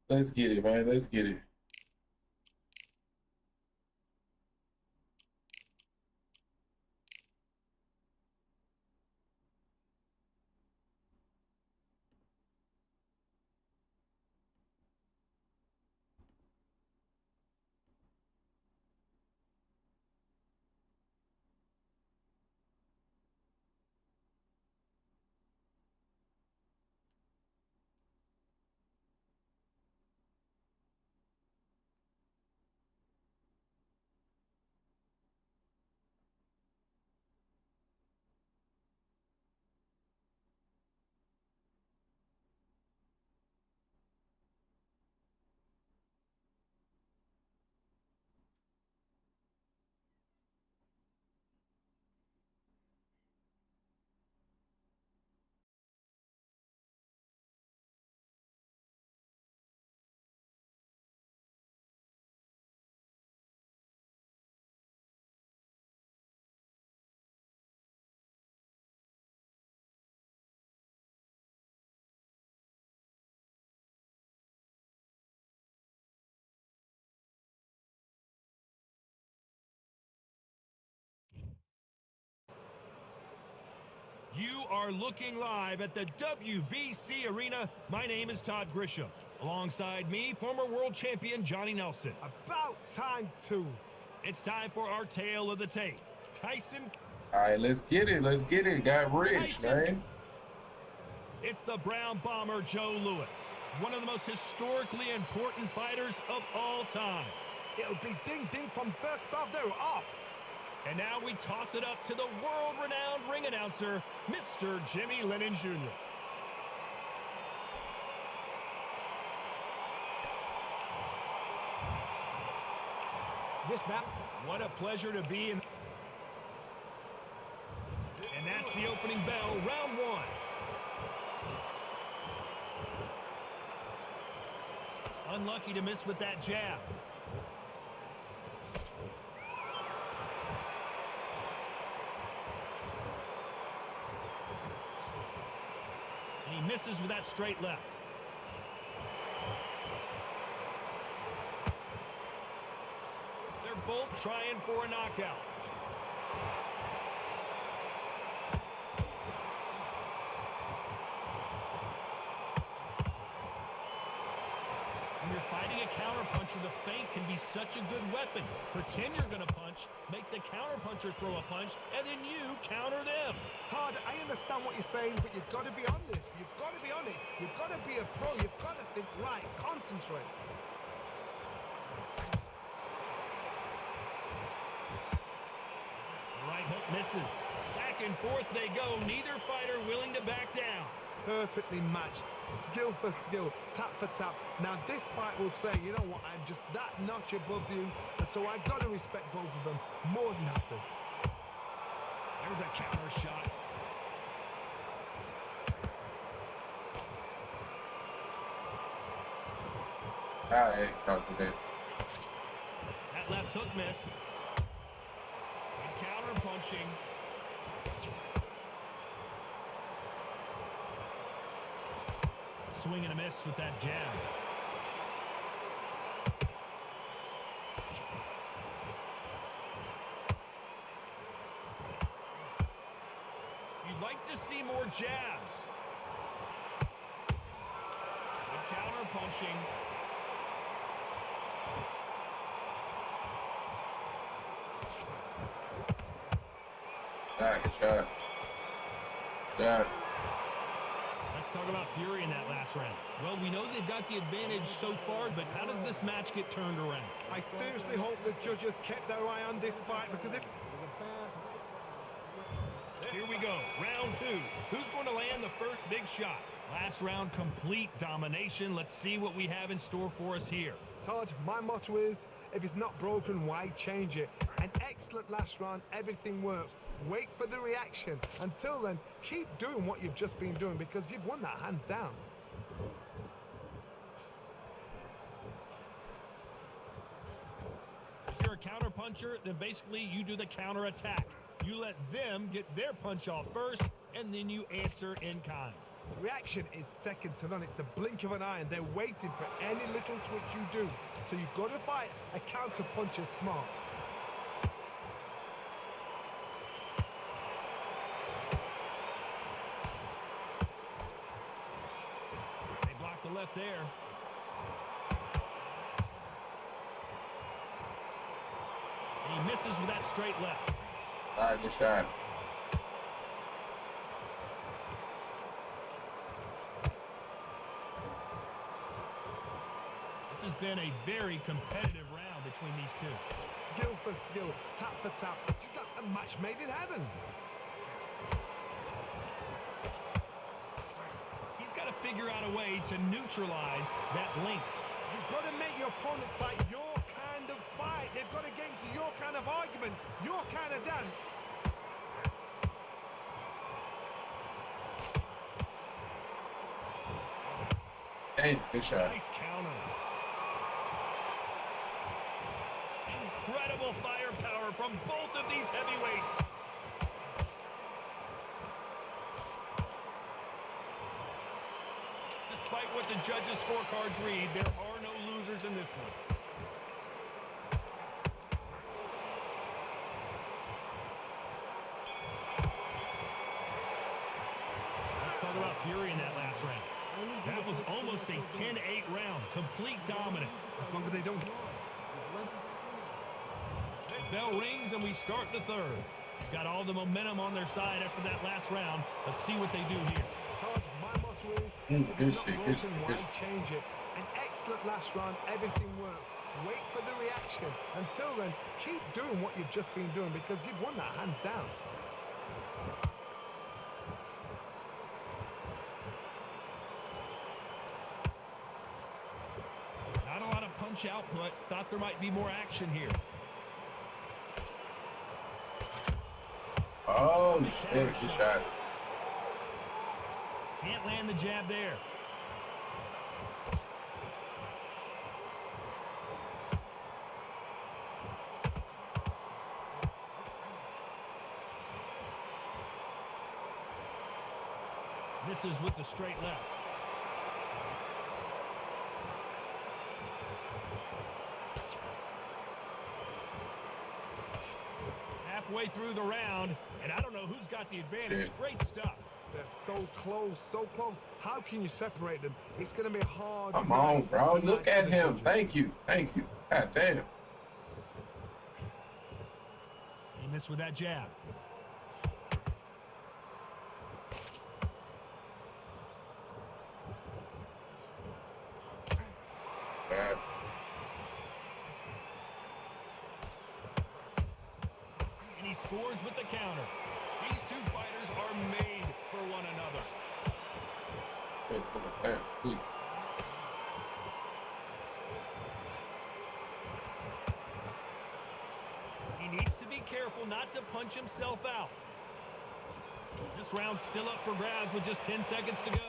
Let's get it, man. Let's get it. You are looking live at the WBC Arena. My name is Todd Grisham. Alongside me, former world champion Johnny Nelson. About time, too. It's time for our tale of the tape. Tyson. All right, let's get it. Let's get it. Got rich, Tyson. man. It's the Brown Bomber Joe Louis, one of the most historically important fighters of all time. It'll be ding-ding from first bell. They're off. And now we toss it up to the world-renowned ring announcer, Mr. Jimmy Lennon Jr. This bout. What a pleasure to be in. And that's the opening bell, round one. Unlucky to miss with that jab. And he misses with that straight left. They're both trying for a knockout. When you're fighting a counterpuncher, the feint can be such a good weapon. Pretend you're going to punch, make the counterpuncher throw a punch, and then you counter them. Todd, I understand what you're saying, but you've got to be on this. You've got to be on it. You've got to be a pro. You've got to think right. Concentrate. Right hook misses. Back and forth they go. Neither fighter willing to back down. Perfectly matched. Skill for skill. Tap for tap. Now this fight will say, you know what, I'm just that notch above you, and so I got to respect both of them more than happy. There's a counter shot. All right, copy that. That left hook missed. And counter punching. Swing and a miss with that jab. You'd like to see more jabs. Good counter punching. Good shot. Yeah. Let's talk about Fury in that last round. Well, we know they've got the advantage so far, but how does this match get turned around? I seriously hope the judges kept their eye on this fight, because if... Here we go, round two. Who's going to land the first big shot? Last round, complete domination. Let's see what we have in store for us here. Todd, my motto is, if it's not broken, why change it? An excellent last round, everything works. Wait for the reaction. Until then, keep doing what you've just been doing, because you've won that hands down. If you're a counter puncher, then basically you do the counter attack. You let them get their punch off first, and then you answer in kind. Reaction is second to none. It's the blink of an eye, and they're waiting for any little twitch you do. So you've got to fight a counter puncher smart. They blocked the left there. And he misses with that straight left. All right, good shot. This has been a very competitive round between these two. Skill for skill, tap for tap, just like a match made in heaven. He's got to figure out a way to neutralize that length. You've got to make your opponent fight your kind of fight. They've got to get into your kind of argument, your kind of dance. Hey, good shot. Nice counter. Incredible firepower from both of these heavyweights. Despite what the judges' scorecards read, there are no losers in this one. Let's talk about fury in that last round. That was almost a 10-8 round. Complete dominance. As long as they don't. Bell rings and we start the third. He's got all the momentum on their side after that last round. Let's see what they do here. Todd, my motto is, Good it's not shit, broken, good why change it? An excellent last round, everything works. Wait for the reaction. Until then, keep doing what you've just been doing because you've won that hands down. Not a lot of punch output. Thought there might be more action here. Oh, shit, good shot. Can't land the jab there. Misses with the straight left. Halfway through the round, and I don't know who's got the advantage. Shit. Great stuff. They're so close, so close. How can you separate them? It's going to be hard. Come on, bro. Look at him. Thank you. Thank you. God damn. He missed with that jab. Bad. And he scores with the counter. These two fighters are made for one another. Good, good, stand, please. He needs to be careful not to punch himself out. This round's still up for grabs with just 10 seconds to go.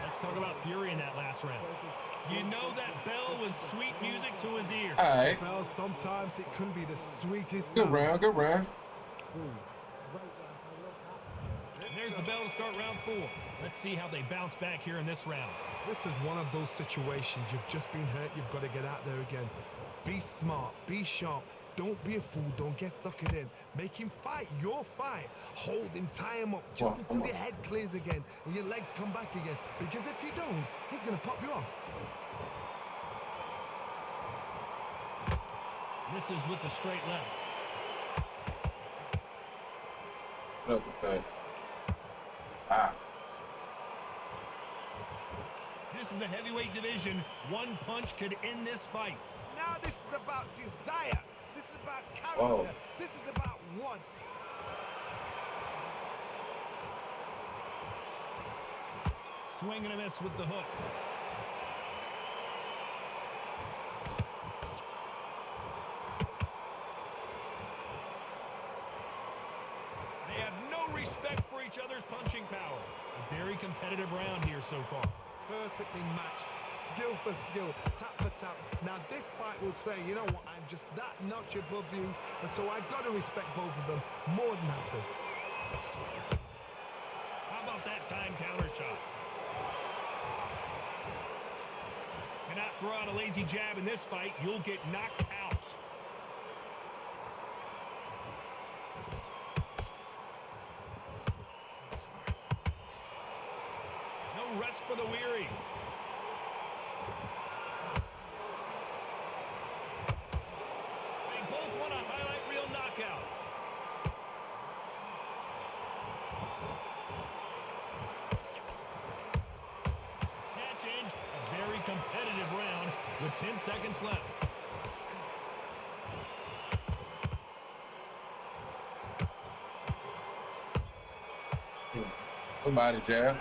Let's talk about fury in that last round. You know that bell was sweet music to his ears. All right. Well, sometimes it couldn't be the sweetest Good sound. round, good round. And there's the bell to start round 4. Let's see how they bounce back here in this round. This is one of those situations. You've just been hurt. You've got to get out there again. Be smart. Be sharp. Don't be a fool. Don't get suckered in. Make him fight your fight. Hold him. Tie him up just until your head clears again and your legs come back again. Because if you don't, he's going to pop you off. Misses with the straight left. Look at that. Ah. This is the heavyweight division. One punch could end this fight. Now this is about desire. This is about character. Whoa. This is about want. Swing and a miss with the hook. They have no respect for each other's punching power. A very competitive round here so far. Perfectly matched. skill for skill, tap for tap. Now this fight will say, you know what, I'm just that notch above you, and so I got to respect both of them more than happy. How about that time counter shot? Cannot throw out a lazy jab in this fight. You'll get knocked out. No rest for the weary. They both want a highlight reel knockout. Catching a very competitive round with 10 seconds left. Somebody jab.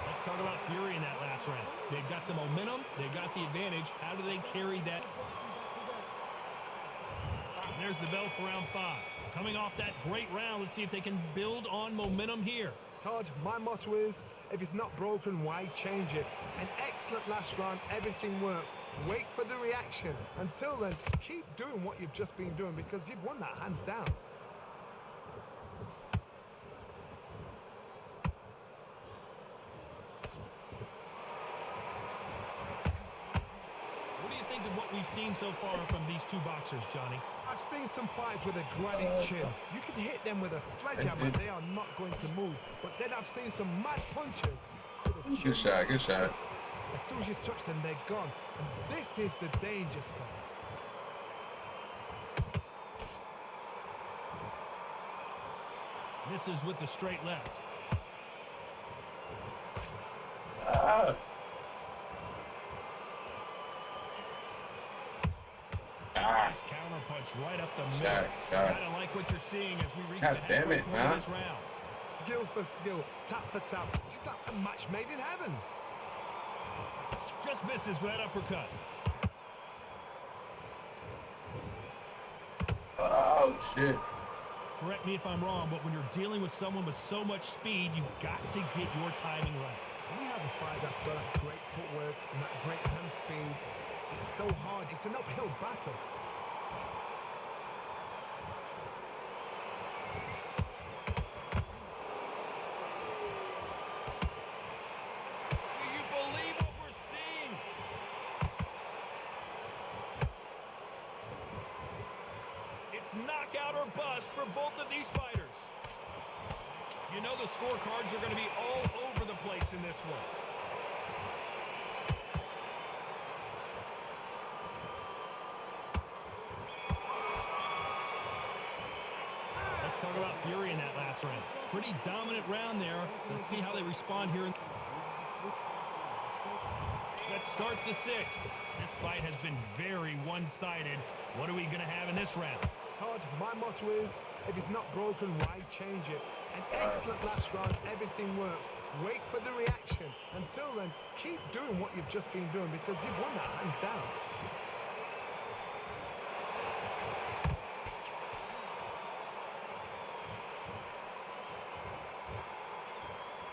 Let's talk about Fury in that last round. They've got the momentum. They've got the advantage. How do they carry that? There's the bell for round 5. Coming off that great round, let's see if they can build on momentum here. Todd, my motto is, if it's not broken, why change it? An excellent last round, everything works. Wait for the reaction. Until then, keep doing what you've just been doing because you've won that hands down. What do you think of what we've seen so far from these two boxers, Johnny? I've seen some fights with a granite chin. You can hit them with a sledgehammer, they are not going to move. But then I've seen some mad punches. Good shot, good shot. As soon as you touch them, they're gone. And this is the danger spot. Misses with the straight left. Nice counter punch right up the middle. Gotta like what you're seeing as we reach the halfway point of this round. Skill for skill, tap for tap. She's like a match made in heaven. Just misses right uppercut. Oh, shit. Correct me if I'm wrong, but when you're dealing with someone with so much speed, you've got to get your timing right. When you have a fight that's got that great footwork and that great hand speed, it's so hard. It's an uphill battle. Do you believe what we're seeing? It's knockout or bust for both of these fighters. You know the scorecards are going to be all over the place in this one. Let's talk about Fury in that last round. Pretty dominant round there. Let's see how they respond here. Let's start the 6th. This fight has been very one-sided. What are we going to have in this round? Todd, my motto is, if it's not broken, why change it? An excellent last round, everything works. Wait for the reaction. Until then, keep doing what you've just been doing because you've won that hands down.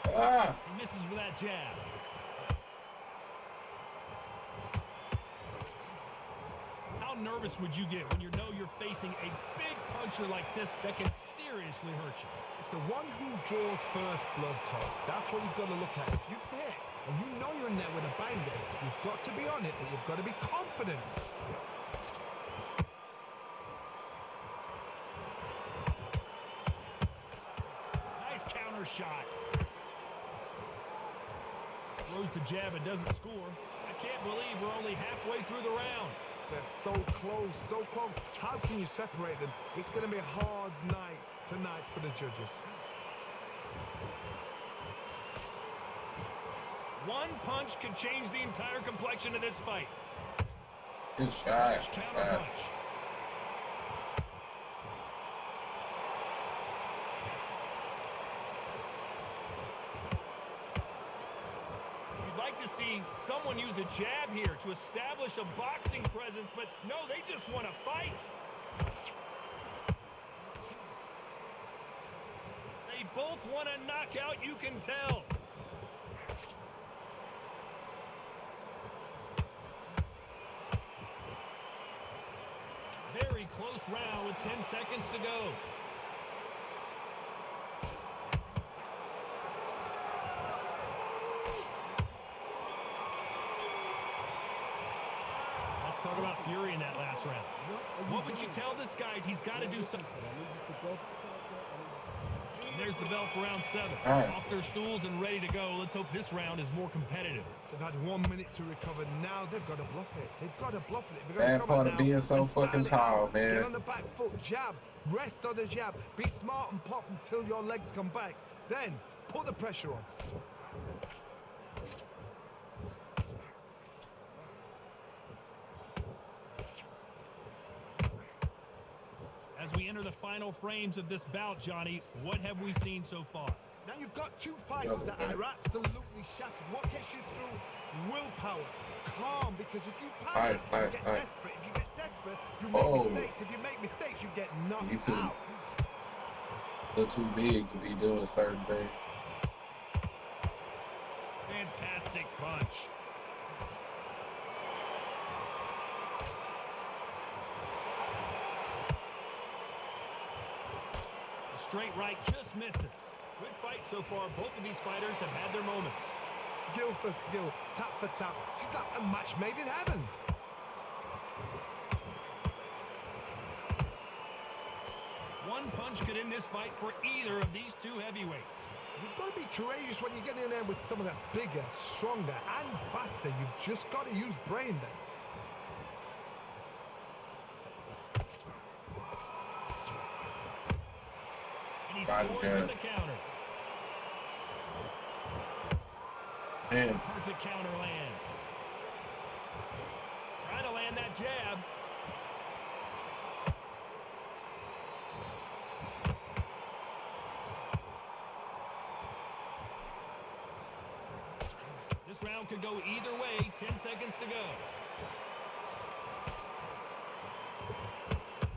He misses with that jab. How nervous would you get when you know you're facing a big puncher like this that can seriously hurt you? It's the one who draws first blood, Todd. That's what you've got to look at. If you hit and you know you're in there with a banger, you've got to be on it, but you've got to be confident. Nice counter shot. Throws the jab and doesn't score. I can't believe we're only halfway through the round. They're so close, so close. How can you separate them? It's going to be a hard night tonight for the judges. One punch could change the entire complexion of this fight. Good shot. Nice counter punch. To see someone use a jab here to establish a boxing presence, but no, they just want to fight. They both want a knockout, you can tell. close round with 10 seconds to go. Let's talk about fury in that last round. What would you tell this guy? He's got to do something. There's the bell for round 7. Right. Off their stools and ready to go. Let's hope this round is more competitive. They've had 1 minute to recover. Now they've got to bluff it. They've got to bluff it. Bad part of being so fucking tall, man. Get on the back foot, jab, rest on the jab. Be smart and pop until your legs come back. Then put the pressure on. As we enter the final frames of this bout, Johnny, what have we seen so far? Now you've got two fighters that are absolutely shattered. What gets you through? Willpower. Calm, because if you panic, you get desperate. If you get desperate, you make mistakes. If you make mistakes, you get knocked out. They're too big to be doing certain things. Fantastic punch. Straight right just misses. Good fight so far. Both of these fighters have had their moments. Skill for skill, tap for tap. She's like a match made in heaven. One punch could end this fight for either of these two heavyweights. You've got to be courageous when you get in there with someone that's bigger, stronger, and faster. You've just got to use brain then. He scores with the counter. Damn. Perfect counter lands. Trying to land that jab. This round could go either way. 10 seconds to go.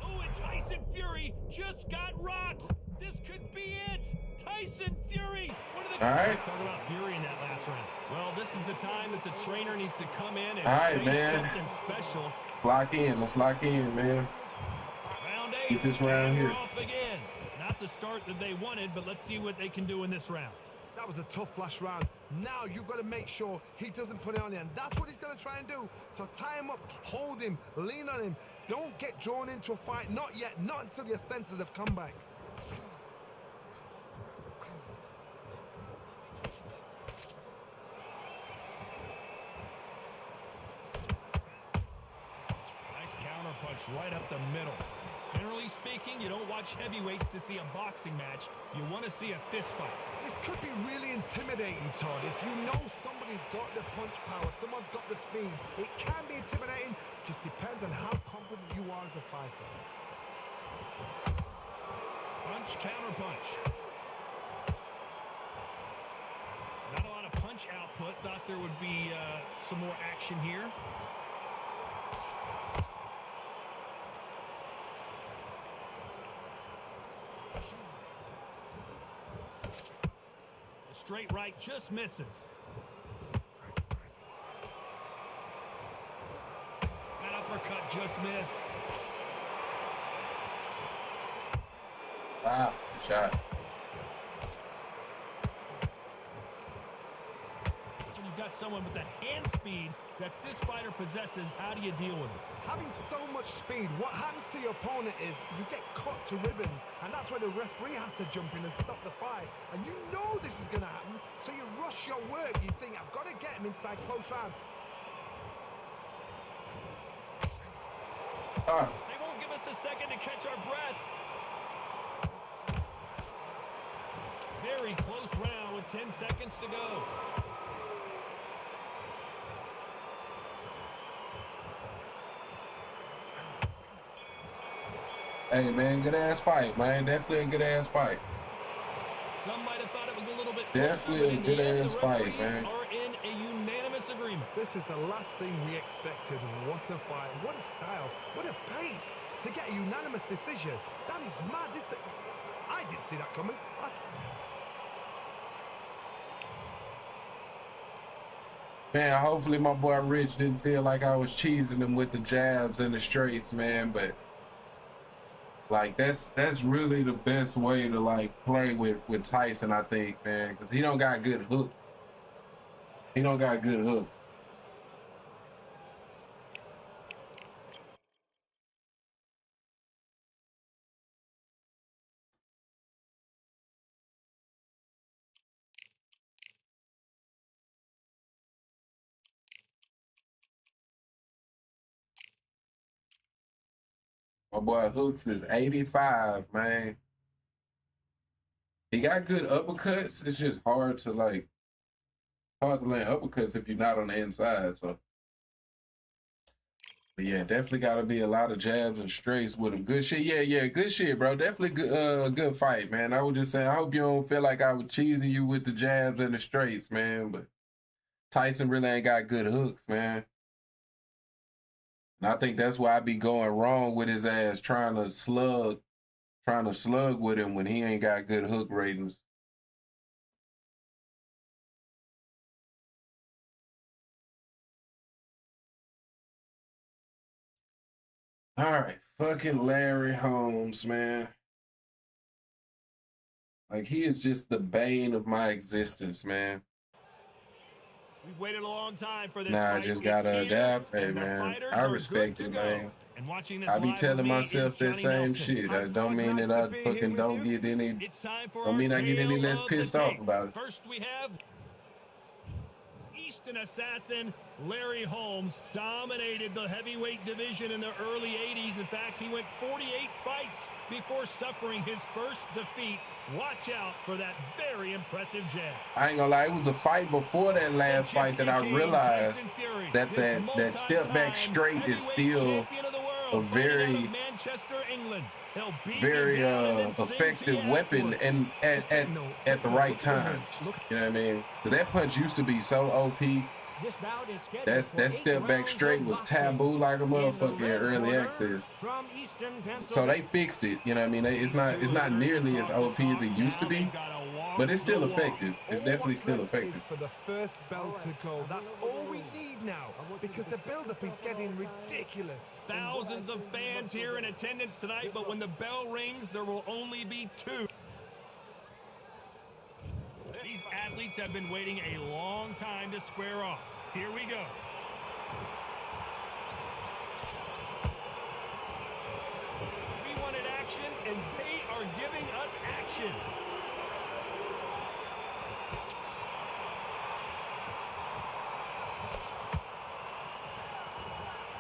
Oh, and Tyson Fury just got rocked. This could be it. Tyson Fury. What are the guys talk about Fury in that last round? Well, this is the time that the trainer needs to come in and say something special. Lock in. Let's lock in, man. Round 8. Keep this round here. Off again. Not the start that they wanted, but let's see what they can do in this round. That was a tough last round. Now you've got to make sure he doesn't put it on you, and that's what he's going to try and do. So tie him up, hold him, lean on him. Don't get drawn into a fight. Not yet. Not until your senses have come back. Right up the middle. Generally speaking, you don't watch heavyweights to see a boxing match. You want to see a fist fight. This could be really intimidating, Todd. If you know somebody's got the punch power, someone's got the speed, it can be intimidating. Just depends on how confident you are as a fighter. Punch, counter punch. Not a lot of punch output. Thought there would be some more action here. Straight right just misses. That uppercut just missed. Wow, shot. When you've got someone with the hand speed that this fighter possesses, how do you deal with it? Having so much speed, what happens to your opponent is you get cut to ribbons, and that's where the referee has to jump in and stop the fight. And you know this is going to happen, so you rush your work. You think, I've got to get him inside close round. They won't give us a second to catch our breath. Very close round with 10 seconds to go. Hey, man, good-ass fight, man. Definitely a good-ass fight. Some might have thought it was a little bit definitely a good-ass fight, man. Are in a unanimous agreement. This is the last thing we expected. What a fight. What a style. What a pace to get a unanimous decision. That is mad. I didn't see that coming. Man, hopefully my boy Rich didn't feel like I was cheesing him with the jabs and the straights, man, but Like that's really the best way to like play with Tyson, I think, man, because he don't got good hooks. He don't got good hooks. My boy Hooks is 85, man. He got good uppercuts. It's just hard to land uppercuts if you're not on the inside. So, but yeah, definitely got to be a lot of jabs and straights with him. Good shit. Yeah, good shit, bro. Definitely good fight, man. I was just saying, I hope you don't feel like I was cheesing you with the jabs and the straights, man. But Tyson really ain't got good hooks, man. And I think that's why I be going wrong with his ass trying to slug with him when he ain't got good hook ratings. All right, fucking Larry Holmes, man. Like, he is just the bane of my existence, man. We've waited a long time for this Nah, fight. I just gotta adapt. Hey, man, I respect it, man. And watching this I be live telling with me myself is that Johnny same Nelson. shit. That don't mean that I fucking don't get any. Don't mean I get any less pissed off about it. First, we have Eastern assassin Larry Holmes. Dominated the heavyweight division in the early 80s. In fact, he went 48 fights before suffering his first defeat. Watch out for that very impressive jab. I ain't gonna lie, it was a fight before that last fight that I realized that step back straight is still a very effective weapon and at the right time. You know what I mean? Because that punch used to be so OP. That step back straight was taboo like a motherfucker in early access. So they fixed it. You know what I mean? It's not nearly as OP as it used to be, but it's still effective. It's definitely still effective. For the first bell to go, that's all we need now, because the build-up is getting ridiculous. Thousands of fans here in attendance tonight, but when the bell rings, there will only be 2. These athletes have been waiting a long time to square off. Here we go. We wanted action, and they are giving us action.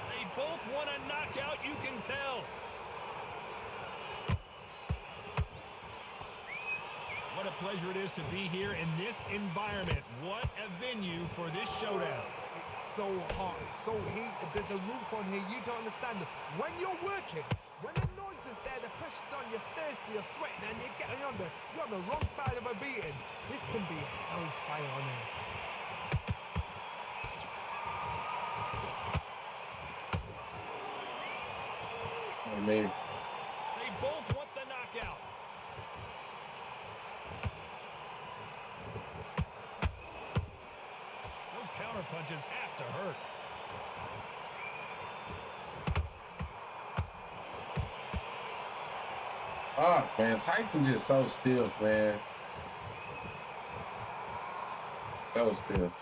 They both want a knockout, you can tell. What a pleasure it is to be here in this environment. What a venue for this showdown. It's so hot, it's so heated. There's a roof on here, you don't understand. When you're working, when the noise is there, the pressure's on, you're thirsty, you're sweating, and you're getting under. You're on the wrong side of a beating. This can be hellfire on here. I mean, they both want the knockout. Those counter punches have to hurt. oh man, Tyson just so stiff, man. So stiff.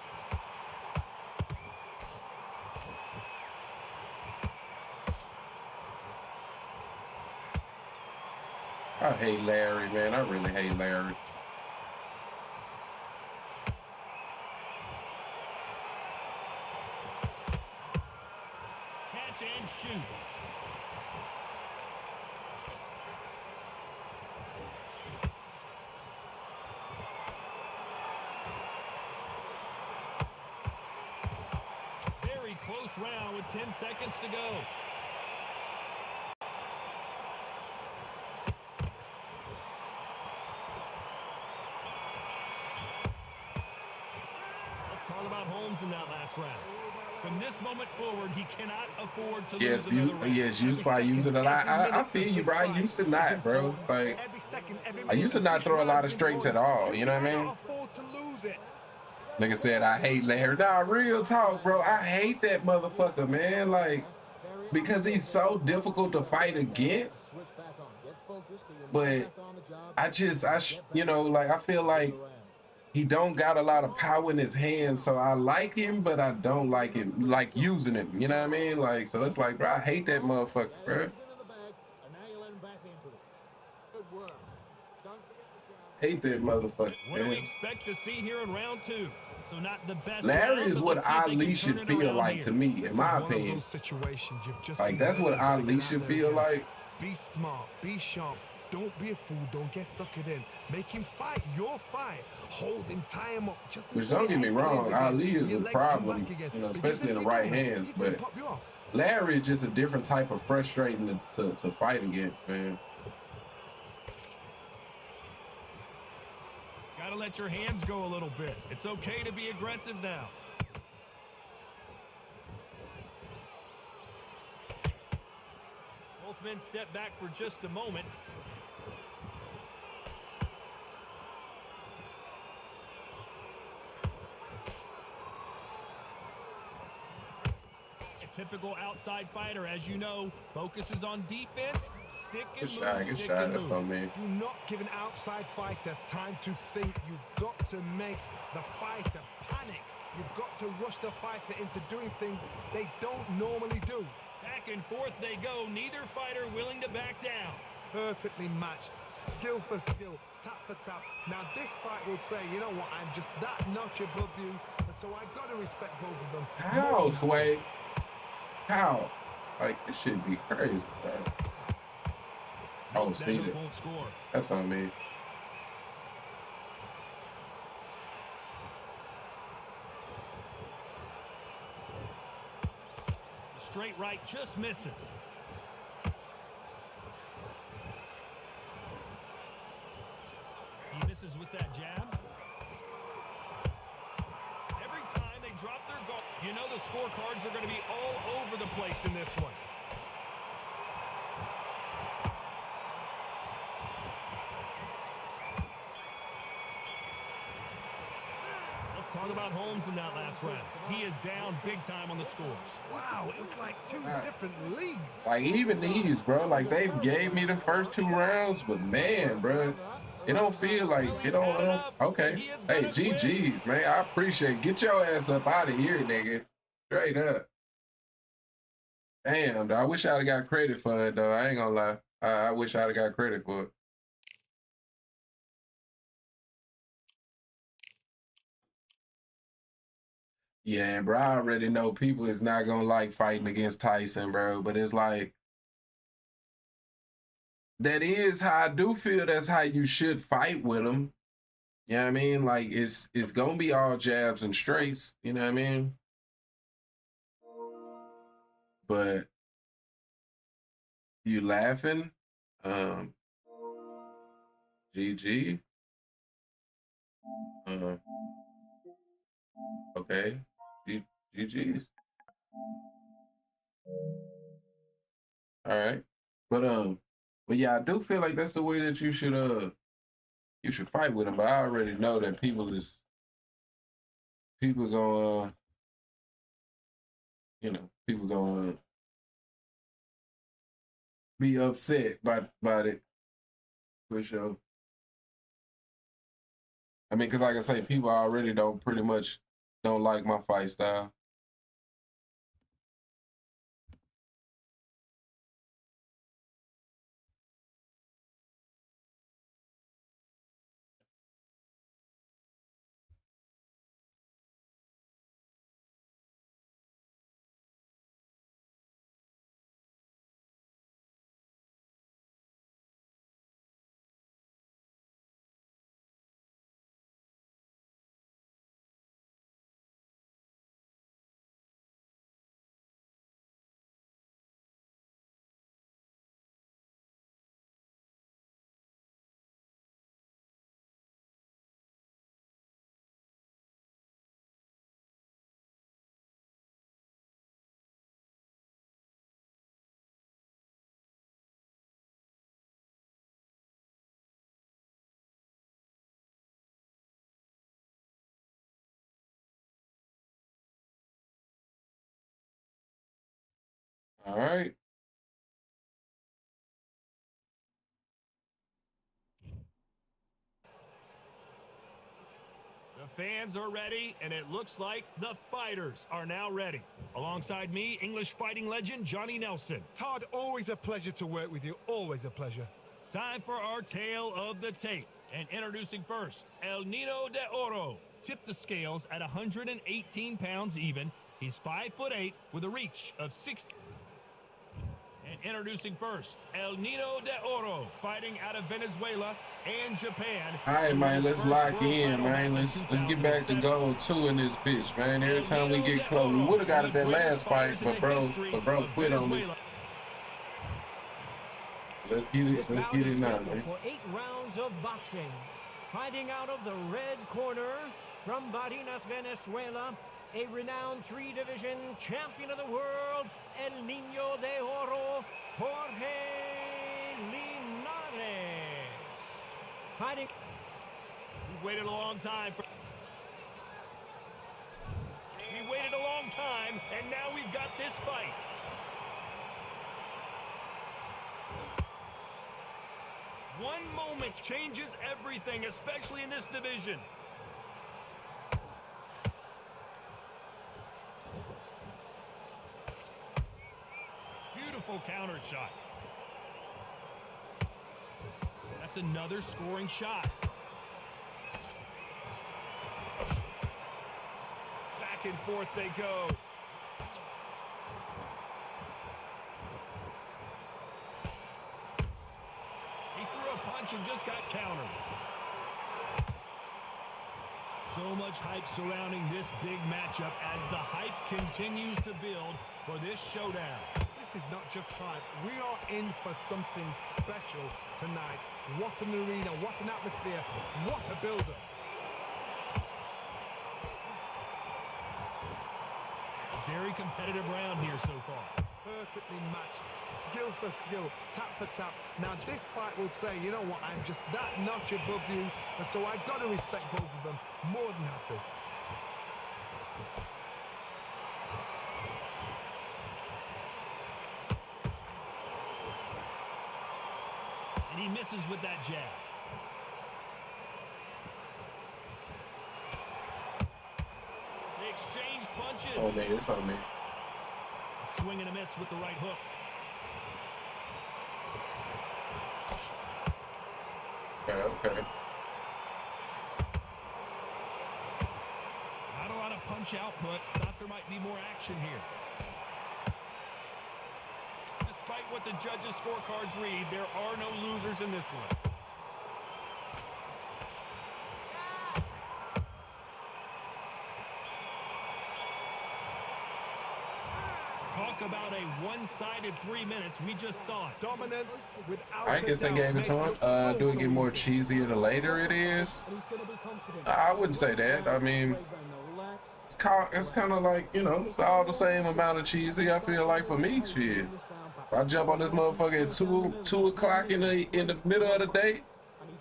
I hate Larry, man. I really hate Larry. Catch and shoot. Very close round with 10 seconds to go. Talk about Holmes in that last round. From this moment forward, he cannot afford to lose another round. Yes, used by using a lot. I feel you, bro. I used to not, bro. Like, I used to not throw a lot of straights at all. You know what I mean? Nigga said, I hate Larry. Nah, real talk, bro. I hate that motherfucker, man. Like, because he's so difficult to fight against. Switch back on. Get focused. Get your But mind back on the job. you know, like I feel like he don't got a lot of power in his hands, so I like him, but I don't like him, like using him. You know what I mean? Like, so it's like, bro, I hate that motherfucker, bro. Into the bag, and now you let him back into it. Good work. Don't forget the job. Hate that motherfucker. What do we Man. expect to see here in round 2? So not the best. Larry round, is but what let's see if they Ali can should turn it feel around like here. to me, This in my is one of opinion. those situations you've just Like, been that's what waiting to Ali get should out there feel again. like. Be smart, be sharp. Don't be a fool. Don't get suckered in. Make him fight your fight. Hold him, tie him up. Just Which until don't your get me head clears wrong, again. Ali is Your a legs come problem, back again. you know, Because especially if in the you right don't, hands. he's gonna But pop you off. Larry is just a different type of frustrating to fight against, man. Gotta let your hands go a little bit. It's okay to be aggressive now. Both men step back for just a moment. A typical outside fighter, as you know, focuses on defense, stick and Good move, shot, good stick shot. and That's move. what I mean. Do not give an outside fighter time to think. You've got to make the fighter panic. You've got to rush the fighter into doing things they don't normally do. Back and forth they go, neither fighter willing to back down. Perfectly matched, skill for skill, tap for tap. Now this fight will say, you know what, I'm just that notch above you, and so I got to respect both of them. How, Sway? How? Like, this should be crazy, bro. Oh, see That that? won't score. That's on me. The straight right just misses. He misses with that jab. Every time they drop their guard, you know the scorecards are going to be all over the place in this one. Let's talk about Holmes in that last round. He is down big time on the scores. Wow, it's like two different leagues. Like, even these, bro, like, they gave me the first 2 rounds, but man, bro, it don't feel like, it don't okay. Hey, GG's, man, I appreciate it. Get your ass up out of here, nigga. Straight up. Damn, though, I wish I'd have got credit for it, though. I ain't gonna lie. I wish I'd have got credit for it. Yeah, bro, I already know people is not gonna like fighting against Tyson, bro, but it's like, that is how I do feel that's how you should fight with him. You know what I mean? Like, it's gonna be all jabs and straights, you know what I mean? But you laughing? GG. Okay. GG's. All right. But yeah, I do feel like that's the way that you should fight with him. But I already know that people gonna people gonna be upset about it for sure. I mean, because like I say, people already pretty much don't like my fight style. All right. The fans are ready, and it looks like the fighters are now ready. Alongside me, English fighting legend Johnny Nelson. Todd, always a pleasure to work with you. Always a pleasure. Time for our tale of the tape. And introducing first, El Nino de Oro. Tipped the scales at 118 pounds even. He's 5'8" with a reach of 60. And introducing first, El Nino de Oro, fighting out of Venezuela and Japan. All right, man, let's lock in, man. Let's get back to goal 2 in this bitch, man. Every time we get close, we would have got it that last fight, but bro quit on me. Let's get it now, man. For 8 rounds of boxing, fighting out of the red corner from Barinas, Venezuela, a renowned 3-division champion of the world, El Nino de Oro, Jorge Linares. Fighting. We've waited a long time. We waited a long time, and now we've got this fight. One moment changes everything, especially in this division. Beautiful counter shot. That's another scoring shot. Back and forth they go. He threw a punch and just got countered. So much hype surrounding this big matchup as the hype continues to build for this showdown. This is not just hype. We are in for something special tonight. What an arena, what an atmosphere, what a build-up. Very competitive round here so far. Perfectly matched, skill for skill, tap for tap. Now this fight will say, you know what, I'm just that notch above you, and so I've got to respect both of them. More than happy. And he misses with that jab. They exchange punches. Oh, man, it's on me. Swing and a miss with the right hook. Okay. Not a lot of punch output. Thought there might be more action here. Despite what the judges' scorecards read, there are no losers in this one. Talk about a one-sided 3 minutes. We just saw it. Dominance without I guess they gave it to him. Do it get more cheesier the later it is? I wouldn't say that. I mean, it's kind of like, you know, it's all the same amount of cheesy. I feel like for me, shit. If I jump on this motherfucker at 2 o'clock in the middle of the day,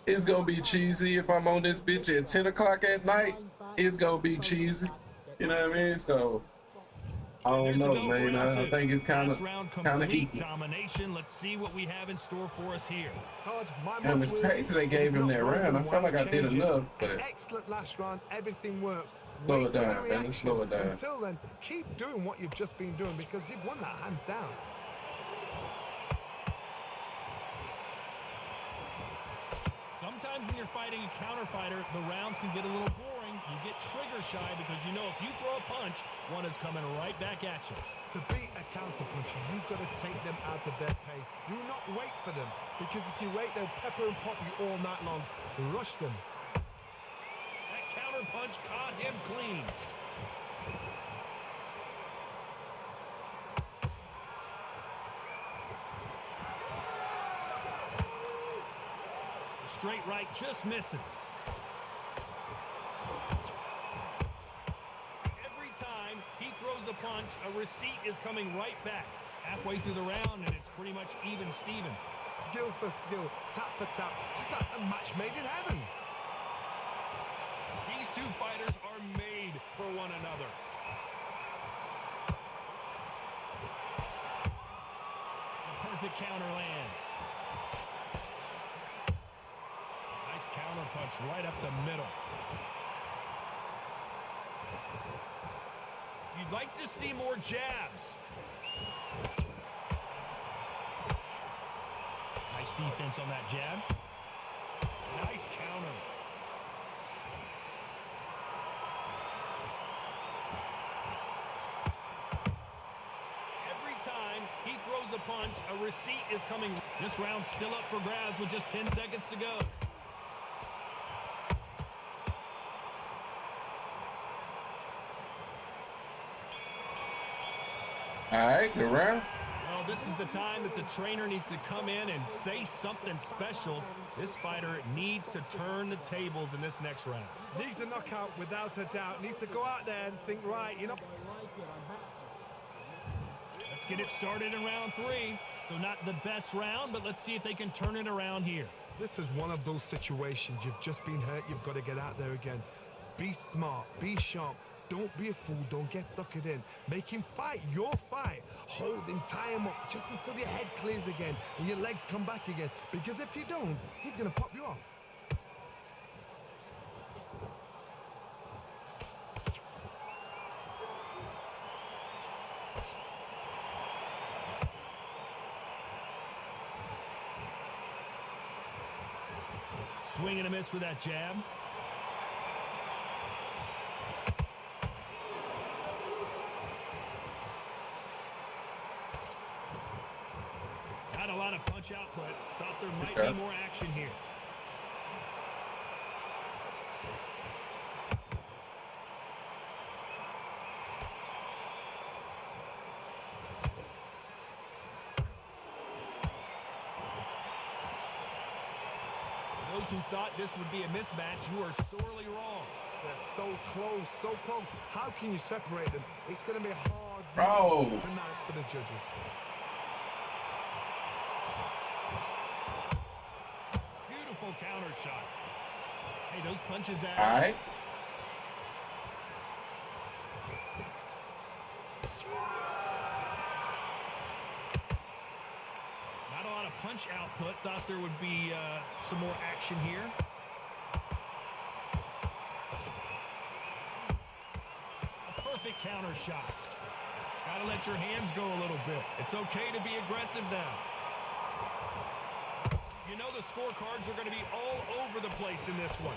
it's gonna be cheesy. If I'm on this bitch at 10 o'clock at night, it's gonna be cheesy. You know what I mean? So I don't know, man. I think it's kind of heaty. Domination. Let's see what we have in store for us here. And it's crazy they gave him that round. I felt like I did enough, but excellent last round. Everything works. Slow it down, man. Let's slow it down. Until then, keep doing what you've just been doing because you've won that hands down. Sometimes when you're fighting a counter fighter, the rounds can get a little boring. You get trigger shy because you know if you throw a punch, one is coming right back at you. To beat a counter puncher, you've got to take them out of their pace. Do not wait for them because if you wait, they'll pepper and pop you all night long. Rush them. That counter punch caught him clean. Straight right just misses. Every time he throws a punch, a receipt is coming right back. Halfway through the round, and it's pretty much even Steven. Skill for skill, tap for tap, just like a match made in heaven. These two fighters are made for one another. Perfect counter lands. Nice counter punch right up the middle. You'd like to see more jabs. Nice defense on that jab. Nice counter. Every time he throws a punch, a receipt is coming. This round's still up for grabs with just 10 seconds to go. All right, good round. Well, this is the time that the trainer needs to come in and say something special. This fighter needs to turn the tables in this next round. Needs a knockout without a doubt. Needs to go out there and think, right, you know. Let's get it started in round 3. So not the best round, but let's see if they can turn it around here. This is one of those situations. You've just been hurt. You've got to get out there again. Be smart. Be sharp. Don't be a fool. Don't get suckered in. Make him fight your fight. Hold him, tie him up just until your head clears again and your legs come back again. Because if you don't, he's going to pop you off. Swing and a miss with that jab. Not a lot of punch output. Thought there might be more action here. Those who thought this would be a mismatch, you are sorely wrong. They're so close, so close. How can you separate them? It's going to be hard tonight for the judges. Beautiful counter shot. Hey, those punches out. All right. Not a lot of punch output. Thought there would be some more action here. A perfect counter shot. Gotta let your hands go a little bit. It's okay to be aggressive now. You know the scorecards are going to be all over the place in this one.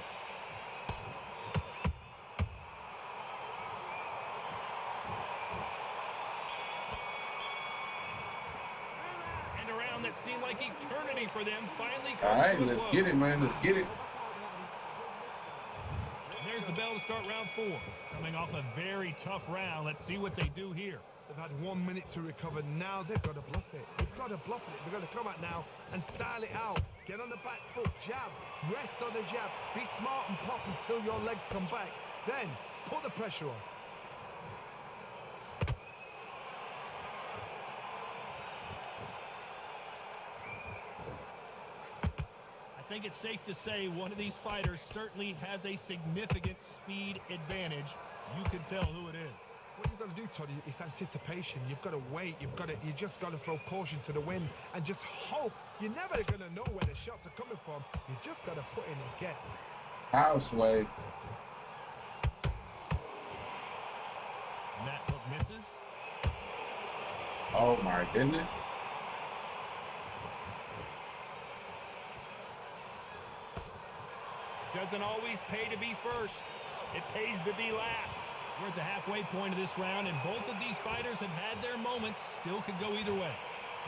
And a round that seemed like eternity for them finally comes All right, to a let's close. get it, man. Let's get it. There's the bell to start round 4. Coming off a very tough round. Let's see what they do here. They've had 1 minute to recover. Now they've got to bluff it. They've got to bluff it. They've got to come out now and style it out. Get on the back foot, jab, rest on the jab. Be smart and pop until your legs come back. Then put the pressure on. I think it's safe to say one of these fighters certainly has a significant speed advantage. You can tell who it is. What you've got to do, Toddy, is anticipation. You've got to wait. You just got to throw caution to the wind and just hope. You're never going to know where the shots are coming from. You just got to put in a guess. House way. And that hook misses. Oh my goodness. Doesn't always pay to be first. It pays to be last. We're at the halfway point of this round, and both of these fighters have had their moments. Still could go either way.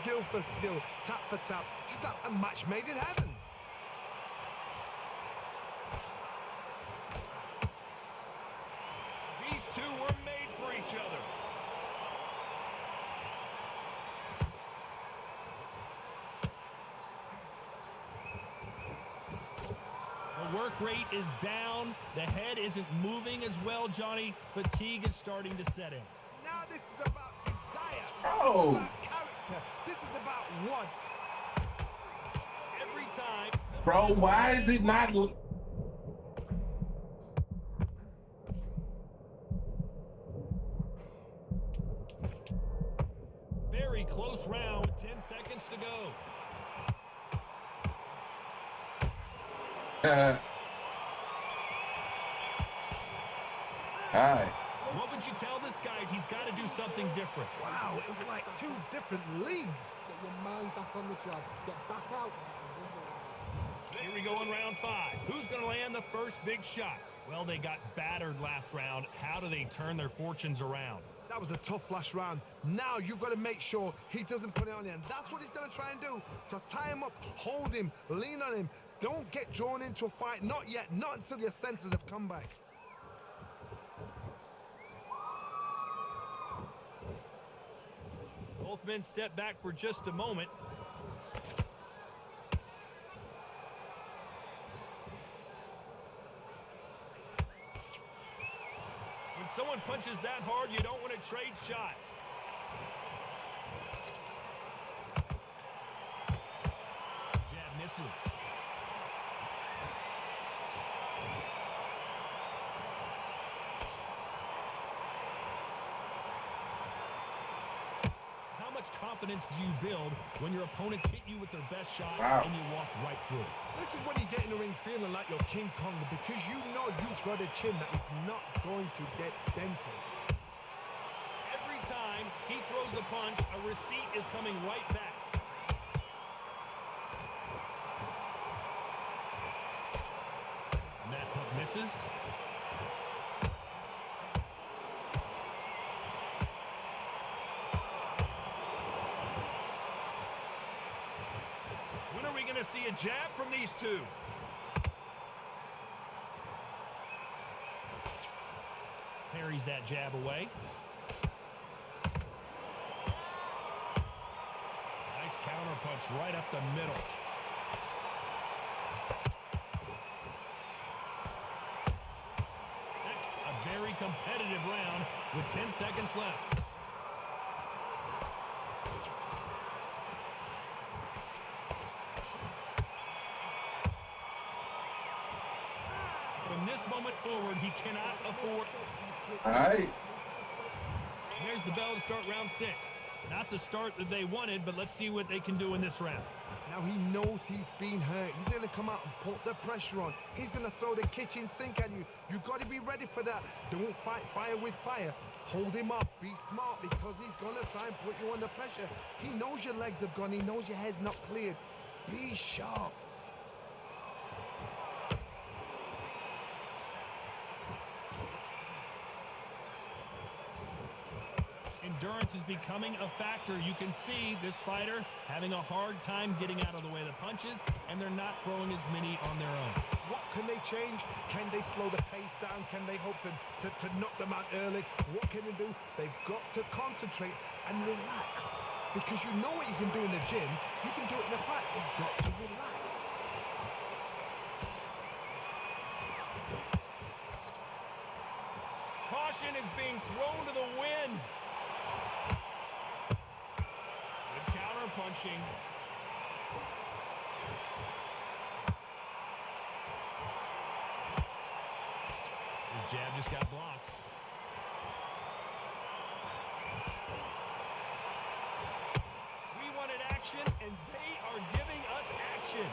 Skill for skill, tap for tap. Just like a match made in heaven. These two were made for each other. The work rate is down. The head isn't moving as well, Johnny. Fatigue is starting to set in. Now this is about desire. Oh. This is about character. This is about want. Every time. Bro, why is it not? Very close round with 10 seconds to go. Hi. What would you tell this guy? He's got to do something different. Wow, it was like two different leagues. Get your mind back on the job. Get back out. Here we go in round 5. Who's going to land the first big shot? Well, they got battered last round. How do they turn their fortunes around? That was a tough last round. Now you've got to make sure he doesn't put it on you. And that's what he's going to try and do. So tie him up, hold him, lean on him. Don't get drawn into a fight. Not yet. Not until your senses have come back. Both men step back for just a moment. When someone punches that hard, you don't want to trade shots. Jab misses. How much confidence do you build when your opponents hit you with their best shot and you walk right through it? This is when you get in the ring feeling like you're King Kong because you know you've got a chin that is not going to get dented. Every time he throws a punch, a receipt is coming right back. And that hook misses. When are we going to see a jab from these two? Parries that jab away. Nice counter punch right up the middle. A very competitive round with 10 seconds left. From this moment forward, he cannot afford. All right. There's the bell to start round 6. Not the start that they wanted, but let's see what they can do in this round. Now he knows he's been hurt. He's going to come out and put the pressure on. He's going to throw the kitchen sink at you. You've got to be ready for that. Don't fight fire with fire. Hold him up. Be smart because he's going to try and put you under pressure. He knows your legs have gone. He knows your head's not cleared. Be sharp. Endurance is becoming a factor. You can see this fighter having a hard time getting out of the way of the punches, and they're not throwing as many on their own. What can they change? Can they slow the pace down? Can they hope to knock them out early? What can they do? They've got to concentrate and relax. Because you know what you can do in the gym. You can do it in the fight. You've got to relax. Caution is being thrown to the wind. Good counter punching. His jab just got blocked. We wanted action, and they are giving us action.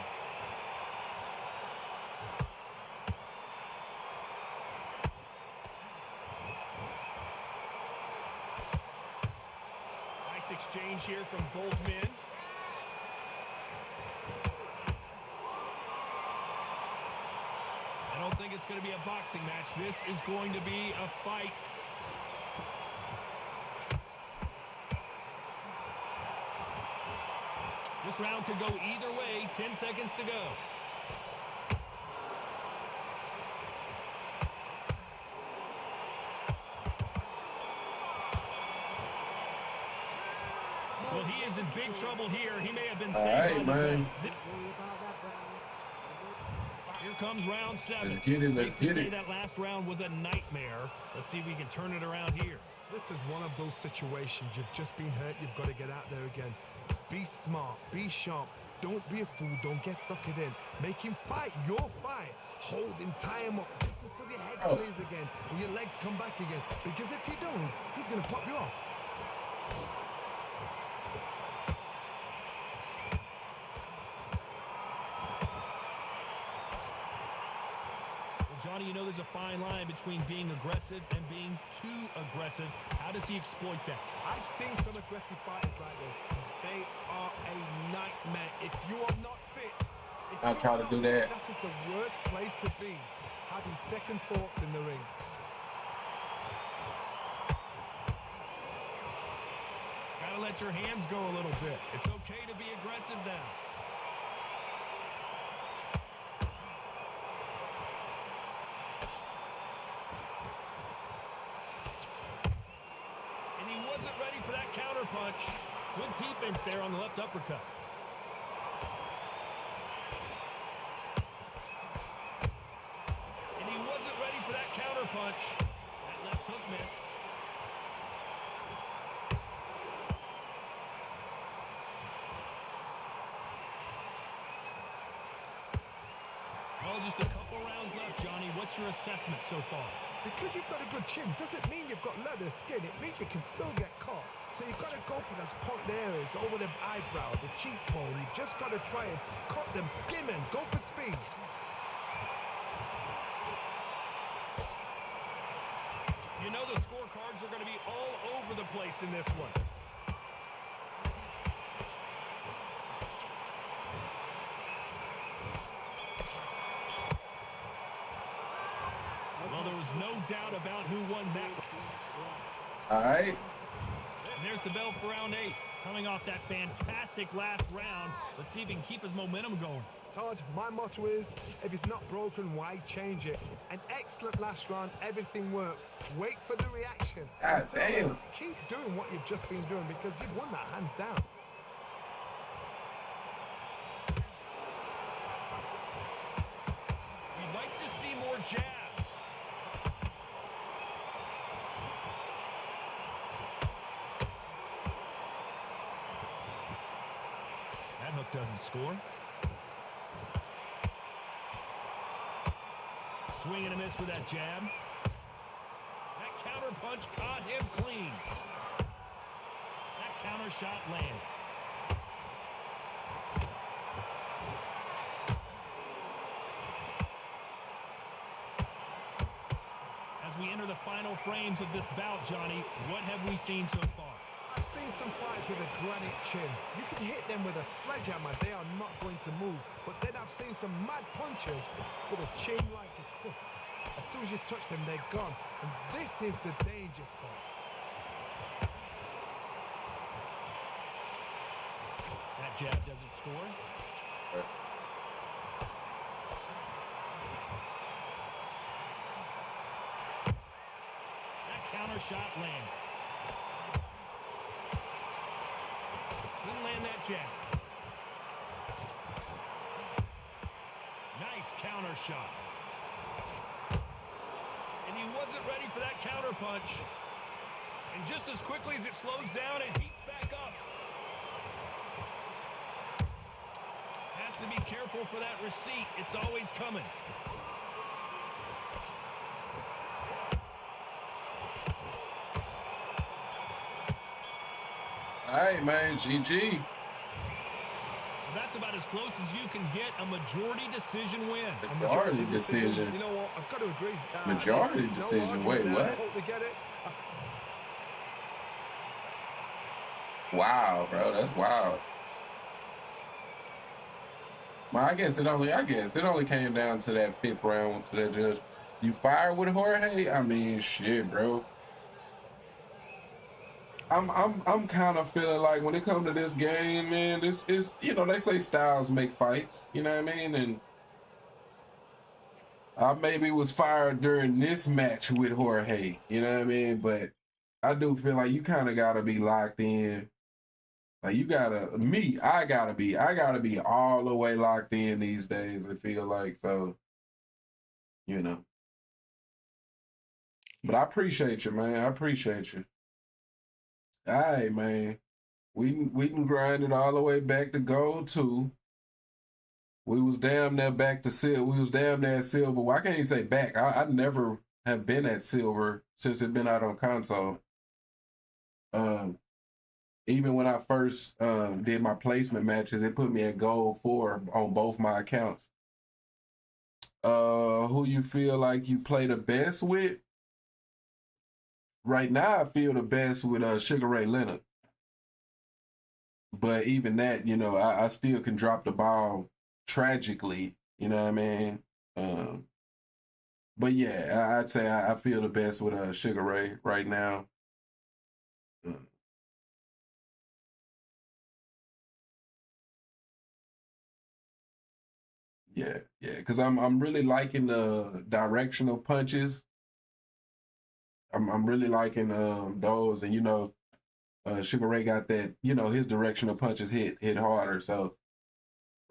Nice exchange here from both men. I don't think it's going to be a boxing match. This is going to be a fight. This round could go either way. 10 seconds to go. Well, he is in big trouble here. He may have been saved by the bell. Here comes round 7. Let's get it. Let's get Say it. that last round was a nightmare. Let's see if we can turn it around here. This is one of those situations. You've just been hurt. You've got to get out there again. Be smart. Be sharp. Don't be a fool. Don't get suckered in. Make him fight your fight. Hold him. Tie him up. Just until your head clears again and your legs come back again. Because if you don't, he's going to pop you off. Johnny, you know there's a fine line between being aggressive and being too aggressive. How does he exploit that? I've seen some aggressive fighters like this, and they are a nightmare. If you are not fit, I'll try to do that. That is the worst place to be, having second thoughts in the ring. Gotta let your hands go a little bit. It's okay to be aggressive now. And he wasn't ready for that counter punch. Good defense there on the left uppercut. And he wasn't ready for that counter punch. That left hook missed. Well, just a couple rounds left, Johnny. What's your assessment so far? Because you've got a good chin doesn't mean you've got leather skin. It means you can still get caught. So you've got to go for those pointed areas over the eyebrow, the cheekbone. You just got to try and cut them, skim and go for speed. You know the scorecards are going to be all over the place in this one. Well, there was no doubt about who won that one. All right. And there's the bell for round 8. Coming off that fantastic last round. Let's see if he can keep his momentum going. Todd, my motto is, if it's not broken, why change it? An excellent last round, everything worked. Wait for the reaction. God damn. Keep doing what you've just been doing because you've won that hands down. We'd like to see more jabs. That hook doesn't score. Swing and a miss with that jab. That counter punch caught him clean. That counter shot lands. As we enter the final frames of this bout, Johnny, what have we seen so far? I've seen some fights with a granite chin. You can hit them with a sledgehammer, they are not going to move. But then I've seen some mad punches with a chin like a crisp. As soon as you touch them, they're gone. And this is the danger spot. That jab doesn't score. That counter shot lands. Didn't land that jab. Nice counter shot. And he wasn't ready for that counter punch. And just as quickly as it slows down, it heats back up. Has to be careful for that receipt. It's always coming. All right, man. GG. That's about as close as you can get a majority decision win. Majority decision. You know what? I've got to agree. Majority decision. Wait, what? I totally get it. Wow, bro. That's wild. Well, I guess it only came down to that 5th round to that judge. You fired with Jorge? I mean, shit, bro. I'm kind of feeling like when it comes to this game, man, this is, you know, they say styles make fights, you know what I mean? And I maybe was fired during this match with Jorge, you know what I mean? But I do feel like you kind of got to be locked in. Like I gotta be all the way locked in these days, I feel like, so, you know. But I appreciate you, man. I appreciate you. All right, man. We can grind it all the way back to gold 2. We was damn near back to silver. We was damn near at silver. Well, I can't even say back. I never have been at silver since it been out on console. Even when I first did my placement matches, it put me at gold 4 on both my accounts. Who you feel like you play the best with? Right now, I feel the best with Sugar Ray Leonard. But even that, you know, I still can drop the ball tragically. You know what I mean? But yeah, I'd say I feel the best with Sugar Ray right now. Yeah, because I'm really liking the directional punches. I'm really liking those, and you know, Sugar Ray got that. You know, his directional punches hit harder. So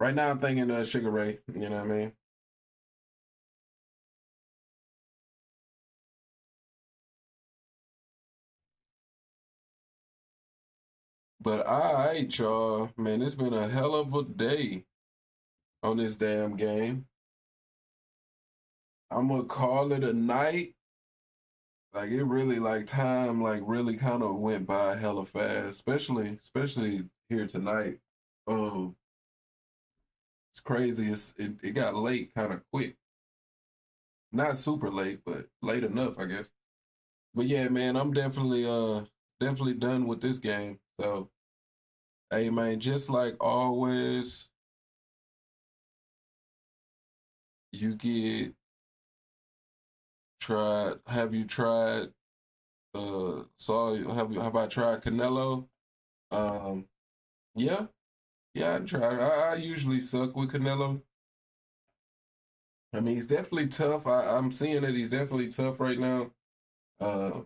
right now, I'm thinking Sugar Ray. You know what I mean? But all right, y'all, man, it's been a hell of a day on this damn game. I'm gonna call it a night. Like it really, like time, like really kind of went by hella fast, especially here tonight. Um, it's crazy. It got late kind of quick. Not super late, but late enough, I guess. But yeah, man, I'm definitely done with this game. So, hey man, just like always, you get tried. Have you tried? Have I tried Canelo? Um, yeah, I tried. I usually suck with Canelo. I mean, he's definitely tough. I'm seeing that he's definitely tough right now. Uh,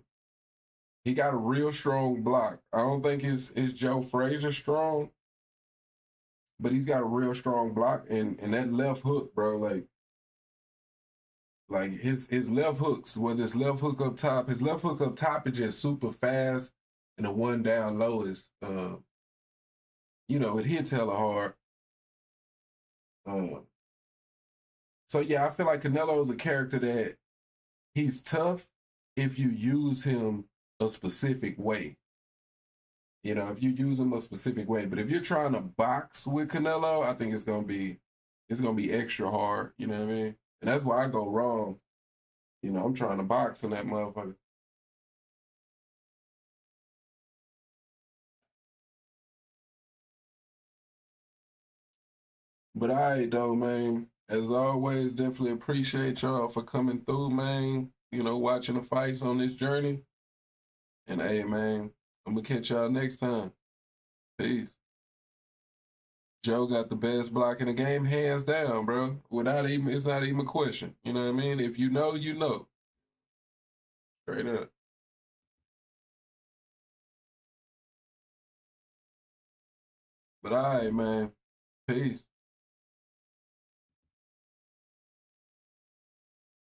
he got a real strong block. I don't think his Joe Frazier strong, but he's got a real strong block and that left hook, bro. Like his left hooks, whether it's left hook up top, his left hook up top is just super fast, and the one down low is, you know, it hits hella hard. Uh, so yeah, I feel like Canelo is a character that he's tough if you use him a specific way. You know, if you use him a specific way. But if you're trying to box with Canelo, I think it's gonna be extra hard. You know what I mean? And that's why I go wrong. You know, I'm trying to box in that motherfucker. But all right, though, man. As always, definitely appreciate y'all for coming through, man. You know, watching the fights on this journey. And hey, man, I'm gonna catch y'all next time. Peace. Joe got the best block in the game, hands down, bro. It's not even a question. You know what I mean? If you know, you know. Straight up. But all right, man. Peace.